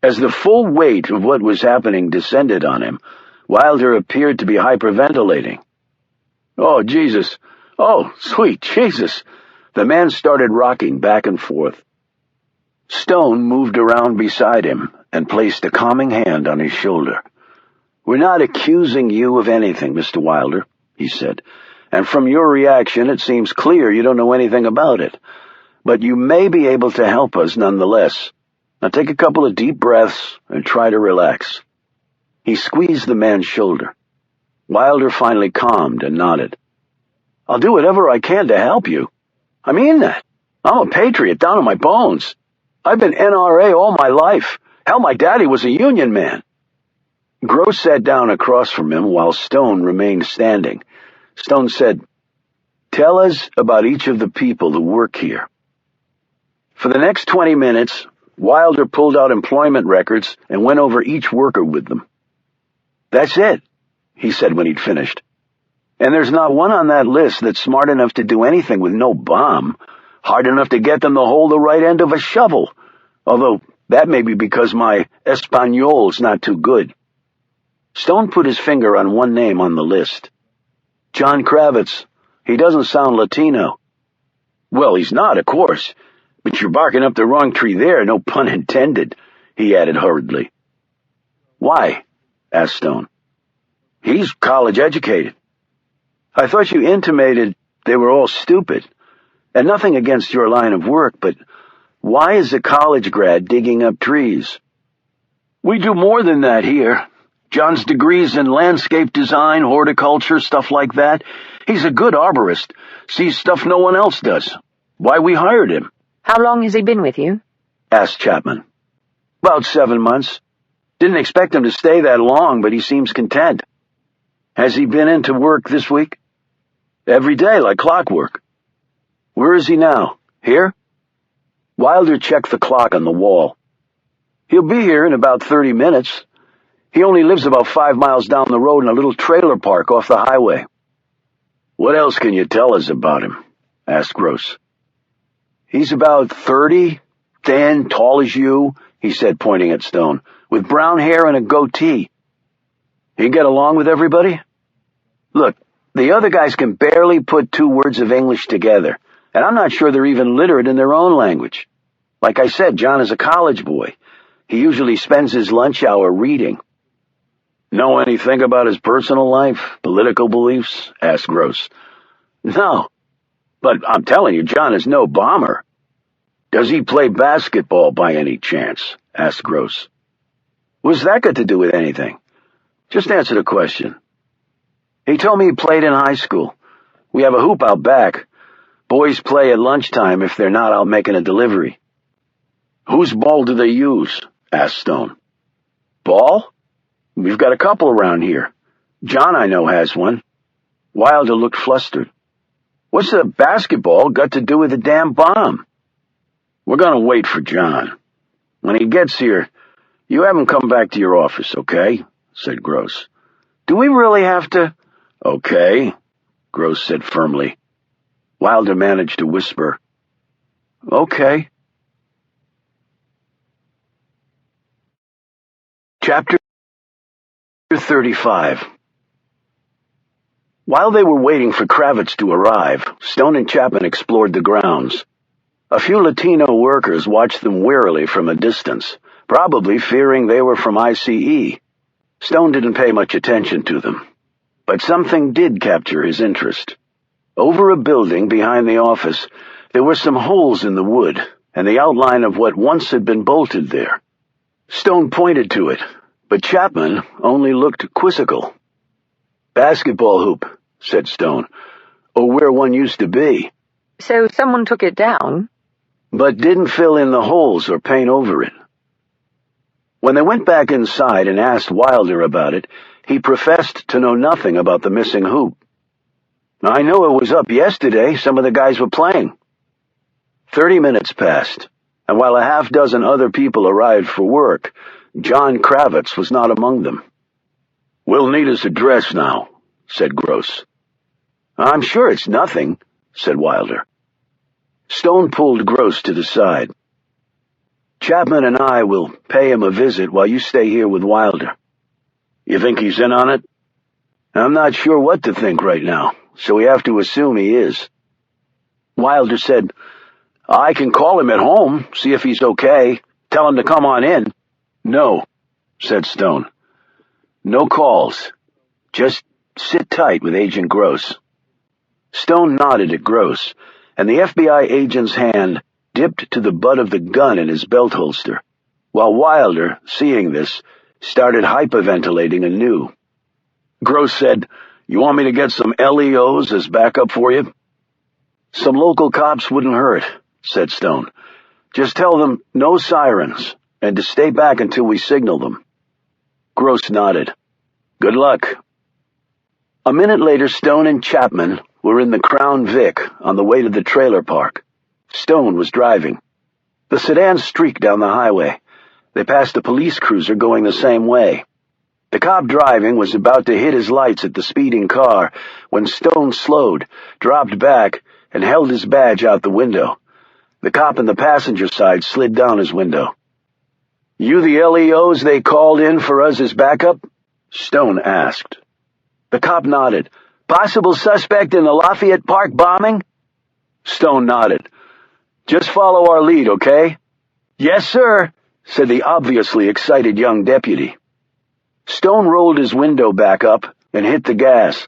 As the full weight of what was happening descended on him, Wilder appeared to be hyperventilating. Oh, Jesus. Oh, sweet Jesus. The man started rocking back and forth. Stone moved around beside him and placed a calming hand on his shoulder. We're not accusing you of anything, Mr. Wilder, he said, and from your reaction it seems clear you don't know anything about it. But you may be able to help us nonetheless. Now take a couple of deep breaths and try to relax. He squeezed the man's shoulder. Wilder finally calmed and nodded. I'll do whatever I can to help you. I mean that. I'm a patriot down in my bones. I've been NRA all my life. Hell, my daddy was a Union man. Gross sat down across from him while Stone remained standing. Stone said, Tell us about each of the people who work here. For the next 20 minutes, Wilder pulled out employment records and went over each worker with them. That's it, he said when he'd finished. And there's not one on that list that's smart enough to do anything with no bomb, hard enough to get them to hold the right end of a shovel, although that may be because my Espanol's not too good. Stone put his finger on one name on the list. John Kravitz. He doesn't sound Latino. Well, he's not, of course, but you're barking up the wrong tree there, no pun intended, he added hurriedly. Why? Asked Stone. He's college educated. I thought you intimated they were all stupid, and nothing against your line of work, but why is a college grad digging up trees? We do more than that here. John's degrees in landscape design, horticulture, stuff like that. He's a good arborist, sees stuff no one else does. Why we hired him. How long has he been with you? Asked Chapman. About 7 months. Didn't expect him to stay that long, but he seems content. Has he been into work this week? Every day, like clockwork. Where is he now? Here? Wilder checked the clock on the wall. He'll be here in about 30 minutes. He only lives about 5 miles down the road in a little trailer park off the highway. What else can you tell us about him? Asked Gross. He's about 30, thin, tall as you, he said, pointing at Stone, with brown hair and a goatee. He get along with everybody? Look, the other guys can barely put 2 words of English together, and I'm not sure they're even literate in their own language. Like I said, John is a college boy. He usually spends his lunch hour reading. Know anything about his personal life, political beliefs? Asked Gross. No, but I'm telling you, John is no bomber. Does he play basketball by any chance? Asked Gross. What's that got to do with anything? Just answer the question. He told me he played in high school. We have a hoop out back. Boys play at lunchtime if they're not out making a delivery. Whose ball do they use? Asked Stone. Ball? We've got a couple around here. John, I know, has one. Wilder looked flustered. What's a basketball got to do with a damn bomb? We're going to wait for John. When he gets here, you have him come back to your office, okay? Said Gross. Do we really have to? Okay, Gross said firmly. Wilder managed to whisper, okay. Chapter 35. While they were waiting for Kravitz to arrive, Stone and Chapman explored the grounds. A few Latino workers watched them warily from a distance, probably fearing they were from ICE. Stone didn't pay much attention to them, but something did capture his interest. Over a building behind the office, there were some holes in the wood, and the outline of what once had been bolted there. Stone pointed to it, but Chapman only looked quizzical. Basketball hoop, said Stone, or where one used to be. So someone took it down? But didn't fill in the holes or paint over it. When they went back inside and asked Wilder about it, he professed to know nothing about the missing hoop. I know it was up yesterday. Some of the guys were playing. 30 minutes passed, and while a half-dozen other people arrived for work, John Kravitz was not among them. We'll need his address now, said Gross. I'm sure it's nothing, said Wilder. Stone pulled Gross to the side. Chapman and I will pay him a visit while you stay here with Wilder. You think he's in on it? I'm not sure what to think right now, so we have to assume he is. Wilder said, I can call him at home, see if he's okay, tell him to come on in. No, said Stone. No calls. Just sit tight with Agent Gross. Stone nodded at Gross, and the FBI agent's hand dipped to the butt of the gun in his belt holster, while Wilder, seeing this, started hyperventilating anew. Gross said, You want me to get some LEOs as backup for you? Some local cops wouldn't hurt, said Stone. Just tell them no sirens, and to stay back until we signal them. Gross nodded. Good luck. A minute later, Stone and Chapman were in the Crown Vic on the way to the trailer park. Stone was driving. The sedan streaked down the highway. They passed a police cruiser going the same way. The cop driving was about to hit his lights at the speeding car when Stone slowed, dropped back, and held his badge out the window. The cop in the passenger side slid down his window. You the LEOs they called in for us as backup? Stone asked. The cop nodded. Possible suspect in the Lafayette Park bombing? Stone nodded. Just follow our lead, okay? Yes, sir, said the obviously excited young deputy. Stone rolled his window back up and hit the gas.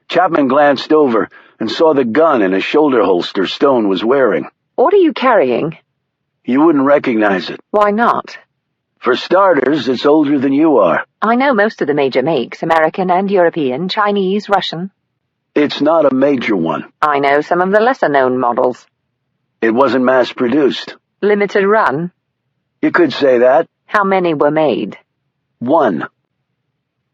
Chapman glanced over and saw the gun in a shoulder holster Stone was wearing. What are you carrying? You wouldn't recognize it. Why not? For starters, it's older than you are. I know most of the major makes, American and European, Chinese, Russian. It's not a major one. I know some of the lesser-known models. It wasn't mass-produced. Limited run? You could say that. How many were made? 1.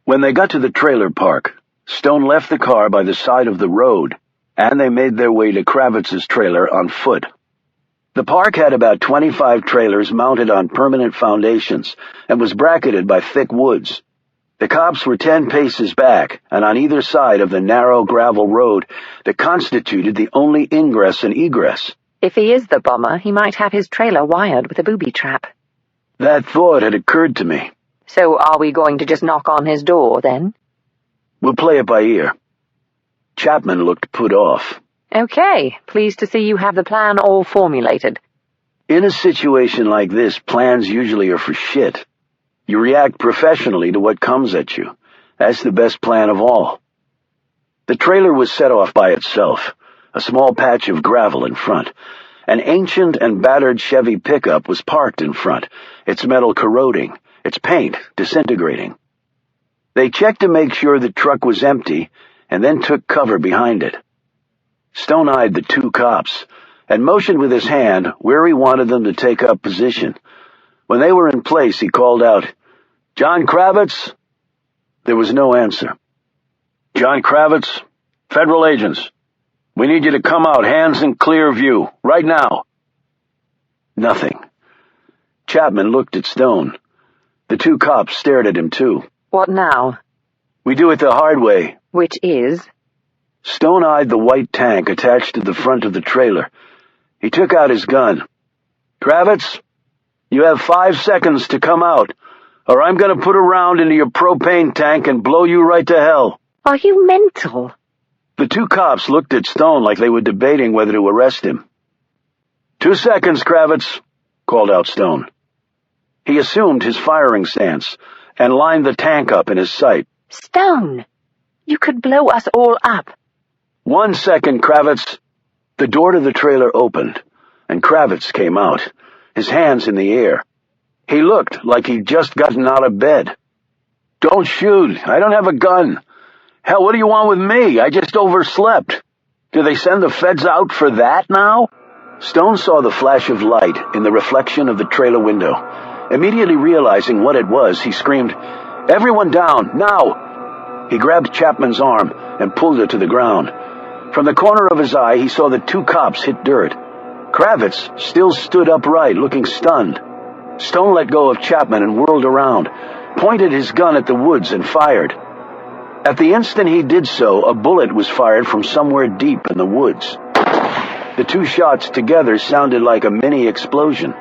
When they got to the trailer park, Stone left the car by the side of the road, and they made their way to Kravitz's trailer on foot. The park had about 25 trailers mounted on permanent foundations and was bracketed by thick woods. The cops were 10 paces back and on either side of the narrow gravel road that constituted the only ingress and egress. If he is the bomber, he might have his trailer wired with a booby trap. That thought had occurred to me. So are we going to just knock on his door, then? We'll play it by ear. Chapman looked put off. Okay, pleased to see you have the plan all formulated. In a situation like this, plans usually are for shit. You react professionally to what comes at you. That's the best plan of all. The trailer was set off by itself, a small patch of gravel in front. An ancient and battered Chevy pickup was parked in front, its metal corroding, its paint disintegrating. They checked to make sure the truck was empty, and then took cover behind it. Stone eyed the 2 cops, and motioned with his hand where he wanted them to take up position. When they were in place, he called out, John Kravitz? There was no answer. John Kravitz, federal agents. We need you to come out, hands in clear view, right now. Nothing. Chapman looked at Stone. The two cops stared at him, too. What now? We do it the hard way. Which is? Stone eyed the white tank attached to the front of the trailer. He took out his gun. Kravitz, you have 5 seconds to come out, or I'm going to put a round into your propane tank and blow you right to hell. Are you mental? The two cops looked at Stone like they were debating whether to arrest him. 2 seconds, Kravitz, called out Stone. He assumed his firing stance and lined the tank up in his sight. Stone, you could blow us all up. 1 second, Kravitz. The door to the trailer opened, and Kravitz came out, his hands in the air. He looked like he'd just gotten out of bed. Don't shoot. I don't have a gun. Hell, what do you want with me? I just overslept. Do they send the feds out for that now? Stone saw the flash of light in the reflection of the trailer window. Immediately realizing what it was, he screamed, "Everyone down, now!" He grabbed Chapman's arm and pulled her to the ground. From the corner of his eye, he saw the two cops hit dirt. Kravitz still stood upright, looking stunned. Stone let go of Chapman and whirled around, pointed his gun at the woods and fired. At the instant he did so, a bullet was fired from somewhere deep in the woods. The two shots together sounded like a mini explosion.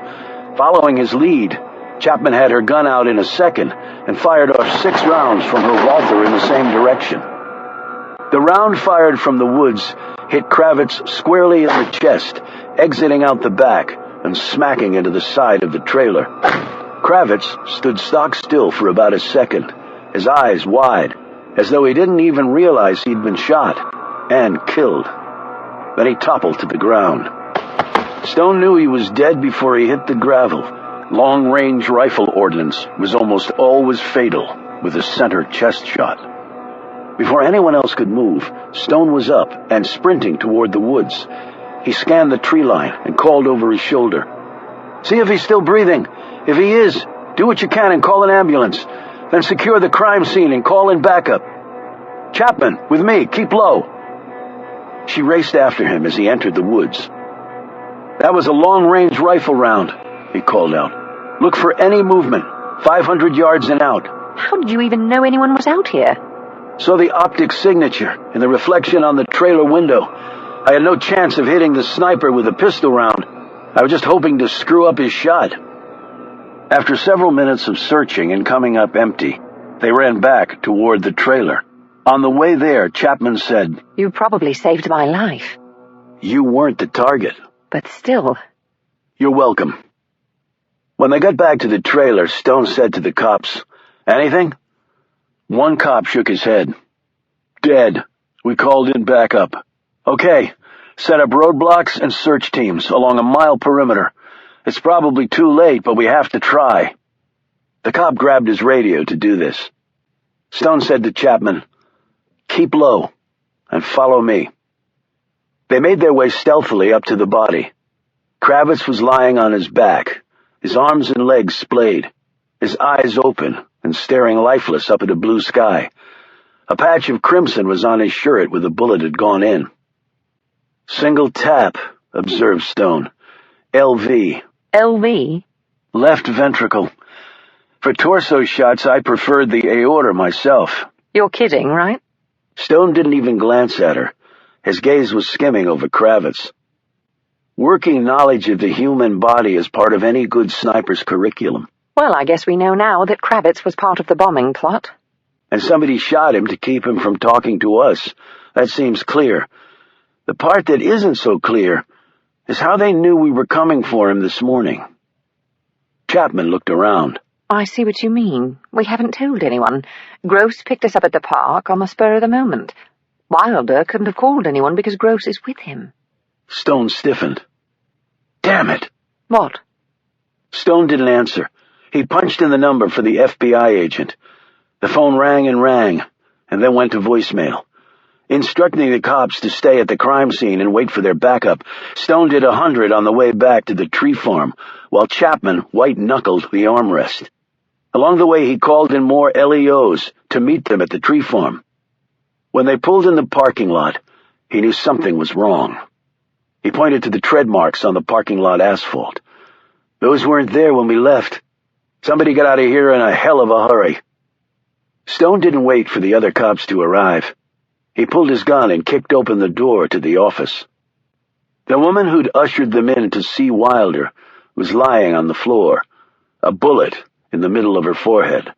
Following his lead, Chapman had her gun out in a second and fired off 6 rounds from her Walther in the same direction. The round fired from the woods hit Kravitz squarely in the chest, exiting out the back and smacking into the side of the trailer. Kravitz stood stock still for about a second, his eyes wide, as though he didn't even realize he'd been shot and killed. Then he toppled to the ground. Stone knew he was dead before he hit the gravel. Long-range rifle ordnance was almost always fatal with a center chest shot. Before anyone else could move, Stone was up and sprinting toward the woods. He scanned the tree line and called over his shoulder. "See if he's still breathing. If he is, do what you can and call an ambulance. Then secure the crime scene and call in backup. Chapman, with me, keep low." She raced after him as he entered the woods. "That was a long-range rifle round," he called out. "Look for any movement, 500 yards and out." How did you even know anyone was out here? Saw the optic signature in the reflection on the trailer window. I had no chance of hitting the sniper with a pistol round. I was just hoping to screw up his shot. After several minutes of searching and coming up empty, they ran back toward the trailer. On the way there, Chapman said, You probably saved my life. "You weren't the target." But still. "You're welcome." When they got back to the trailer, Stone said to the cops, "Anything?" One cop shook his head. "Dead. We called in backup." "Okay. Set up roadblocks and search teams along a mile perimeter. It's probably too late, but we have to try." The cop grabbed his radio to do this. Stone said to Chapman, "Keep low and follow me." They made their way stealthily up to the body. Kravitz was lying on his back, his arms and legs splayed, his eyes open and staring lifeless up at a blue sky. A patch of crimson was on his shirt where the bullet had gone in. "Single tap," observed Stone. LV. LV? Left ventricle. For torso shots, I preferred the aorta myself. You're kidding, right? Stone didn't even glance at her. His gaze was skimming over Kravitz. Working knowledge of the human body is part of any good sniper's curriculum. Well, I guess we know now that Kravitz was part of the bombing plot. And somebody shot him to keep him from talking to us. That seems clear. The part that isn't so clear is how they knew we were coming for him this morning. Chapman looked around. I see what you mean. We haven't told anyone. Gross picked us up at the park on the spur of the moment. Wilder couldn't have called anyone because Gross is with him. Stone stiffened. Damn it! What? Stone didn't answer. He punched in the number for the FBI agent. The phone rang and then went to voicemail. Instructing the cops to stay at the crime scene and wait for their backup, Stone did 100 on the way back to the tree farm, while Chapman white-knuckled the armrest. Along the way, he called in more LEOs to meet them at the tree farm. When they pulled in the parking lot, he knew something was wrong. He pointed to the tread marks on the parking lot asphalt. "Those weren't there when we left. Somebody got out of here in a hell of a hurry." Stone didn't wait for the other cops to arrive. He pulled his gun and kicked open the door to the office. The woman who'd ushered them in to see Wilder was lying on the floor, a bullet in the middle of her forehead.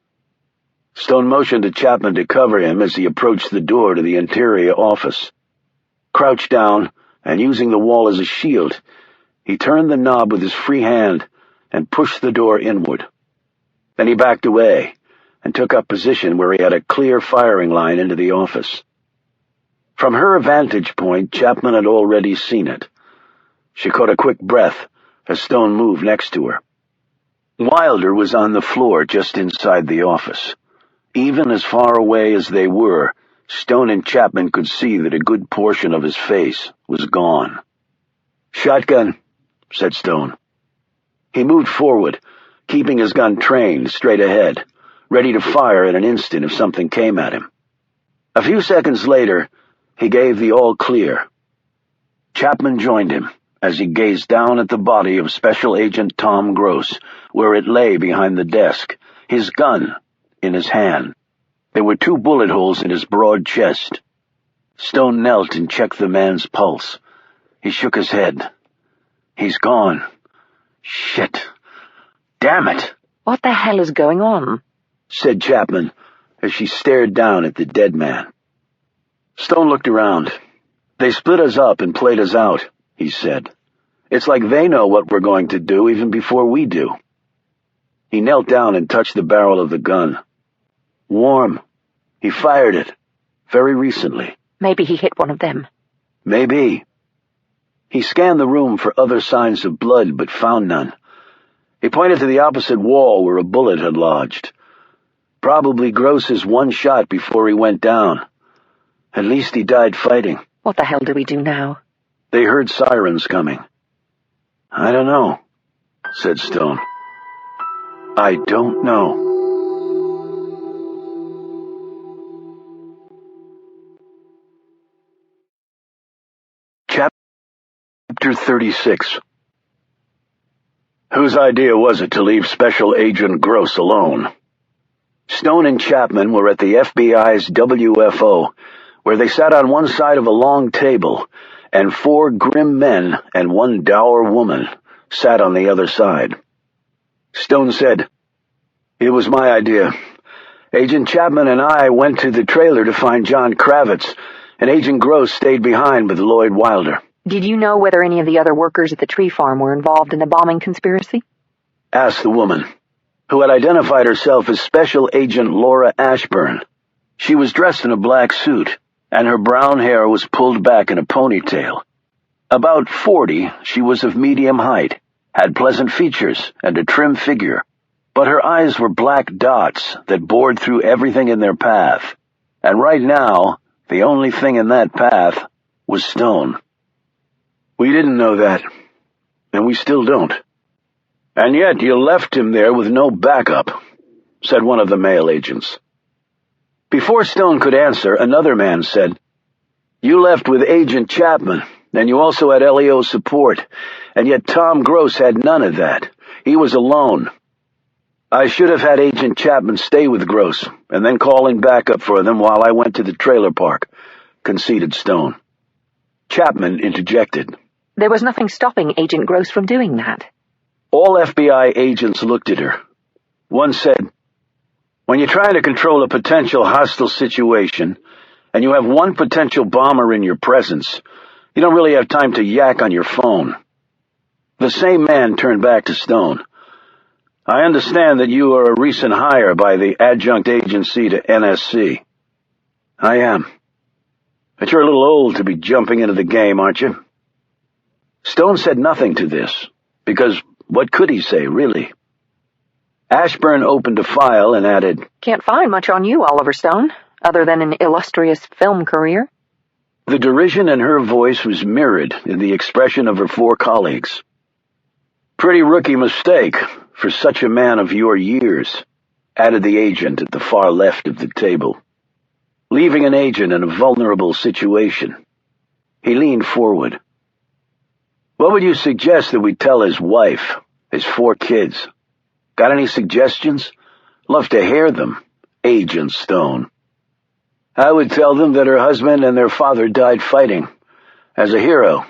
Stone motioned to Chapman to cover him as he approached the door to the interior office. Crouched down and using the wall as a shield, he turned the knob with his free hand and pushed the door inward. Then he backed away and took up position where he had a clear firing line into the office. From her vantage point, Chapman had already seen it. She caught a quick breath as Stone moved next to her. Wilder was on the floor just inside the office. Even as far away as they were, Stone and Chapman could see that a good portion of his face was gone. "Shotgun," said Stone. He moved forward, keeping his gun trained straight ahead, ready to fire in an instant if something came at him. A few seconds later, he gave the all-clear. Chapman joined him as he gazed down at the body of Special Agent Tom Gross, where it lay behind the desk, his gun in his hand. There were 2 bullet holes in his broad chest. Stone knelt and checked the man's pulse. He shook his head. "He's gone. Shit. Damn it!" What the hell is going on? said Chapman as she stared down at the dead man. Stone looked around. "They split us up and played us out," he said. "It's like they know what we're going to do even before we do." He knelt down and touched the barrel of the gun. Warm. He fired it. Very recently. Maybe he hit one of them. Maybe. He scanned the room for other signs of blood, but found none. He pointed to the opposite wall where a bullet had lodged. Probably Gross's one shot before he went down. At least he died fighting. What the hell do we do now? They heard sirens coming. "I don't know," said Stone. "I don't know." Chapter 36. Whose idea was it to leave Special Agent Gross alone? Stone and Chapman were at the FBI's WFO, where they sat on one side of a long table, and 4 grim men and 1 dour woman sat on the other side. Stone said, "It was my idea. Agent Chapman and I went to the trailer to find John Kravitz, and Agent Gross stayed behind with Lloyd Wilder." Did you know whether any of the other workers at the tree farm were involved in the bombing conspiracy? Asked the woman, who had identified herself as Special Agent Laura Ashburn. She was dressed in a black suit, and her brown hair was pulled back in a ponytail. About 40, she was of medium height, had pleasant features and a trim figure, but her eyes were black dots that bored through everything in their path, and right now, the only thing in that path was Stone. "We didn't know that, and we still don't." "And yet you left him there with no backup," said one of the male agents. Before Stone could answer, another man said, "You left with Agent Chapman, and you also had LEO support, and yet Tom Gross had none of that. He was alone." "I should have had Agent Chapman stay with Gross, and then call in backup for them while I went to the trailer park," conceded Stone. Chapman interjected. There was nothing stopping Agent Gross from doing that. All FBI agents looked at her. One said, "When you're trying to control a potential hostile situation, and you have one potential bomber in your presence, you don't really have time to yak on your phone." The same man turned back to Stone. "I understand that you are a recent hire by the adjunct agency to NSC." "I am. But you're a little old to be jumping into the game, aren't you?" Stone said nothing to this, because what could he say, really? Ashburn opened a file and added, Can't find much on you, Oliver Stone, other than an illustrious film career. The derision in her voice was mirrored in the expression of her 4 colleagues. "Pretty rookie mistake for such a man of your years." added the agent at the far left of the table. Leaving an agent in a vulnerable situation. He leaned forward. What would you suggest that we tell his wife, his 4 kids? Got any suggestions? Love to hear them, Agent Stone. I would tell them that her husband and their father died fighting. As a hero.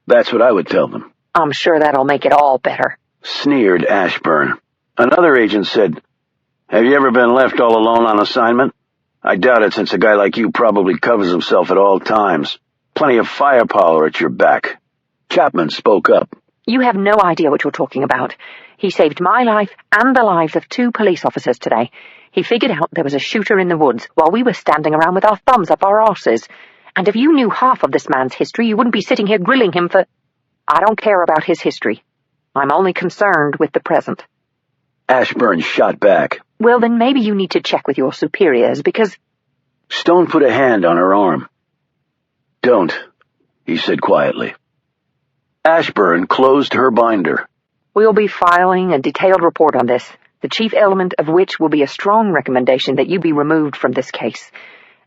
That's what I would tell them. I'm sure that'll make it all better, sneered Ashburn. Another agent said, Have you ever been left all alone on assignment? I doubt it, since a guy like you probably covers himself at all times. Plenty of firepower at your back. Chapman spoke up. You have no idea what you're talking about. He saved my life and the lives of 2 police officers today. He figured out there was a shooter in the woods while we were standing around with our thumbs up our arses. And if you knew half of this man's history, you wouldn't be sitting here grilling him for... I don't care about his history. I'm only concerned with the present. Ashburn shot back. Well, then maybe you need to check with your superiors, because... Stone put a hand on her arm. Don't, he said quietly. Ashburn closed her binder. We'll be filing a detailed report on this, the chief element of which will be a strong recommendation that you be removed from this case,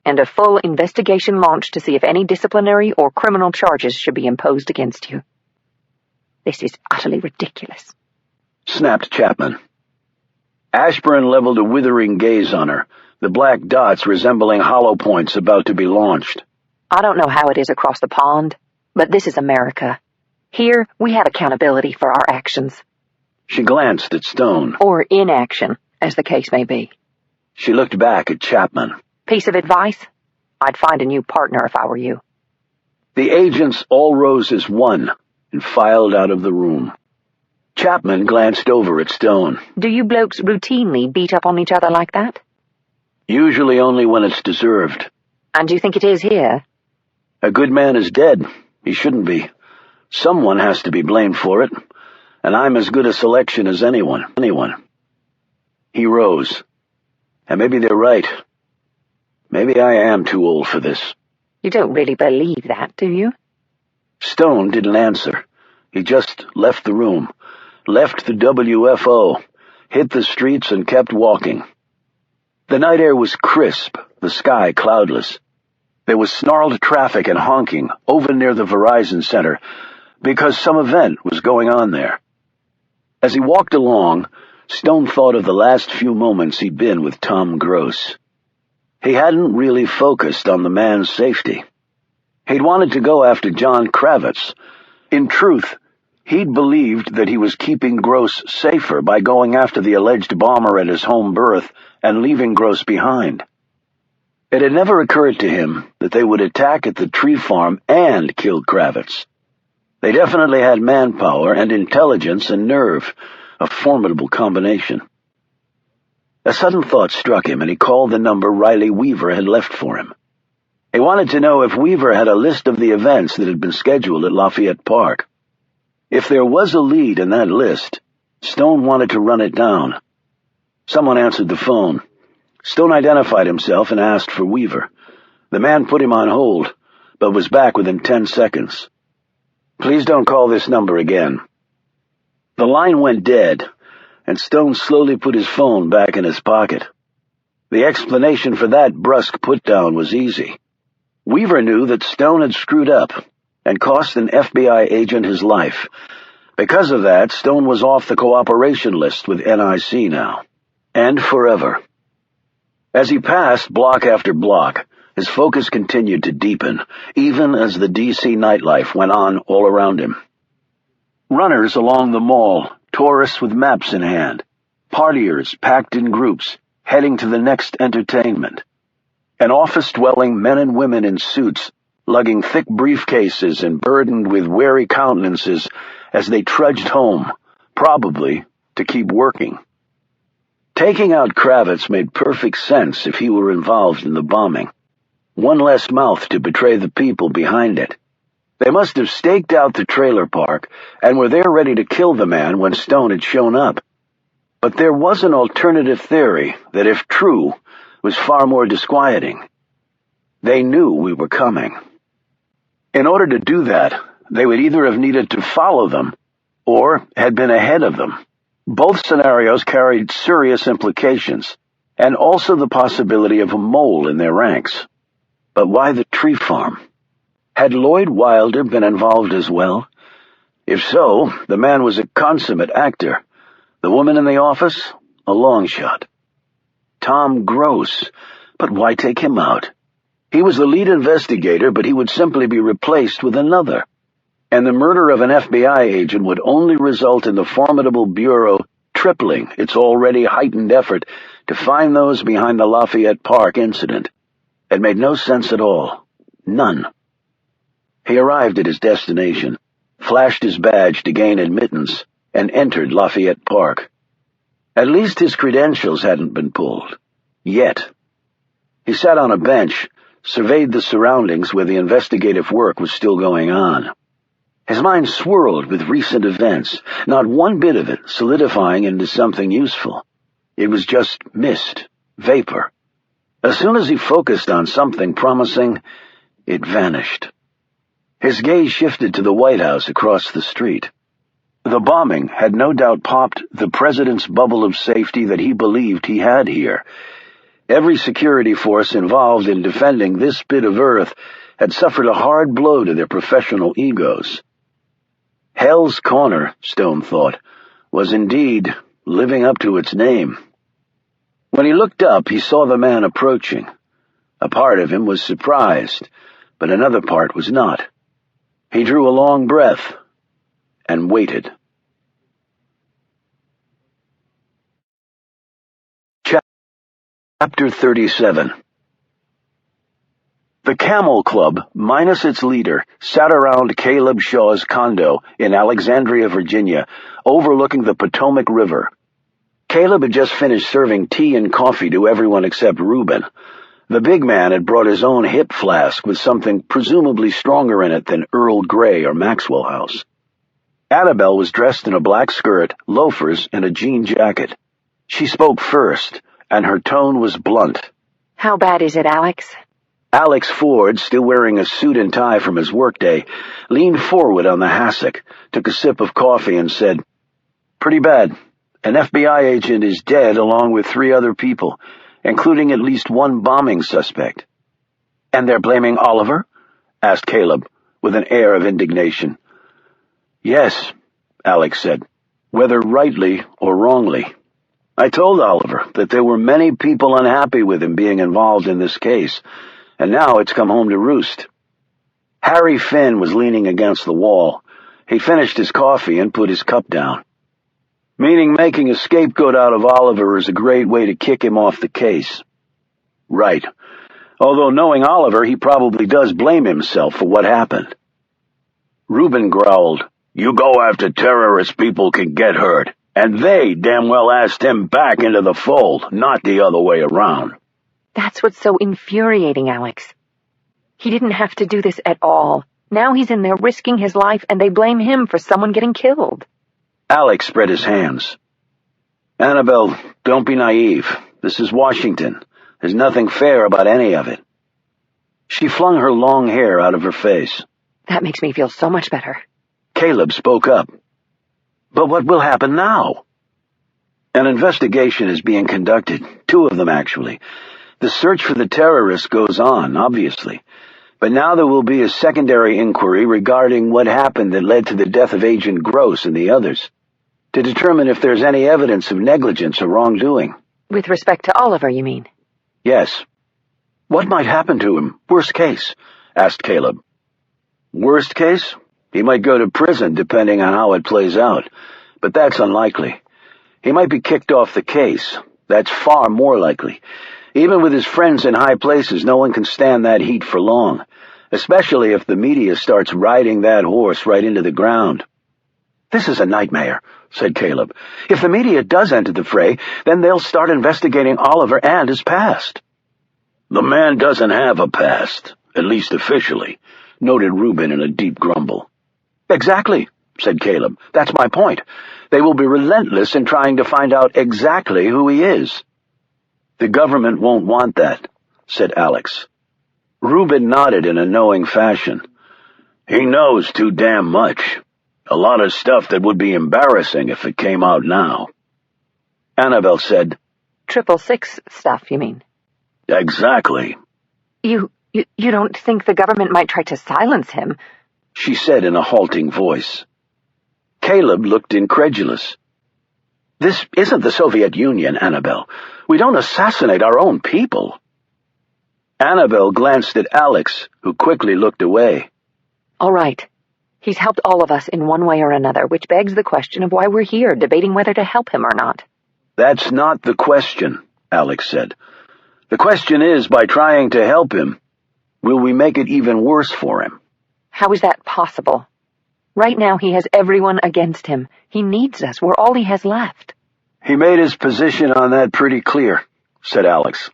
and a full investigation launched to see if any disciplinary or criminal charges should be imposed against you. This is utterly ridiculous, snapped Chapman. Ashburn leveled a withering gaze on her, the black dots resembling hollow points about to be launched. I don't know how it is across the pond, but this is America. Here, we have accountability for our actions. She glanced at Stone. Or inaction, as the case may be. She looked back at Chapman. Piece of advice? I'd find a new partner if I were you. The agents all rose as one and filed out of the room. Chapman glanced over at Stone. Do you blokes routinely beat up on each other like that? Usually only when it's deserved. And do you think it is here? A good man is dead. He shouldn't be. Someone has to be blamed for it, and I'm as good a selection as anyone. He rose. And maybe they're right. Maybe I am too old for this. You don't really believe that, do you? Stone didn't answer. He just left the room, left the WFO, hit the streets and kept walking. The night air was crisp, the sky cloudless. There was snarled traffic and honking over near the Verizon Center because some event was going on there. As he walked along, Stone thought of the last few moments he'd been with Tom Gross. He hadn't really focused on the man's safety. He'd wanted to go after John Kravitz. In truth, he'd believed that he was keeping Gross safer by going after the alleged bomber at his home berth and leaving Gross behind. It had never occurred to him that they would attack at the tree farm and kill Kravitz. They definitely had manpower and intelligence and nerve, a formidable combination. A sudden thought struck him, and he called the number Riley Weaver had left for him. He wanted to know if Weaver had a list of the events that had been scheduled at Lafayette Park. If there was a lead in that list, Stone wanted to run it down. Someone answered the phone. Stone identified himself and asked for Weaver. The man put him on hold, but was back within 10 seconds. Please don't call this number again. The line went dead, and Stone slowly put his phone back in his pocket. The explanation for that brusque put-down was easy. Weaver knew that Stone had screwed up and cost an FBI agent his life. Because of that, Stone was off the cooperation list with NIC now, and forever. As he passed block after block, his focus continued to deepen, even as the D.C. nightlife went on all around him. Runners along the mall, tourists with maps in hand, partiers packed in groups, heading to the next entertainment, and office-dwelling men and women in suits, lugging thick briefcases and burdened with wary countenances as they trudged home, probably to keep working. Taking out Kravitz made perfect sense if he were involved in the bombing. One less mouth to betray the people behind it. They must have staked out the trailer park and were there ready to kill the man when Stone had shown up. But there was an alternative theory that, if true, was far more disquieting. They knew we were coming. In order to do that, they would either have needed to follow them or had been ahead of them. Both scenarios carried serious implications, and also the possibility of a mole in their ranks. But why the tree farm? Had Lloyd Wilder been involved as well? If so, the man was a consummate actor. The woman in the office? A long shot. Tom Gross. But why take him out? He was the lead investigator, but he would simply be replaced with another. And the murder of an FBI agent would only result in the formidable Bureau tripling its already heightened effort to find those behind the Lafayette Park incident. It made no sense at all. None. He arrived at his destination, flashed his badge to gain admittance, and entered Lafayette Park. At least his credentials hadn't been pulled. Yet. He sat on a bench, surveyed the surroundings where the investigative work was still going on. His mind swirled with recent events, not one bit of it solidifying into something useful. It was just mist, vapor. As soon as he focused on something promising, it vanished. His gaze shifted to the White House across the street. The bombing had no doubt popped the president's bubble of safety that he believed he had here. Every security force involved in defending this bit of earth had suffered a hard blow to their professional egos. Hell's Corner, Stone thought, was indeed living up to its name. When he looked up, he saw the man approaching. A part of him was surprised, but another part was not. He drew a long breath and waited. Chapter 37. The Camel Club, minus its leader, sat around Caleb Shaw's condo in Alexandria, Virginia, overlooking the Potomac River. Caleb had just finished serving tea and coffee to everyone except Reuben. The big man had brought his own hip flask with something presumably stronger in it than Earl Grey or Maxwell House. Annabelle was dressed in a black skirt, loafers, and a jean jacket. She spoke first, and her tone was blunt. How bad is it, Alex? Alex Ford, still wearing a suit and tie from his workday, leaned forward on the hassock, took a sip of coffee, and said, "Pretty bad. An FBI agent is dead along with 3 other people, including at least 1 bombing suspect." "And they're blaming Oliver?" asked Caleb, with an air of indignation. "Yes," Alex said, "whether rightly or wrongly. I told Oliver that there were many people unhappy with him being involved in this case, and now it's come home to roost." Harry Finn was leaning against the wall. He finished his coffee and put his cup down. "Meaning making a scapegoat out of Oliver is a great way to kick him off the case." "Right. Although knowing Oliver, he probably does blame himself for what happened." Reuben growled, "You go after terrorists, people can get hurt. And they damn well asked him back into the fold, not the other way around." That's what's so infuriating, Alex. He didn't have to do this at all. Now he's in there risking his life, and they blame him for someone getting killed. Alex spread his hands. "Annabelle, don't be naive. This is Washington. There's nothing fair about any of it." She flung her long hair out of her face. That makes me feel so much better. Caleb spoke up. "But what will happen now?" "An investigation is being conducted. 2 of them, actually. The search for the terrorists goes on, obviously. But now there will be a secondary inquiry regarding what happened that led to the death of Agent Gross and the others, to determine if there's any evidence of negligence or wrongdoing." With respect to Oliver, you mean? "Yes." "What might happen to him, worst case?" asked Caleb. "Worst case? He might go to prison, depending on how it plays out. But that's unlikely. He might be kicked off the case. That's far more likely. Even with his friends in high places, no one can stand that heat for long, especially if the media starts riding that horse right into the ground." "This is a nightmare," said Caleb. "If the media does enter the fray, then they'll start investigating Oliver and his past." "The man doesn't have a past, at least officially," noted Reuben in a deep grumble. "Exactly," said Caleb. "That's my point. They will be relentless in trying to find out exactly who he is." "The government won't want that," said Alex. Reuben nodded in a knowing fashion. "He knows too damn much." A lot of stuff that would be embarrassing if it came out now. Annabelle said, 666 stuff, you mean? Exactly. You don't think the government might try to silence him? She said in a halting voice. Caleb looked incredulous. This isn't the Soviet Union, Annabelle. We don't assassinate our own people. Annabelle glanced at Alex, who quickly looked away. All right. He's helped all of us in one way or another, which begs the question of why we're here, debating whether to help him or not. That's not the question, Alex said. The question is, by trying to help him, will we make it even worse for him? How is that possible? Right now he has everyone against him. He needs us. We're all he has left. He made his position on that pretty clear, said Alex.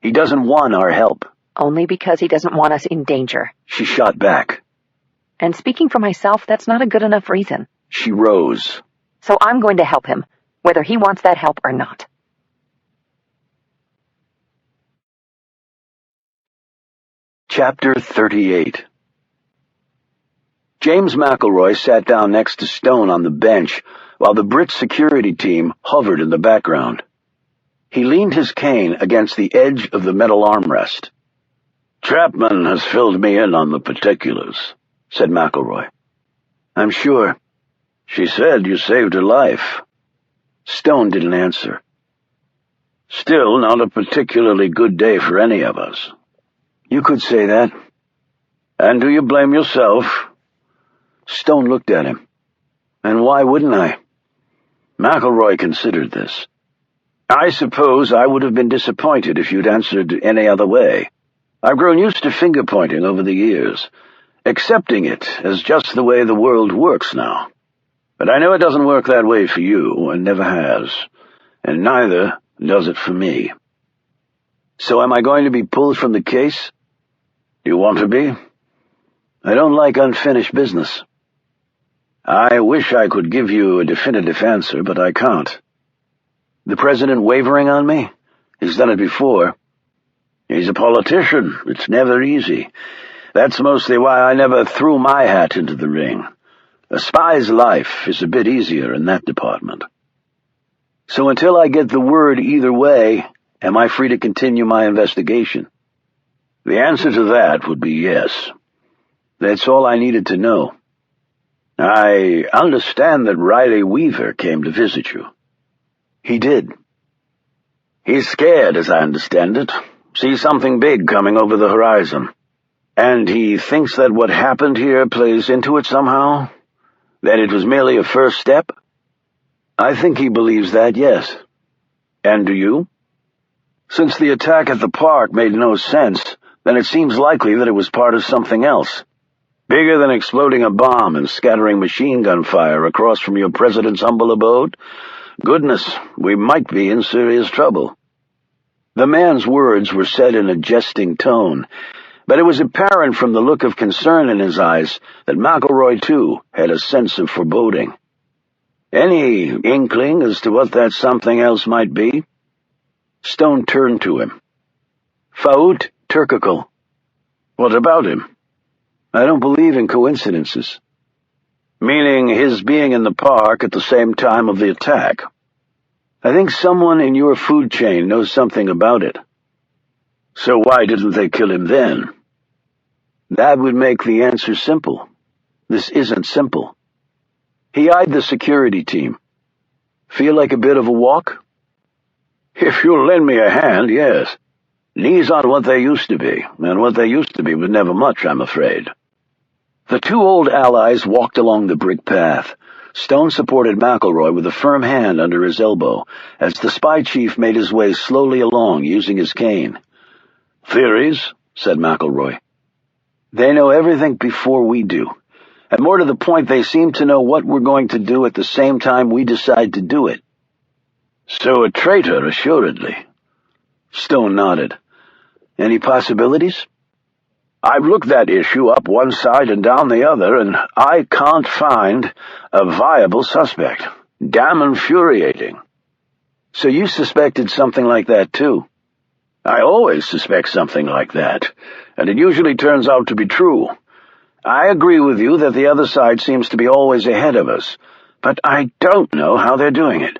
He doesn't want our help. Only because he doesn't want us in danger. She shot back. And speaking for myself, that's not a good enough reason. She rose. So I'm going to help him, whether he wants that help or not. Chapter 38. James McElroy sat down next to Stone on the bench while the Brit security team hovered in the background. He leaned his cane against the edge of the metal armrest. Chapman has filled me in on the particulars, said McElroy. I'm sure. She said you saved her life. Stone didn't answer. Still not a particularly good day for any of us. You could say that. And do you blame yourself? Stone looked at him. And why wouldn't I? McElroy considered this. I suppose I would have been disappointed if you'd answered any other way. I've grown used to finger-pointing over the years, accepting it as just the way the world works now. But I know it doesn't work that way for you, and never has, and neither does it for me. So am I going to be pulled from the case? Do you want to be? I don't like unfinished business. I wish I could give you a definitive answer, but I can't. The president wavering on me? He's done it before. He's a politician. It's never easy. That's mostly why I never threw my hat into the ring. A spy's life is a bit easier in that department. So until I get the word either way, am I free to continue my investigation? The answer to that would be yes. That's all I needed to know. I understand that Riley Weaver came to visit you. He did. He's scared, as I understand it. Sees something big coming over the horizon. And he thinks that what happened here plays into it somehow? That it was merely a first step? I think he believes that, yes. And do you? Since the attack at the park made no sense, then it seems likely that it was part of something else. Bigger than exploding a bomb and scattering machine gun fire across from your president's humble abode? Goodness, we might be in serious trouble. The man's words were said in a jesting tone, but it was apparent from the look of concern in his eyes that McElroy, too, had a sense of foreboding. Any inkling as to what that something else might be? Stone turned to him. Faout Turkakul. What about him? I don't believe in coincidences. Meaning his being in the park at the same time of the attack. I think someone in your food chain knows something about it. So why didn't they kill him then? That would make the answer simple. This isn't simple. He eyed the security team. Feel like a bit of a walk? If you'll lend me a hand, yes. Knees aren't what they used to be, and what they used to be was never much, I'm afraid. The two old allies walked along the brick path. Stone supported McElroy with a firm hand under his elbow as the spy chief made his way slowly along using his cane. Theories, said McElroy. They know everything before we do. And more to the point, they seem to know what we're going to do at the same time we decide to do it. So a traitor, assuredly. Stone nodded. Any possibilities? I've looked that issue up one side and down the other, and I can't find a viable suspect. Damn infuriating. So you suspected something like that, too? I always suspect something like that, and it usually turns out to be true. I agree with you that the other side seems to be always ahead of us, but I don't know how they're doing it.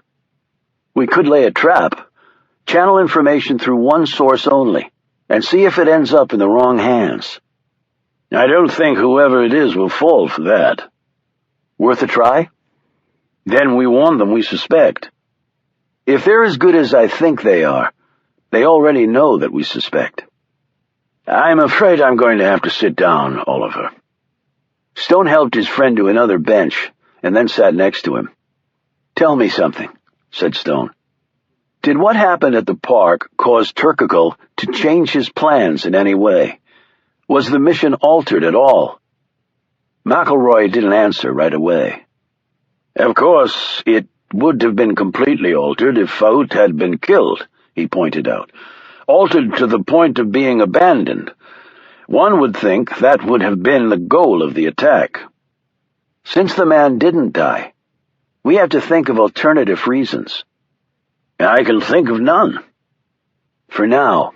We could lay a trap, channel information through one source only, and see if it ends up in the wrong hands. I don't think whoever it is will fall for that. Worth a try? Then we warn them we suspect. If they're as good as I think they are, they already know that we suspect. I'm afraid I'm going to have to sit down, Oliver. Stone helped his friend to another bench and then sat next to him. Tell me something, said Stone. Did what happened at the park cause Turkical to change his plans in any way? Was the mission altered at all? McElroy didn't answer right away. Of course, it would have been completely altered if Faut had been killed, he pointed out. Altered to the point of being abandoned. One would think that would have been the goal of the attack. Since the man didn't die, we have to think of alternative reasons. I can think of none. For now,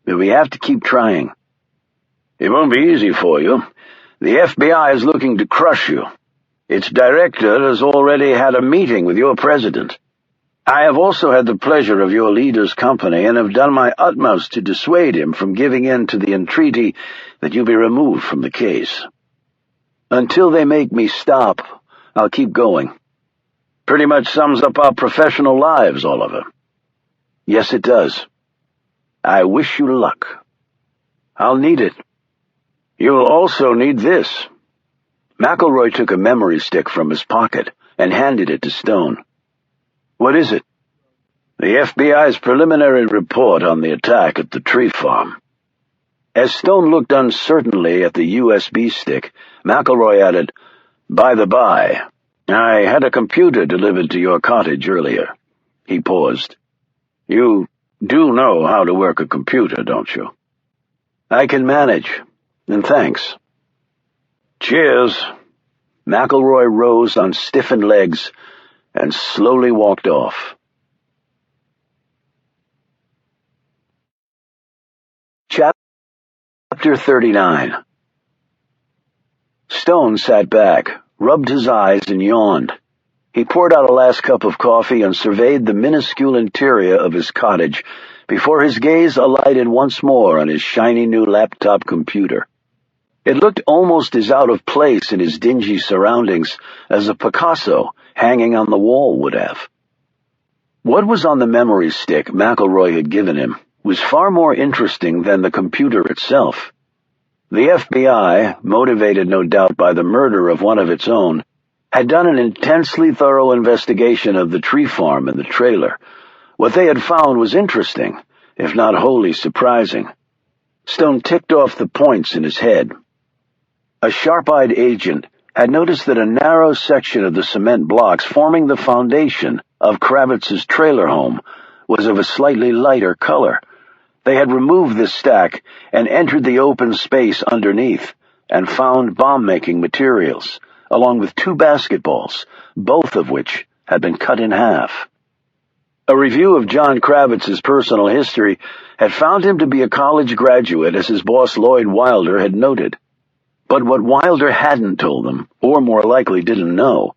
but we have to keep trying. It won't be easy for you. The FBI is looking to crush you. Its director has already had a meeting with your president. I have also had the pleasure of your leader's company and have done my utmost to dissuade him from giving in to the entreaty that you be removed from the case. Until they make me stop, I'll keep going. Pretty much sums up our professional lives, Oliver. Yes, it does. I wish you luck. I'll need it. You'll also need this. McElroy took a memory stick from his pocket and handed it to Stone. What is it? The FBI's preliminary report on the attack at the tree farm. As Stone looked uncertainly at the USB stick, McElroy added, By the by, I had a computer delivered to your cottage earlier. He paused. You do know how to work a computer, don't you? I can manage, and thanks. Cheers. McElroy rose on stiffened legs and slowly walked off. Chapter 39. Stone sat back, rubbed his eyes, and yawned. He poured out a last cup of coffee and surveyed the minuscule interior of his cottage before his gaze alighted once more on his shiny new laptop computer. It looked almost as out of place in his dingy surroundings as a Picasso hanging on the wall would have. What was on the memory stick McElroy had given him was far more interesting than the computer itself. The FBI, motivated no doubt by the murder of one of its own, had done an intensely thorough investigation of the tree farm and the trailer. What they had found was interesting, if not wholly surprising. Stone ticked off the points in his head. A sharp-eyed agent had noticed that a narrow section of the cement blocks forming the foundation of Kravitz's trailer home was of a slightly lighter color. They had removed this stack and entered the open space underneath and found bomb-making materials, along with 2 basketballs, both of which had been cut in half. A review of John Kravitz's personal history had found him to be a college graduate, as his boss Lloyd Wilder had noted. But what Wilder hadn't told them, or more likely didn't know,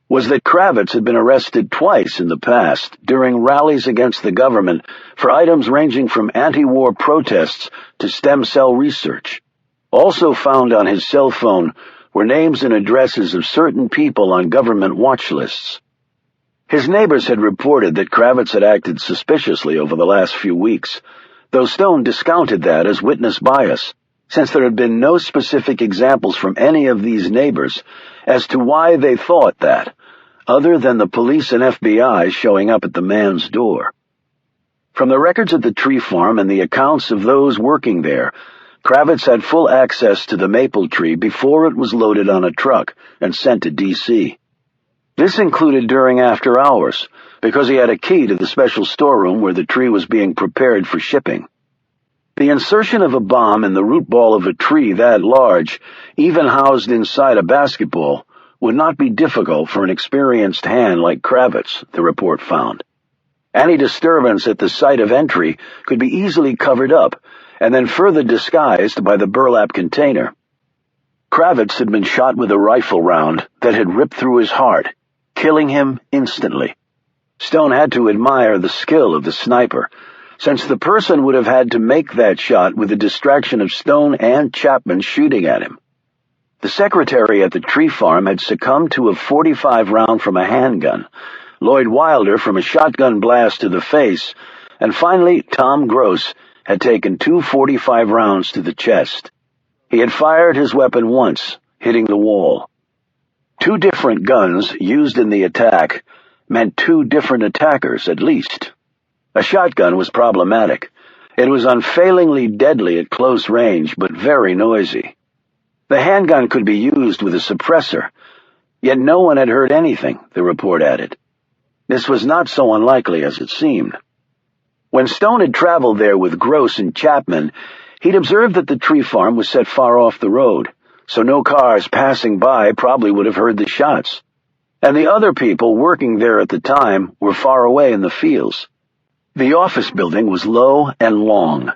was that Kravitz had been arrested twice in the past during rallies against the government for items ranging from anti-war protests to stem cell research. Also found on his cell phone were names and addresses of certain people on government watch lists. His neighbors had reported that Kravitz had acted suspiciously over the last few weeks, though Stone discounted that as witness bias, since there had been no specific examples from any of these neighbors as to why they thought that, other than the police and FBI showing up at the man's door. From the records at the tree farm and the accounts of those working there, Kravitz had full access to the maple tree before it was loaded on a truck and sent to D.C. This included during after hours, because he had a key to the special storeroom where the tree was being prepared for shipping. The insertion of a bomb in the root ball of a tree that large, even housed inside a basketball, would not be difficult for an experienced hand like Kravitz, the report found. Any disturbance at the site of entry could be easily covered up and then further disguised by the burlap container. Kravitz had been shot with a rifle round that had ripped through his heart, killing him instantly. Stone had to admire the skill of the sniper, since the person would have had to make that shot with the distraction of Stone and Chapman shooting at him. The secretary at the tree farm had succumbed to a .45 round from a handgun, Lloyd Wilder from a shotgun blast to the face, and finally Tom Gross had taken 2 .45 rounds to the chest. He had fired his weapon once, hitting the wall. 2 different guns used in the attack meant 2 different attackers at least. A shotgun was problematic. It was unfailingly deadly at close range, but very noisy. The handgun could be used with a suppressor, yet no one had heard anything, the report added. This was not so unlikely as it seemed. When Stone had traveled there with Gross and Chapman, he'd observed that the tree farm was set far off the road, so no cars passing by probably would have heard the shots. And the other people working there at the time were far away in the fields. The office building was low and long.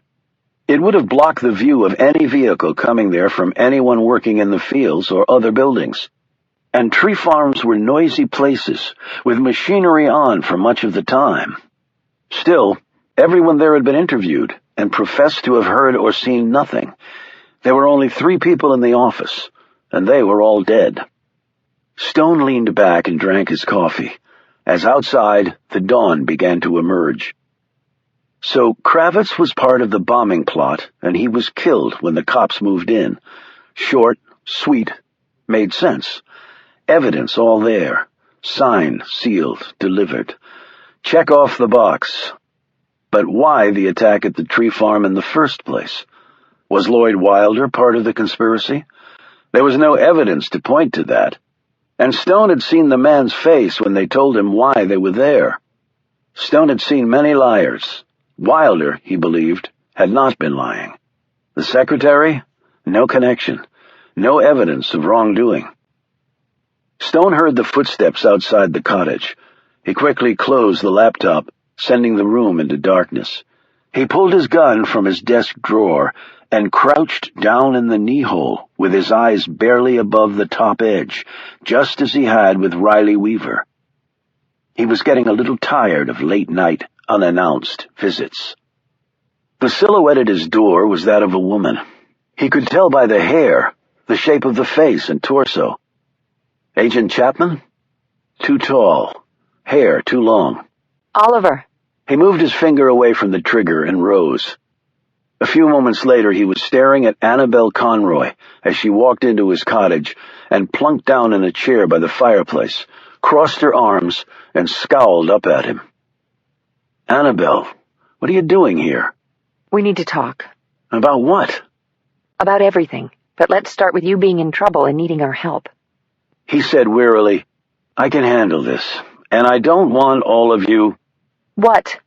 It would have blocked the view of any vehicle coming there from anyone working in the fields or other buildings. And tree farms were noisy places, with machinery on for much of the time. Still, everyone there had been interviewed and professed to have heard or seen nothing. There were only 3 people in the office, and they were all dead. Stone leaned back and drank his coffee, as outside the dawn began to emerge. So Kravitz was part of the bombing plot, and he was killed when the cops moved in. Short, sweet, made sense. Evidence all there. Signed, sealed, delivered. Check off the box. But why the attack at the tree farm in the first place? Was Lloyd Wilder part of the conspiracy? There was no evidence to point to that. And Stone had seen the man's face when they told him why they were there. Stone had seen many liars. Wilder, he believed, had not been lying. The secretary? No connection. No evidence of wrongdoing. Stone heard the footsteps outside the cottage. He quickly closed the laptop, sending the room into darkness. He pulled his gun from his desk drawer and crouched down in the knee-hole with his eyes barely above the top edge, just as he had with Riley Weaver. He was getting a little tired of late-night, unannounced visits. The silhouette at his door was that of a woman. He could tell by the hair, the shape of the face and torso. Agent Chapman? Too tall. Hair too long. Oliver. He moved his finger away from the trigger and rose. A few moments later he was staring at Annabelle Conroy as she walked into his cottage and plunked down in a chair by the fireplace, crossed her arms, and scowled up at him. Annabelle, what are you doing here? We need to talk. About what? About everything. But let's start with you being in trouble and needing our help. He said wearily, I can handle this, and I don't want all of you... What?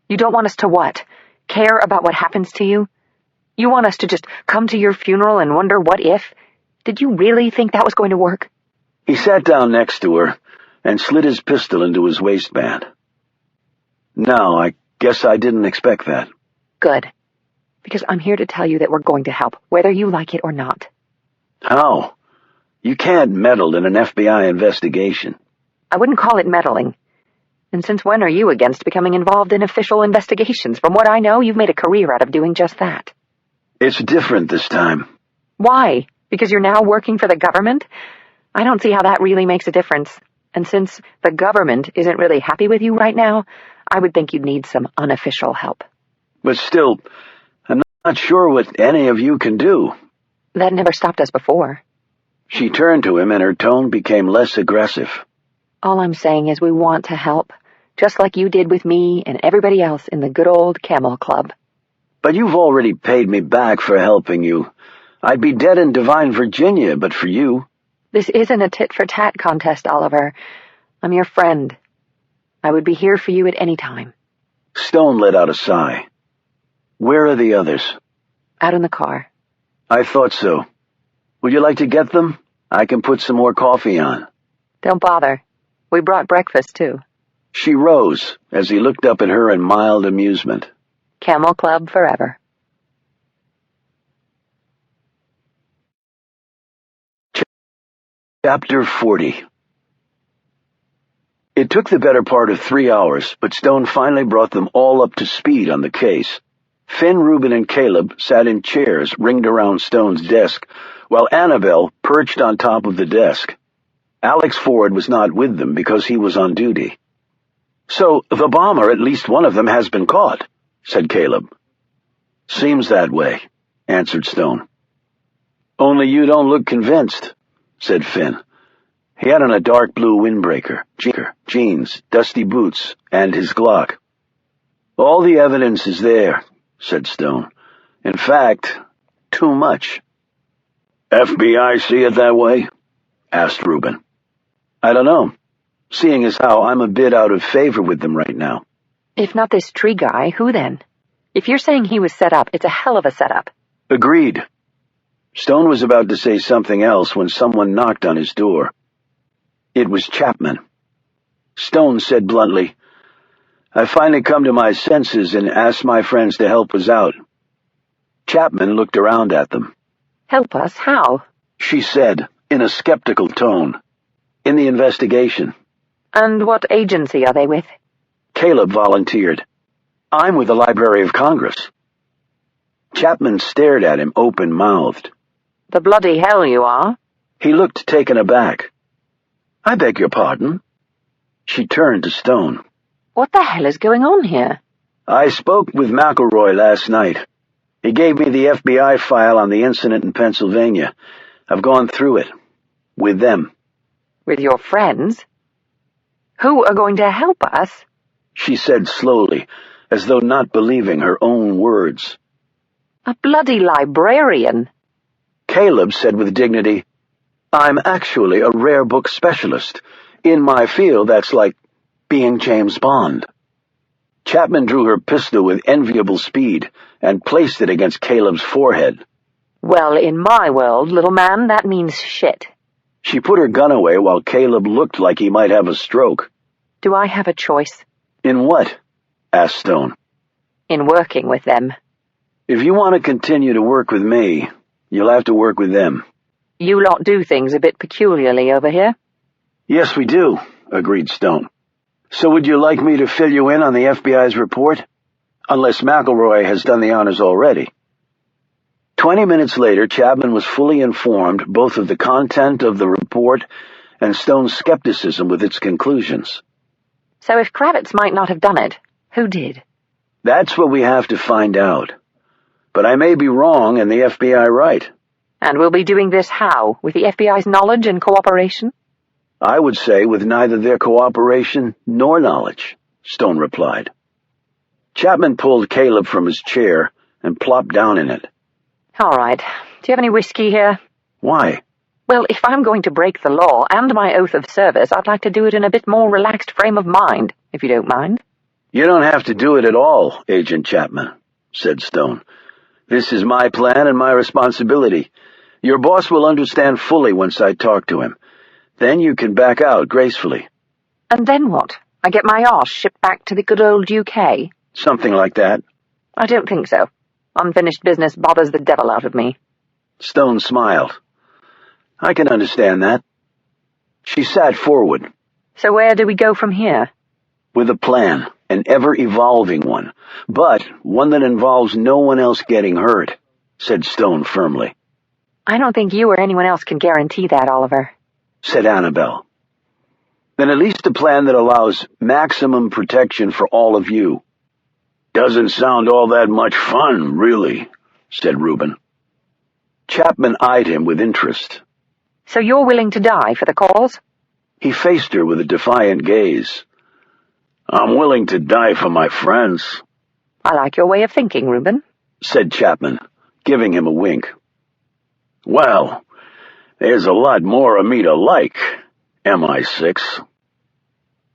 You don't want us to what? Care about what happens to you? You want us to just come to your funeral and wonder what if? Did you really think that was going to work? He sat down next to her and slid his pistol into his waistband. No, I guess I didn't expect that. Good. Because I'm here to tell you that we're going to help, whether you like it or not. How? You can't meddle in an FBI investigation. I wouldn't call it meddling. And since when are you against becoming involved in official investigations? From what I know, you've made a career out of doing just that. It's different this time. Why? Because you're now working for the government? I don't see how that really makes a difference. And since the government isn't really happy with you right now, I would think you'd need some unofficial help. But still, I'm not sure what any of you can do. That never stopped us before. She turned to him and her tone became less aggressive. All I'm saying is we want to help, just like you did with me and everybody else in the good old Camel Club. But you've already paid me back for helping you. I'd be dead in Divine Virginia, but for you. This isn't a tit-for-tat contest, Oliver. I'm your friend. I would be here for you at any time. Stone let out a sigh. Where are the others? Out in the car. I thought so. Would you like to get them? I can put some more coffee on. Don't bother. We brought breakfast, too. She rose as he looked up at her in mild amusement. Camel Club forever. Chapter 40. It took the better part of 3 hours, but Stone finally brought them all up to speed on the case. Finn, Reuben, and Caleb sat in chairs ringed around Stone's desk, while Annabelle perched on top of the desk. Alex Ford was not with them because he was on duty. "So, the bomber, at least one of them, has been caught," said Caleb. "Seems that way," answered Stone. "Only you don't look convinced," said Finn. He had on a dark blue windbreaker, jeans, dusty boots, and his Glock. "All the evidence is there," said Stone. "In fact, too much." "FBI see it that way?" asked Reuben. "I don't know, seeing as how I'm a bit out of favor with them right now." If not this tree guy, who then? If you're saying he was set up, it's a hell of a setup. Agreed. Stone was about to say something else when someone knocked on his door. It was Chapman. Stone said bluntly, "I finally come to my senses and asked my friends to help us out." Chapman looked around at them. Help us? How? She said, in a skeptical tone. "In the investigation." And what agency are they with? Caleb volunteered. "I'm with the Library of Congress." Chapman stared at him open-mouthed. The bloody hell you are. He looked taken aback. "I beg your pardon?" She turned to Stone. What the hell is going on here? "I spoke with McElroy last night. He gave me the FBI file on the incident in Pennsylvania. I've gone through it. With them." With your friends? Who are going to help us? She said slowly, as though not believing her own words. A bloody librarian. Caleb said with dignity, "I'm actually a rare book specialist. In my field, that's like being James Bond." Chapman drew her pistol with enviable speed and placed it against Caleb's forehead. Well, in my world, little man, that means shit. She put her gun away while Caleb looked like he might have a stroke. Do I have a choice? "In what?" asked Stone. In working with them. "If you want to continue to work with me, you'll have to work with them." You lot do things a bit peculiarly over here. "Yes, we do," agreed Stone. "So would you like me to fill you in on the FBI's report? Unless McElroy has done the honors already." 20 minutes later, Chapman was fully informed both of the content of the report and Stone's skepticism with its conclusions. So if Kravitz might not have done it, who did? "That's what we have to find out. But I may be wrong and the FBI right." And we'll be doing this how? With the FBI's knowledge and cooperation? "I would say with neither their cooperation nor knowledge," Stone replied. Chapman pulled Caleb from his chair and plopped down in it. All right. Do you have any whiskey here? "Why?" Well, if I'm going to break the law and my oath of service, I'd like to do it in a bit more relaxed frame of mind, if you don't mind. "You don't have to do it at all, Agent Chapman," said Stone. "This is my plan and my responsibility. Your boss will understand fully once I talk to him. Then you can back out gracefully." And then what? I get my arse shipped back to the good old UK? "Something like that." I don't think so. Unfinished business bothers the devil out of me. Stone smiled. "I can understand that." She sat forward. So where do we go from here? "With a plan, an ever-evolving one, but one that involves no one else getting hurt," said Stone firmly. I don't think you or anyone else can guarantee that, Oliver," said Annabelle. "Then at least a plan that allows maximum protection for all of you." "Doesn't sound all that much fun, really," said Reuben. Chapman eyed him with interest. So you're willing to die for the cause? He faced her with a defiant gaze. "I'm willing to die for my friends," I like your way of thinking, Reuben," said Chapman, giving him a wink. "Well, there's a lot more of me to like, MI6.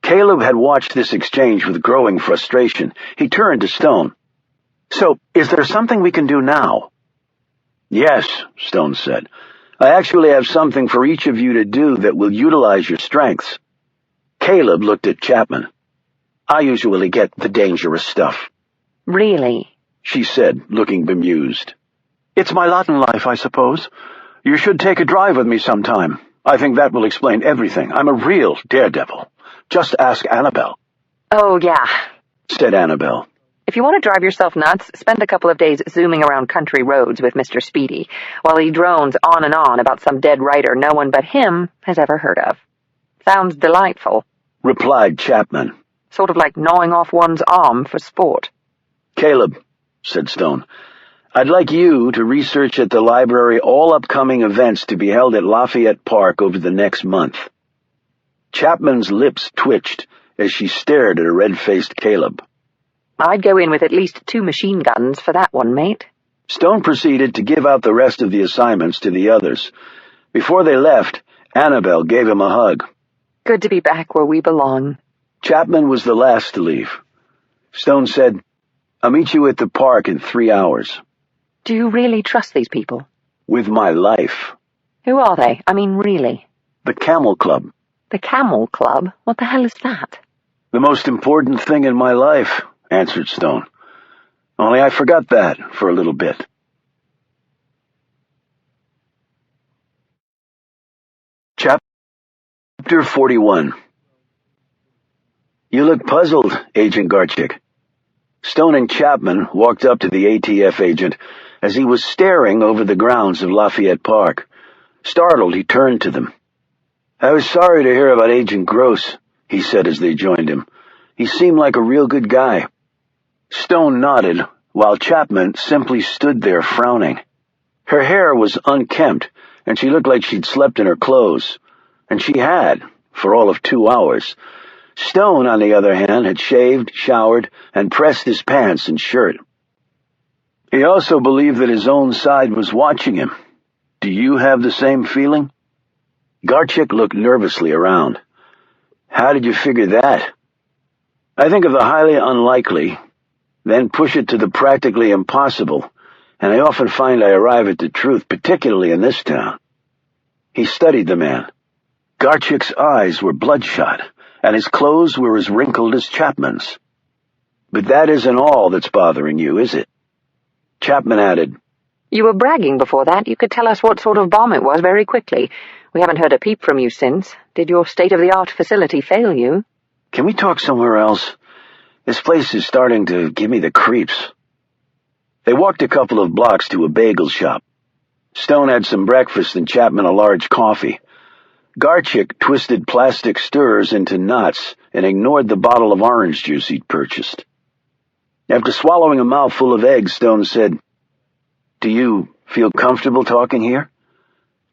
Caleb had watched this exchange with growing frustration. He turned to Stone. "So, is there something we can do now?" "Yes," Stone said. "I actually have something for each of you to do that will utilize your strengths." Caleb looked at Chapman. "I usually get the dangerous stuff." Really? She said, looking bemused. "It's my lot in life, I suppose. You should take a drive with me sometime. I think that will explain everything. I'm a real daredevil. Just ask Annabelle. Oh, yeah. Said Annabelle. If you want to drive yourself nuts, spend a couple of days zooming around country roads with Mr. Speedy, while he drones on and on about some dead writer no one but him has ever heard of. Sounds delightful. Replied Chapman. Sort of like gnawing off one's arm for sport. Caleb, said Stone, I'd like you to research at the library all upcoming events to be held at Lafayette Park over the next month. Chapman's lips twitched as she stared at a red-faced Caleb. I'd go in with at least 2 machine guns for that one, mate. Stone proceeded to give out the rest of the assignments to the others. Before they left, Annabelle gave him a hug. Good to be back where we belong. Chapman was the last to leave. Stone said, I'll meet you at the park in 3 hours. Do you really trust these people? With my life. Who are they? I mean, really? The Camel Club. The Camel Club? What the hell is that? The most important thing in my life, answered Stone. Only I forgot that for a little bit. Chapter 41. You look puzzled, Agent Garchik. Stone and Chapman walked up to the ATF agent as he was staring over the grounds of Lafayette Park. Startled, he turned to them. I was sorry to hear about Agent Gross, he said as they joined him. He seemed like a real good guy. Stone nodded, while Chapman simply stood there frowning. Her hair was unkempt, and she looked like she'd slept in her clothes. And she had, for all of 2 hours. Stone, on the other hand, had shaved, showered, and pressed his pants and shirt. He also believed that his own side was watching him. Do you have the same feeling? Garchik looked nervously around. How did you figure that? I think of the highly unlikely, then push it to the practically impossible, and I often find I arrive at the truth, particularly in this town. He studied the man. Garchik's eyes were bloodshot, and his clothes were as wrinkled as Chapman's. But that isn't all that's bothering you, is it? Chapman added, You were bragging before that. You could tell us what sort of bomb it was very quickly. We haven't heard a peep from you since. Did your state-of-the-art facility fail you? Can we talk somewhere else? This place is starting to give me the creeps. They walked a couple of blocks to a bagel shop. Stone had some breakfast and Chapman a large coffee. Garchik twisted plastic stirrers into knots and ignored the bottle of orange juice he'd purchased. After swallowing a mouthful of eggs, Stone said, Do you feel comfortable talking here?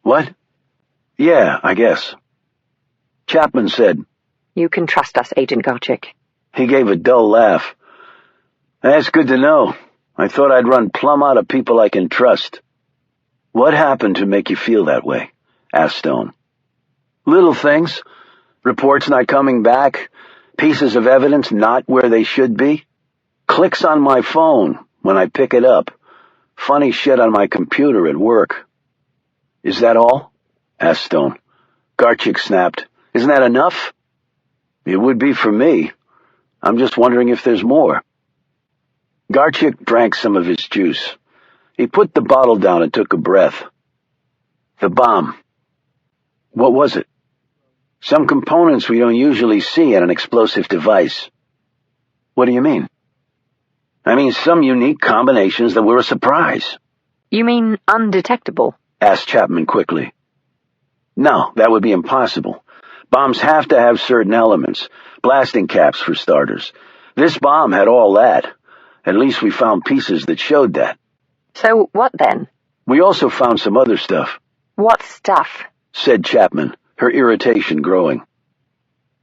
What? Yeah, I guess. Chapman said, You can trust us, Agent Garchik. He gave a dull laugh. That's good to know. I thought I'd run plumb out of people I can trust. What happened to make you feel that way? Asked Stone. Little things. Reports not coming back. Pieces of evidence not where they should be. Clicks on my phone when I pick it up. Funny shit on my computer at work. Is that all? Asked Stone. Garchik snapped. Isn't that enough? It would be for me. I'm just wondering if there's more. Garchik drank some of his juice. He put the bottle down and took a breath. The bomb. What was it? Some components we don't usually see in an explosive device. What do you mean? I mean some unique combinations that were a surprise. You mean undetectable? Asked Chapman quickly. No, that would be impossible. Bombs have to have certain elements. Blasting caps, for starters. This bomb had all that. At least we found pieces that showed that. So what then? We also found some other stuff. What stuff? Said Chapman, her irritation growing.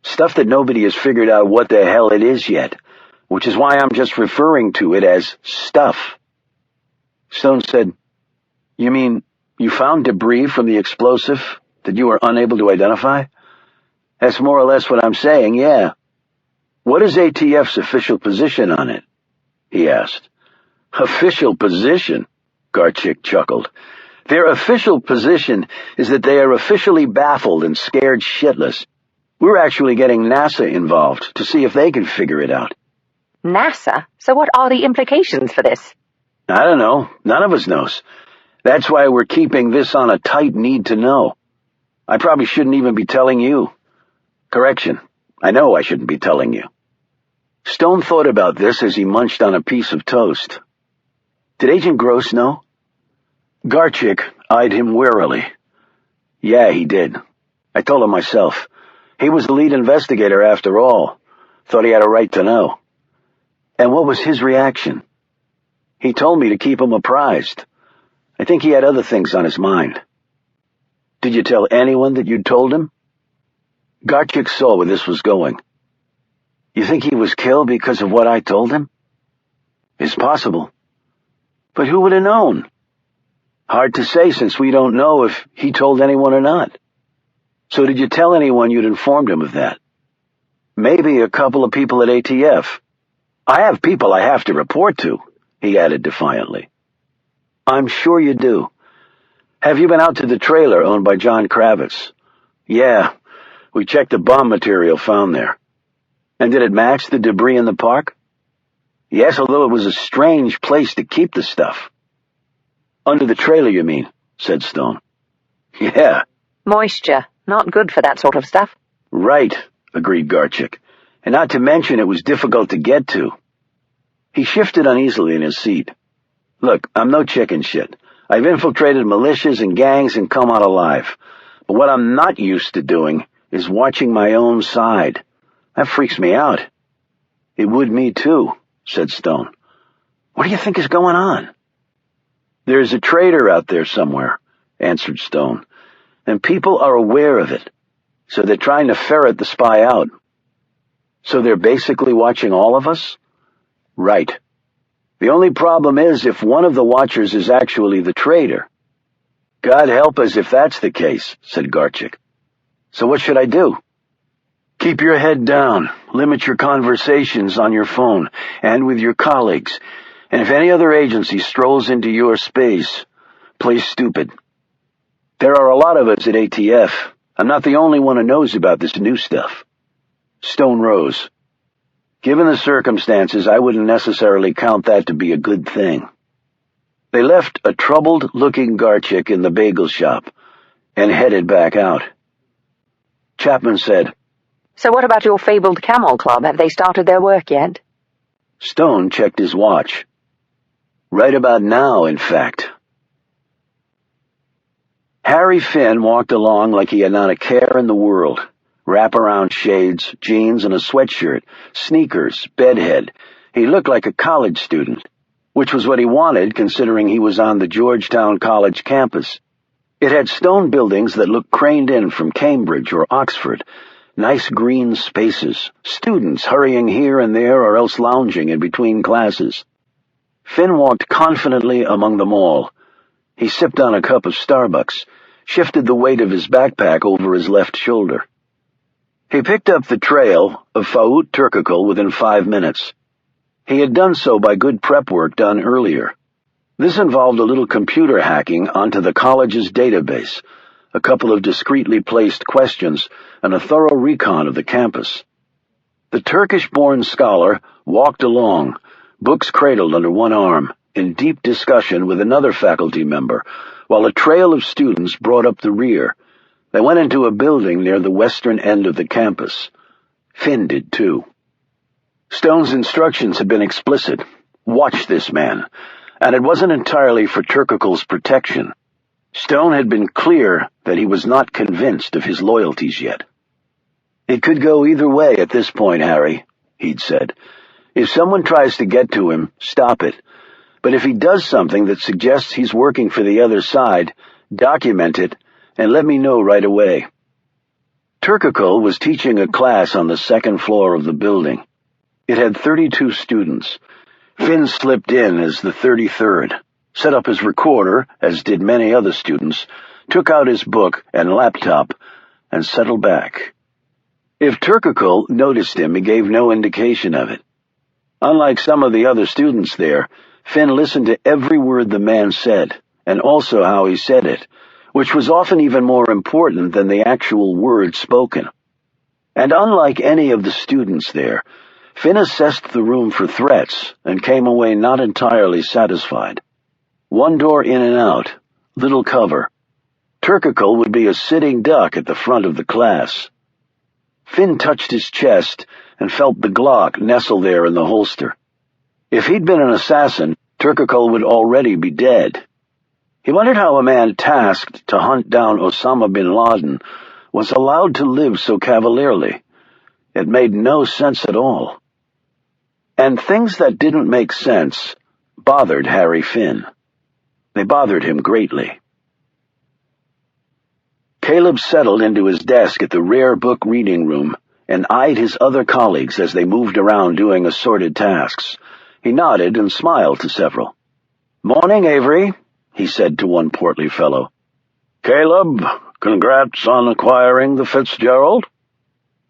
Stuff that nobody has figured out what the hell it is yet, which is why I'm just referring to it as stuff. Stone said, You mean you found debris from the explosive that you were unable to identify? That's more or less what I'm saying, yeah. What is ATF's official position on it? He asked. Official position? Garchik chuckled. Their official position is that they are officially baffled and scared shitless. We're actually getting NASA involved to see if they can figure it out. NASA? So what are the implications for this? I don't know. None of us knows. That's why we're keeping this on a tight need to know. I probably shouldn't even be telling you. Correction, I know I shouldn't be telling you. Stone thought about this as he munched on a piece of toast. Did Agent Gross know? Garchik eyed him warily. Yeah, he did. I told him myself. He was the lead investigator after all. Thought he had a right to know. And what was his reaction? He told me to keep him apprised. I think he had other things on his mind. Did you tell anyone that you'd told him? Garchik saw where this was going. You think he was killed because of what I told him? It's possible. But who would have known? Hard to say since we don't know if he told anyone or not. So did you tell anyone you'd informed him of that? Maybe a couple of people at ATF. I have people I have to report to, he added defiantly. I'm sure you do. Have you been out to the trailer owned by John Kravitz? Yeah, we checked the bomb material found there. And did it match the debris in the park? Yes, although it was a strange place to keep the stuff. Under the trailer, you mean, said Stone. Yeah. Moisture. Not good for that sort of stuff. Right, agreed Garchik. And not to mention it was difficult to get to. He shifted uneasily in his seat. Look, I'm no chicken shit. I've infiltrated militias and gangs and come out alive. But what I'm not used to doing is watching my own side. That freaks me out. It would me too, said Stone. What do you think is going on? There's a traitor out there somewhere, answered Stone, and people are aware of it, so they're trying to ferret the spy out. So they're basically watching all of us? Right. The only problem is if one of the watchers is actually the traitor. God help us if that's the case, said Garchik. So what should I do? Keep your head down, limit your conversations on your phone and with your colleagues, and if any other agency strolls into your space, play stupid. There are a lot of us at ATF. I'm not the only one who knows about this new stuff. Stone rose. Given the circumstances, I wouldn't necessarily count that to be a good thing. They left a troubled-looking Garchik in the bagel shop and headed back out. Chapman said, So what about your fabled Camel Club? Have they started their work yet? Stone checked his watch. Right about now, in fact. Harry Finn walked along like he had not a care in the world. Wraparound shades, jeans, and a sweatshirt, sneakers, bedhead. He looked like a college student, which was what he wanted considering he was on the Georgetown College campus. It had stone buildings that looked craned in from Cambridge or Oxford, nice green spaces, students hurrying here and there or else lounging in between classes. Finn walked confidently among them all. He sipped on a cup of Starbucks, shifted the weight of his backpack over his left shoulder. He picked up the trail of Faut Turkakul within 5 minutes. He had done so by good prep work done earlier. This involved a little computer hacking onto the college's database, a couple of discreetly placed questions, and a thorough recon of the campus. The Turkish-born scholar walked along, books cradled under one arm, in deep discussion with another faculty member, while a trail of students brought up the rear. They went into a building near the western end of the campus. Finn did too. Stone's instructions had been explicit. Watch this man. And it wasn't entirely for Turkakul's protection. Stone had been clear that he was not convinced of his loyalties yet. It could go either way at this point, Harry, he'd said. If someone tries to get to him, stop it. But if he does something that suggests he's working for the other side, document it and let me know right away. Turkakul was teaching a class on the second floor of the building. It had 32 students. Finn slipped in as the 33rd, set up his recorder, as did many other students, took out his book and laptop, and settled back. If Turkakul noticed him, he gave no indication of it. Unlike some of the other students there, Finn listened to every word the man said, and also how he said it, which was often even more important than the actual words spoken. And unlike any of the students there, Finn assessed the room for threats and came away not entirely satisfied. One door in and out, little cover. Turkical would be a sitting duck at the front of the class. Finn touched his chest and felt the Glock nestle there in the holster. If he'd been an assassin, Turkical would already be dead. He wondered how a man tasked to hunt down Osama bin Laden was allowed to live so cavalierly. It made no sense at all. And things that didn't make sense bothered Harry Finn. They bothered him greatly. Caleb settled into his desk at the rare book reading room and eyed his other colleagues as they moved around doing assorted tasks. He nodded and smiled to several. "Morning, Avery," he said to one portly fellow. "Caleb, congrats on acquiring the Fitzgerald."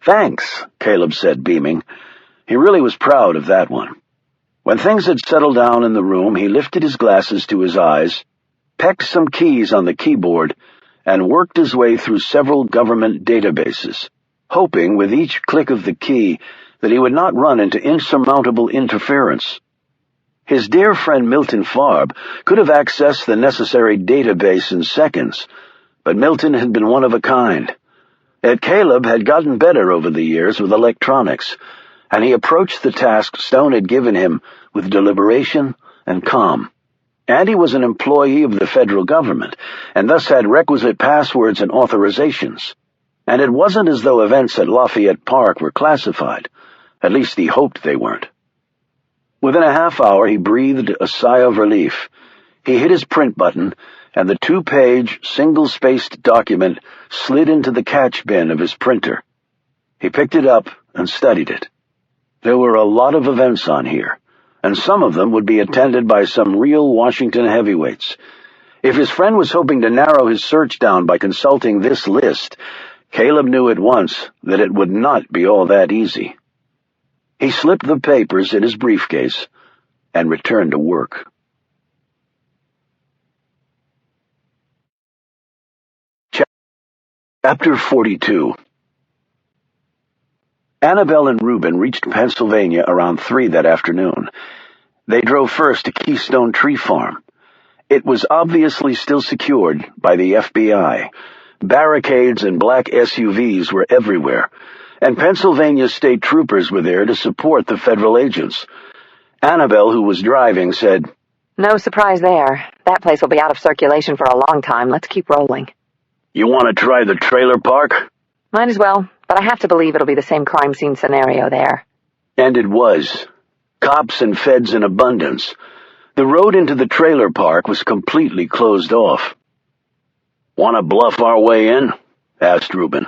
"Thanks," Caleb said, beaming. He really was proud of that one. When things had settled down in the room, he lifted his glasses to his eyes, pecked some keys on the keyboard, and worked his way through several government databases, hoping with each click of the key that he would not run into insurmountable interference. His dear friend Milton Farb could have accessed the necessary database in seconds, but Milton had been one of a kind. Yet Caleb had gotten better over the years with electronics, and he approached the task Stone had given him with deliberation and calm. And he was an employee of the federal government, and thus had requisite passwords and authorizations. And it wasn't as though events at Lafayette Park were classified. At least he hoped they weren't. Within a half hour, he breathed a sigh of relief. He hit his print button, and the 2-page, single-spaced document slid into the catch bin of his printer. He picked it up and studied it. There were a lot of events on here, and some of them would be attended by some real Washington heavyweights. If his friend was hoping to narrow his search down by consulting this list, Caleb knew at once that it would not be all that easy. He slipped the papers in his briefcase and returned to work. Chapter 42. Annabelle and Reuben reached Pennsylvania around 3 that afternoon. They drove first to Keystone Tree Farm. It was obviously still secured by the FBI. Barricades and black SUVs were everywhere, and Pennsylvania state troopers were there to support the federal agents. Annabelle, who was driving, said, "No surprise there. That place will be out of circulation for a long time. Let's keep rolling." "You want to try the trailer park?" "Might as well, but I have to believe it'll be the same crime scene scenario there." And it was. Cops and feds in abundance. The road into the trailer park was completely closed off. "Want to bluff our way in?" asked Reuben.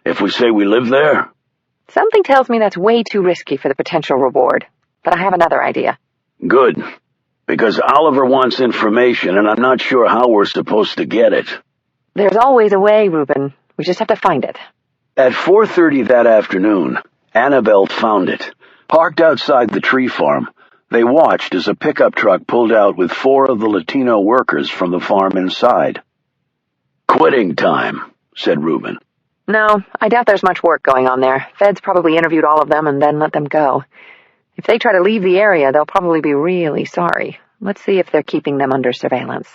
"If we say we live there?" Something tells me that's way too risky for the potential reward, but I have another idea. "Good, because Oliver wants information, and I'm not sure how we're supposed to get it." There's always a way, Reuben. We just have to find it. At 4:30 that afternoon, Annabelle found it. Parked outside the tree farm, they watched as a pickup truck pulled out with 4 of the Latino workers from the farm inside. "Quitting time," said Reuben. No, I doubt there's much work going on there. Feds probably interviewed all of them and then let them go. If they try to leave the area, they'll probably be really sorry. Let's see if they're keeping them under surveillance.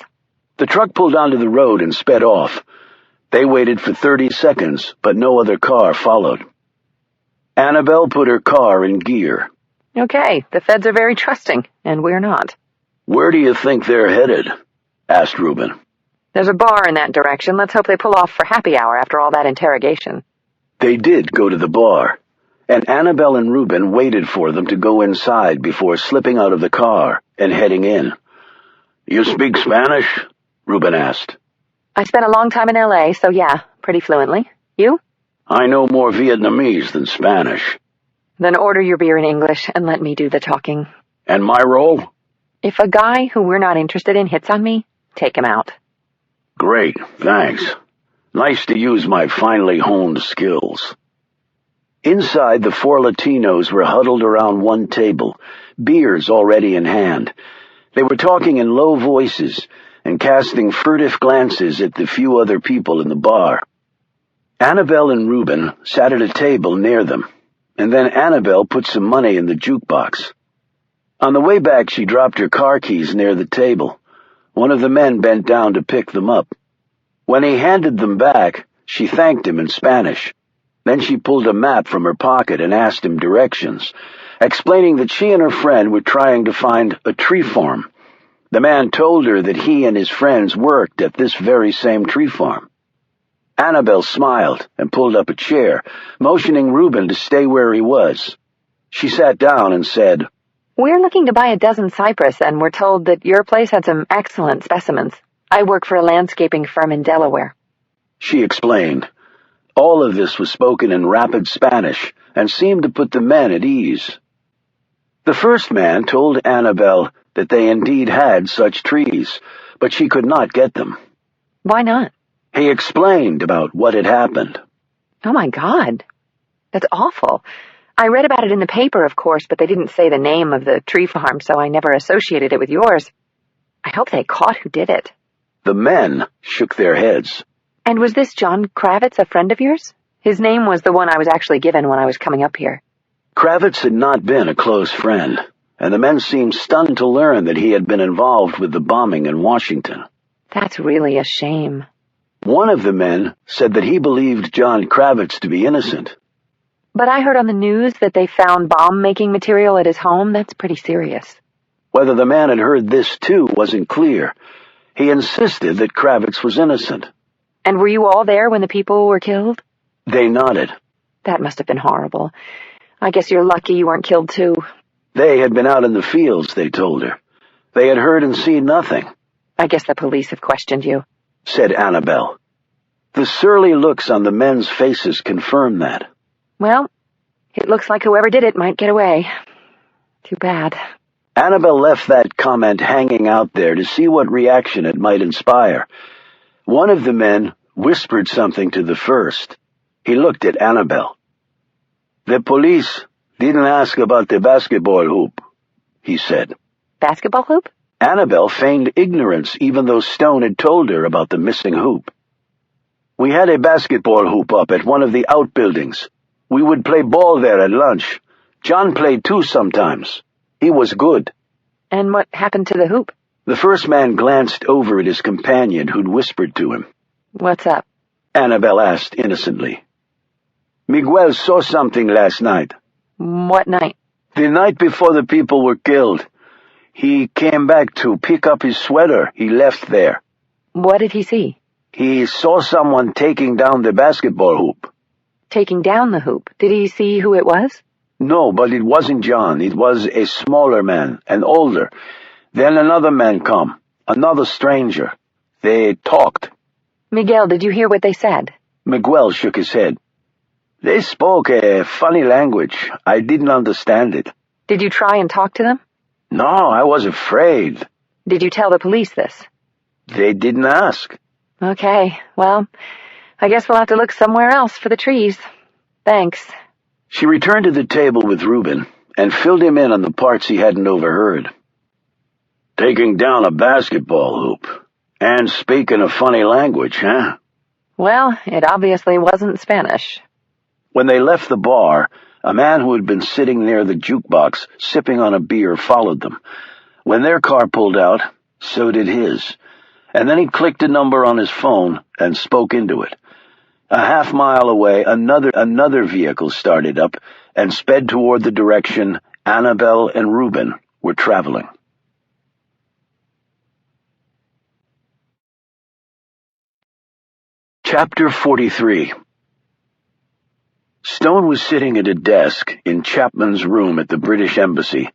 The truck pulled onto the road and sped off. They waited for 30 seconds, but no other car followed. Annabelle put her car in gear. Okay, the feds are very trusting, and we're not. "Where do you think they're headed?" asked Reuben. There's a bar in that direction. Let's hope they pull off for happy hour after all that interrogation. They did go to the bar, and Annabelle and Reuben waited for them to go inside before slipping out of the car and heading in. "You speak Spanish?" Reuben asked. I spent a long time in L.A., so yeah, pretty fluently. You? "I know more Vietnamese than Spanish." Then order your beer in English and let me do the talking. "And my role?" If a guy who we're not interested in hits on me, take him out. "Great, thanks. Nice to use my finely honed skills." Inside, the 4 Latinos were huddled around one table, beers already in hand. They were talking in low voices and casting furtive glances at the few other people in the bar. Annabelle and Reuben sat at a table near them, and then Annabelle put some money in the jukebox. On the way back, she dropped her car keys near the table. One of the men bent down to pick them up. When he handed them back, she thanked him in Spanish. Then she pulled a map from her pocket and asked him directions, explaining that she and her friend were trying to find a tree farm. The man told her that he and his friends worked at this very same tree farm. Annabelle smiled and pulled up a chair, motioning Reuben to stay where he was. She sat down and said, "We're looking to buy a dozen cypress, and we're told that your place had some excellent specimens. I work for a landscaping firm in Delaware." She explained. All of this was spoken in rapid Spanish and seemed to put the men at ease. The first man told Annabelle that they indeed had such trees, but she could not get them. "Why not?" He explained about what had happened. "Oh my God. That's awful. I read about it in the paper, of course, but they didn't say the name of the tree farm, so I never associated it with yours. I hope they caught who did it." The men shook their heads. "And was this John Kravitz a friend of yours? His name was the one I was actually given when I was coming up here." Kravitz had not been a close friend, and the men seemed stunned to learn that he had been involved with the bombing in Washington. "That's really a shame." One of the men said that he believed John Kravitz to be innocent. "But I heard on the news that they found bomb-making material at his home. That's pretty serious." Whether the man had heard this too wasn't clear. He insisted that Kravitz was innocent. "And were you all there when the people were killed?" They nodded. "That must have been horrible. I guess you're lucky you weren't killed too." They had been out in the fields, they told her. They had heard and seen nothing. "I guess the police have questioned you," said Annabelle. The surly looks on the men's faces confirmed that. "Well, it looks like whoever did it might get away. Too bad." Annabelle left that comment hanging out there to see what reaction it might inspire. One of the men whispered something to the first. He looked at Annabelle. "The police didn't ask about the basketball hoop," he said. "Basketball hoop?" Annabelle feigned ignorance even though Stone had told her about the missing hoop. "We had a basketball hoop up at one of the outbuildings. We would play ball there at lunch. John played too sometimes. He was good." "And what happened to the hoop?" The first man glanced over at his companion who'd whispered to him. "What's up?" Annabelle asked innocently. "Miguel saw something last night." "What night?" "The night before the people were killed. He came back to pick up his sweater he left there." "What did he see?" "He saw someone taking down the basketball hoop." "Taking down the hoop. Did he see who it was?" "No, but it wasn't John. It was a smaller man, and older. Then another man come, another stranger. They talked." "Miguel, did you hear what they said?" Miguel shook his head. "They spoke a funny language. I didn't understand it." "Did you try and talk to them?" "No, I was afraid." "Did you tell the police this?" "They didn't ask." "Okay, well, I guess we'll have to look somewhere else for the trees. Thanks." She returned to the table with Reuben and filled him in on the parts he hadn't overheard. "Taking down a basketball hoop. And speaking a funny language, huh?" "Well, it obviously wasn't Spanish." When they left the bar, a man who had been sitting near the jukebox sipping on a beer followed them. When their car pulled out, so did his. And then he clicked a number on his phone and spoke into it. A half-mile away, another vehicle started up and sped toward the direction Annabelle and Reuben were traveling. Chapter 43. Stone was sitting at a desk in Chapman's room at the British Embassy,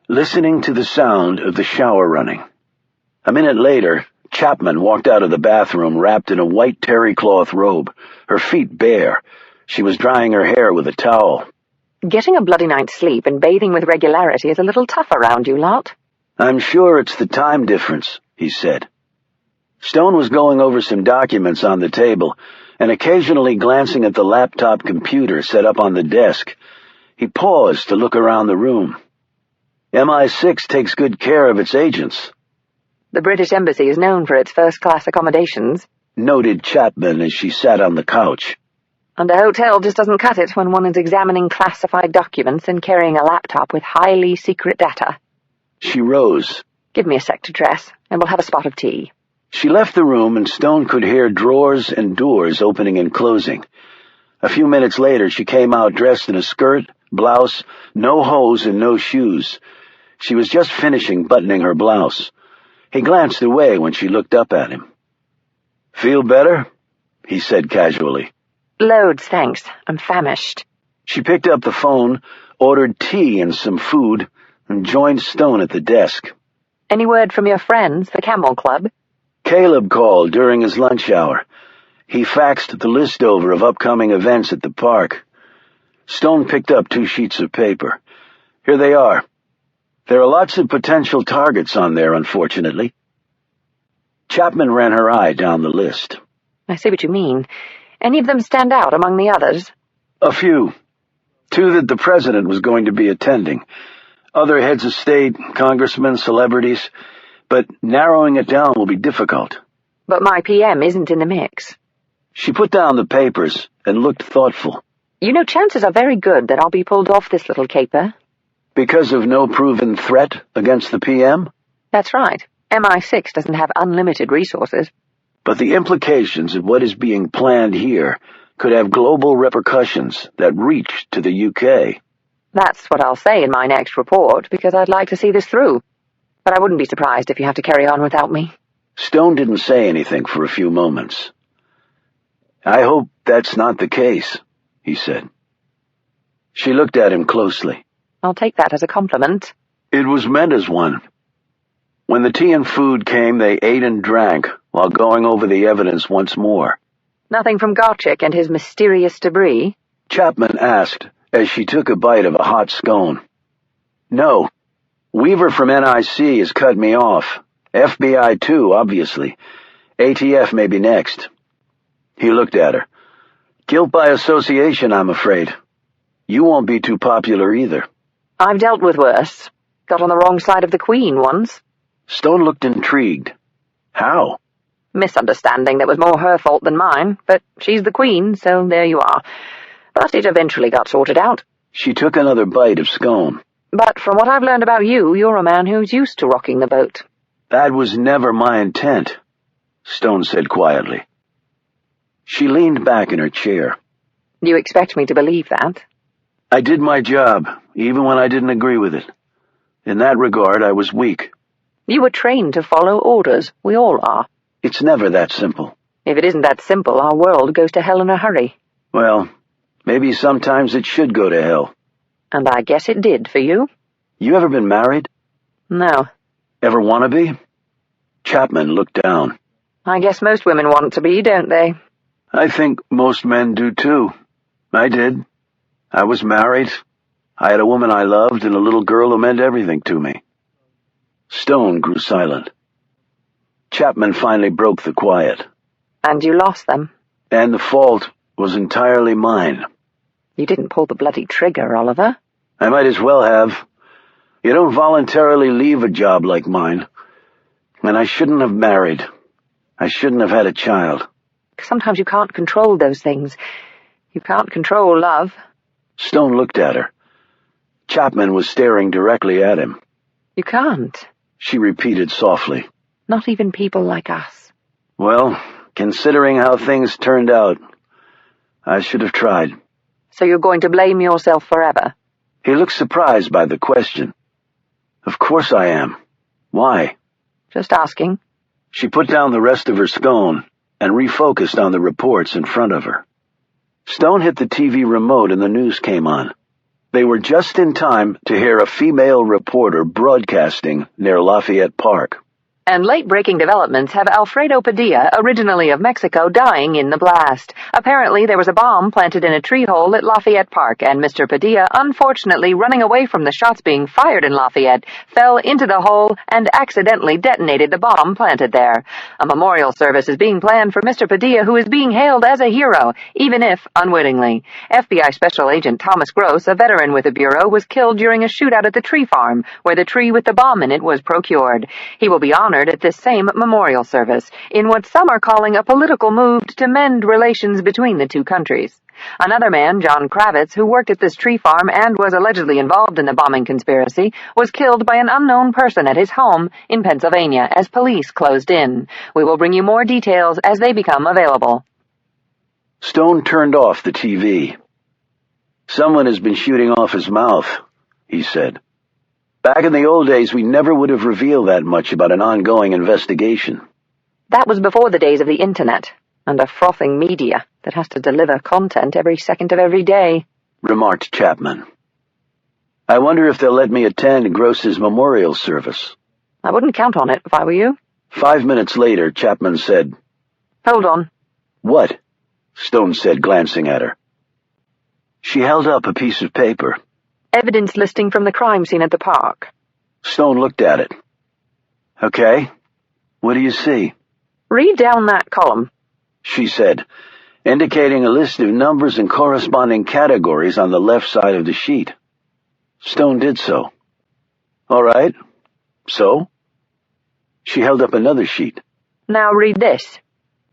listening to the sound of the shower running. A minute later, Chapman walked out of the bathroom wrapped in a white terry cloth robe, her feet bare. She was drying her hair with a towel. "Getting a bloody night's sleep and bathing with regularity is a little tough around you lot." "I'm sure it's the time difference," he said. Stone was going over some documents on the table and occasionally glancing at the laptop computer set up on the desk. He paused to look around the room. MI6 takes good care of its agents. "The British Embassy is known for its first-class accommodations," noted Chapman as she sat on the couch. "and a hotel just doesn't cut it when one is examining classified documents and carrying a laptop with highly secret data." She rose. "Give me a sec to dress, and we'll have a spot of tea." She left the room, and Stone could hear drawers and doors opening and closing. A few minutes later, she came out dressed in a skirt, blouse, no hose, and no shoes. She was just finishing buttoning her blouse. He glanced away when she looked up at him. "Feel better?" he said casually. Loads, thanks. I'm famished. She picked up the phone, ordered tea and some food, and joined Stone at the desk. Any word from your friends, the Camel Club? Caleb called during his lunch hour. He faxed the list over of upcoming events at the park. Stone picked up 2 sheets of paper. Here they are. There are lots of potential targets on there, unfortunately. Chapman ran her eye down the list. I see what you mean. Any of them stand out among the others? A few. 2 that the president was going to be attending. Other heads of state, congressmen, celebrities. But narrowing it down will be difficult. But my PM isn't in the mix. She put down the papers and looked thoughtful. You know, chances are very good that I'll be pulled off this little caper. Because of no proven threat against the PM? That's right. MI6 doesn't have unlimited resources. But the implications of what is being planned here could have global repercussions that reach to the UK. That's what I'll say in my next report, because I'd like to see this through. But I wouldn't be surprised if you have to carry on without me. Stone didn't say anything for a few moments. "I hope that's not the case," he said. She looked at him closely. I'll take that as a compliment. It was meant as one. When the tea and food came, they ate and drank while going over the evidence once more. Nothing from Garchick and his mysterious debris? Chapman asked as she took a bite of a hot scone. "No. Weaver from NIC has cut me off. FBI too, obviously. ATF may be next." He looked at her. "Guilt by association, I'm afraid. You won't be too popular either." I've dealt with worse. Got on the wrong side of the Queen once. Stone looked intrigued. "How?" Misunderstanding that was more her fault than mine, but she's the Queen, so there you are. But it eventually got sorted out. She took another bite of scone. But from what I've learned about you, you're a man who's used to rocking the boat. "That was never my intent," Stone said quietly. She leaned back in her chair. You expect me to believe that? "I did my job, even when I didn't agree with it. In that regard, I was weak." You were trained to follow orders. We all are. "It's never that simple." If it isn't that simple, our world goes to hell in a hurry. "Well, maybe sometimes it should go to hell." And I guess it did for you. "You ever been married?" No. "Ever want to be?" Chapman looked down. I guess most women want to be, don't they? "I think most men do too. I did. I was married. I had a woman I loved and a little girl who meant everything to me." Stone grew silent. Chapman finally broke the quiet. And you lost them. "And the fault was entirely mine." You didn't pull the bloody trigger, Oliver. "I might as well have. You don't voluntarily leave a job like mine. And I shouldn't have married. I shouldn't have had a child." Sometimes you can't control those things. You can't control love. Stone looked at her. Chapman was staring directly at him. You can't. She repeated softly. Not even people like us. "Well, considering how things turned out, I should have tried." So you're going to blame yourself forever? He looked surprised by the question. "Of course I am. Why?" Just asking. She put down the rest of her scone and refocused on the reports in front of her. Stone hit the TV remote and the news came on. They were just in time to hear a female reporter broadcasting near Lafayette Park. And late-breaking developments have Alfredo Padilla, originally of Mexico, dying in the blast. Apparently, there was a bomb planted in a tree hole at Lafayette Park, and Mr. Padilla, unfortunately running away from the shots being fired in Lafayette, fell into the hole and accidentally detonated the bomb planted there. A memorial service is being planned for Mr. Padilla, who is being hailed as a hero, even if unwittingly. FBI Special Agent Thomas Gross, a veteran with the Bureau, was killed during a shootout at the tree farm, where the tree with the bomb in it was procured. He will be honored at this same memorial service, in what some are calling a political move to mend relations between the two countries. Another man, John Kravitz, who worked at this tree farm and was allegedly involved in the bombing conspiracy, was killed by an unknown person at his home in Pennsylvania as police closed in. We will bring you more details as they become available. Stone turned off the TV. "Someone has been shooting off his mouth," he said. "Back in the old days, we never would have revealed that much about an ongoing investigation." That was before the days of the internet and a frothing media that has to deliver content every second of every day, remarked Chapman. "I wonder if they'll let me attend Gross's memorial service." I wouldn't count on it if I were you. 5 minutes later, Chapman said, Hold on. "What?" Stone said, glancing at her. She held up a piece of paper. Evidence listing from the crime scene at the park. Stone looked at it. "Okay. What do you see?" Read down that column, she said, indicating a list of numbers and corresponding categories on the left side of the sheet. Stone did so. "All right. So?" She held up another sheet. Now read this.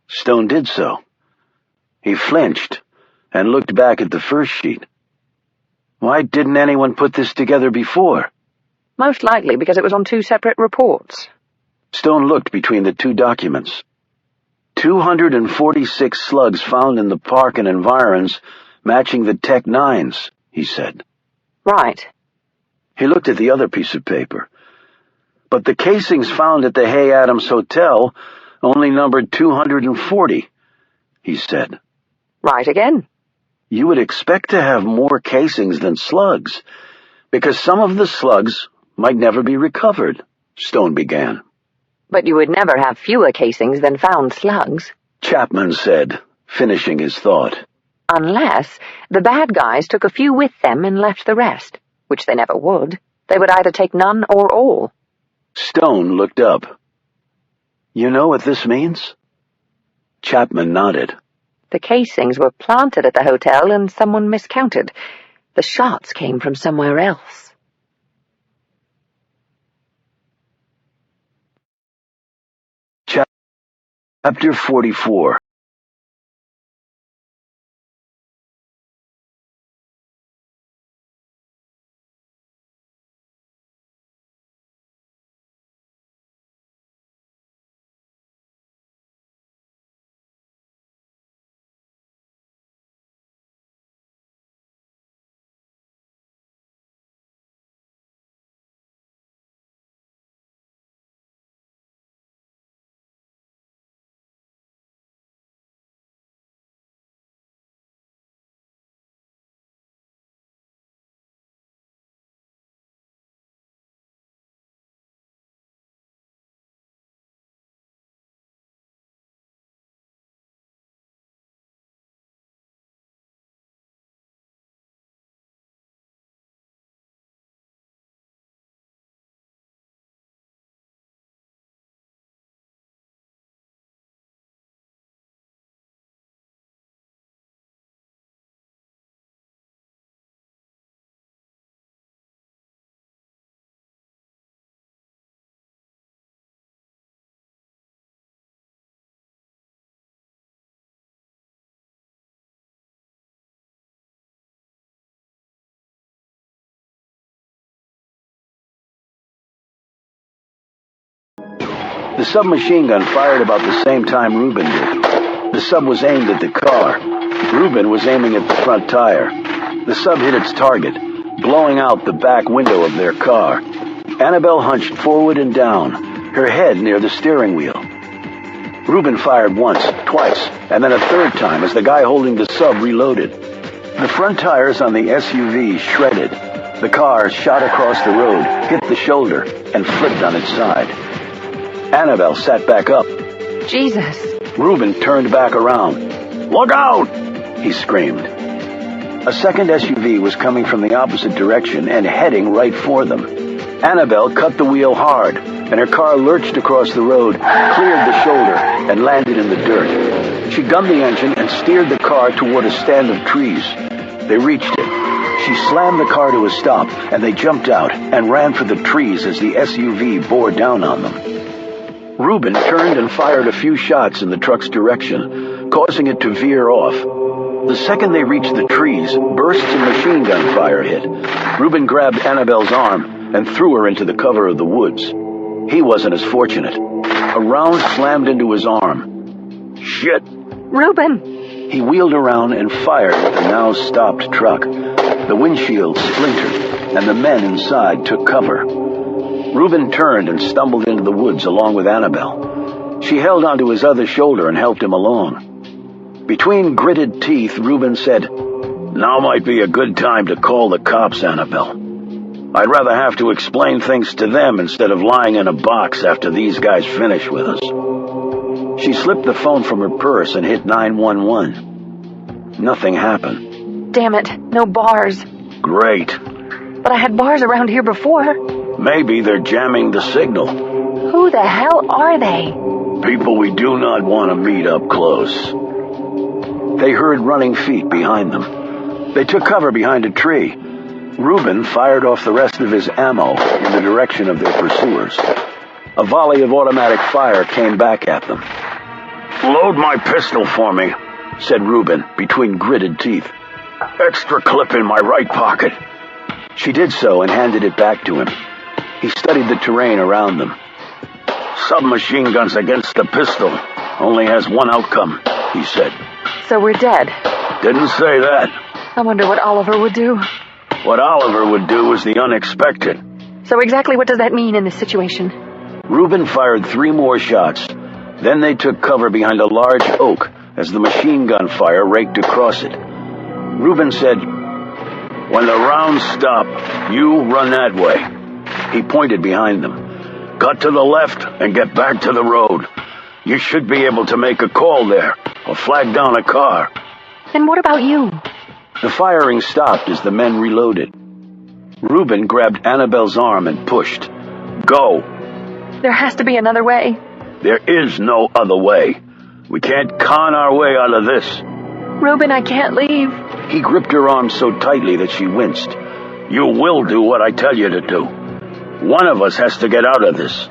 Stone did so. He flinched and looked back at the first sheet. Why didn't anyone put this together before? Most likely because it was on 2 separate reports. Stone looked between the 2 documents. 246 slugs found in the park and environs matching the Tech 9s, he said. Right. He looked at the other piece of paper. But the casings found at the Hay Adams Hotel only numbered 240, he said. Right again. You would expect to have more casings than slugs, because some of the slugs might never be recovered, Stone began. But you would never have fewer casings than found slugs, Chapman said, finishing his thought. Unless the bad guys took a few with them and left the rest, which they never would. They would either take none or all. Stone looked up. You know what this means? Chapman nodded. The casings were planted at the hotel and someone miscounted. The shots came from somewhere else. Chapter 44. The submachine gun fired about the same time Reuben did. The sub was aimed at the car. Reuben was aiming at the front tire. The sub hit its target, blowing out the back window of their car. Annabelle hunched forward and down, her head near the steering wheel. Reuben fired once, twice, and then a third time as the guy holding the sub reloaded. The front tires on the SUV shredded. The car shot across the road, hit the shoulder, and flipped on its side. Annabelle sat back up. Jesus. Reuben turned back around. Look out! He screamed. A second SUV was coming from the opposite direction and heading right for them. Annabelle cut the wheel hard, and her car lurched across the road, cleared the shoulder, and landed in the dirt. She gunned the engine and steered the car toward a stand of trees. They reached it. She slammed the car to a stop, and they jumped out and ran for the trees as the SUV bore down on them. Reuben turned and fired a few shots in the truck's direction, causing it to veer off. The second they reached the trees, bursts of machine gun fire hit. Reuben grabbed Annabelle's arm and threw her into the cover of the woods. He wasn't as fortunate. A round slammed into his arm. Shit! Reuben! He wheeled around and fired at the now stopped truck. The windshield splintered, and the men inside took cover. Reuben turned and stumbled into the woods along with Annabelle. She held onto his other shoulder and helped him along. Between gritted teeth, Reuben said, "Now might be a good time to call the cops, Annabelle. I'd rather have to explain things to them instead of lying in a box after these guys finish with us." She slipped the phone from her purse and hit 911. Nothing happened. Damn it, no bars. Great. But I had bars around here before. Maybe they're jamming the signal. Who the hell are they? People we do not want to meet up close. They heard running feet behind them. They took cover behind a tree. Reuben fired off the rest of his ammo in the direction of their pursuers. A volley of automatic fire came back at them. "Load my pistol for me," said Reuben between gritted teeth. "Extra clip in my right pocket." She did so and handed it back to him. He studied the terrain around them. "Submachine guns against the pistol only has one outcome," he said. So we're dead. Didn't say that. I wonder what Oliver would do. What Oliver would do was the unexpected. So exactly what does that mean in this situation? Reuben fired 3 more shots. Then they took cover behind a large oak as the machine gun fire raked across it. Reuben said, "When the rounds stop, you run that way." He pointed behind them. "Cut to the left and get back to the road. You should be able to make a call there or flag down a car." And what about you? The firing stopped as the men reloaded. Reuben grabbed Annabelle's arm and pushed. "Go." There has to be another way. There is no other way. We can't con our way out of this. Reuben, I can't leave. He gripped her arm so tightly that she winced. "You will do what I tell you to do. One of us has to get out of this."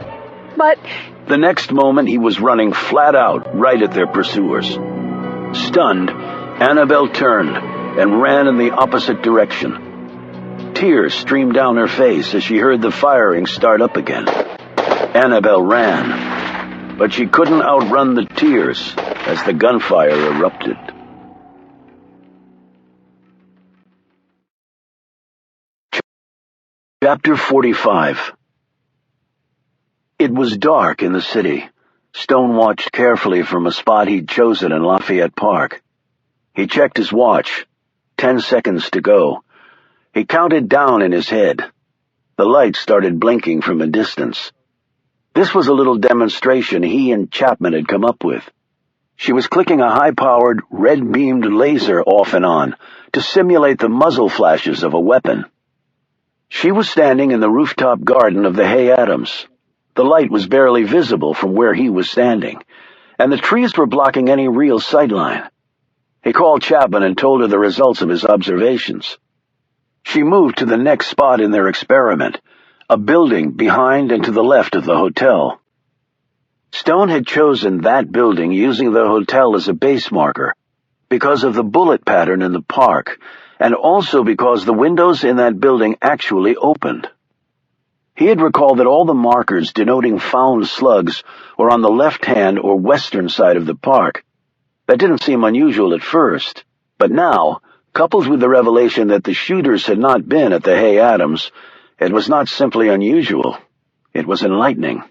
But... The next moment he was running flat out right at their pursuers. Stunned, Annabelle turned and ran in the opposite direction. Tears streamed down her face as she heard the firing start up again. Annabelle ran, but she couldn't outrun the tears as the gunfire erupted. Chapter 45. It was dark in the city. Stone watched carefully from a spot he'd chosen in Lafayette Park. He checked his watch. 10 seconds to go. He counted down in his head. The lights started blinking from a distance. This was a little demonstration he and Chapman had come up with. She was clicking a high-powered, red-beamed laser off and on to simulate the muzzle flashes of a weapon. She was standing in the rooftop garden of the Hay Adams. The light was barely visible from where he was standing, and the trees were blocking any real sightline. He called Chapman and told her the results of his observations. She moved to the next spot in their experiment, a building behind and to the left of the hotel. Stone had chosen that building using the hotel as a base marker because of the bullet pattern in the park, and also because the windows in that building actually opened. He had recalled that all the markers denoting found slugs were on the left-hand or western side of the park. That didn't seem unusual at first, but now, coupled with the revelation that the shooters had not been at the Hay Adams, it was not simply unusual, it was enlightening.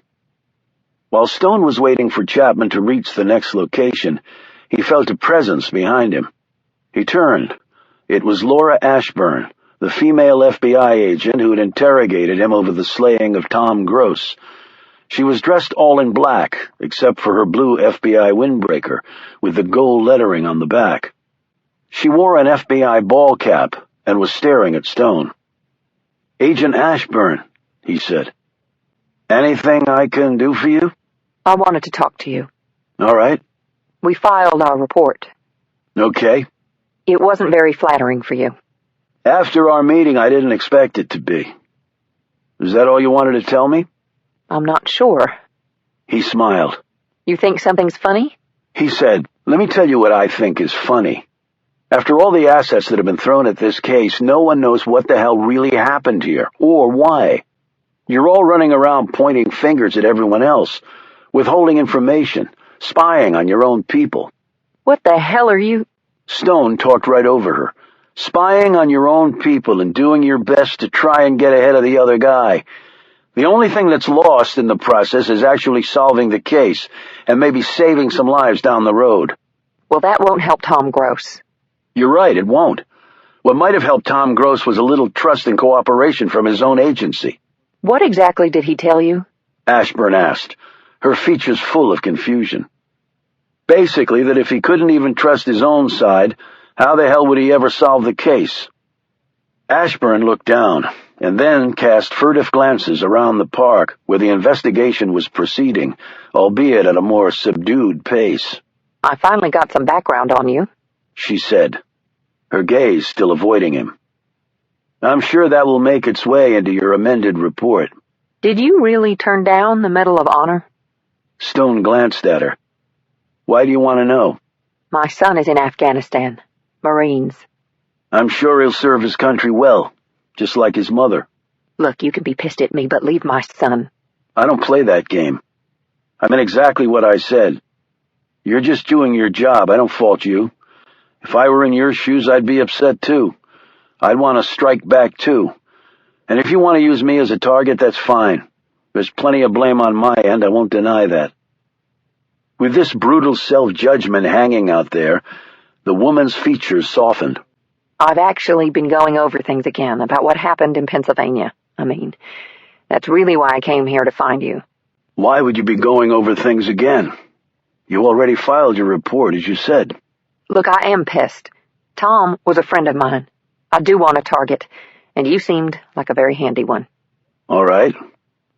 While Stone was waiting for Chapman to reach the next location, he felt a presence behind him. He turned. It was Laura Ashburn, the female FBI agent who had interrogated him over the slaying of Tom Gross. She was dressed all in black, except for her blue FBI windbreaker, with the gold lettering on the back. She wore an FBI ball cap and was staring at Stone. "Agent Ashburn," he said. "Anything I can do for you?" I wanted to talk to you. "All right." We filed our report. "Okay." It wasn't very flattering for you. "After our meeting, I didn't expect it to be. Is that all you wanted to tell me?" I'm not sure. He smiled. You think something's funny? He said, "Let me tell you what I think is funny. After all the assets that have been thrown at this case, no one knows what the hell really happened here, or why. You're all running around pointing fingers at everyone else, withholding information, spying on your own people. What the hell are you— Stone talked right over her. Spying on your own people and doing your best to try and get ahead of the other guy. The only thing that's lost in the process is actually solving the case, and maybe saving some lives down the road. Well, that won't help Tom Gross. You're right, it won't. What might have helped Tom Gross was a little trust and cooperation from his own agency. What exactly did he tell you? Ashburn asked, her features full of confusion. Basically, that if he couldn't even trust his own side, how the hell would he ever solve the case? Ashburn looked down, and then cast furtive glances around the park where the investigation was proceeding, albeit at a more subdued pace. I finally got some background on you, she said, her gaze still avoiding him. I'm sure that will make its way into your amended report. Did you really turn down the Medal of Honor? Stone glanced at her. Why do you want to know? My son is in Afghanistan. Marines. I'm sure he'll serve his country well, just like his mother. Look, you can be pissed at me, but leave my son. I don't play that game. I meant exactly what I said. You're just doing your job. I don't fault you. If I were in your shoes, I'd be upset too. I'd want to strike back too. And if you want to use me as a target, that's fine. There's plenty of blame on my end, I won't deny that. With this brutal self-judgment hanging out there, the woman's features softened. I've actually been going over things again about what happened in Pennsylvania. That's really why I came here to find you. Why would you be going over things again? You already filed your report, as you said. Look, I am pissed. Tom was a friend of mine. I do want a target, and you seemed like a very handy one. All right.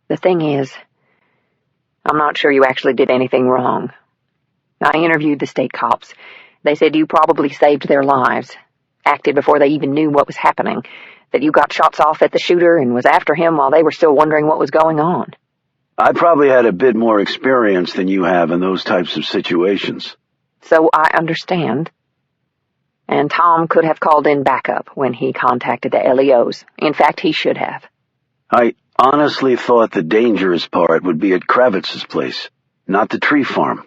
The thing is, I'm not sure you actually did anything wrong. I interviewed the state cops. They said you probably saved their lives, acted before they even knew what was happening, that you got shots off at the shooter and was after him while they were still wondering what was going on. I probably had a bit more experience than you have in those types of situations. So I understand. And Tom could have called in backup when he contacted the LEOs. In fact, he should have. I honestly thought the dangerous part would be at Kravitz's place, not the tree farm.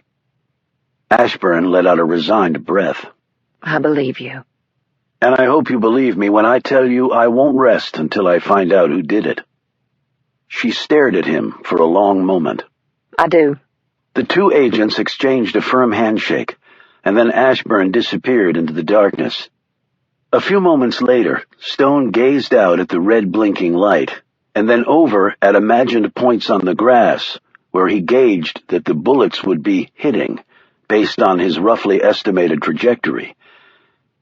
Ashburn let out a resigned breath. I believe you. And I hope you believe me when I tell you I won't rest until I find out who did it. She stared at him for a long moment. I do. The two agents exchanged a firm handshake, and then Ashburn disappeared into the darkness. A few moments later, Stone gazed out at the red blinking light, and then over at imagined points on the grass, where he gauged that the bullets would be hitting, based on his roughly estimated trajectory.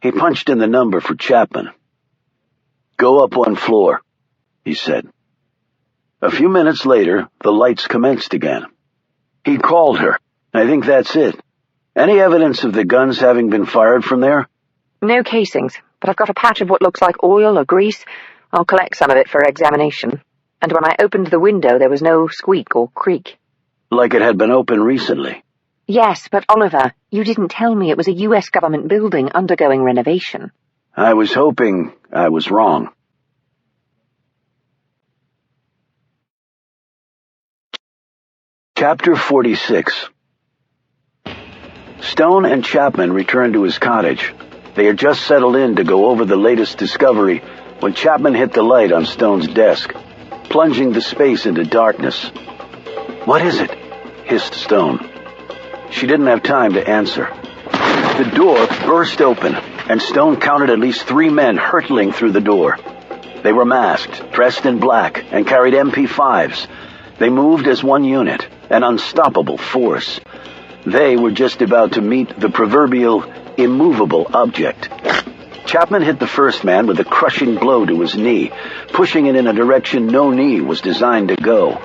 He punched in the number for Chapman. Go up one floor, he said. A few minutes later, the lights commenced again. He called her. I think that's it. Any evidence of the guns having been fired from there? No casings, but I've got a patch of what looks like oil or grease. I'll collect some of it for examination. And when I opened the window, there was no squeak or creak. Like it had been opened recently. Yes, but Oliver, you didn't tell me it was a U.S. government building undergoing renovation. I was hoping I was wrong. Chapter 46. Stone and Chapman returned to his cottage. They had just settled in to go over the latest discovery when Chapman hit the light on Stone's desk, plunging the space into darkness. What is it? Hissed Stone. She didn't have time to answer. The door burst open, and Stone counted at least 3 men hurtling through the door. They were masked, dressed in black, and carried MP5s. They moved as one unit, an unstoppable force. They were just about to meet the proverbial immovable object. Chapman hit the first man with a crushing blow to his knee, pushing it in a direction no knee was designed to go.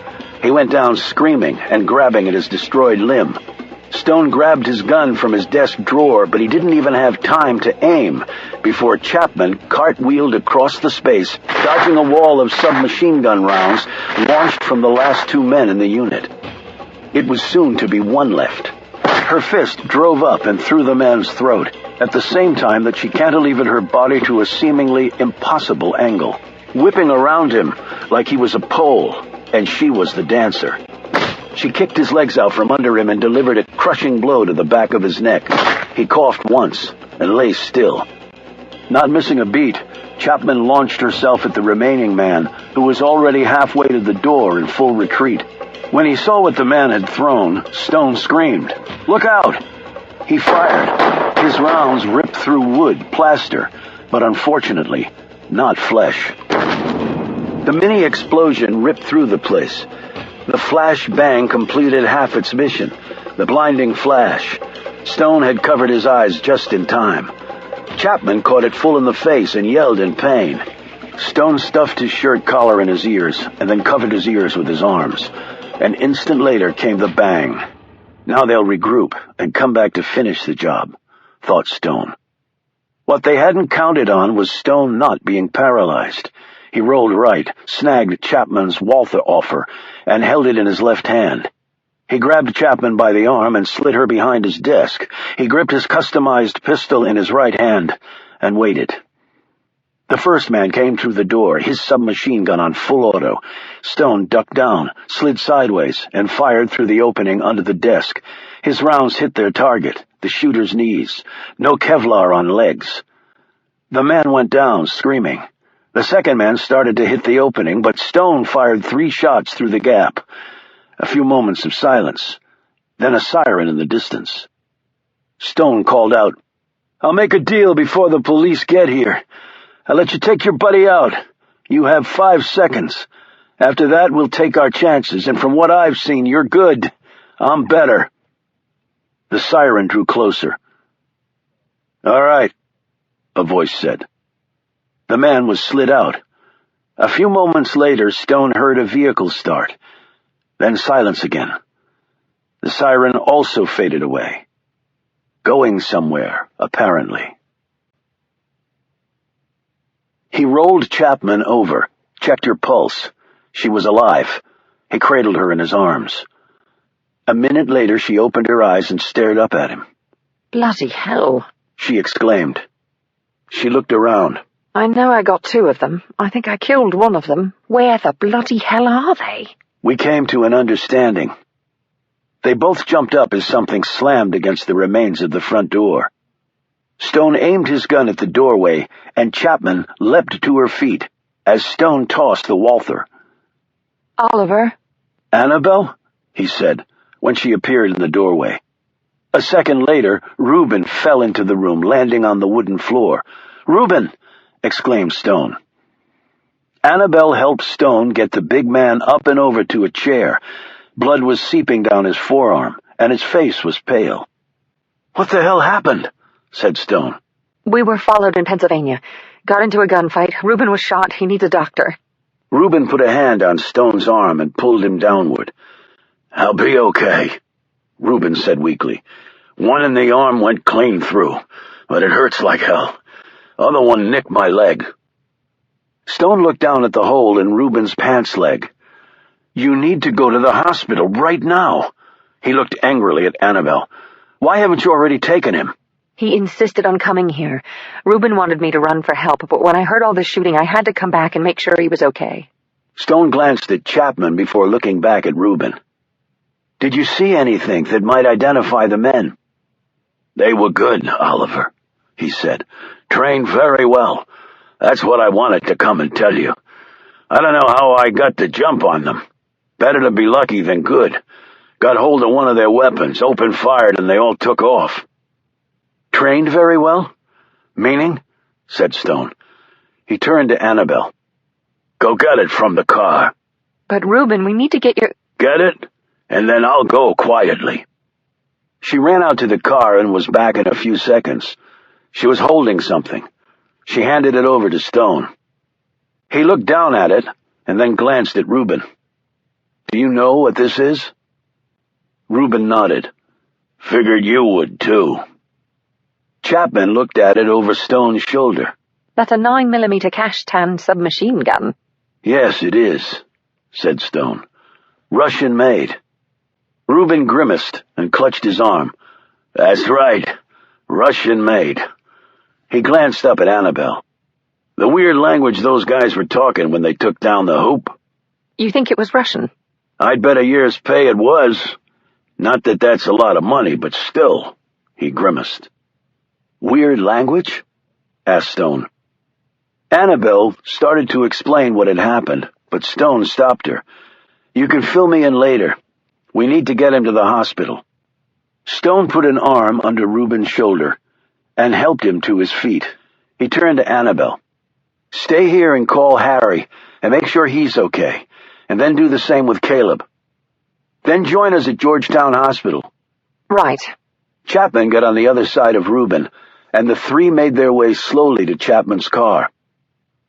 He went down screaming and grabbing at his destroyed limb. Stone grabbed his gun from his desk drawer, but he didn't even have time to aim before Chapman cartwheeled across the space, dodging a wall of submachine gun rounds launched from the last 2 men in the unit. It was soon to be 1 left. Her fist drove up and through the man's throat, at the same time that she cantilevered her body to a seemingly impossible angle, whipping around him like he was a pole, and she was the dancer. She kicked his legs out from under him and delivered a crushing blow to the back of his neck. He coughed once and lay still. Not missing a beat, Chapman launched herself at the remaining man, who was already halfway to the door in full retreat. When he saw what the man had thrown, Stone screamed, "Look out!" He fired. His rounds ripped through wood, plaster, but unfortunately, not flesh. The mini explosion ripped through the place. The flash bang completed half its mission, the blinding flash. Stone had covered his eyes just in time. Chapman caught it full in the face and yelled in pain. Stone stuffed his shirt collar in his ears and then covered his ears with his arms. An instant later came the bang. Now they'll regroup and come back to finish the job, thought Stone. What they hadn't counted on was Stone not being paralyzed. He rolled right, snagged Chapman's Walther offer, and held it in his left hand. He grabbed Chapman by the arm and slid her behind his desk. He gripped his customized pistol in his right hand and waited. The first man came through the door, his submachine gun on full auto. Stone ducked down, slid sideways, and fired through the opening under the desk. His rounds hit their target, the shooter's knees. No Kevlar on legs. The man went down, screaming. The second man started to hit the opening, but Stone fired 3 shots through the gap. A few moments of silence, then a siren in the distance. Stone called out, "I'll make a deal before the police get here. I'll let you take your buddy out. You have 5 seconds. After that, we'll take our chances, and from what I've seen, you're good. I'm better." The siren drew closer. "All right," a voice said. The man was slid out. A few moments later, Stone heard a vehicle start. Then silence again. The siren also faded away. Going somewhere, apparently. He rolled Chapman over, checked her pulse. She was alive. He cradled her in his arms. A minute later, she opened her eyes and stared up at him. "Bloody hell," she exclaimed. She looked around. "I know I got 2 of them. I think I killed one of them. Where the bloody hell are they?" We came to an understanding. They both jumped up as something slammed against the remains of the front door. Stone aimed his gun at the doorway, and Chapman leapt to her feet as Stone tossed the Walther. "Oliver?" "Annabelle?" he said, when she appeared in the doorway. A second later, Reuben fell into the room, landing on the wooden floor. "Reuben!" exclaimed Stone. Annabelle helped Stone get the big man up and over to a chair. Blood was seeping down his forearm, and his face was pale. "What the hell happened?" said Stone. "We were followed in Pennsylvania. Got into a gunfight. Reuben was shot. He needs a doctor." Reuben put a hand on Stone's arm and pulled him downward. "I'll be okay," Reuben said weakly. "One in the arm went clean through, but it hurts like hell. Other one nicked my leg." Stone looked down at the hole in Reuben's pants leg. "You need to go to the hospital right now." He looked angrily at Annabelle. "Why haven't you already taken him?" "He insisted on coming here. Reuben wanted me to run for help, but when I heard all this shooting, I had to come back and make sure he was okay." Stone glanced at Chapman before looking back at Reuben. "Did you see anything that might identify the men?" "They were good, Oliver," he said. "Trained very well. That's what I wanted to come and tell you. I don't know how I got the jump on them. Better to be lucky than good. Got hold of one of their weapons, opened fire, and they all took off." "Trained very well? Meaning?" said Stone. He turned to Annabelle. "Go get it from the car." "But Reuben, we need to get your—" "Get it, and then I'll go quietly." She ran out to the car and was back in a few seconds. She was holding something. She handed it over to Stone. He looked down at it and then glanced at Reuben. "Do you know what this is?" Reuben nodded. "Figured you would, too." Chapman looked at it over Stone's shoulder. "That's a 9mm Kashtan submachine gun." "Yes, it is," said Stone. "Russian-made." Reuben grimaced and clutched his arm. That's right. Russian-made. He glanced up at Annabelle. The weird language those guys were talking when they took down the hoop. You think it was Russian? I'd bet a year's pay it was. Not that that's a lot of money, but still, he grimaced. Weird language? Asked Stone. Annabelle started to explain what had happened, but Stone stopped her. You can fill me in later. We need to get him to the hospital. Stone put an arm under Reuben's shoulder and helped him to his feet. He turned to Annabelle. Stay here and call Harry and make sure he's okay, and then do the same with Caleb. Then join us at Georgetown Hospital. Right. Chapman got on the other side of Reuben, and the three made their way slowly to Chapman's car.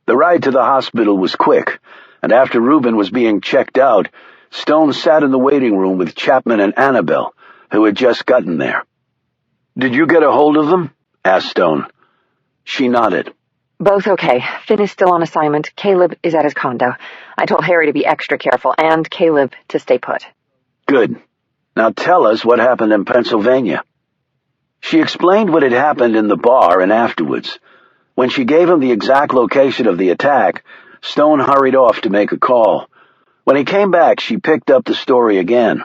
The ride to the hospital was quick, and after Reuben was being checked out, Stone sat in the waiting room with Chapman and Annabelle, who had just gotten there. Did you get a hold of them? Asked Stone. She nodded. Both okay. Finn is still on assignment. Caleb is at his condo. I told Harry to be extra careful, and Caleb to stay put. Good. Now tell us what happened in Pennsylvania. She explained what had happened in the bar and afterwards. When she gave him the exact location of the attack, Stone hurried off to make a call. When he came back, she picked up the story again.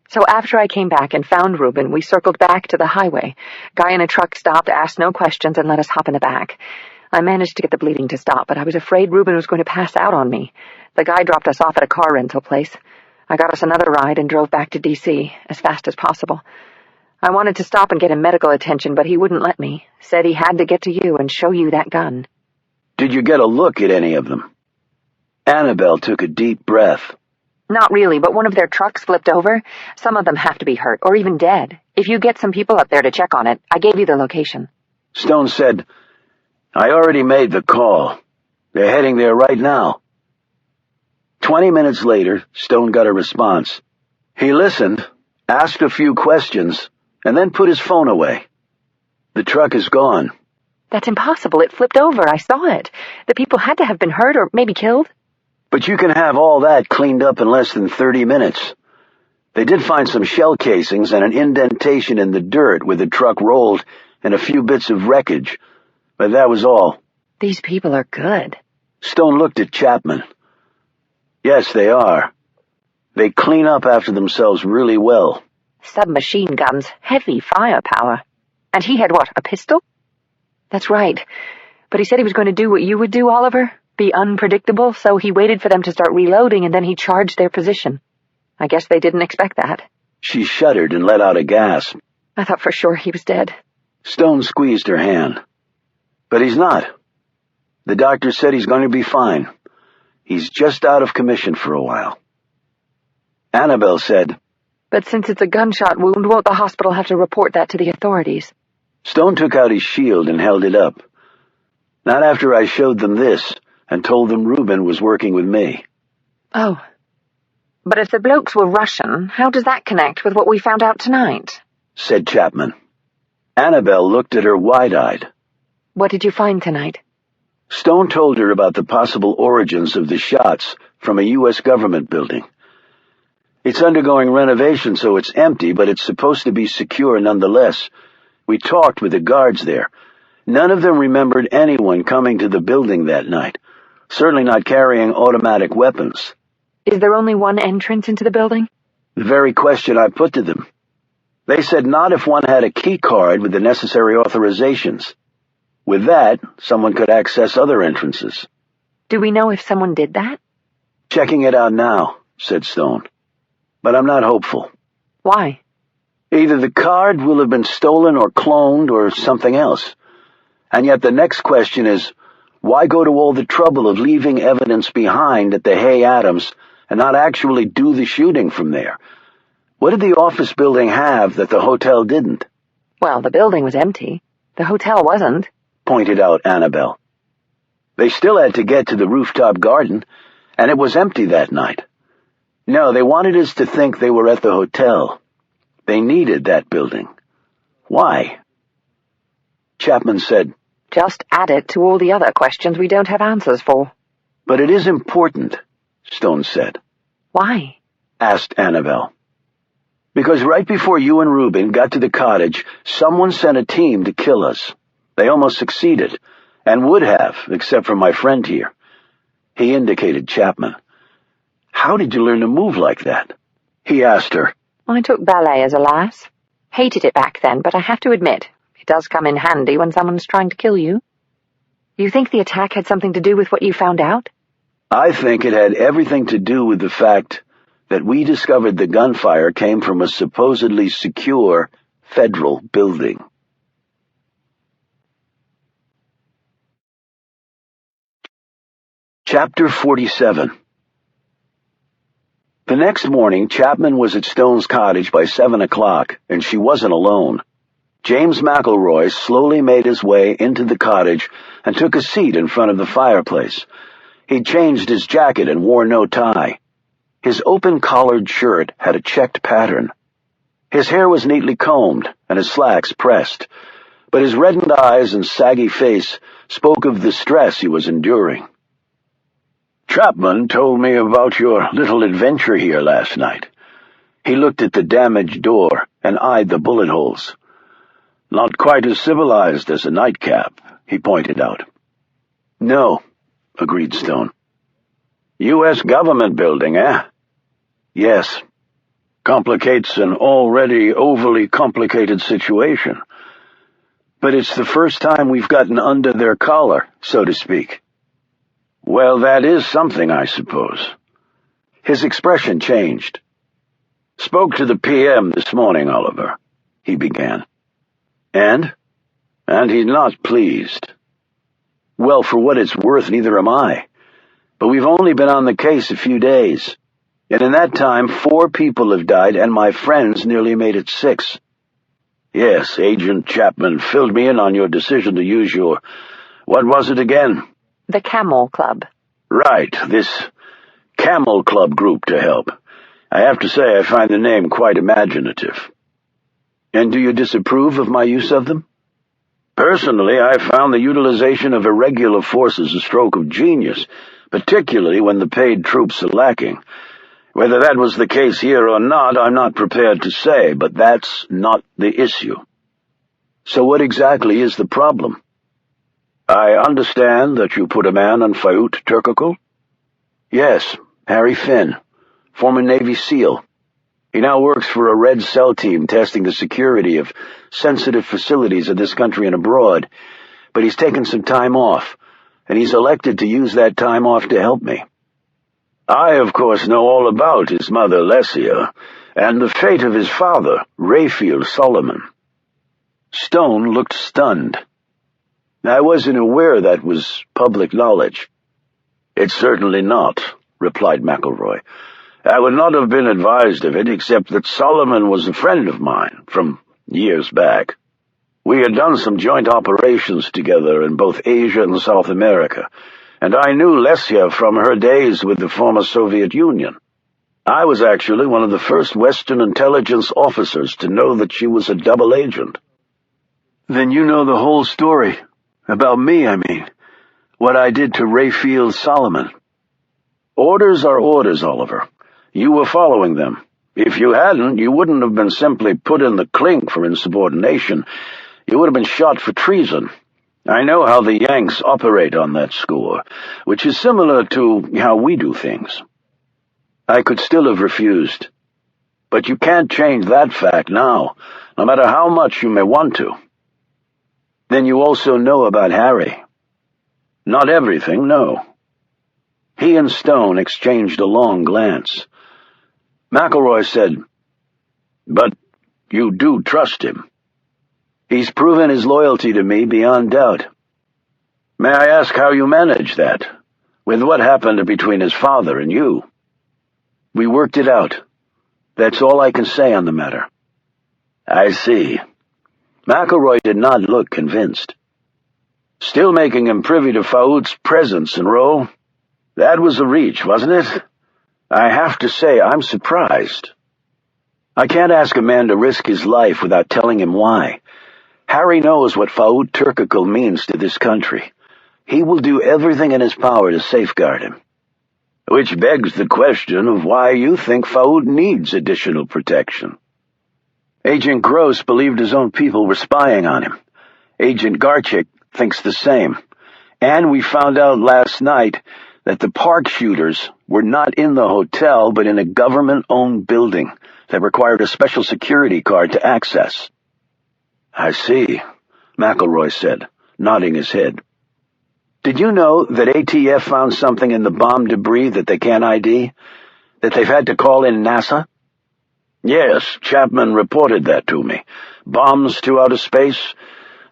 So after I came back and found Reuben, we circled back to the highway. Guy in a truck stopped, asked no questions, and let us hop in the back. I managed to get the bleeding to stop, but I was afraid Reuben was going to pass out on me. The guy dropped us off at a car rental place. I got us another ride and drove back to D.C. as fast as possible. I wanted to stop and get him medical attention, but he wouldn't let me. Said he had to get to you and show you that gun. Did you get a look at any of them? Annabelle took a deep breath. Not really, but one of their trucks flipped over. Some of them have to be hurt, or even dead. If you get some people up there to check on it, I gave you the location. Stone said, I already made the call. They're heading there right now. 20 minutes later, Stone got a response. He listened, asked a few questions, and then put his phone away. The truck is gone. That's impossible. It flipped over. I saw it. The people had to have been hurt or maybe killed. But you can have all that cleaned up in less than 30 minutes. They did find some shell casings and an indentation in the dirt where the truck rolled and a few bits of wreckage. But that was all. These people are good. Stone looked at Chapman. Yes, they are. They clean up after themselves really well. Submachine guns, heavy firepower. And he had what, a pistol? That's right. But he said he was going to do what you would do, Oliver. Be unpredictable, so he waited for them to start reloading and then he charged their position. I guess they didn't expect that. She shuddered and let out a gasp. I thought for sure he was dead. Stone squeezed her hand. But he's not. The doctor said he's going to be fine. He's just out of commission for a while. Annabelle said, But since it's a gunshot wound, won't the hospital have to report that to the authorities? Stone took out his shield and held it up. Not after I showed them this and told them Reuben was working with me. Oh. But if the blokes were Russian, how does that connect with what we found out tonight? Said Chapman. Annabelle looked at her wide-eyed. What did you find tonight? Stone told her about the possible origins of the shots from a U.S. government building. It's undergoing renovation, so it's empty, but it's supposed to be secure nonetheless. We talked with the guards there. None of them remembered anyone coming to the building that night, certainly not carrying automatic weapons. Is there only one entrance into the building? The very question I put to them. They said not if one had a key card with the necessary authorizations. With that, someone could access other entrances. Do we know if someone did that? Checking it out now, said Stone. But I'm not hopeful. Why? Either the card will have been stolen or cloned or something else. And yet the next question is, why go to all the trouble of leaving evidence behind at the Hay Adams and not actually do the shooting from there? What did the office building have that the hotel didn't? Well, the building was empty. The hotel wasn't, pointed out Annabelle. They still had to get to the rooftop garden, and it was empty that night. No, they wanted us to think they were at the hotel. They needed that building. Why? Chapman said, Just add it to all the other questions we don't have answers for. But it is important, Stone said. Why? Asked Annabelle. Because right before you and Reuben got to the cottage, someone sent a team to kill us. They almost succeeded, and would have, except for my friend here." He indicated Chapman. "How did you learn to move like that?" he asked her. I took ballet as a lass. Hated it back then, but I have to admit, it does come in handy when someone's trying to kill you. You think the attack had something to do with what you found out? I think it had everything to do with the fact that we discovered the gunfire came from a supposedly secure federal building. Chapter 47. The next morning, Chapman was at Stone's cottage by 7 o'clock, and she wasn't alone. James McElroy slowly made his way into the cottage and took a seat in front of the fireplace. He'd changed his jacket and wore no tie. His open-collared shirt had a checked pattern. His hair was neatly combed and his slacks pressed, but his reddened eyes and saggy face spoke of the stress he was enduring. "Chapman told me about your little adventure here last night." He looked at the damaged door and eyed the bullet holes. "Not quite as civilized as a nightcap," he pointed out. "No," agreed Stone. "U.S. government building, eh?" "Yes. Complicates an already overly complicated situation. But it's the first time we've gotten under their collar, so to speak." "Well, that is something, I suppose." His expression changed. "Spoke to the PM this morning, Oliver," he began. "And? And he's not pleased." "Well, for what it's worth, neither am I. But we've only been on the case a few days. And in that time, 4 people have died, and my friends nearly made it 6. Yes, Agent Chapman filled me in on your decision to use your... what was it again?" The Camel Club. "Right, this Camel Club group to help. I have to say I find the name quite imaginative." "And do you disapprove of my use of them?" "Personally, I found the utilization of irregular forces a stroke of genius, particularly when the paid troops are lacking. Whether that was the case here or not, I'm not prepared to say, but that's not the issue." "So what exactly is the problem?" "I understand that you put a man on Fayut Turkokul?" "Yes, Harry Finn, former Navy SEAL. He now works for a Red Cell team testing the security of sensitive facilities in this country and abroad, but he's taken some time off, and he's elected to use that time off to help me. I, of course, know all about his mother, Lesia, and the fate of his father, Raphael Solomon." Stone looked stunned. "I wasn't aware that was public knowledge." "It's certainly not," replied McElroy. "I would not have been advised of it, except that Solomon was a friend of mine from years back. We had done some joint operations together in both Asia and South America, and I knew Lesia from her days with the former Soviet Union. I was actually one of the first Western intelligence officers to know that she was a double agent." "Then you know the whole story. About me, I mean. What I did to Raphael Solomon." "Orders are orders, Oliver. You were following them. If you hadn't, you wouldn't have been simply put in the clink for insubordination. You would have been shot for treason. I know how the Yanks operate on that score, which is similar to how we do things." "I could still have refused." "But you can't change that fact now, no matter how much you may want to." "Then you also know about Harry?" "Not everything, no." He and Stone exchanged a long glance. McElroy said, "But you do trust him?" "He's proven his loyalty to me beyond doubt." "May I ask how you managed that, with what happened between his father and you?" "We worked it out. That's all I can say on the matter." "I see." McElroy did not look convinced. "Still making him privy to Fayut's presence and role? That was a reach, wasn't it? I have to say I'm surprised." "I can't ask a man to risk his life without telling him why. Harry knows what Fayut Turkokul means to this country. He will do everything in his power to safeguard him." "Which begs the question of why you think Fayut needs additional protection." Agent Gross believed his own people were spying on him. Agent Garchik thinks the same. And we found out last night that the park shooters were not in the hotel, but in a government-owned building that required a special security card to access. I see, McElroy said, nodding his head. Did you know that ATF found something in the bomb debris that they can't ID? That they've had to call in NASA? Yes, Chapman reported that to me. Bombs to outer space?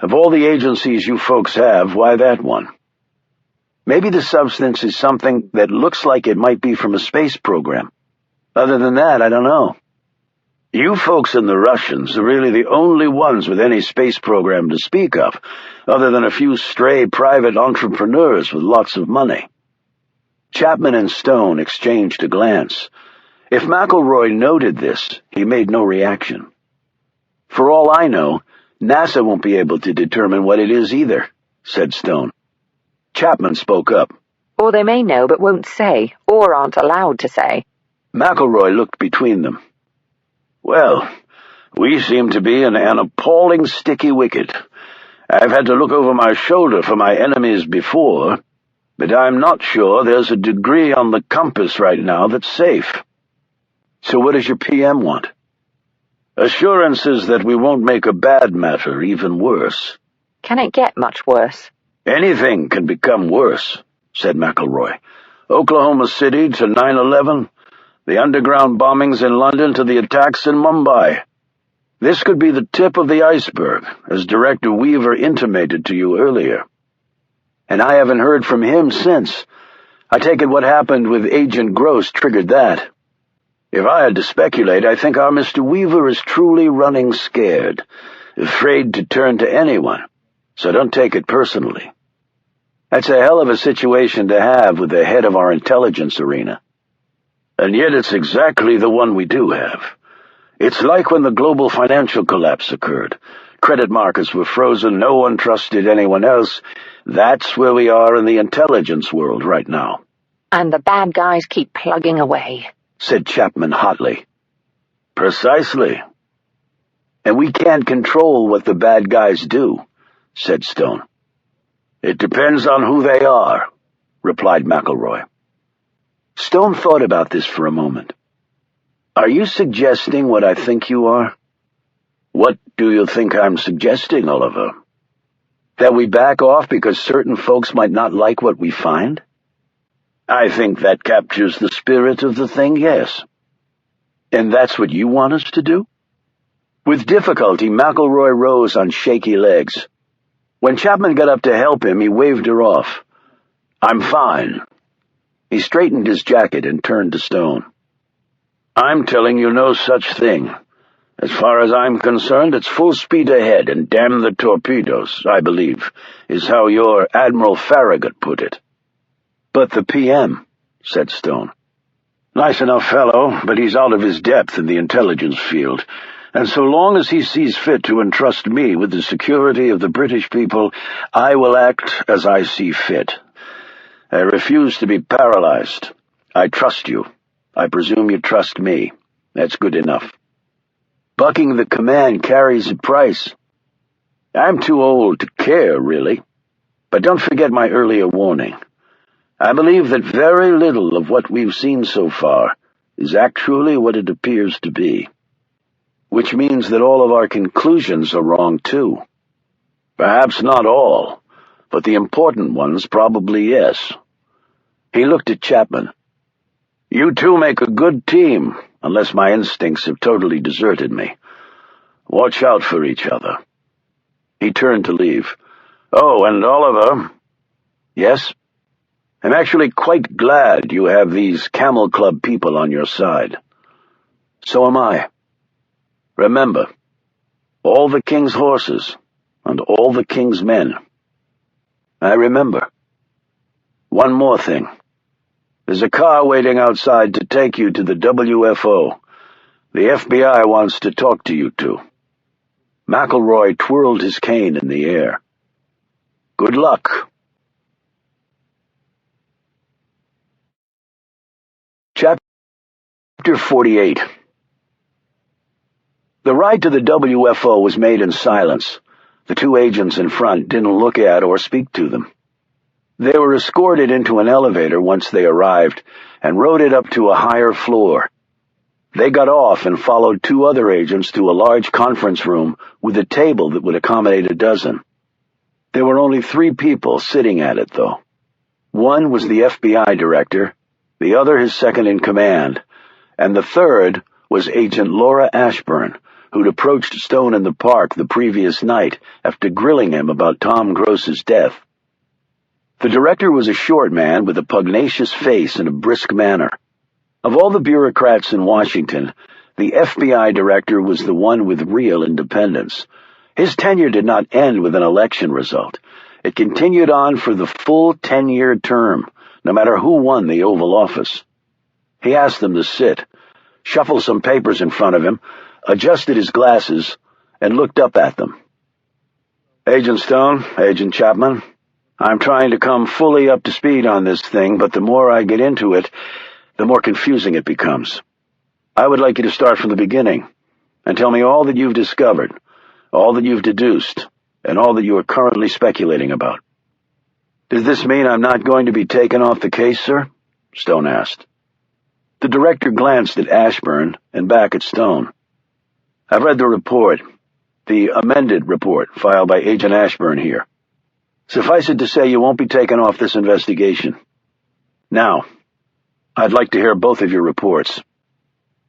Of all the agencies you folks have, why that one? Maybe the substance is something that looks like it might be from a space program. Other than that, I don't know. You folks and the Russians are really the only ones with any space program to speak of, other than a few stray private entrepreneurs with lots of money. Chapman and Stone exchanged a glance. If McElroy noted this, he made no reaction. For all I know, NASA won't be able to determine what it is either, said Stone. Chapman spoke up. Or they may know but won't say, or aren't allowed to say. McElroy looked between them. Well, we seem to be in an appalling sticky wicket. I've had to look over my shoulder for my enemies before, but I'm not sure there's a degree on the compass right now that's safe. So what does your PM want? Assurances that we won't make a bad matter even worse. Can it get much worse? Anything can become worse, said McElroy. Oklahoma City to 9/11, the underground bombings in London to the attacks in Mumbai. This could be the tip of the iceberg, as Director Weaver intimated to you earlier. And I haven't heard from him since. I take it what happened with Agent Gross triggered that. If I had to speculate, I think our Mr. Weaver is truly running scared, afraid to turn to anyone, so don't take it personally. That's a hell of a situation to have with the head of our intelligence arena. And yet it's exactly the one we do have. It's like when the global financial collapse occurred. Credit markets were frozen, no one trusted anyone else. That's where we are in the intelligence world right now. And the bad guys keep plugging away, said Chapman hotly. Precisely. And we can't control what the bad guys do, said Stone. It depends on who they are, replied McElroy. Stone thought about this for a moment. Are you suggesting what I think you are? What do you think I'm suggesting, Oliver? That we back off because certain folks might not like what we find? I think that captures the spirit of the thing, yes. And that's what you want us to do? With difficulty, McElroy rose on shaky legs. When Chapman got up to help him, he waved her off. I'm fine. He straightened his jacket and turned to Stone. I'm telling you no such thing. As far as I'm concerned, it's full speed ahead and damn the torpedoes, I believe, is how your Admiral Farragut put it. But the PM, said Stone. Nice enough fellow, but he's out of his depth in the intelligence field, and so long as he sees fit to entrust me with the security of the British people, I will act as I see fit. I refuse to be paralyzed. I trust you. I presume you trust me. That's good enough. Bucking the command carries a price. I'm too old to care, really. But don't forget my earlier warning. I believe that very little of what we've seen so far is actually what it appears to be. Which means that all of our conclusions are wrong, too. Perhaps not all, but the important ones probably yes. He looked at Chapman. You two make a good team, unless my instincts have totally deserted me. Watch out for each other. He turned to leave. Oh, and Oliver. Yes? I'm actually quite glad you have these Camel Club people on your side. So am I. Remember, all the king's horses and all the king's men. I remember. One more thing. There's a car waiting outside to take you to the WFO. The FBI wants to talk to you two. McElroy twirled his cane in the air. Good luck. Chapter 48. The ride to the WFO was made in silence. The two agents in front didn't look at or speak to them. They were escorted into an elevator once they arrived and rode it up to a higher floor. They got off and followed two other agents to a large conference room with a table that would accommodate a dozen. There were only 3 people sitting at it, though. One was the FBI director, the other his second-in-command, and the third was Agent Laura Ashburn, who'd approached Stone in the park the previous night after grilling him about Tom Gross's death. The director was a short man with a pugnacious face and a brisk manner. Of all the bureaucrats in Washington, the FBI director was the one with real independence. His tenure did not end with an election result. It continued on for the full 10-year term, no matter who won the Oval Office. He asked them to sit, shuffled some papers in front of him, adjusted his glasses, and looked up at them. "Agent Stone, Agent Chapman, I'm trying to come fully up to speed on this thing, but the more I get into it, the more confusing it becomes. I would like you to start from the beginning and tell me all that you've discovered, all that you've deduced, and all that you are currently speculating about." "Does this mean I'm not going to be taken off the case, sir?" Stone asked. The director glanced at Ashburn and back at Stone. "I've read the report, the amended report filed by Agent Ashburn here. Suffice it to say you won't be taken off this investigation. Now, I'd like to hear both of your reports."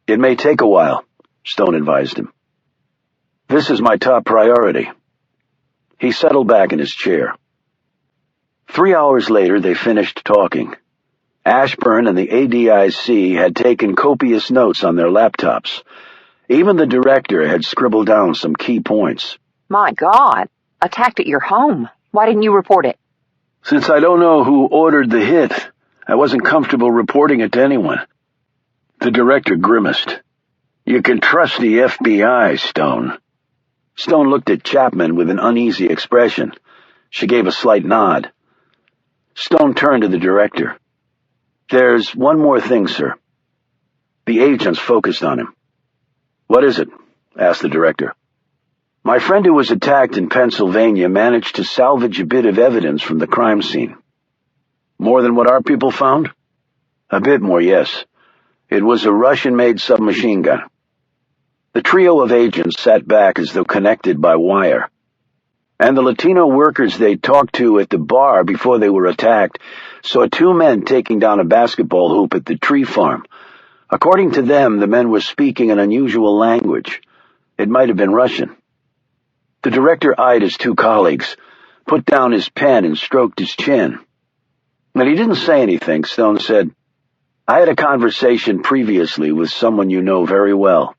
"It may take a while," Stone advised him. "This is my top priority." He settled back in his chair. 3 hours later, they finished talking. Ashburn and the ADIC had taken copious notes on their laptops. Even the director had scribbled down some key points. My God! Attacked at your home. Why didn't you report it? "Since I don't know who ordered the hit, I wasn't comfortable reporting it to anyone." The director grimaced. "You can trust the FBI, Stone." Stone looked at Chapman with an uneasy expression. She gave a slight nod. Stone turned to the director. "There's one more thing, sir." The agents focused on him. "What is it?" asked the director. "My friend who was attacked in Pennsylvania managed to salvage a bit of evidence from the crime scene." "More than what our people found?" "A bit more, yes. It was a Russian-made submachine gun." The trio of agents sat back as though connected by wire. "And the Latino workers they talked to at the bar before they were attacked saw 2 men taking down a basketball hoop at the tree farm. According to them, the men were speaking an unusual language. It might have been Russian." The director eyed his 2 colleagues, put down his pen and stroked his chin. When he didn't say anything, Stone said, "I had a conversation previously with someone you know very well."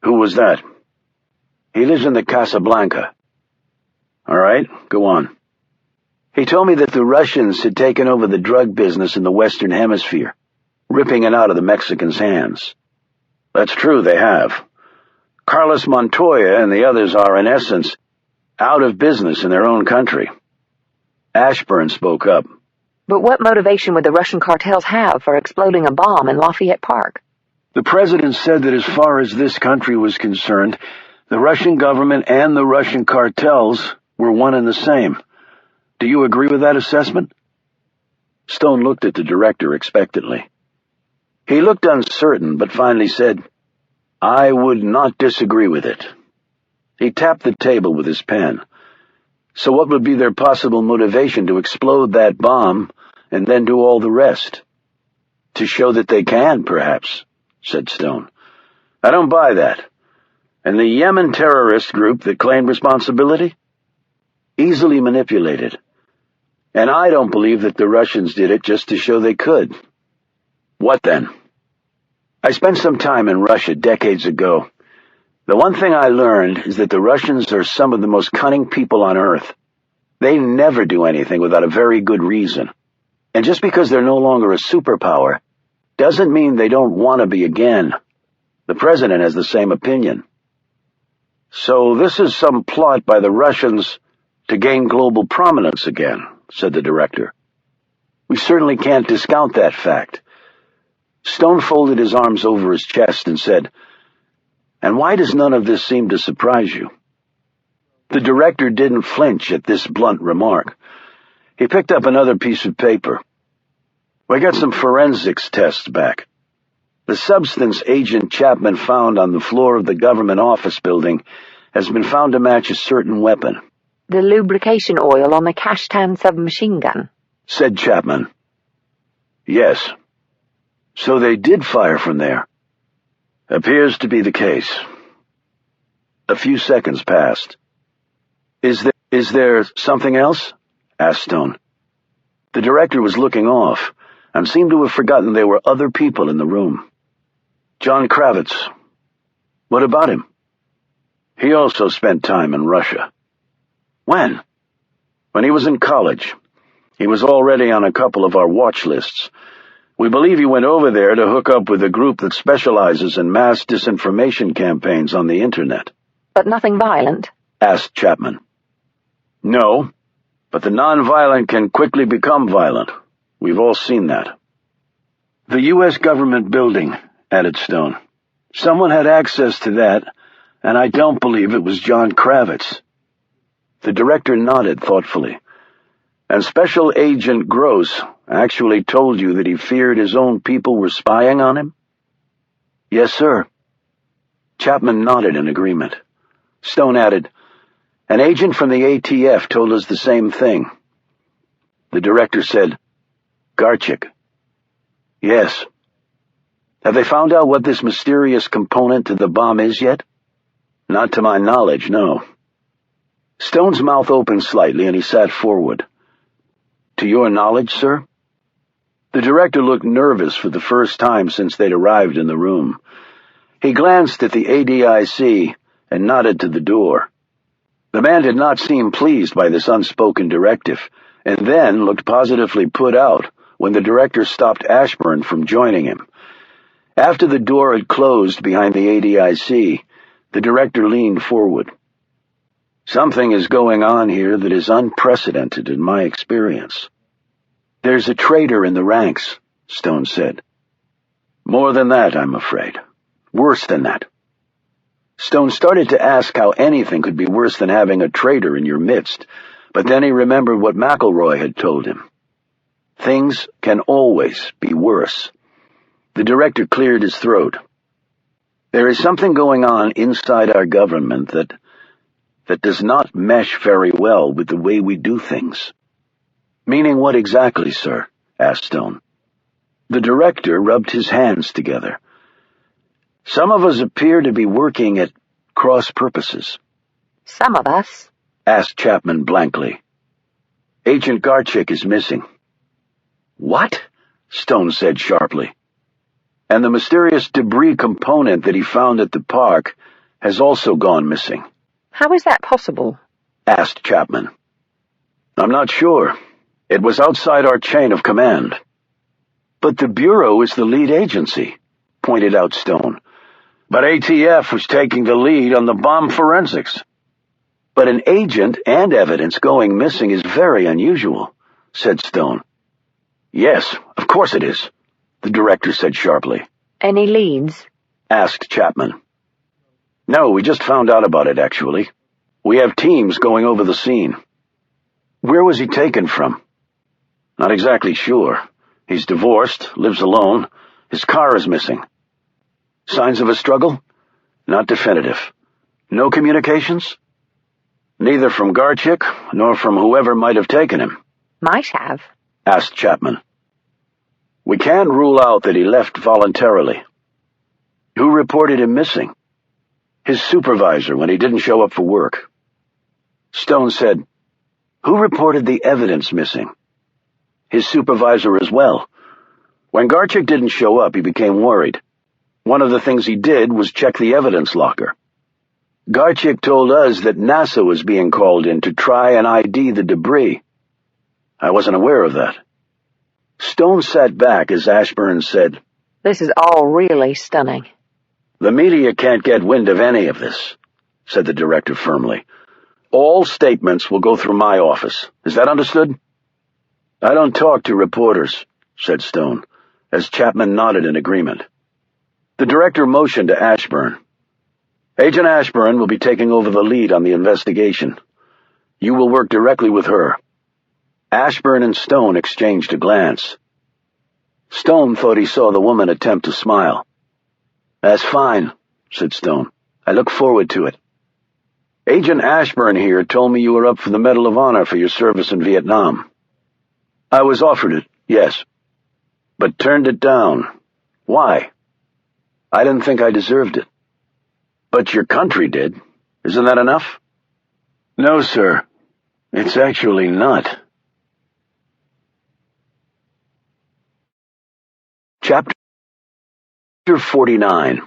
"Who was that?" "He lives in the Casablanca." "All right, go on." "He told me that the Russians had taken over the drug business in the Western Hemisphere, ripping it out of the Mexicans' hands." "That's true, they have. Carlos Montoya and the others are, in essence, out of business in their own country." Ashburn spoke up. But what motivation would the Russian cartels have for exploding a bomb in Lafayette Park? "The president said that as far as this country was concerned, the Russian government and the Russian cartels were one and the same. Do you agree with that assessment?" Stone looked at the director expectantly. He looked uncertain, but finally said, "I would not disagree with it." He tapped the table with his pen. "So what would be their possible motivation to explode that bomb and then do all the rest?" "To show that they can, perhaps," said Stone. "I don't buy that. And the Yemen terrorist group that claimed responsibility? Easily manipulated. And I don't believe that the Russians did it just to show they could." "What then?" "I spent some time in Russia decades ago. The one thing I learned is that the Russians are some of the most cunning people on earth. They never do anything without a very good reason. And just because they're no longer a superpower doesn't mean they don't want to be again. The president has the same opinion." "So this is some plot by the Russians to gain global prominence again," said the director. "We certainly can't discount that fact." Stone folded his arms over his chest and said, And why does none of this seem to surprise you?" The director didn't flinch at this blunt remark. He picked up another piece of paper. "We got some forensics tests back. The substance Agent Chapman found on the floor of the government office building has been found to match a certain weapon." The lubrication oil on the Kashtan submachine gun, said Chapman. "Yes. So they did fire from there." "Appears to be the case." A few seconds passed. Is there something else?" asked Stone. The director was looking off, and seemed to have forgotten there were other people in the room. "John Kravitz. What about him?" "He also spent time in Russia." "When?" "When he was in college. He was already on a couple of our watch lists. We believe he went over there to hook up with a group that specializes in mass disinformation campaigns on the Internet." but nothing violent. asked Chapman. "No, but the non-violent can quickly become violent. We've all seen that." "The U.S. government building," added Stone. "Someone had access to that, and I don't believe it was John Kravitz." The director nodded thoughtfully. "And Special Agent Gross actually told you that he feared his own people were spying on him?" "Yes, sir." Chapman nodded in agreement. Stone added, "An agent from the ATF told us the same thing." The director said, "Garchik." "Yes." "Have they found out what this mysterious component to the bomb is yet?" "Not to my knowledge, no." Stone's mouth opened slightly and he sat forward. "To your knowledge, sir?" The director looked nervous for the first time since they'd arrived in the room. He glanced at the ADIC and nodded to the door. The man did not seem pleased by this unspoken directive, and then looked positively put out when the director stopped Ashburn from joining him. After the door had closed behind the ADIC, the director leaned forward. "Something is going on here that is unprecedented in my experience." "There's a traitor in the ranks," Stone said. "More than that, I'm afraid. Worse than that." Stone started to ask how anything could be worse than having a traitor in your midst, but then he remembered what McElroy had told him. Things can always be worse. The director cleared his throat. "There is something going on inside our government that does not mesh very well with the way we do things." "Meaning what exactly, sir?" asked Stone. The director rubbed his hands together. "Some of us appear to be working at cross purposes." Some of us. asked Chapman blankly. "Agent Garchik is missing." "What?" Stone said sharply. "And the mysterious debris component that he found at the park has also gone missing." How is that possible? asked Chapman. "I'm not sure. It was outside our chain of command." "But the Bureau is the lead agency," pointed out Stone. "But ATF was taking the lead on the bomb forensics." "But an agent and evidence going missing is very unusual," said Stone. "Yes, of course it is," the director said sharply. Any leads? asked Chapman. "No, we just found out about it, actually. We have teams going over the scene." "Where was he taken from?" "Not exactly sure. He's divorced, lives alone. His car is missing." "Signs of a struggle?" "Not definitive." "No communications?" "Neither from Garchik nor from whoever might have taken him." Might have. asked Chapman. "We can't rule out that he left voluntarily." "Who reported him missing?" "His supervisor when he didn't show up for work." Stone said, "Who reported the evidence missing?" "His supervisor as well. When Garchik didn't show up, he became worried. One of the things he did was check the evidence locker. Garchik told us that NASA was being called in to try and ID the debris. I wasn't aware of that." Stone sat back as Ashburn said, This is all really stunning. "The media can't get wind of any of this," said the director firmly. "All statements will go through my office. Is that understood?" "I don't talk to reporters," said Stone, as Chapman nodded in agreement. The director motioned to Ashburn. Agent Ashburn will be taking over the lead on the investigation. You will work directly with her." Ashburn and Stone exchanged a glance. Stone thought he saw the woman attempt to smile. "That's fine," said Stone. "I look forward to it. Agent Ashburn here told me you were up for the Medal of Honor for your service in Vietnam." "I was offered it, yes, but turned it down. Why?" "I didn't think I deserved it." "But your country did. Isn't that enough?" "No, sir. It's actually not." Chapter 49.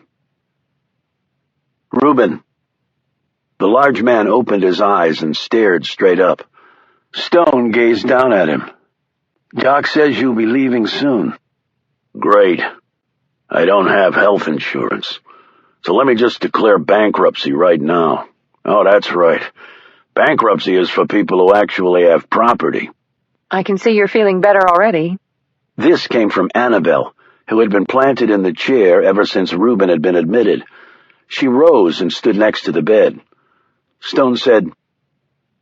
"Reuben." The large man opened his eyes and stared straight up. Stone gazed down at him. "Doc says you'll be leaving soon." "Great. I don't have health insurance, so let me just declare bankruptcy right now." "Oh, that's right. Bankruptcy is for people who actually have property." I can see you're feeling better already. This came from Annabelle, who had been planted in the chair ever since Reuben had been admitted. She rose and stood next to the bed. Stone said,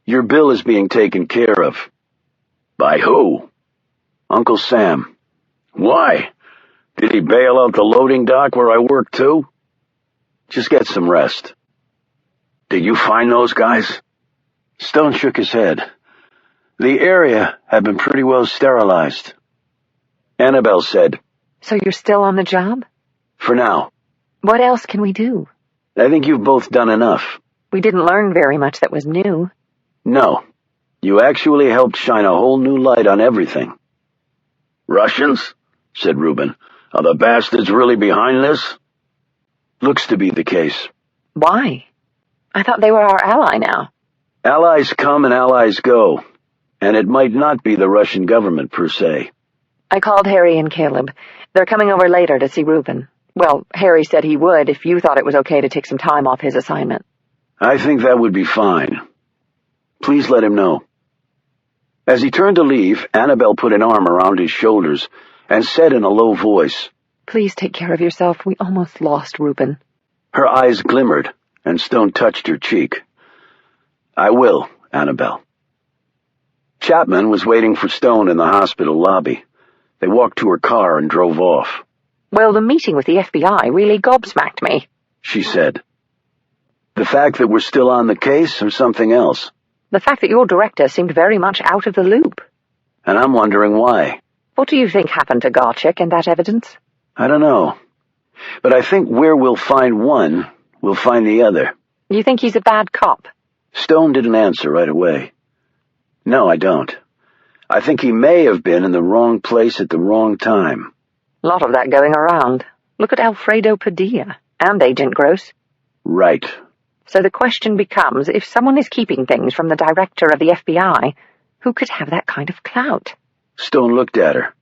"Your bill is being taken care of." "By who?" "Uncle Sam." "Why? Did he bail out the loading dock where I work too?" "Just get some rest." "Did you find those guys?" Stone shook his head. "The area had been pretty well sterilized." Annabelle said, So you're still on the job? "For now. What else can we do? I think you've both done enough." We didn't learn very much that was new. "No. You actually helped shine a whole new light on everything." "Russians?" said Reuben. "Are the bastards really behind this?" "Looks to be the case." Why? I thought they were our ally now. Allies come and allies go, and it might not be the Russian government per se. I called Harry and Caleb. They're coming over later to see Reuben. Well, Harry said he would if you thought it was okay to take some time off his assignment. I think that would be fine. Please let him know. As he turned to leave, Annabelle put an arm around his shoulders and said in a low voice, Please take care of yourself. We almost lost Reuben. Her eyes glimmered, and Stone touched her cheek. "I will, Annabelle." Chapman was waiting for Stone in the hospital lobby. They walked to her car and drove off. Well, the meeting with the FBI really gobsmacked me, she said. "The fact that we're still on the case or something else?" The fact that your director seemed very much out of the loop. "And I'm wondering why." What do you think happened to Garchik and that evidence? "I don't know. But I think where we'll find one, we'll find the other." You think he's a bad cop? Stone didn't answer right away. "No, I don't. I think he may have been in the wrong place at the wrong time." A lot of that going around. Look at Alfredo Padilla and Agent Gross. Right. So the question becomes, if someone is keeping things from the director of the FBI, who could have that kind of clout? Stone looked at her.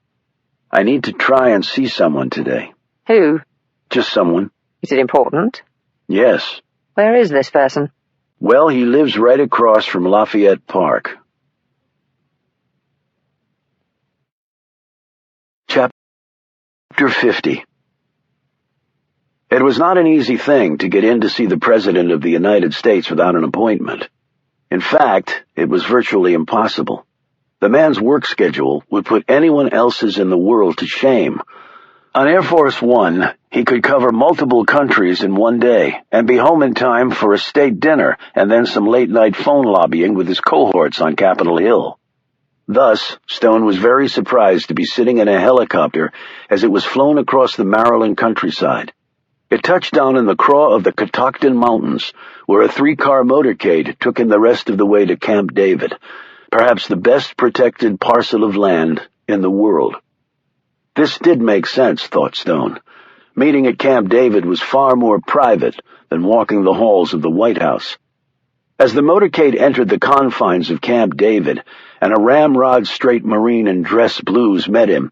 "I need to try and see someone today." Who? "Just someone." Is it important? "Yes." Where is this person? "Well, he lives right across from Lafayette Park." Chapter 50. It was not an easy thing to get in to see the President of the United States without an appointment. In fact, it was virtually impossible. The man's work schedule would put anyone else's in the world to shame. On Air Force One, he could cover multiple countries in one day and be home in time for a state dinner and then some late-night phone lobbying with his cohorts on Capitol Hill. Thus, Stone was very surprised to be sitting in a helicopter as it was flown across the Maryland countryside. It touched down in the craw of the Catoctin Mountains, where a 3-car motorcade took him the rest of the way to Camp David, perhaps the best protected parcel of land in the world. This did make sense, thought Stone. Meeting at Camp David was far more private than walking the halls of the White House. As the motorcade entered the confines of Camp David, and a ramrod-straight Marine in dress blues met him,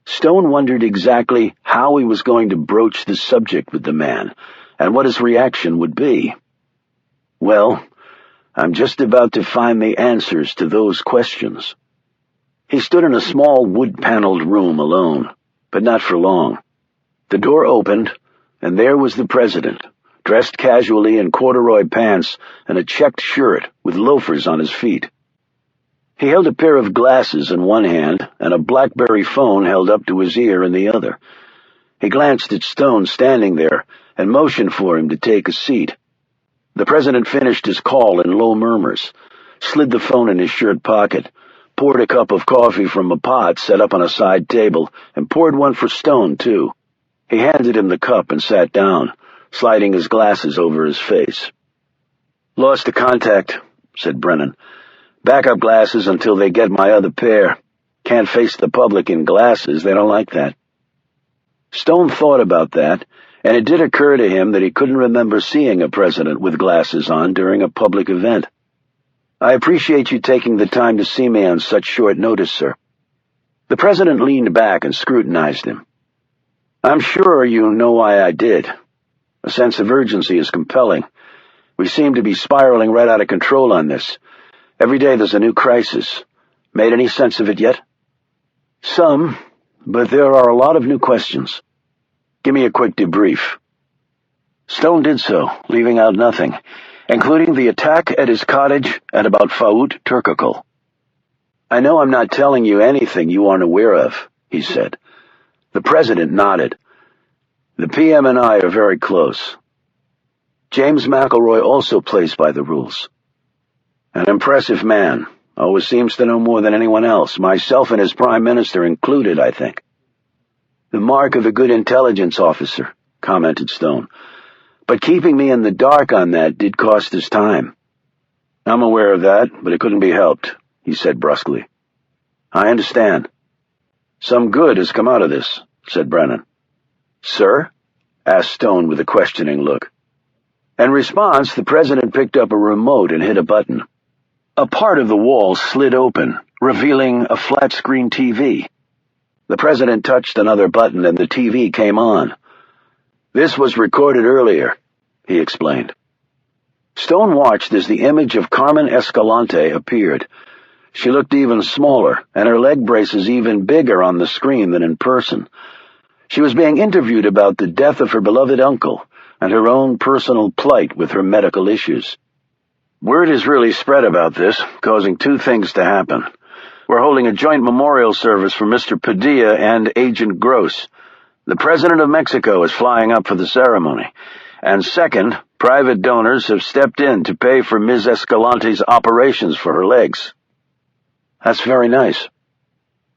Stone wondered exactly how he was going to broach the subject with the man, and what his reaction would be. Well, I'm just about to find the answers to those questions. He stood in a small wood-paneled room alone, but not for long. The door opened, and there was the President, dressed casually in corduroy pants and a checked shirt with loafers on his feet. He held a pair of glasses in one hand and a BlackBerry phone held up to his ear in the other. He glanced at Stone standing there and motioned for him to take a seat. The president finished his call in low murmurs, slid the phone in his shirt pocket, poured a cup of coffee from a pot set up on a side table, and poured one for Stone, too. He handed him the cup and sat down, sliding his glasses over his face. "Lost the contact," said Brennan. "Backup glasses until they get my other pair. Can't face the public in glasses, they don't like that." Stone thought about that, and it did occur to him that he couldn't remember seeing a president with glasses on during a public event. "I appreciate you taking the time to see me on such short notice, sir." The president leaned back and scrutinized him. "I'm sure you know why I did. A sense of urgency is compelling. We seem to be spiraling right out of control on this. Every day there's a new crisis. Made any sense of it yet?" "Some, but there are a lot of new questions." "Give me a quick debrief." Stone did so, leaving out nothing, including the attack at his cottage and about Faout Turkakul. "I know I'm not telling you anything you aren't aware of," he said. The president nodded. "The PM and I are very close. James McElroy also plays by the rules. An impressive man, always seems to know more than anyone else, myself and his prime minister included, I think." "The mark of a good intelligence officer," commented Stone. "But keeping me in the dark on that did cost us time." "I'm aware of that, but it couldn't be helped," he said brusquely. "I understand." "Some good has come out of this," said Brennan. "Sir?" asked Stone with a questioning look. In response, the president picked up a remote and hit a button. A part of the wall slid open, revealing a flat-screen TV. The president touched another button and the TV came on. "This was recorded earlier," he explained. Stone watched as the image of Carmen Escalante appeared. She looked even smaller, and her leg braces even bigger on the screen than in person. She was being interviewed about the death of her beloved uncle and her own personal plight with her medical issues. "Word has really spread about this, causing two things to happen. We're holding a joint memorial service for Mr. Padilla and Agent Gross. The President of Mexico is flying up for the ceremony. And second, private donors have stepped in to pay for Ms. Escalante's operations for her legs." "That's very nice."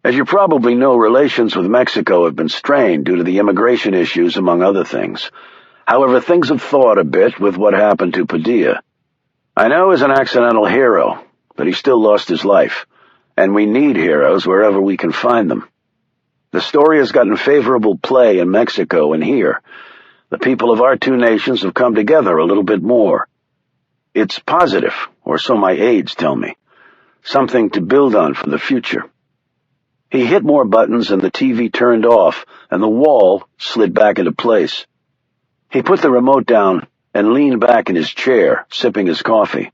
"As you probably know, relations with Mexico have been strained due to the immigration issues, among other things. However, things have thawed a bit with what happened to Padilla. I know he's an accidental hero, but he still lost his life, and we need heroes wherever we can find them. The story has gotten favorable play in Mexico and here. The people of our two nations have come together a little bit more. It's positive, or so my aides tell me. Something to build on for the future." He hit more buttons and the TV turned off, and the wall slid back into place. He put the remote down and leaned back in his chair, sipping his coffee.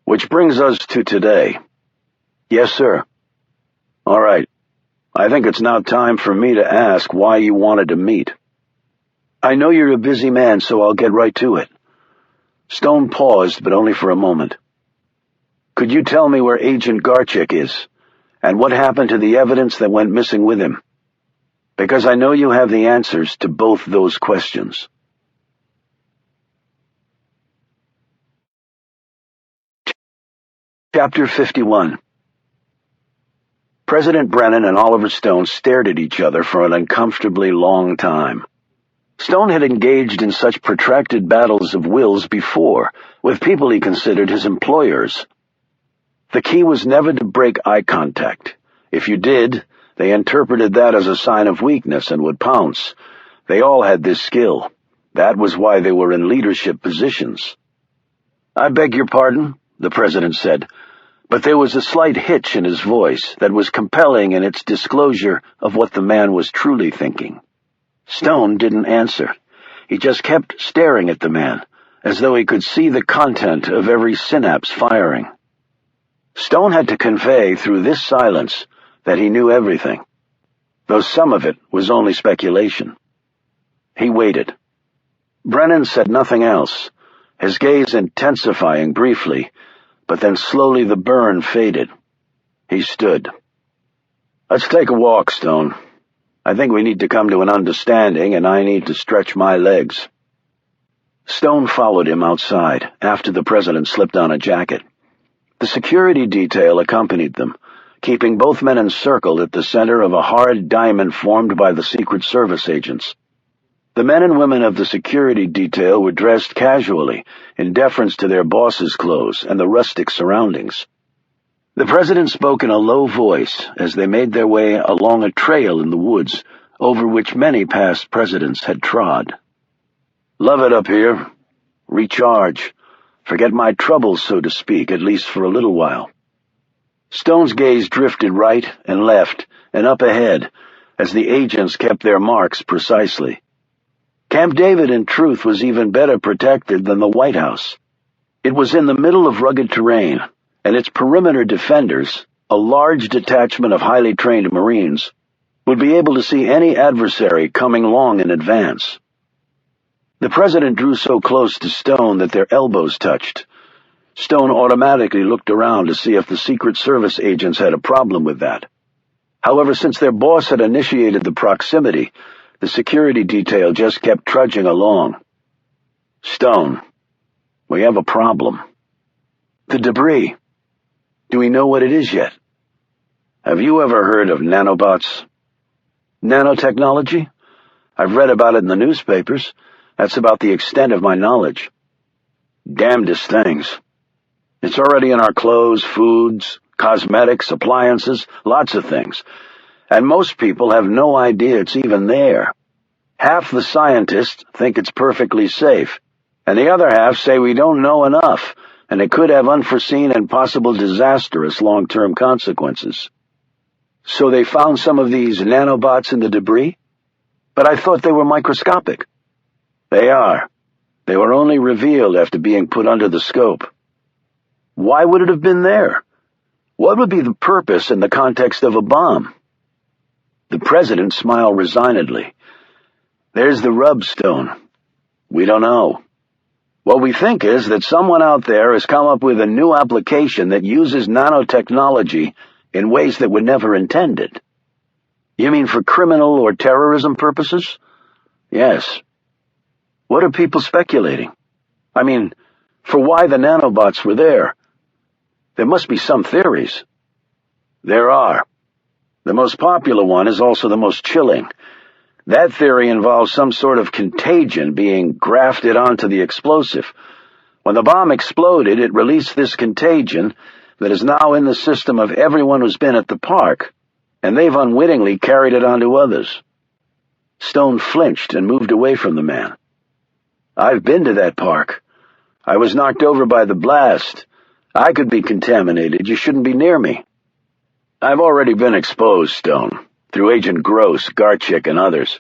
"Which brings us to today." "Yes, sir." "All right. I think it's now time for me to ask why you wanted to meet." "I know you're a busy man, so I'll get right to it." Stone paused, but only for a moment. "Could you tell me where Agent Garchik is, and what happened to the evidence that went missing with him? Because I know you have the answers to both those questions." Chapter 51. President Brennan and Oliver Stone stared at each other for an uncomfortably long time. Stone had engaged in such protracted battles of wills before, with people he considered his employers. The key was never to break eye contact. If you did, they interpreted that as a sign of weakness and would pounce. They all had this skill. That was why they were in leadership positions. "I beg your pardon," the president said, but there was a slight hitch in his voice that was compelling in its disclosure of what the man was truly thinking. Stone didn't answer. He just kept staring at the man, as though he could see the content of every synapse firing. Stone had to convey through this silence that he knew everything, though some of it was only speculation. He waited. Brennan said nothing else, his gaze intensifying briefly, but then slowly the burn faded. He stood. "Let's take a walk, Stone. I think we need to come to an understanding, and I need to stretch my legs." Stone followed him outside after the president slipped on a jacket. The security detail accompanied them, keeping both men encircled at the center of a hard diamond formed by the Secret Service agents. The men and women of the security detail were dressed casually, in deference to their bosses' clothes and the rustic surroundings. The president spoke in a low voice as they made their way along a trail in the woods over which many past presidents had trod. "Love it up here. Recharge. Forget my troubles, so to speak, at least for a little while." Stone's gaze drifted right and left and up ahead as the agents kept their marks precisely. Camp David, in truth, was even better protected than the White House. It was in the middle of rugged terrain, and its perimeter defenders, a large detachment of highly trained Marines, would be able to see any adversary coming long in advance. The president drew so close to Stone that their elbows touched. Stone automatically looked around to see if the Secret Service agents had a problem with that. However, since their boss had initiated the proximity, the security detail just kept trudging along. "Stone, we have a problem. The debris. Do we know what it is yet? Have you ever heard of nanobots?" "Nanotechnology? I've read about it in the newspapers. That's about the extent of my knowledge." "Damnedest things. It's already in our clothes, foods, cosmetics, appliances, lots of things. And most people have no idea it's even there. Half the scientists think it's perfectly safe, and the other half say we don't know enough, and it could have unforeseen and possible disastrous long-term consequences." "So they found some of these nanobots in the debris? But I thought they were microscopic." "They are. They were only revealed after being put under the scope." "Why would it have been there? What would be the purpose in the context of a bomb?" The president smiled resignedly. "There's the rub, Stone. We don't know. What we think is that someone out there has come up with a new application that uses nanotechnology in ways that were never intended." "You mean for criminal or terrorism purposes?" "Yes." "What are people speculating? I mean, for why the nanobots were there? There must be some theories." "There are. The most popular one is also the most chilling. That theory involves some sort of contagion being grafted onto the explosive. When the bomb exploded, it released this contagion that is now in the system of everyone who's been at the park, and they've unwittingly carried it onto others." Stone flinched and moved away from the man. "I've been to that park. I was knocked over by the blast. I could be contaminated. You shouldn't be near me." "I've already been exposed, Stone, through Agent Gross, Garchik, and others.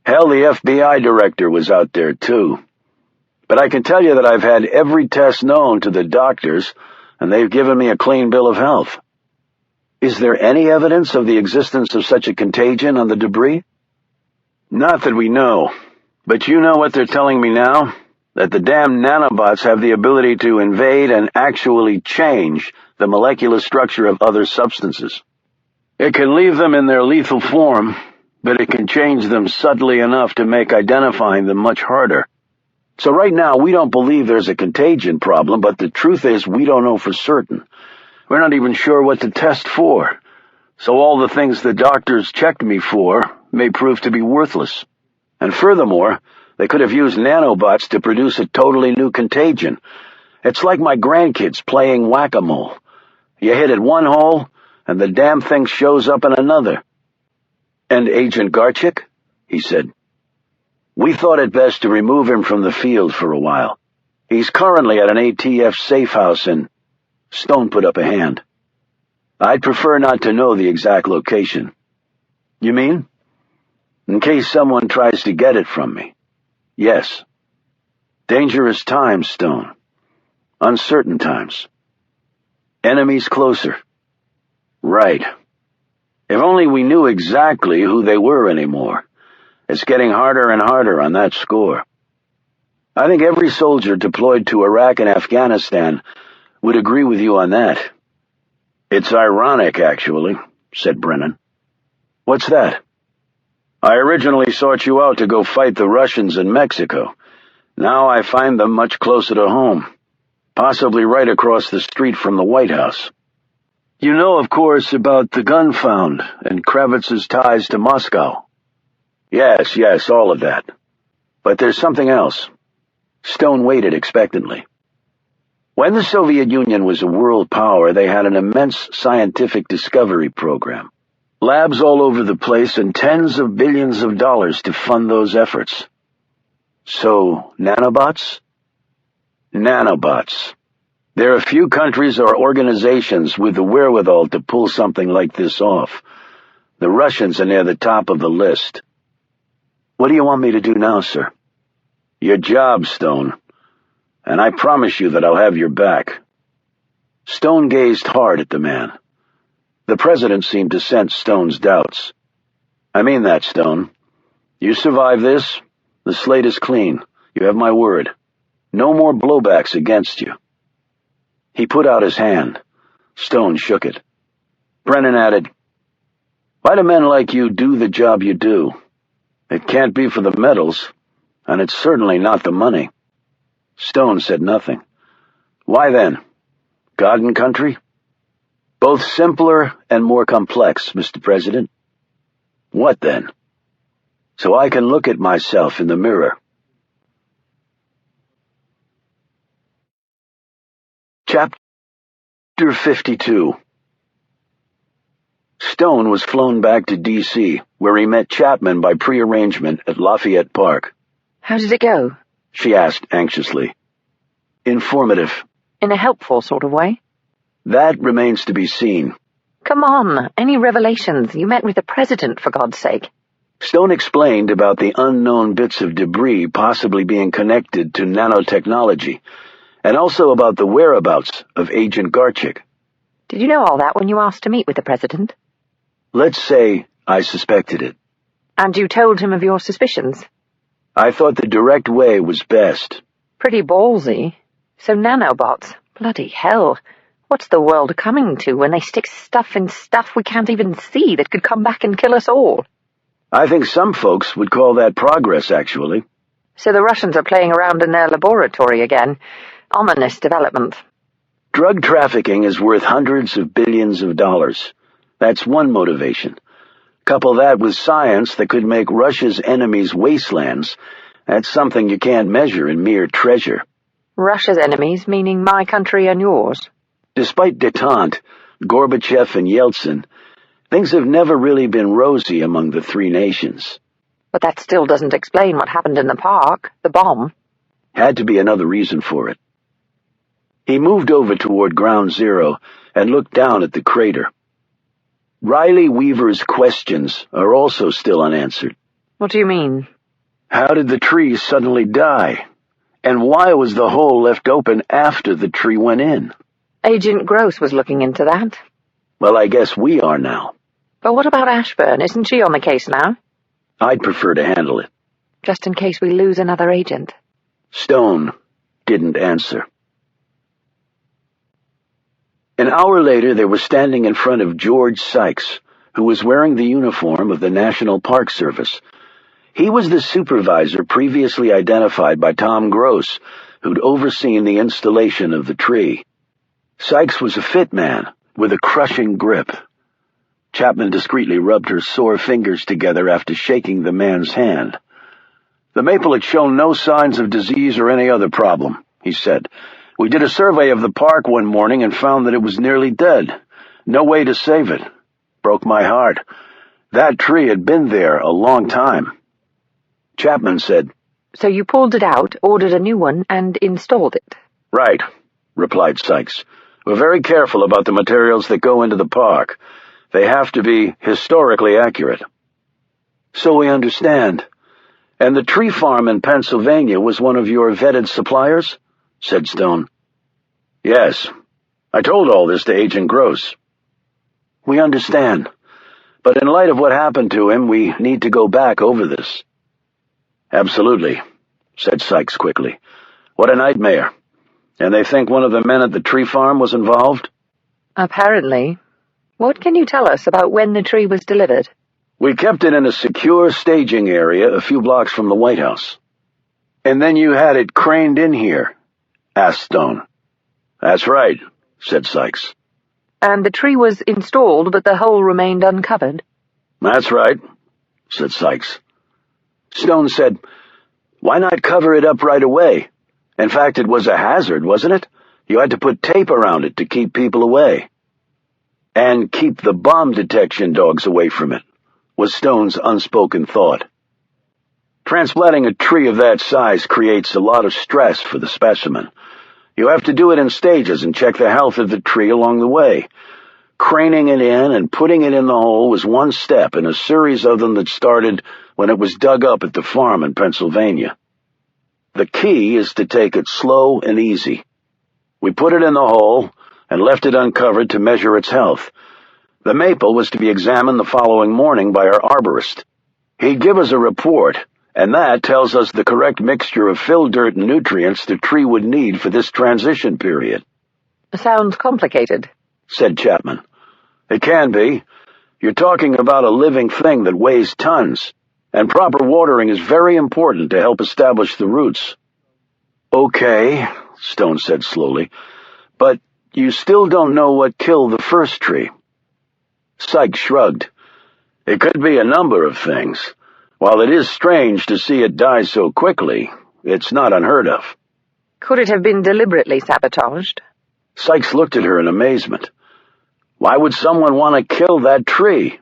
Hell, the FBI director was out there, too. But I can tell you that I've had every test known to the doctors, and they've given me a clean bill of health." "Is there any evidence of the existence of such a contagion on the debris?" "Not that we know. But you know what they're telling me now? That the damn nanobots have the ability to invade and actually change the molecular structure of other substances. It can leave them in their lethal form, but it can change them subtly enough to make identifying them much harder. So right now we don't believe there's a contagion problem, but the truth is we don't know for certain. We're not even sure what to test for. So all the things the doctors checked me for may prove to be worthless. And furthermore, they could have used nanobots to produce a totally new contagion. It's like my grandkids playing whack-a-mole. You hit at one hole, and the damn thing shows up in another." "And Agent Garchik?" he said. "We thought it best to remove him from the field for a while. He's currently at an ATF safe house in—" Stone put up a hand. "I'd prefer not to know the exact location." "You mean?" "In case someone tries to get it from me. Yes. Dangerous times, Stone. Uncertain times. Enemies closer." "Right. If only we knew exactly who they were anymore. It's getting harder and harder on that score." I think every soldier deployed to Iraq and Afghanistan would agree with you on that. It's ironic, actually, said Brennan. What's that? I originally sought you out to go fight the Russians in Mexico. Now I find them much closer to home, possibly right across the street from the White House. You know, of course, about the gun found and Kravitz's ties to Moscow. Yes, all of that. But there's something else. Stone waited expectantly. When the Soviet Union was a world power, they had an immense scientific discovery program. Labs all over the place and tens of billions of dollars to fund those efforts. So, nanobots? Nanobots. There are few countries or organizations with the wherewithal to pull something like this off. The Russians are near the top of the list. What do you want me to do now, sir? Your job, Stone. And I promise you that I'll have your back. Stone gazed hard at the man. The president seemed to sense Stone's doubts. I mean that, Stone. You survive this, the slate is clean. You have my word. No more blowbacks against you. He put out his hand. Stone shook it. Brennan added, Why do men like you do the job you do? It can't be for the medals, and it's certainly not the money. Stone said nothing. Why then? God and country? Both simpler and more complex, Mr. President. What then? So I can look at myself in the mirror. Chapter 52. Stone was flown back to D.C., where he met Chapman by prearrangement at Lafayette Park. How did it go? She asked anxiously. Informative. In a helpful sort of way? That remains to be seen. Come on, any revelations? You met with the president, for God's sake. Stone explained about the unknown bits of debris possibly being connected to nanotechnology, and also about the whereabouts of Agent Garchik. Did you know all that when you asked to meet with the president? Let's say I suspected it. And you told him of your suspicions? I thought the direct way was best. Pretty ballsy. So nanobots, bloody hell. What's the world coming to when they stick stuff in stuff we can't even see that could come back and kill us all? I think some folks would call that progress, actually. So the Russians are playing around in their laboratory again. Ominous development. Drug trafficking is worth hundreds of billions of dollars. That's one motivation. Couple that with science that could make Russia's enemies wastelands. That's something you can't measure in mere treasure. Russia's enemies, meaning my country and yours? Despite détente, Gorbachev and Yeltsin, things have never really been rosy among the three nations. But that still doesn't explain what happened in the park, the bomb. Had to be another reason for it. He moved over toward Ground Zero and looked down at the crater. Riley Weaver's questions are also still unanswered. What do you mean? How did the tree suddenly die? And why was the hole left open after the tree went in? Agent Gross was looking into that. Well, I guess we are now. But what about Ashburn? Isn't she on the case now? I'd prefer to handle it. Just in case we lose another agent. Stone didn't answer. An hour later, they were standing in front of George Sykes, who was wearing the uniform of the National Park Service. He was the supervisor previously identified by Tom Gross, who'd overseen the installation of the tree. Sykes was a fit man, with a crushing grip. Chapman discreetly rubbed her sore fingers together after shaking the man's hand. The maple had shown no signs of disease or any other problem, he said. We did a survey of the park one morning and found that it was nearly dead. No way to save it. Broke my heart. That tree had been there a long time. Chapman said, So you pulled it out, ordered a new one, and installed it? Right, replied Sykes. We're very careful about the materials that go into the park. They have to be historically accurate. So we understand. And the tree farm in Pennsylvania was one of your vetted suppliers? Said Stone. Yes. I told all this to Agent Gross. We understand. But in light of what happened to him, we need to go back over this. Absolutely, said Sykes quickly. What a nightmare. And they think one of the men at the tree farm was involved? Apparently. What can you tell us about when the tree was delivered? We kept it in a secure staging area a few blocks from the White House. And then you had it craned in here? Asked Stone. That's right, said Sykes. And the tree was installed, but the hole remained uncovered? That's right, said Sykes. Stone said, why not cover it up right away? In fact, it was a hazard, wasn't it? You had to put tape around it to keep people away. And keep the bomb detection dogs away from it, was Stone's unspoken thought. Transplanting a tree of that size creates a lot of stress for the specimen. You have to do it in stages and check the health of the tree along the way. Craning it in and putting it in the hole was one step in a series of them that started when it was dug up at the farm in Pennsylvania. The key is to take it slow and easy. We put it in the hole and left it uncovered to measure its health. The maple was to be examined the following morning by our arborist. He'd give us a report, and that tells us the correct mixture of fill dirt and nutrients the tree would need for this transition period. Sounds complicated, said Chapman. It can be. You're talking about a living thing that weighs tons, and proper watering is very important to help establish the roots. Okay, Stone said slowly, but you still don't know what killed the first tree. Sykes shrugged. It could be a number of things. While it is strange to see it die so quickly, it's not unheard of. Could it have been deliberately sabotaged? Sykes looked at her in amazement. Why would someone want to kill that tree?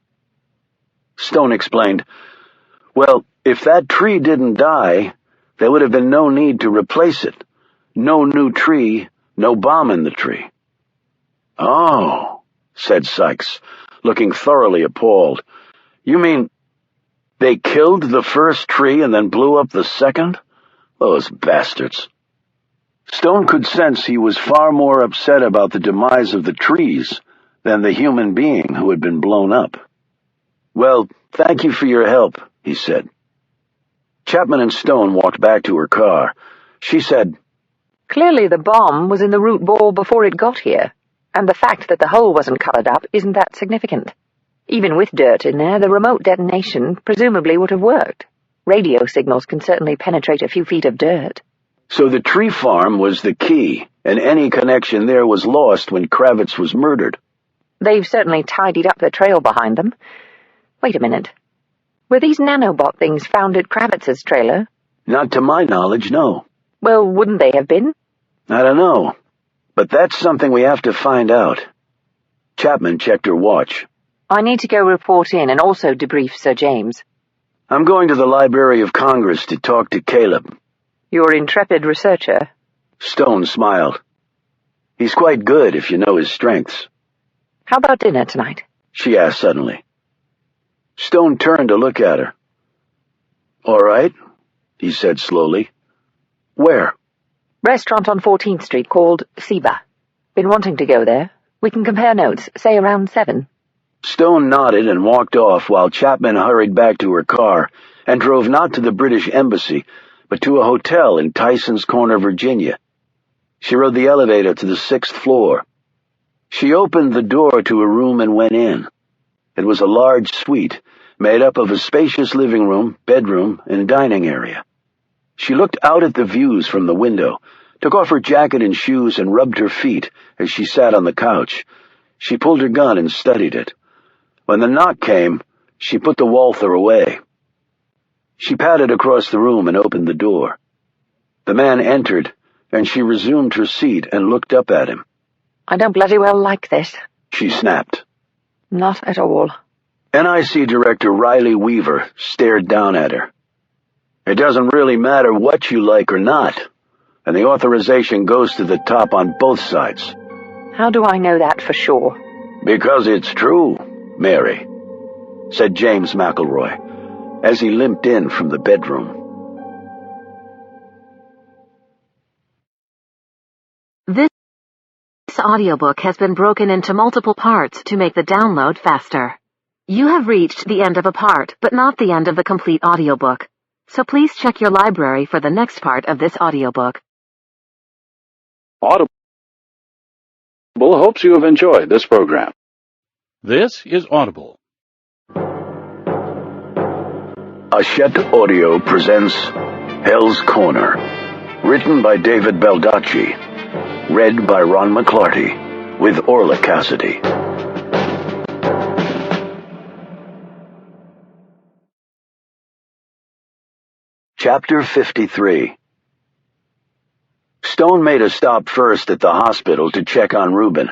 Stone explained, well, if that tree didn't die, there would have been no need to replace it. No new tree, no bomb in the tree. Oh, said Sykes, looking thoroughly appalled. You mean they killed the first tree and then blew up the second? Those bastards. Stone could sense he was far more upset about the demise of the trees than the human being who had been blown up. Well, thank you for your help, he said. Chapman and Stone walked back to her car. She said, Clearly the bomb was in the root ball before it got here, and the fact that the hole wasn't covered up isn't that significant. Even with dirt in there, the remote detonation presumably would have worked. Radio signals can certainly penetrate a few feet of dirt. So the tree farm was the key, and any connection there was lost when Kravitz was murdered. They've certainly tidied up the trail behind them. Wait a minute. Were these nanobot things found at Kravitz's trailer? Not to my knowledge, no. Well, wouldn't they have been? I don't know. But that's something we have to find out. Chapman checked her watch. I need to go report in and also debrief Sir James. I'm going to the Library of Congress to talk to Caleb. Your intrepid researcher? Stone smiled. He's quite good if you know his strengths. How about dinner tonight? She asked suddenly. Stone turned to look at her. All right, he said slowly. Where? Restaurant on 14th Street called Siba. Been wanting to go there. We can compare notes, say around 7. Stone nodded and walked off while Chapman hurried back to her car and drove not to the British Embassy, but to a hotel in Tysons Corner, Virginia. She rode the elevator to the 6th floor. She opened the door to a room and went in. It was a large suite, made up of a spacious living room, bedroom, and dining area. She looked out at the views from the window, took off her jacket and shoes, and rubbed her feet as she sat on the couch. She pulled her gun and studied it. When the knock came, she put the Walther away. She padded across the room and opened the door. The man entered, and she resumed her seat and looked up at him. I don't bloody well like this, she snapped. Not at all. NIC Director Riley Weaver stared down at her. It doesn't really matter what you like or not, and the authorization goes to the top on both sides. How do I know that for sure? Because it's true, Mary, said James McElroy, as he limped in from the bedroom. This audiobook has been broken into multiple parts to make the download faster. You have reached the end of a part, but not the end of the complete audiobook. So please check your library for the next part of this audiobook. Audible hopes you have enjoyed this program. This is Audible. Hachette Audio presents Hell's Corner, written by David Baldacci, read by Ron McClarty, with Orla Cassidy. Chapter 53. Stone made a stop first at the hospital to check on Reuben.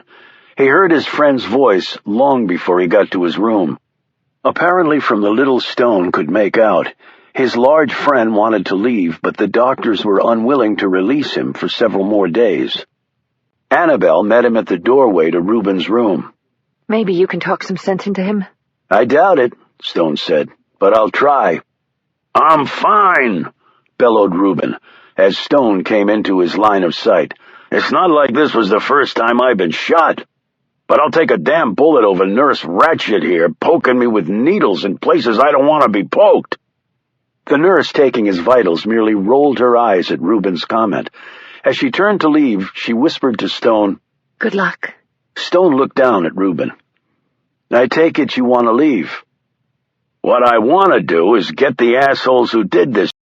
He heard his friend's voice long before he got to his room. Apparently, from the little Stone could make out, his large friend wanted to leave, but the doctors were unwilling to release him for several more days. Annabelle met him at the doorway to Reuben's room. Maybe you can talk some sense into him. "I doubt it," Stone said, "but I'll try." "I'm fine," bellowed Reuben, as Stone came into his line of sight. "It's not like this was the first time I've been shot. But I'll take a damn bullet over Nurse Ratchet here, poking me with needles in places I don't want to be poked." The nurse, taking his vitals, merely rolled her eyes at Reuben's comment. As she turned to leave, she whispered to Stone, "Good luck." Stone looked down at Reuben. "I take it you want to leave." "What I want to do is get the assholes who did this